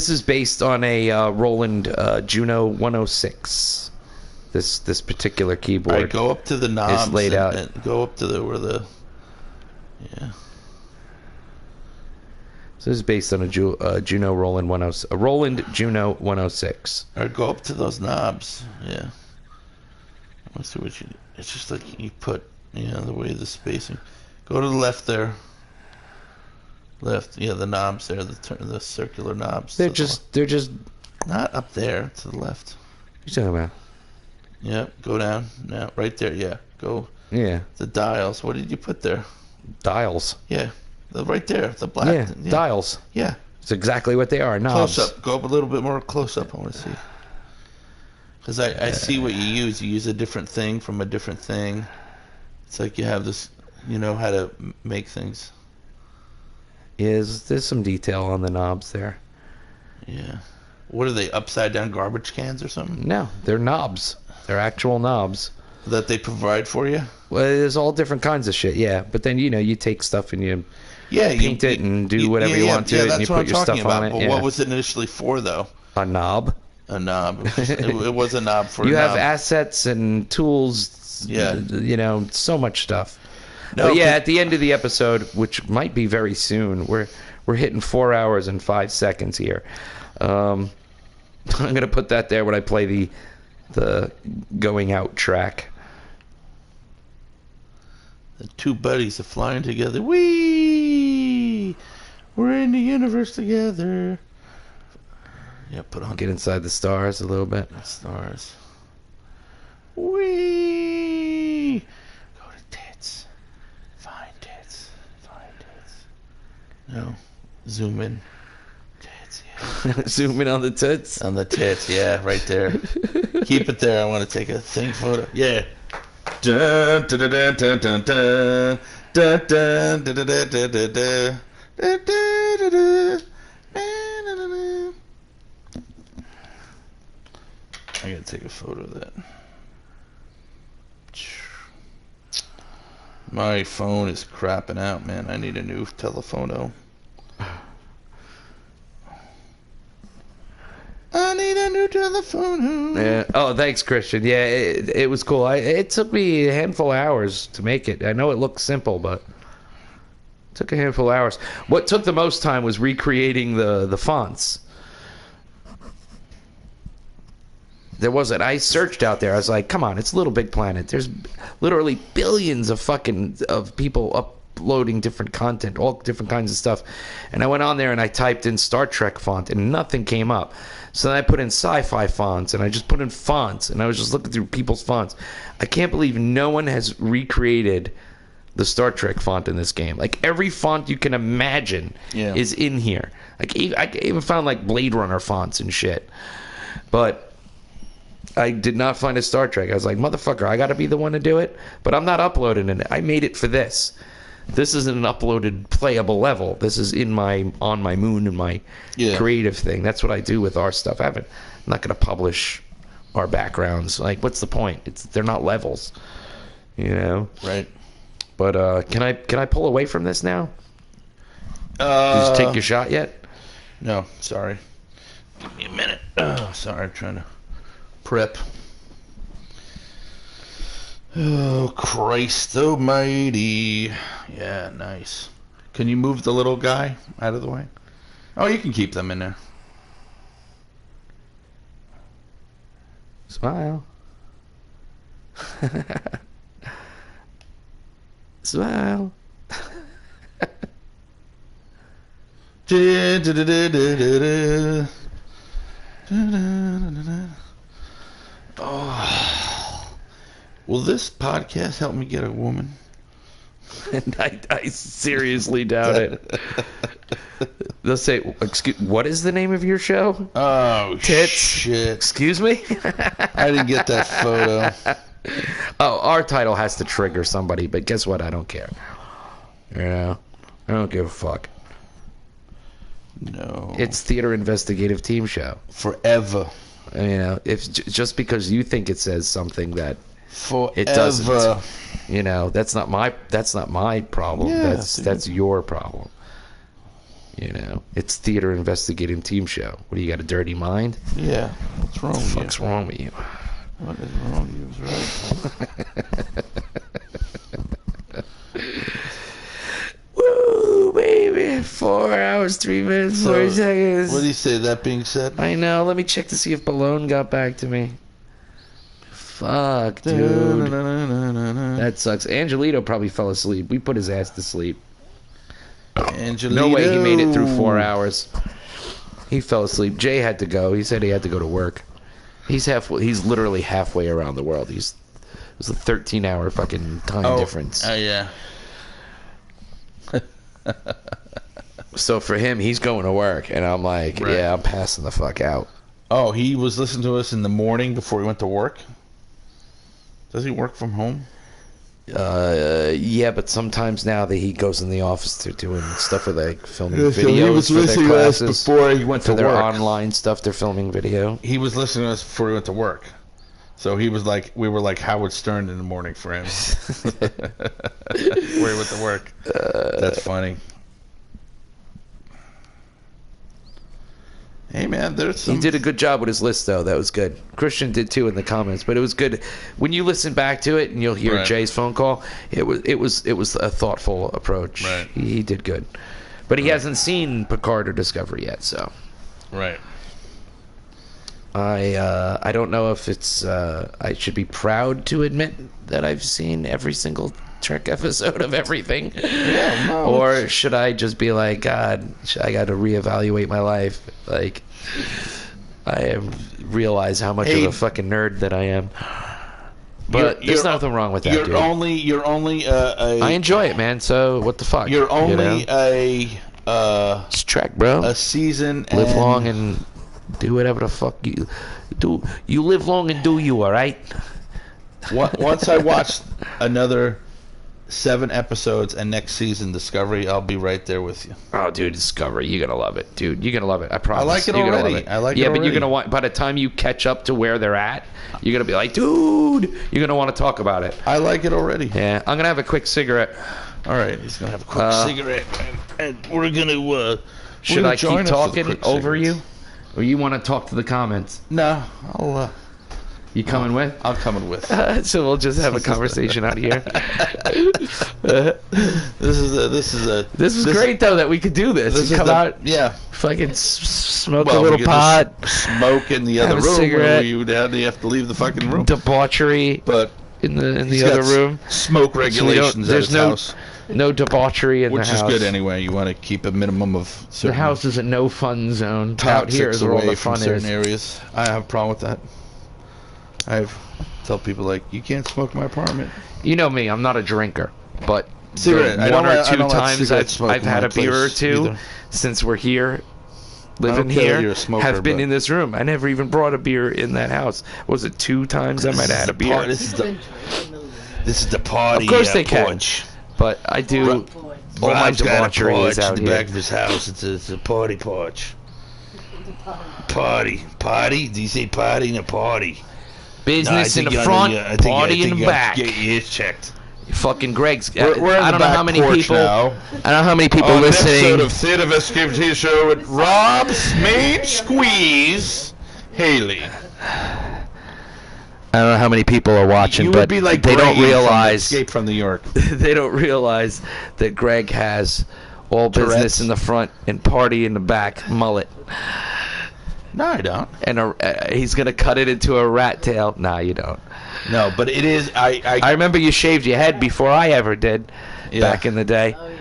is based on a Roland Juno 106. This particular keyboard. All right, go up to the knobs. laid out. And go up to where the. Yeah. So this is based on a Juno Roland 106, a Roland Juno 106. All right, go up to those knobs. Yeah. Let's see what you. It's just like you put, the way the spacing. Go to the left there. Left, yeah, the knobs there, the circular knobs. They're to the just. not up there, to the left. What are you talking about? Yeah, go down. Now, right there, yeah. Go. Yeah, The dials. What did you put there? dials. Yeah, right there, the black. Yeah, dials. Yeah, It's exactly what they are. Knobs. close up. Go up a little bit more close up. I want to see. Because I see what you use. You use a different thing from a different thing. It's like you have this, you know how to make things. There's some detail on the knobs there. Yeah. What are they, upside down garbage cans or something? No, they're knobs. They're actual knobs. That they provide for you? Well, there's all different kinds of shit, yeah. But then you take stuff and you Yeah. paint it and do whatever you want to it, and you put your stuff on it. But Yeah. what was it initially for, though? A knob. A knob. It was a knob for You a have knob. assets and tools. Yeah. So much stuff. No, But yeah, but- at the end of the episode, which might be very soon, we're hitting 4 hours and 5 seconds here. I'm gonna put that there when I play the going out track. The two buddies are flying together. Whee! We're in the universe together. Yeah, put on Get inside the stars a little bit. stars. Whee! Go to tits. Find tits. Find tits. No. Zoom in. Tits, yeah. Zoom in on the tits. On the tits, yeah, right there. Keep it there. I want to take a thing photo. Yeah. Dun, dun, dun, dun, dun, dun, dun. Dun, dun, dun, dun, dun, dun, dun, dun. Dun, dun, dun, dun. Dun, dun, dun, dun. I gotta take a photo of that. My phone is crapping out, man. I need a new telephoto. I need a new telephone. Yeah. Oh, thanks, Christian. Yeah, it was cool. It took me a handful of hours to make it. I know it looks simple, but it took a handful of hours. What took the most time was recreating the fonts. There wasn't. I searched out there. I was like, "Come on, it's Little Big Planet. There's literally billions of people uploading different content, all different kinds of stuff. And I went on there and I typed in Star Trek font and nothing came up. So then I put in sci-fi fonts and I just put in fonts and I was just looking through people's fonts. I can't believe no one has recreated the Star Trek font in this game. Like every font you can imagine is in here. Like I even found like Blade Runner fonts and shit. But I did not find a Star Trek. I was like, motherfucker, I got to be the one to do it. But I'm not uploading it. I made it for this. This isn't an uploaded playable level. This is in my on my moon and my creative thing. That's what I do with our stuff. I'm not going to publish our backgrounds. Like, what's the point? They're not levels, you know. Right. But can I pull away from this now? Did you take your shot yet? No, sorry. Give me a minute. Oh, sorry, I'm trying to prep. Oh, Christ almighty. Yeah, nice. Can you move the little guy out of the way? Oh, you can keep them in there. Smile. Smile. Oh. Will this podcast help me get a woman? I seriously doubt it. They'll say, "Excuse, what is the name of your show?" Oh, Tits. shit. Excuse me? I didn't get that photo. Oh, our title has to trigger somebody, but guess what? I don't care. You know? I don't give a fuck. No. It's Theater Investigative Team Show. Forever. You know, if just because you think it says something that Forever. it doesn't, you know, that's not my problem. Yeah, that's your problem. You know, it's Theater Investigating Team Show. What do you got, a dirty mind? Yeah. What's wrong with you? What's wrong with you? What is wrong with you? Woo, baby! 4 hours, 3 minutes, 40 seconds. What do you say? That being said, I know. Let me check to see if Balone got back to me. Fuck, dude. That sucks. Angelito probably fell asleep. We put his ass to sleep. Angelito. No way he made it through 4 hours. He fell asleep. Jay had to go. He said he had to go to work. He's literally halfway around the world. It was a 13-hour fucking time difference. Oh, yeah. So for him, he's going to work, and I'm like, Right. yeah, I'm passing the fuck out. Oh, he was listening to us in the morning before he went to work? Does he work from home? Yeah, but sometimes now that he goes in the office, they're doing stuff where they filming Yeah, videos so he was for their listening to us classes. before he went For to their work. online stuff, they're filming video. He was listening to us before he went to work. So he was like, we were like Howard Stern in the morning for him. Before he went to work. That's funny. Hey, man, there's some... He did a good job with his list, though. That was good. Christian did, too, in the comments. But it was good. When you listen back to it and you'll hear Right. Jay's phone call, it was a thoughtful approach. Right. He did good. But he hasn't seen Picard or Discovery yet, so... Right. I don't know if it's... I should be proud to admit that I've seen every single Trek episode of everything. Yeah, no. Or should I just be like, God, I got to reevaluate my life? Like, I realize how much of a fucking nerd that I am. But there's nothing wrong with that, You're dude. only I enjoy it, man. So what the fuck? You're only you know? It's Trek, bro. a season. Live long and do whatever the fuck you do. You live long and do you, all right? Once I watch another 7 episodes and next season Discovery, I'll be right there with you. Oh, dude, Discovery, you're gonna love it, dude. You're gonna love it. I promise. I like it You're gonna already. love it. I like it Yeah, but you're already. gonna want. By the time you catch up to where they're at, you're gonna be like, dude. You're gonna want to talk about it. I like it already. Yeah, I'm gonna have a quick cigarette. All right, he's gonna have a quick cigarette, and we're gonna. Should I keep talking over you, or you want to talk to the comments? No, I'll. You coming with? I'm coming with. So we'll just have a conversation out here. This is Great though that we could do this. This You is come out, yeah. fucking smoke Well, a we little could pot, just smoke in the other have a room, cigarette. where you would have to leave the fucking room. debauchery But in the he's other got room. smoke So we regulations at there's his no house. No debauchery in Which the is house. good anyway. You want to keep a minimum of The certain house is a no fun zone. Out here toxics is where all away the from fun certain is. areas. I have a problem with that. Tell people like, you can't smoke in my apartment. You know me, I'm not a drinker, but Cigarette. I one don't or like- I two don't like times cigarette smoke I've in had my a beer or place two either. since we're here, I living don't care that here, you're a smoker, have been but- in this room. I never even brought a beer in that house. Was it 2 times I might have had a beer? This is People the been drinking millions. this is the party. Of course they can. porch. But I do. Boy, All my Rob's got a debauchery porch is out in the here. back of his house. It's a party porch. Party. Do you say party and a party? Business No, I in the think front, I think party in the you gotta back. Get your ears checked. Fucking Greg's. We're in I the don't know back how many porch people. now. I don't know how many people On an episode listening. of Theater Investigative Show with Rob's main squeeze, Haley. I don't know how many people are watching, You but would be like they don't Brady from realize. Escape from New York. They don't realize that Greg has all business Tourette's. in the front and party in the back mullet, No, I don't. and he's gonna cut it into a rat tail. Nah, you don't. No, but it is. I remember you shaved your head before I ever did, Yeah. back in the day, oh yeah.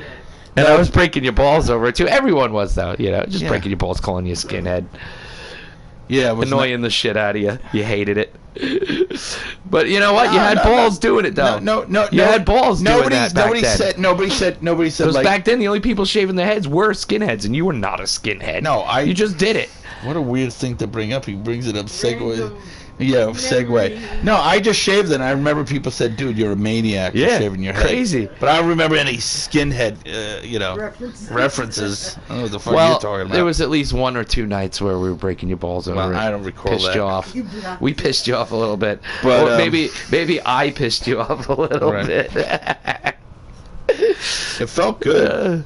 and I was breaking your balls over it too. Everyone was though, just Yeah. breaking your balls, calling you a skinhead, Yeah, it was annoying the shit out of you. You hated it. But you know what? You No, had no, balls doing it though. No. You had balls doing that back Nobody then. said. Nobody said Because like. back then, the only people shaving their heads were skinheads, and you were not a skinhead. No, You just did it. What a weird thing to bring up. He brings it up. Segue. Random Yeah, segue. No, I just shaved it. And I remember people said, "Dude, you're a maniac for Yeah, shaving your head." crazy. But I don't remember any skinhead, references. I don't know what the fuck you're Well, talking about. there was at least 1 or 2 nights where we were breaking your balls over Well, it. I don't recall Pissed that. you off. We pissed you off a little bit. But, Or maybe I pissed you off a little Right. bit. It felt good,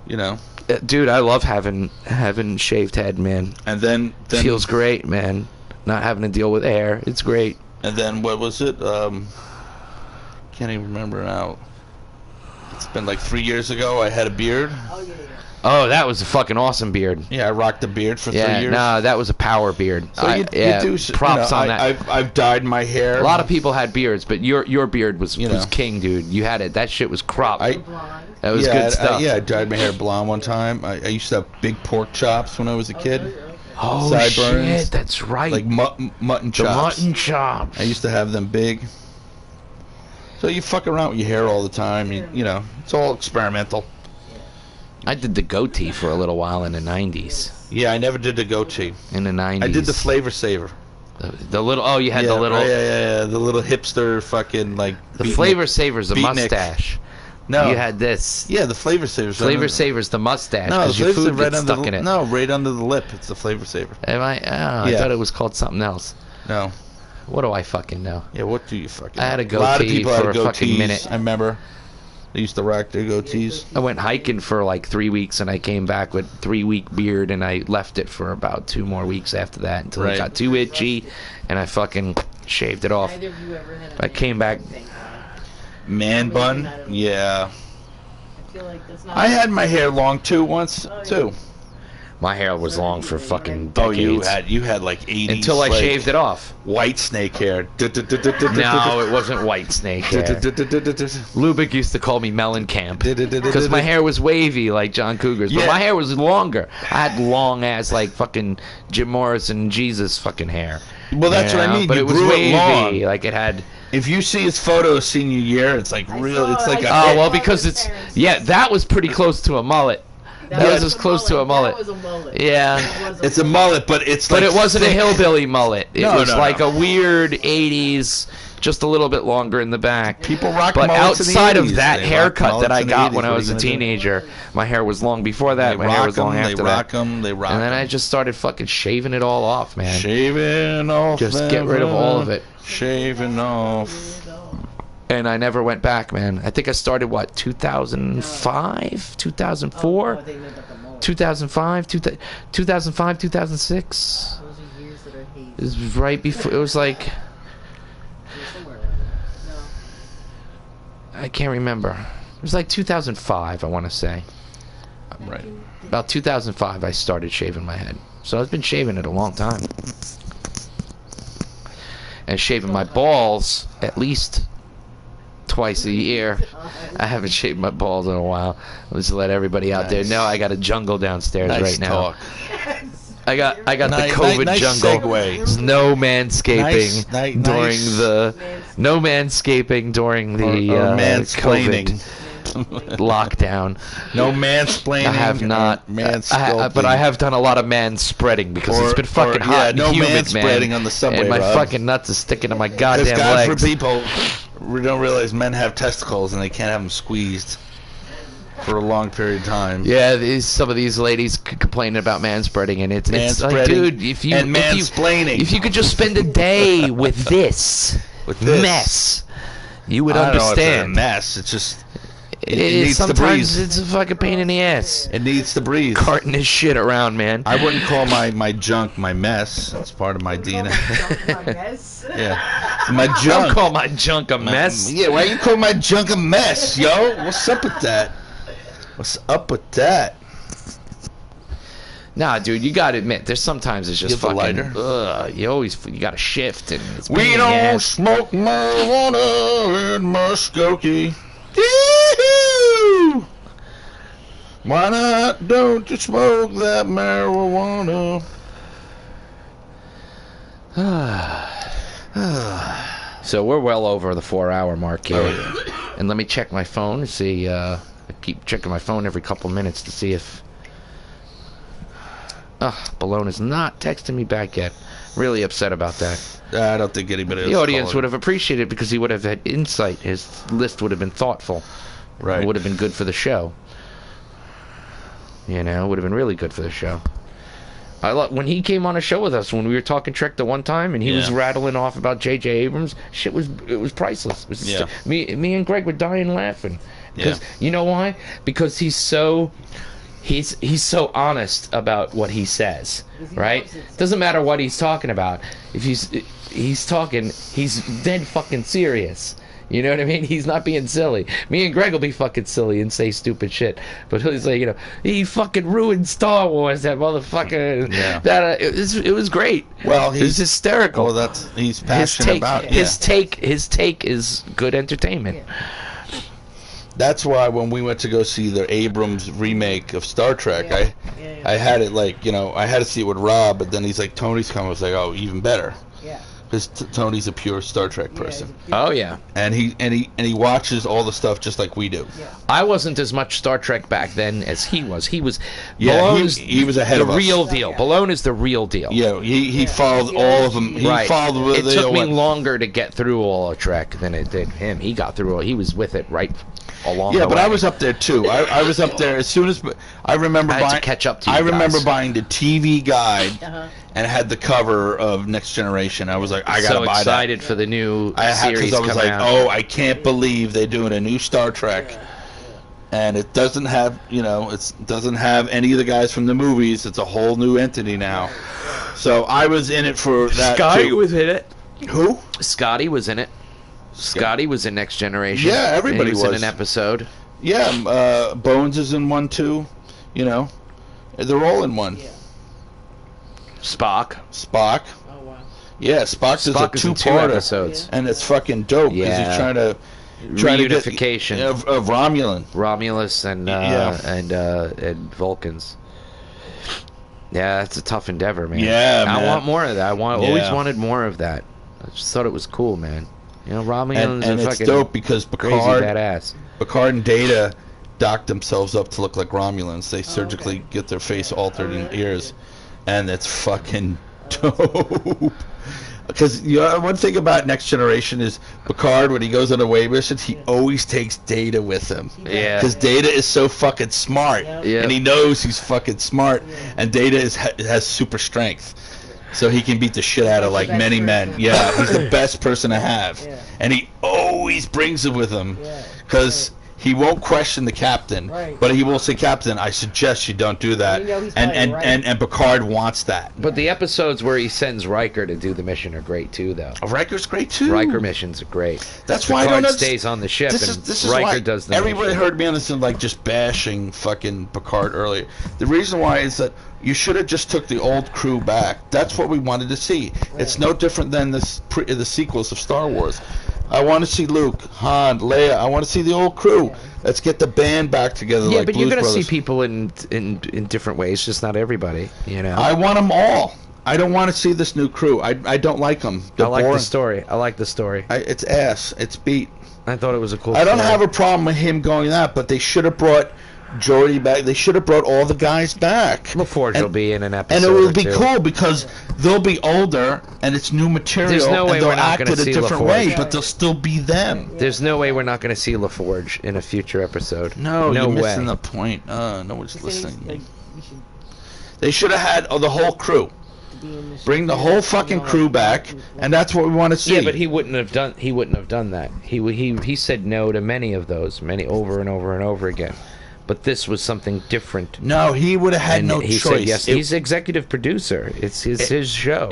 you know. Dude, I love having shaved head, man. And then Feels great, man. Not having to deal with hair. It's great. And then what was it? Can't even remember now. It's been like 3 years ago. I had a beard. Oh yeah. Oh, that was a fucking awesome beard. Yeah, I rocked the beard for 3 Yeah, years. nah, that was a power beard. So you do. Props on that. I've dyed my hair. A lot of people had beards, but your beard was You know. king, dude. You had it. That shit was cropped. Blonde. That was yeah, good stuff. I dyed my hair blonde one time. I used to have big pork chops when I was a kid. Oh sideburns. shit, that's right. Like mutton the chops. mutton chops. I used to have them big. So you fuck around with your hair all the time. You know, it's all experimental. I did the goatee for a little while in the 90s. Yeah, I never did the goatee. In the 90s. I did the flavor saver. The little. Oh, you had yeah, the little. yeah, the little hipster fucking like. The beatnik. flavor saver's the beatnik. mustache. No. You had this. Yeah, the flavor saver's. Flavor saver's the mustache No, the because your flavor food saver right gets under stuck the, in it. No, right under the lip. It's the flavor saver. Am I? Oh, I Yeah. thought it was called something else. No. What do I fucking know? Yeah, what do you fucking? I had a know? lot of goatee people for had a fucking goatees. minute. I remember. They used to rock their goatees. I went hiking for like 3 weeks and I came back with 3-week beard and I left it for about 2 more weeks after that until Right. it got too itchy and I fucking shaved it off. Neither of you ever had a I came back. thing. Man bun. Yeah. I feel like that's not. I had my hair long too once too. My hair was long for fucking Oh, decades. you had like 80s. Until I like, shaved it off. White snake hair. No, it wasn't white snake hair. Lubick used to call me Mellencamp because my hair was wavy like John Cougar's, but Yeah. my hair was longer. I had long ass like fucking Jim Morrison Jesus fucking hair. Well, that's You what I know? mean. But You it was grew it wavy, long. like it had. If you see his photo senior year, it's like real. It's like Oh a. well, because it's that was pretty close to a mullet. That was as close to a mullet. That was a mullet. Yeah. That was It's a mullet, but it's But like it wasn't a thick. hillbilly mullet. It No, was no, like no. a weird 80s, just a little bit longer in the back. People rock But mullets in the outside of 80s. that They rock haircut that mullets I in the got 80s. when I What are was you a gonna do? teenager, my hair was long before that. They My hair rock was long them. They after rock that. them. They rock And then I them. just started fucking shaving it all off, man. Shaving off. Just get rid of all of it. Shaving off. And I never went back, man. I think I started, 2005? 2004? 2005? 2005, 2006? Those are years that are hazy. It was right before, it was like, You're somewhere around there. No. I can't remember. It was like 2005, I want to say. Right. About 2005, I started shaving my head. So I've been shaving it a long time. And shaving my balls at least twice a year. I haven't shaved my balls in a while. I'll just let everybody out there know I got a jungle downstairs right now. Talk. I got the COVID nice jungle. segue. There's no manscaping during nice. the manscaping during the or mansplaining. COVID lockdown. No mansplaining. I have not, but I have done a lot of man spreading because it's been fucking hot and no humid, man. manspreading on the subway, and my Rob. fucking nuts are sticking to my goddamn God, legs. for people who don't realize men have testicles and they can't have them squeezed for a long period of time. Yeah, some of these ladies complaining about manspreading, and it's like, dude, if you could just spend a day with this mess, you would understand. It's a mess. It's just it needs sometimes to breathe. It's a fucking pain in the ass. It needs to breathe. Carting this shit around, man. I wouldn't call my junk my mess. It's part of my DNA. Yeah, my junk. Don't call my junk a mess. Yeah, why you call my junk a mess, yo? What's up with that? What's up with that? Nah, dude, you gotta admit, there's sometimes it's just Give the fucking. lighter. You gotta shift, and it's We don't smoke marijuana in Muskogee. Yee-hoo! Why not? Don't you smoke that marijuana? So we're well over the 4-hour mark here, and let me check my phone to see. I keep checking my phone every couple minutes to see if. Balone is not texting me back yet. Really upset about that. I don't think anybody else. The audience called. would have appreciated it because he would have had insight. His list would have been thoughtful. Right. It would have been good for the show. You know, it would have been really good for the show. When he came on a show with us, when we were talking Trek the one time, and he was rattling off about J.J. Abrams, it was priceless. It was me and Greg were dying laughing. Because you know why? Because he's so honest about what he says, right? Doesn't matter what he's talking about. If he's talking, he's dead fucking serious. You know what I mean? He's not being silly. Me and Greg will be fucking silly and say stupid shit, but he's like, he fucking ruined Star Wars. That motherfucker. Yeah. It was great. Well, it was hysterical. Well, he's passionate about it. His take is good entertainment. That's why when we went to go see the Abrams remake of Star Trek, I had it I had to see it with Rob, but then he's like, Tony's coming. I was like, oh, even better. Yeah. Because Tony's a pure Star Trek person. Oh yeah. And he watches all the stuff just like we do. Yeah. I wasn't as much Star Trek back then as he was. He was. He was ahead of us. The real deal. Balone is the real deal. Yeah. He followed all of them. He followed. It took me longer to get through all of Trek than it did him. He got through. He was with it right. But I was up there too. I was up there as soon as I remember buying. To catch up to you I remember buying the TV guide and had the cover of Next Generation. I was like, I gotta buy that. So excited for the new series I was like, out. oh, I can't believe they're doing a new Star Trek, and it doesn't have it doesn't have any of the guys from the movies. It's a whole new entity now. So I was in it for that. Scotty was in it. Who? Scotty was in it. Scotty was in Next Generation. Yeah, everybody was in an episode. Yeah, Bones is in one too. They're all in one. Yeah. Spock. Oh wow. Yeah, Spock is a two-parter, episodes, and it's fucking dope because he's trying to reunification of Romulan, Romulus and Vulcans. Yeah, that's a tough endeavor, man. Yeah, man. I want more of that. Always wanted more of that. I just thought it was cool, man. Romulans and are it's fucking dope because crazy badass. Picard and Data docked themselves up to look like Romulans. They surgically get their face altered in ears, and it's fucking dope. Because one thing about Next Generation is Picard, when he goes on away missions, he always takes Data with him. Yeah. Because Data is so fucking smart, and he knows he's fucking smart, and Data has super strength. So he can beat the shit out of many men. Yeah, he's the best person to have. And he always brings it with him. Because he won't question the captain. But he will say, Captain, I suggest you don't do that. And Picard wants that. But the episodes where he sends Riker to do the mission are great too, though. Riker's great too. Riker missions are great. That's why Picard I don't stays on the ship this and Riker why does the everybody mission. heard me on this and just bashing fucking Picard earlier. The reason why is that you should have just took the old crew back. That's what we wanted to see. It's no different than the sequels of Star Wars. I want to see Luke, Han, Leia. I want to see the old crew. Let's get the band back together. Yeah, like but Blues you're gonna Brothers. see people in different ways, just not everybody. You know. I want them all. I don't want to see this new crew. I don't like them. I like the story. I like the story. It's ass. It's beat. I thought it was a cool. I don't story. have a problem with him going that, but they should have brought Jordy back. They should have brought all the guys back. LaForge will be in an episode. And it will or be two. cool because they'll be older and it's new material. There's no way and they'll we're not act gonna it a see different LaForge. way, but they'll still be them. There's no way we're not going to see LaForge in a future episode. No, no you're way. missing the point. No one's listening to me. Like, we should They should have had the whole crew. be in the Bring the whole fucking crew back, and that's what we want to see. Yeah, but he wouldn't have done that. He said no to many of those, over and over and over again. But this was something different. No, he would have had And no he choice. said yes. He's executive producer. It's his show.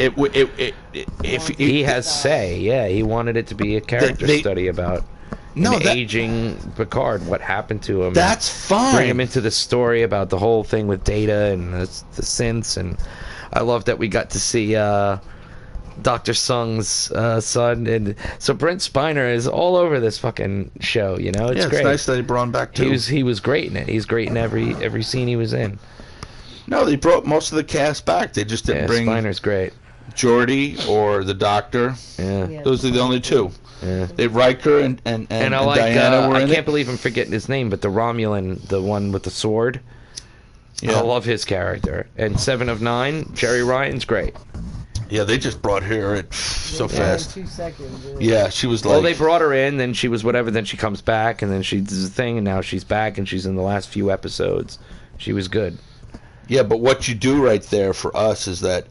If He has say. Yeah, he wanted it to be a character study about an aging Picard. What happened to him? That's fine. Bring him into the story about the whole thing with Data and the synths. And I love that we got to see Dr. Sung's son. And so Brent Spiner is all over this fucking show. You know, it's great. It's nice that he brought him back too. He was great in it. He's great in every scene he was in. No, they brought most of the cast back. They just didn't bring Spiner's great. Jordy or the Doctor. Yeah. Those are the only two. Yeah. They Riker and And I like, Diana were I in can't it. believe I'm forgetting his name, but the Romulan, the one with the sword. Yeah. I love his character. And 7 of 9, Jerry Ryan's great. Yeah, they just brought her in so fast. 2 seconds. Yeah, she was like. Well, they brought her in, then she was whatever, then she comes back, and then she does the thing, and now she's back, and she's in the last few episodes. She was good. Yeah, but what you do right there for us is that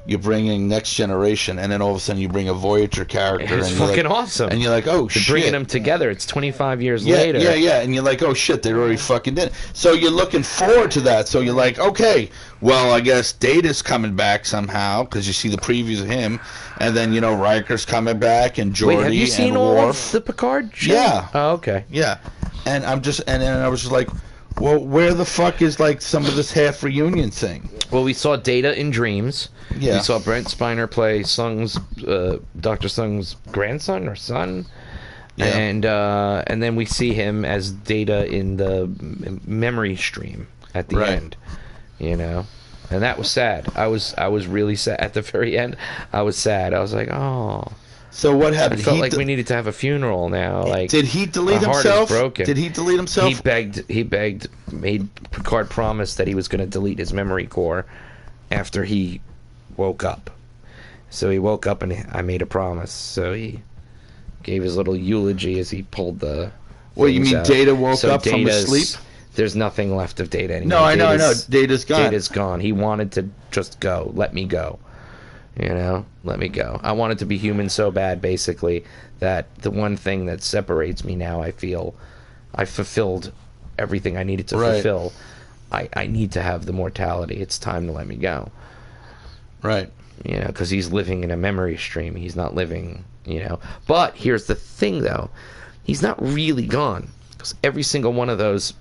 you're bringing Next Generation, and then all of a sudden you bring a Voyager character. It's and you're fucking like, awesome. And you're like, oh, They're shit. bringing them together. It's 25 years Yeah, later. yeah, and you're like, oh shit, they already fucking did it. So you're looking forward to that. So you're like, okay, well, I guess Data's coming back somehow because you see the previews of him, and then Riker's coming back and Geordi Wait, have you seen and all Worf. of the Picard show? Yeah. Oh, okay. Yeah, and then I was just like, well, where the fuck is like some of this half reunion thing? Well, we saw Data in Dreams. Yeah. We saw Brent Spiner play Dr. Sung's grandson or son. Yeah. And then we see him as Data in the memory stream at the Right. end. And that was sad. I was really sad at the very end. I was sad. I was like, oh. So what I happened? felt like we needed to have a funeral now. Like, did he delete my heart himself? is broken. Did he delete himself? He begged, made Picard promise that he was going to delete his memory core after he woke up. So he woke up and I made a promise. So he gave his little eulogy as he pulled the. What, you things mean out. Data woke So up from his Data's- sleep? There's nothing left of Data anymore. No, I know. Data's gone. Data's gone. He wanted to just go. Let me go. Let me go. I wanted to be human so bad, basically, that the one thing that separates me now, I feel, I fulfilled everything I needed to fulfill. I need to have the mortality. It's time to let me go. Right. Because he's living in a memory stream. He's not living, But here's the thing, though. He's not really gone. Because every single one of those,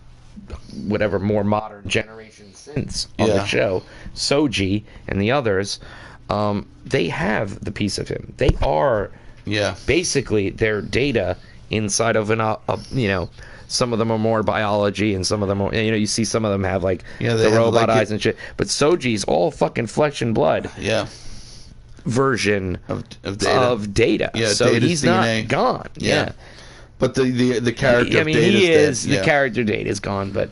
whatever more modern generation synths on the show, Soji and the others, they have the piece of him. They are basically their Data inside of some of them are more biology and some of them are, you see some of them have like the robot eyes and shit. But Soji's all fucking flesh and blood. Yeah. Version of Data. Yeah, so Data's he's DNA. not gone. Yeah. But the character of Data's he is dead. the character Data is gone, but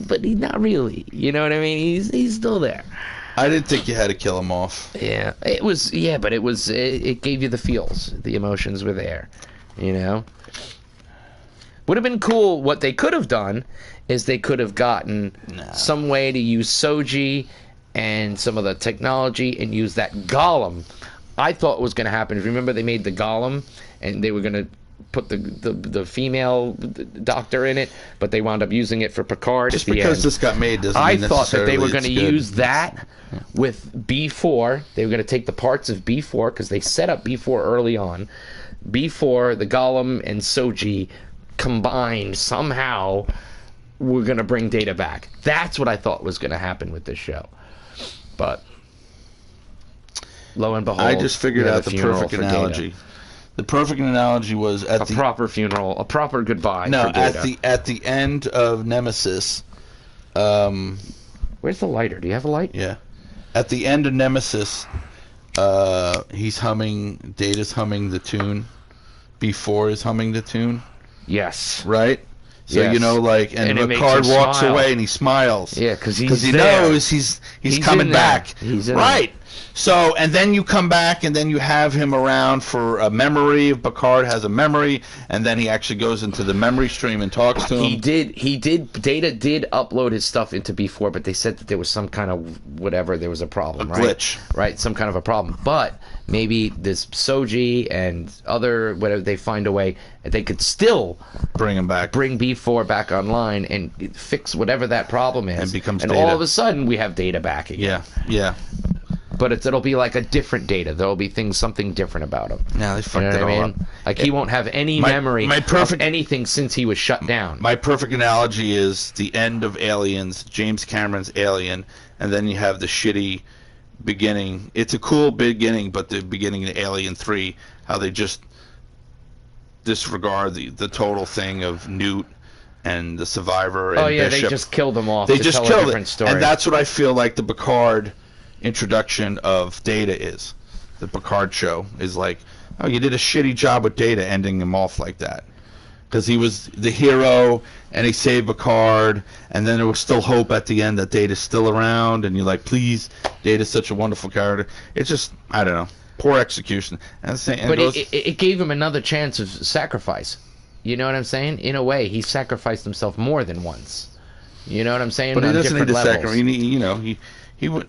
but he's not really. You know what I mean? He's still there. I didn't think you had to kill him off. Yeah, it was. Yeah, but it gave you the feels. The emotions were there. Would have been cool. What they could have done is they could have gotten some way to use Soji and some of the technology and use that golem. I thought was going to happen. If you remember, they made the golem and they were going to put the female doctor in it, but they wound up using it for Picard. Just at the because end. this got made doesn't I mean thought that they were going to use that with B4. They were going to take the parts of B4 because they set up B4 early on. B4, the Golem, and Soji combined somehow. We're going to bring Data back. That's what I thought was going to happen with this show. But lo and behold, I just figured we had out a the funeral perfect for analogy. Data. The perfect analogy was at A the proper funeral, a proper goodbye. no for Data. at the end of Nemesis. Where's the lighter? Do you have a light? Yeah, at the end of Nemesis, he's humming. Data's humming the tune. B4 is humming the tune. Yes. Right. So Yes. you know, like, and And it makes Picard him walks smile. away and he smiles. Yeah, because He there. knows he's He's coming in there. back. He's in right. So, and then you come back, and then you have him around for a memory. Picard has a memory, and then he actually goes into the memory stream and talks to him. He did. Data did upload his stuff into B4, but they said that there was some kind of whatever. There was a problem, right? Glitch. Right, some kind of a problem. But maybe this Soji and other whatever, they find a way they could still Bring him back. bring B4 back online and fix whatever that problem is. And becomes and Data. all of a sudden we have Data back again. Yeah. But it'll be like a different Data. There'll be something different about him. Now they You fucked know it what I all mean? up. Like he won't have any memory of anything since he was shut down. My perfect analogy is the end of Aliens, James Cameron's Alien, and then you have the shitty beginning. It's a cool beginning, but the beginning of Alien 3, how they just disregard the total thing of Newt and the survivor and Oh yeah, Bishop. they just killed them off. They to just tell a killed different it. story. And that's what I feel like the Picard introduction of Data is. The Picard show is like, oh, you did a shitty job with Data ending him off like that. Because he was the hero, and he saved Picard, and then there was still hope at the end that Data's still around, and you're like, please, Data's such a wonderful character. It's just, I don't know, poor execution. And But it gave him another chance of sacrifice. You know what I'm saying? In a way, he sacrificed himself more than once. You know what I'm saying? But he On doesn't need different to levels. sacrifice. He would,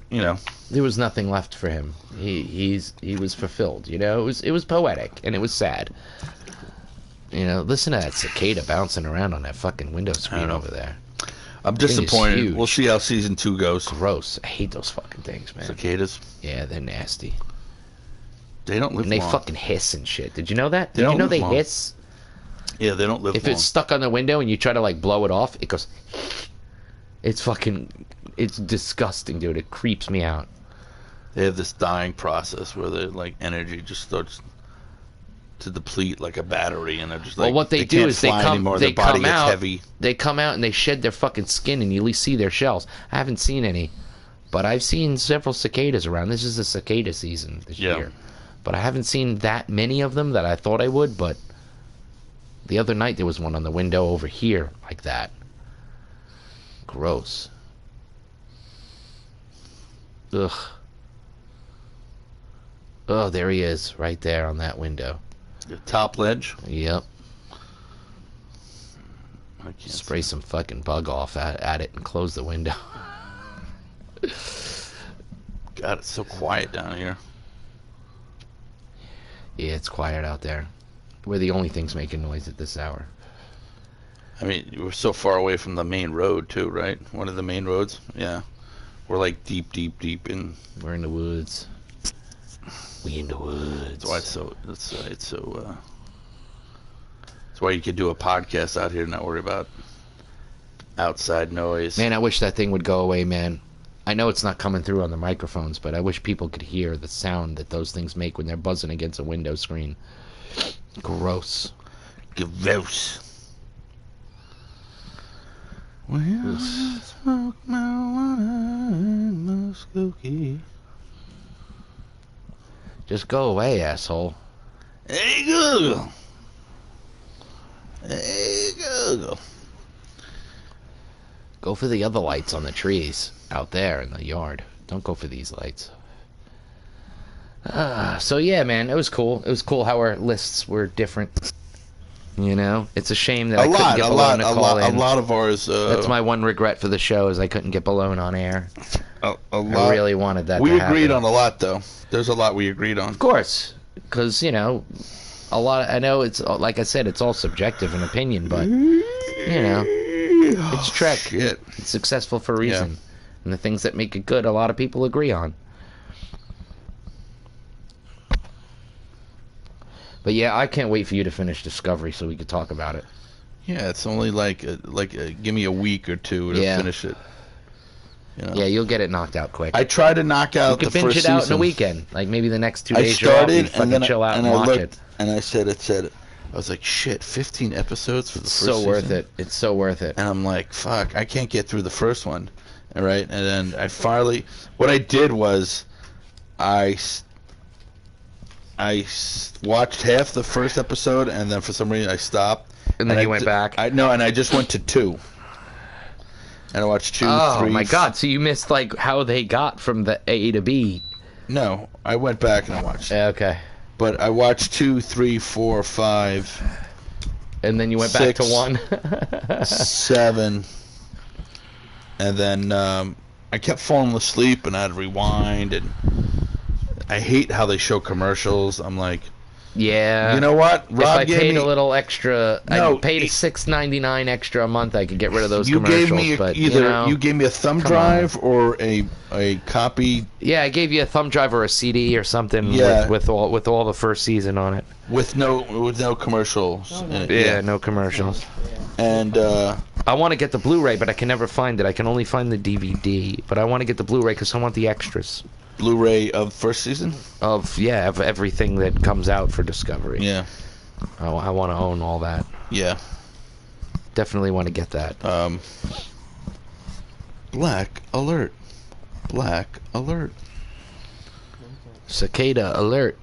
There was nothing left for him. He was fulfilled. You know, it was poetic and it was sad. You know, listen to that cicada bouncing around on that fucking window screen know. over there. I'm Thing is disappointed. huge. We'll see how season 2 goes. Gross. I hate those fucking things, man. Cicadas. Yeah, they're nasty. They don't live And they long. fucking hiss and shit. Did you know that? They Did you don't know live they long. hiss? Yeah, they don't live If long. it's stuck on the window and you try to like blow it off, it goes. It's disgusting, dude. It creeps me out. They have this dying process where their like energy just starts to deplete like a battery, and they're just like, Well, what they do can't is they fly come, anymore. they Their body come gets out, heavy. they come out and they shed their fucking skin, and you at least see their shells. I haven't seen any, but I've seen several cicadas around. This is the cicada season this Yeah. year, but I haven't seen that many of them that I thought I would. But the other night there was one on the window over here like that. Gross. Ugh. Oh, there he is, right there on that window. The top ledge. Yep. I can't Spray some fucking bug off at it and close the window. God, it's so quiet down here. Yeah, it's quiet out there. We're the only things making noise at this hour. I mean, we're so far away from the main road too, right? One of the main roads. Yeah, we're like deep in. We're in the woods. We in the woods. That's why That's why you could do a podcast out here and not worry about outside noise. Man, I wish that thing would go away, man. I know it's not coming through on the microphones, but I wish people could hear the sound that those things make when they're buzzing against a window screen. Gross. Gross. Well, I smoke marijuana in Muskogee. Just go away, asshole. Hey Google. Hey Google. Go for the other lights on the trees out there in the yard. Don't go for these lights. So yeah, man, it was cool. It was cool how our lists were different. You know, it's a shame that I couldn't get Balone to call in. A lot of ours. That's my one regret for the show is I couldn't get Balone on air. A lot. I really wanted that. We to happen. agreed on a lot, though. There's a lot we agreed on. Of course, because you know, a lot. I know it's like I said, it's all subjective and opinion, but you know, it's Trek. Shit. It's successful for a reason, and the things that make it good, a lot of people agree on. But yeah, I can't wait for you to finish Discovery so we could talk about it. Yeah, it's only give me a week or two to Yeah. finish it. You know? Yeah, you'll get it knocked out quick. I try to knock You out could the binge first it out in season. a weekend. Like maybe the next 2 I days you're off, you started fucking and then chill out and I watch looked it. and I said I was like, shit, 15 episodes for the It's first so season? worth it. It's so worth it. And I'm like, fuck, I can't get through the first one. All right, and then I finally, what I did was, I watched half the first episode, and then for some reason I stopped. And then I you went back. and I just went to 2. And I watched 2, 3. Oh my god! So you missed like how they got from the A to B. No, I went back and I watched. Okay. But I watched 2, 3, 4, 5, And then you went back to 6, 1. 7, and then I kept falling asleep, and I'd rewind, and I hate how they show commercials. I'm like, Yeah. you know what? If Rob I gave paid me a little extra, No, I paid $6.99 extra a month, I could get rid of those you commercials. gave me but either you know, gave me a thumb come drive or a copy yeah, I gave you a thumb drive or a CD or something Yeah. with all the first season on it. with no commercials. Oh, in no. it. Yeah, no commercials. And I want to get the Blu-ray, but I can never find it. I can only find the DVD, but I want to get the Blu-ray because I want the extras Blu-ray of first season. of everything that comes out for Discovery. Yeah, I want to own all that. yeah. Definitely want to get that. Black alert. Black alert. Cicada alert.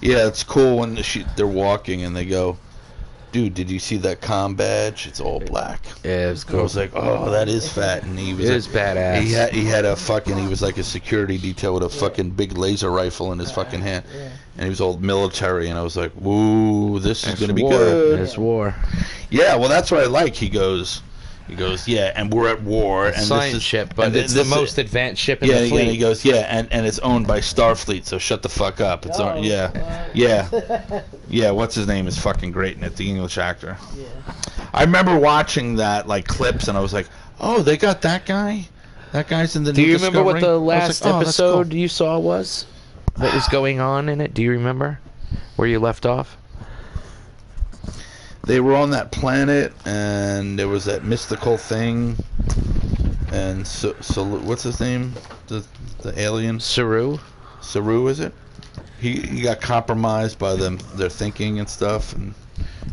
Yeah, it's cool when they're walking and they go, dude, did you see that comm badge? It's all black. Yeah, it was I cool. was like, oh, that is fat. And he was It is badass. He had a fucking, he was like a security detail with a fucking big laser rifle in his fucking hand. And he was all military, and I was like, woo, this is going to be good. It's war. Yeah, well, that's what I like. He goes, yeah, and we're at war. And Science this is, ship, but and it's the most advanced ship in yeah, the fleet. and he goes, yeah, and it's owned by Starfleet, so shut the fuck up. It's Oh, yeah, what's his name is fucking great in it, the English actor. Yeah. I remember watching that, like, clips, and I was like, oh, they got that guy? That guy's in the Do new you remember what Discovery? the last I was like, oh, that's episode cool. you saw was? What was going on in it? Do you remember where you left off? They were on that planet, and there was that mystical thing, and so what's his name? The alien? Saru? Saru, is it? He got compromised by their thinking and stuff, and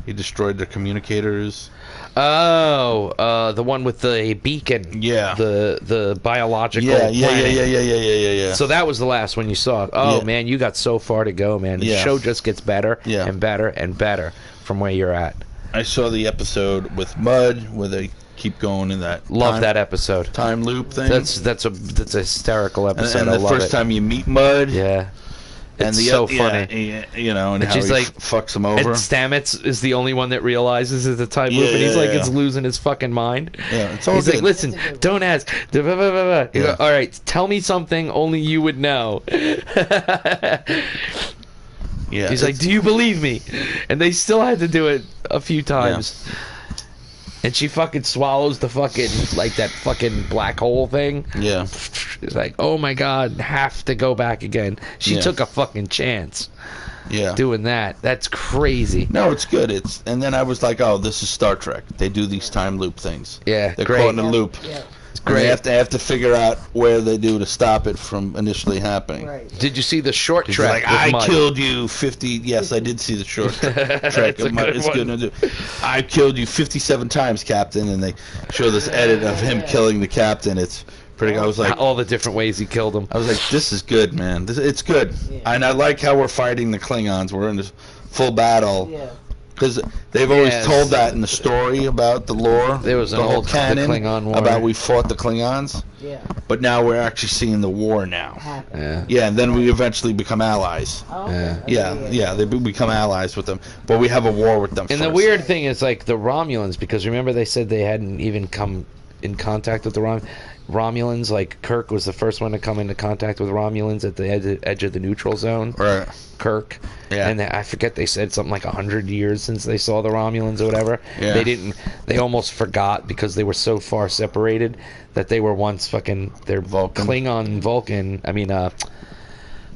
he destroyed their communicators. Oh, the one with the beacon. Yeah. The biological Yeah. planet. So that was the last one you saw. Oh, Yeah. man, you got so far to go, man. The Yeah. show just gets better Yeah. and better and better from where you're at. I saw the episode with Mud where they keep going in that Love that episode. time loop thing. That's a hysterical episode. and I the love first it. time you meet Mud. Yeah. And It's the so yeah, funny. you know, and And how she's he like- fucks him And over. Stamets is the only one that realizes it's a time loop, and he's like, it's losing his fucking mind. Yeah, it's all He's good. like, listen, don't ask. He's Yeah. like, all right, tell me something only you would know. Yeah, He's like, do you believe me? And they still had to do it a few times. And she fucking swallows the fucking, like, that fucking black hole thing. yeah, It's like, oh my god, have to go back again. She Yeah. took a fucking chance yeah. doing that. That's crazy. No, it's good. And then I was like, oh, this is Star Trek. They do these time loop things. Yeah, They're great. caught in a loop. Yeah. And Great. they have to figure out where they do to stop it from initially happening. Right. Did you see the short He's track like, with I Mud? killed you 50. Yes, I did see the short track. It's a good It's one. good. I killed you 57 times, Captain. And they show this edit of him killing the captain. It's pretty. I was like, All the different ways he killed him. this is good, man. It's good. Yeah. And I like how we're fighting the Klingons. We're in this full battle. Yeah. Because they've always Yes. told that in the story about the lore. There was an the whole old canon Klingon war. about we fought the Klingons. Yeah. But now we're actually seeing the war now. Happen. Yeah. Yeah, and then we eventually become allies. Oh, okay. Yeah. Okay, Yeah, they become allies with them. But we have a war with them And first. the weird thing is, like, the Romulans, because remember they said they hadn't even come in contact with the Romulans. Like, Kirk was the first one to come into contact with Romulans at the edge of the neutral zone. Right. Kirk. Yeah. And I forget, they said something like 100 years since they saw the Romulans or whatever. Yeah. They almost forgot because they were so far separated that they were once fucking, they're Vulcan. Klingon and Vulcan. I mean, oh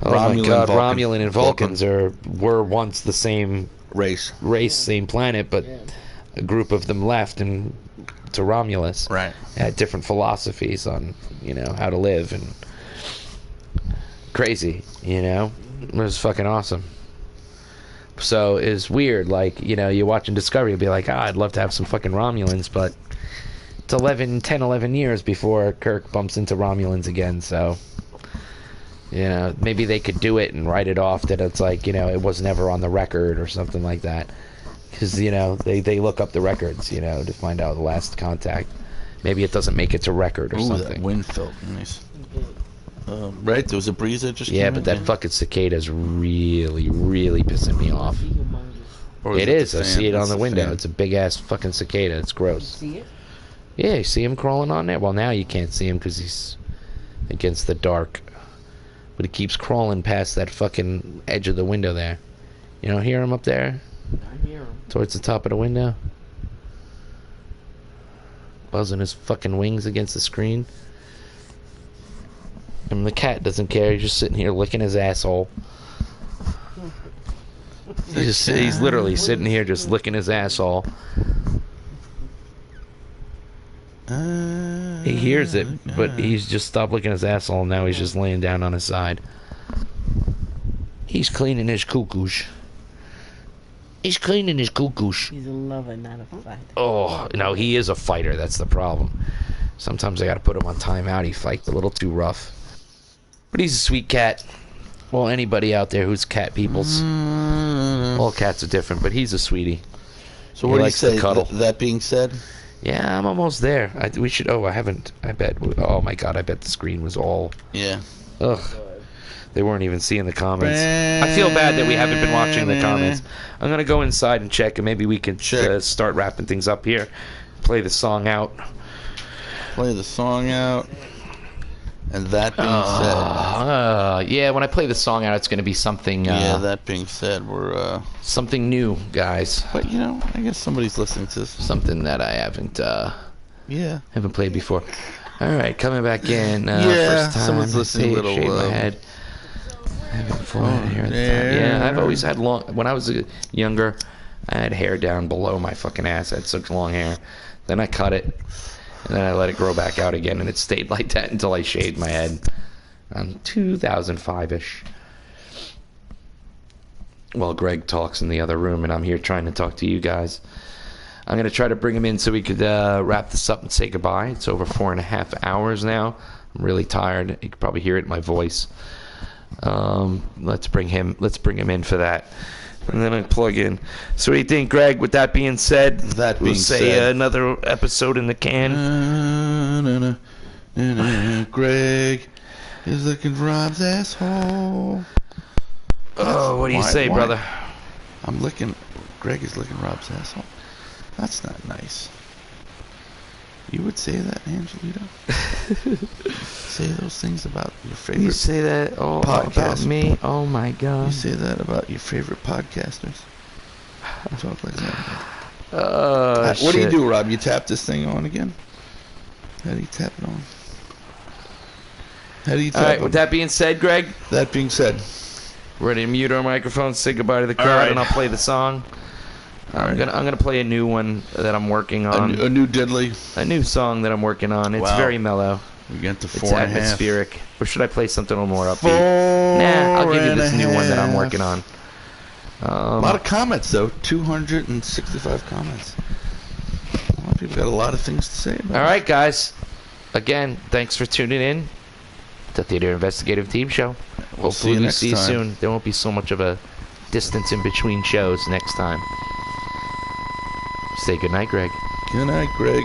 Romulan, my god, Vulcan. Romulan and Vulcans were once the same Race. race, same planet, but a group of them left and to Romulus. Right. Had different philosophies on, you know, how to live, and crazy, you know. It was fucking awesome. So it's weird, like, you know, you're watching Discovery, you'll be like, I'd love to have some fucking Romulans, but it's 11 years before Kirk bumps into Romulans again, so, you know, maybe they could do it and write it off that it's like, you know, it was never on the record or something like that. Because, you know, they look up the records, you know, to find out the last contact. Maybe it doesn't make it to record or Ooh, something. that wind felt nice. Right, there was a breeze that just Yeah, came but in, that fucking cicada's really, really pissing me off. Or It the is. I fan? see it That's on the window. fan. It's a big ass fucking cicada. It's gross. See it? Yeah, you see him crawling on there? Well, now you can't see him because he's against the dark. But he keeps crawling past that fucking edge of the window there. You don't hear him up there? I hear him. Towards the top of the window? Buzzing his fucking wings against the screen. And the cat doesn't care. He's just sitting here licking his asshole. He's literally sitting here just licking his asshole. He hears it, but he's just stopped licking his asshole, and now he's just laying down on his side. He's cleaning his cuckoosh. He's cleaning his cuckoosh. He's a lover, not a fighter. Oh, no, he is a fighter. That's the problem. Sometimes I gotta put him on timeout. He fights a little too rough. But he's a sweet cat. Well, anybody out there who's cat peoples. All cats are different, but he's a sweetie. So He what do you likes to say? cuddle. That being said, Yeah, I'm almost there. We should... Oh, I haven't... I bet... Oh, my God, I bet the screen was all... yeah. Ugh. They weren't even seeing the comments. I feel bad that we haven't been watching the comments. I'm going to go inside and check, and maybe we can start wrapping things up here. Play the song out. Play the song out. And that being said... Yeah, when I play the song out, it's going to be something... yeah, that being said, we're... something new, guys. But, you know, I guess somebody's listening to this. Something that I haven't Yeah. played before. All right, coming back in. Yeah, first time. someone's listening a Shave little, my head. Having forehead hair at the top. there. Yeah, I've always had long... When I was younger, I had hair down below my fucking ass. I had such long hair. Then I cut it, and then I let it grow back out again, and it stayed like that until I shaved my head. 2005-ish. Well, Greg talks in the other room, and I'm here trying to talk to you guys. I'm going to try to bring him in so we could wrap this up and say goodbye. It's over 4.5 hours now. I'm really tired. You can probably hear it in my voice. Let's bring him in for that. And then I plug in. So what do you think, Greg? With that being said, we'll say another episode in the can. Greg is licking Rob's asshole. Oh, what do you say, brother? I'm licking... Greg is licking Rob's asshole. That's not nice. You would say that, Angelito? Say those things about your favorite... You say that about me? Oh, my God. You say that about your favorite podcasters? You talk like that. What do you do, Rob? You tap this thing on again? How do you tap it on? How do you tap All right, on? with that being said, Greg, That being said, we're ready to mute our microphones, say goodbye to the crowd, right. and I'll play the song. I'm gonna play a new one that I'm working on. a new diddly. A new song that I'm working on. It's Wow. very mellow. We get to It's 4.5. atmospheric. Or should I play something a little more upbeat? Nah, I'll give you this new one that I'm working on. A lot of comments, though. 265 comments. A lot of people got a lot of things to say about All right, guys. Again, thanks for tuning in to Theater Investigative Team Show. We'll see you Hopefully next see you time. soon. There won't be so much of a distance in between shows next time. Say goodnight, Greg. Good night, Greg.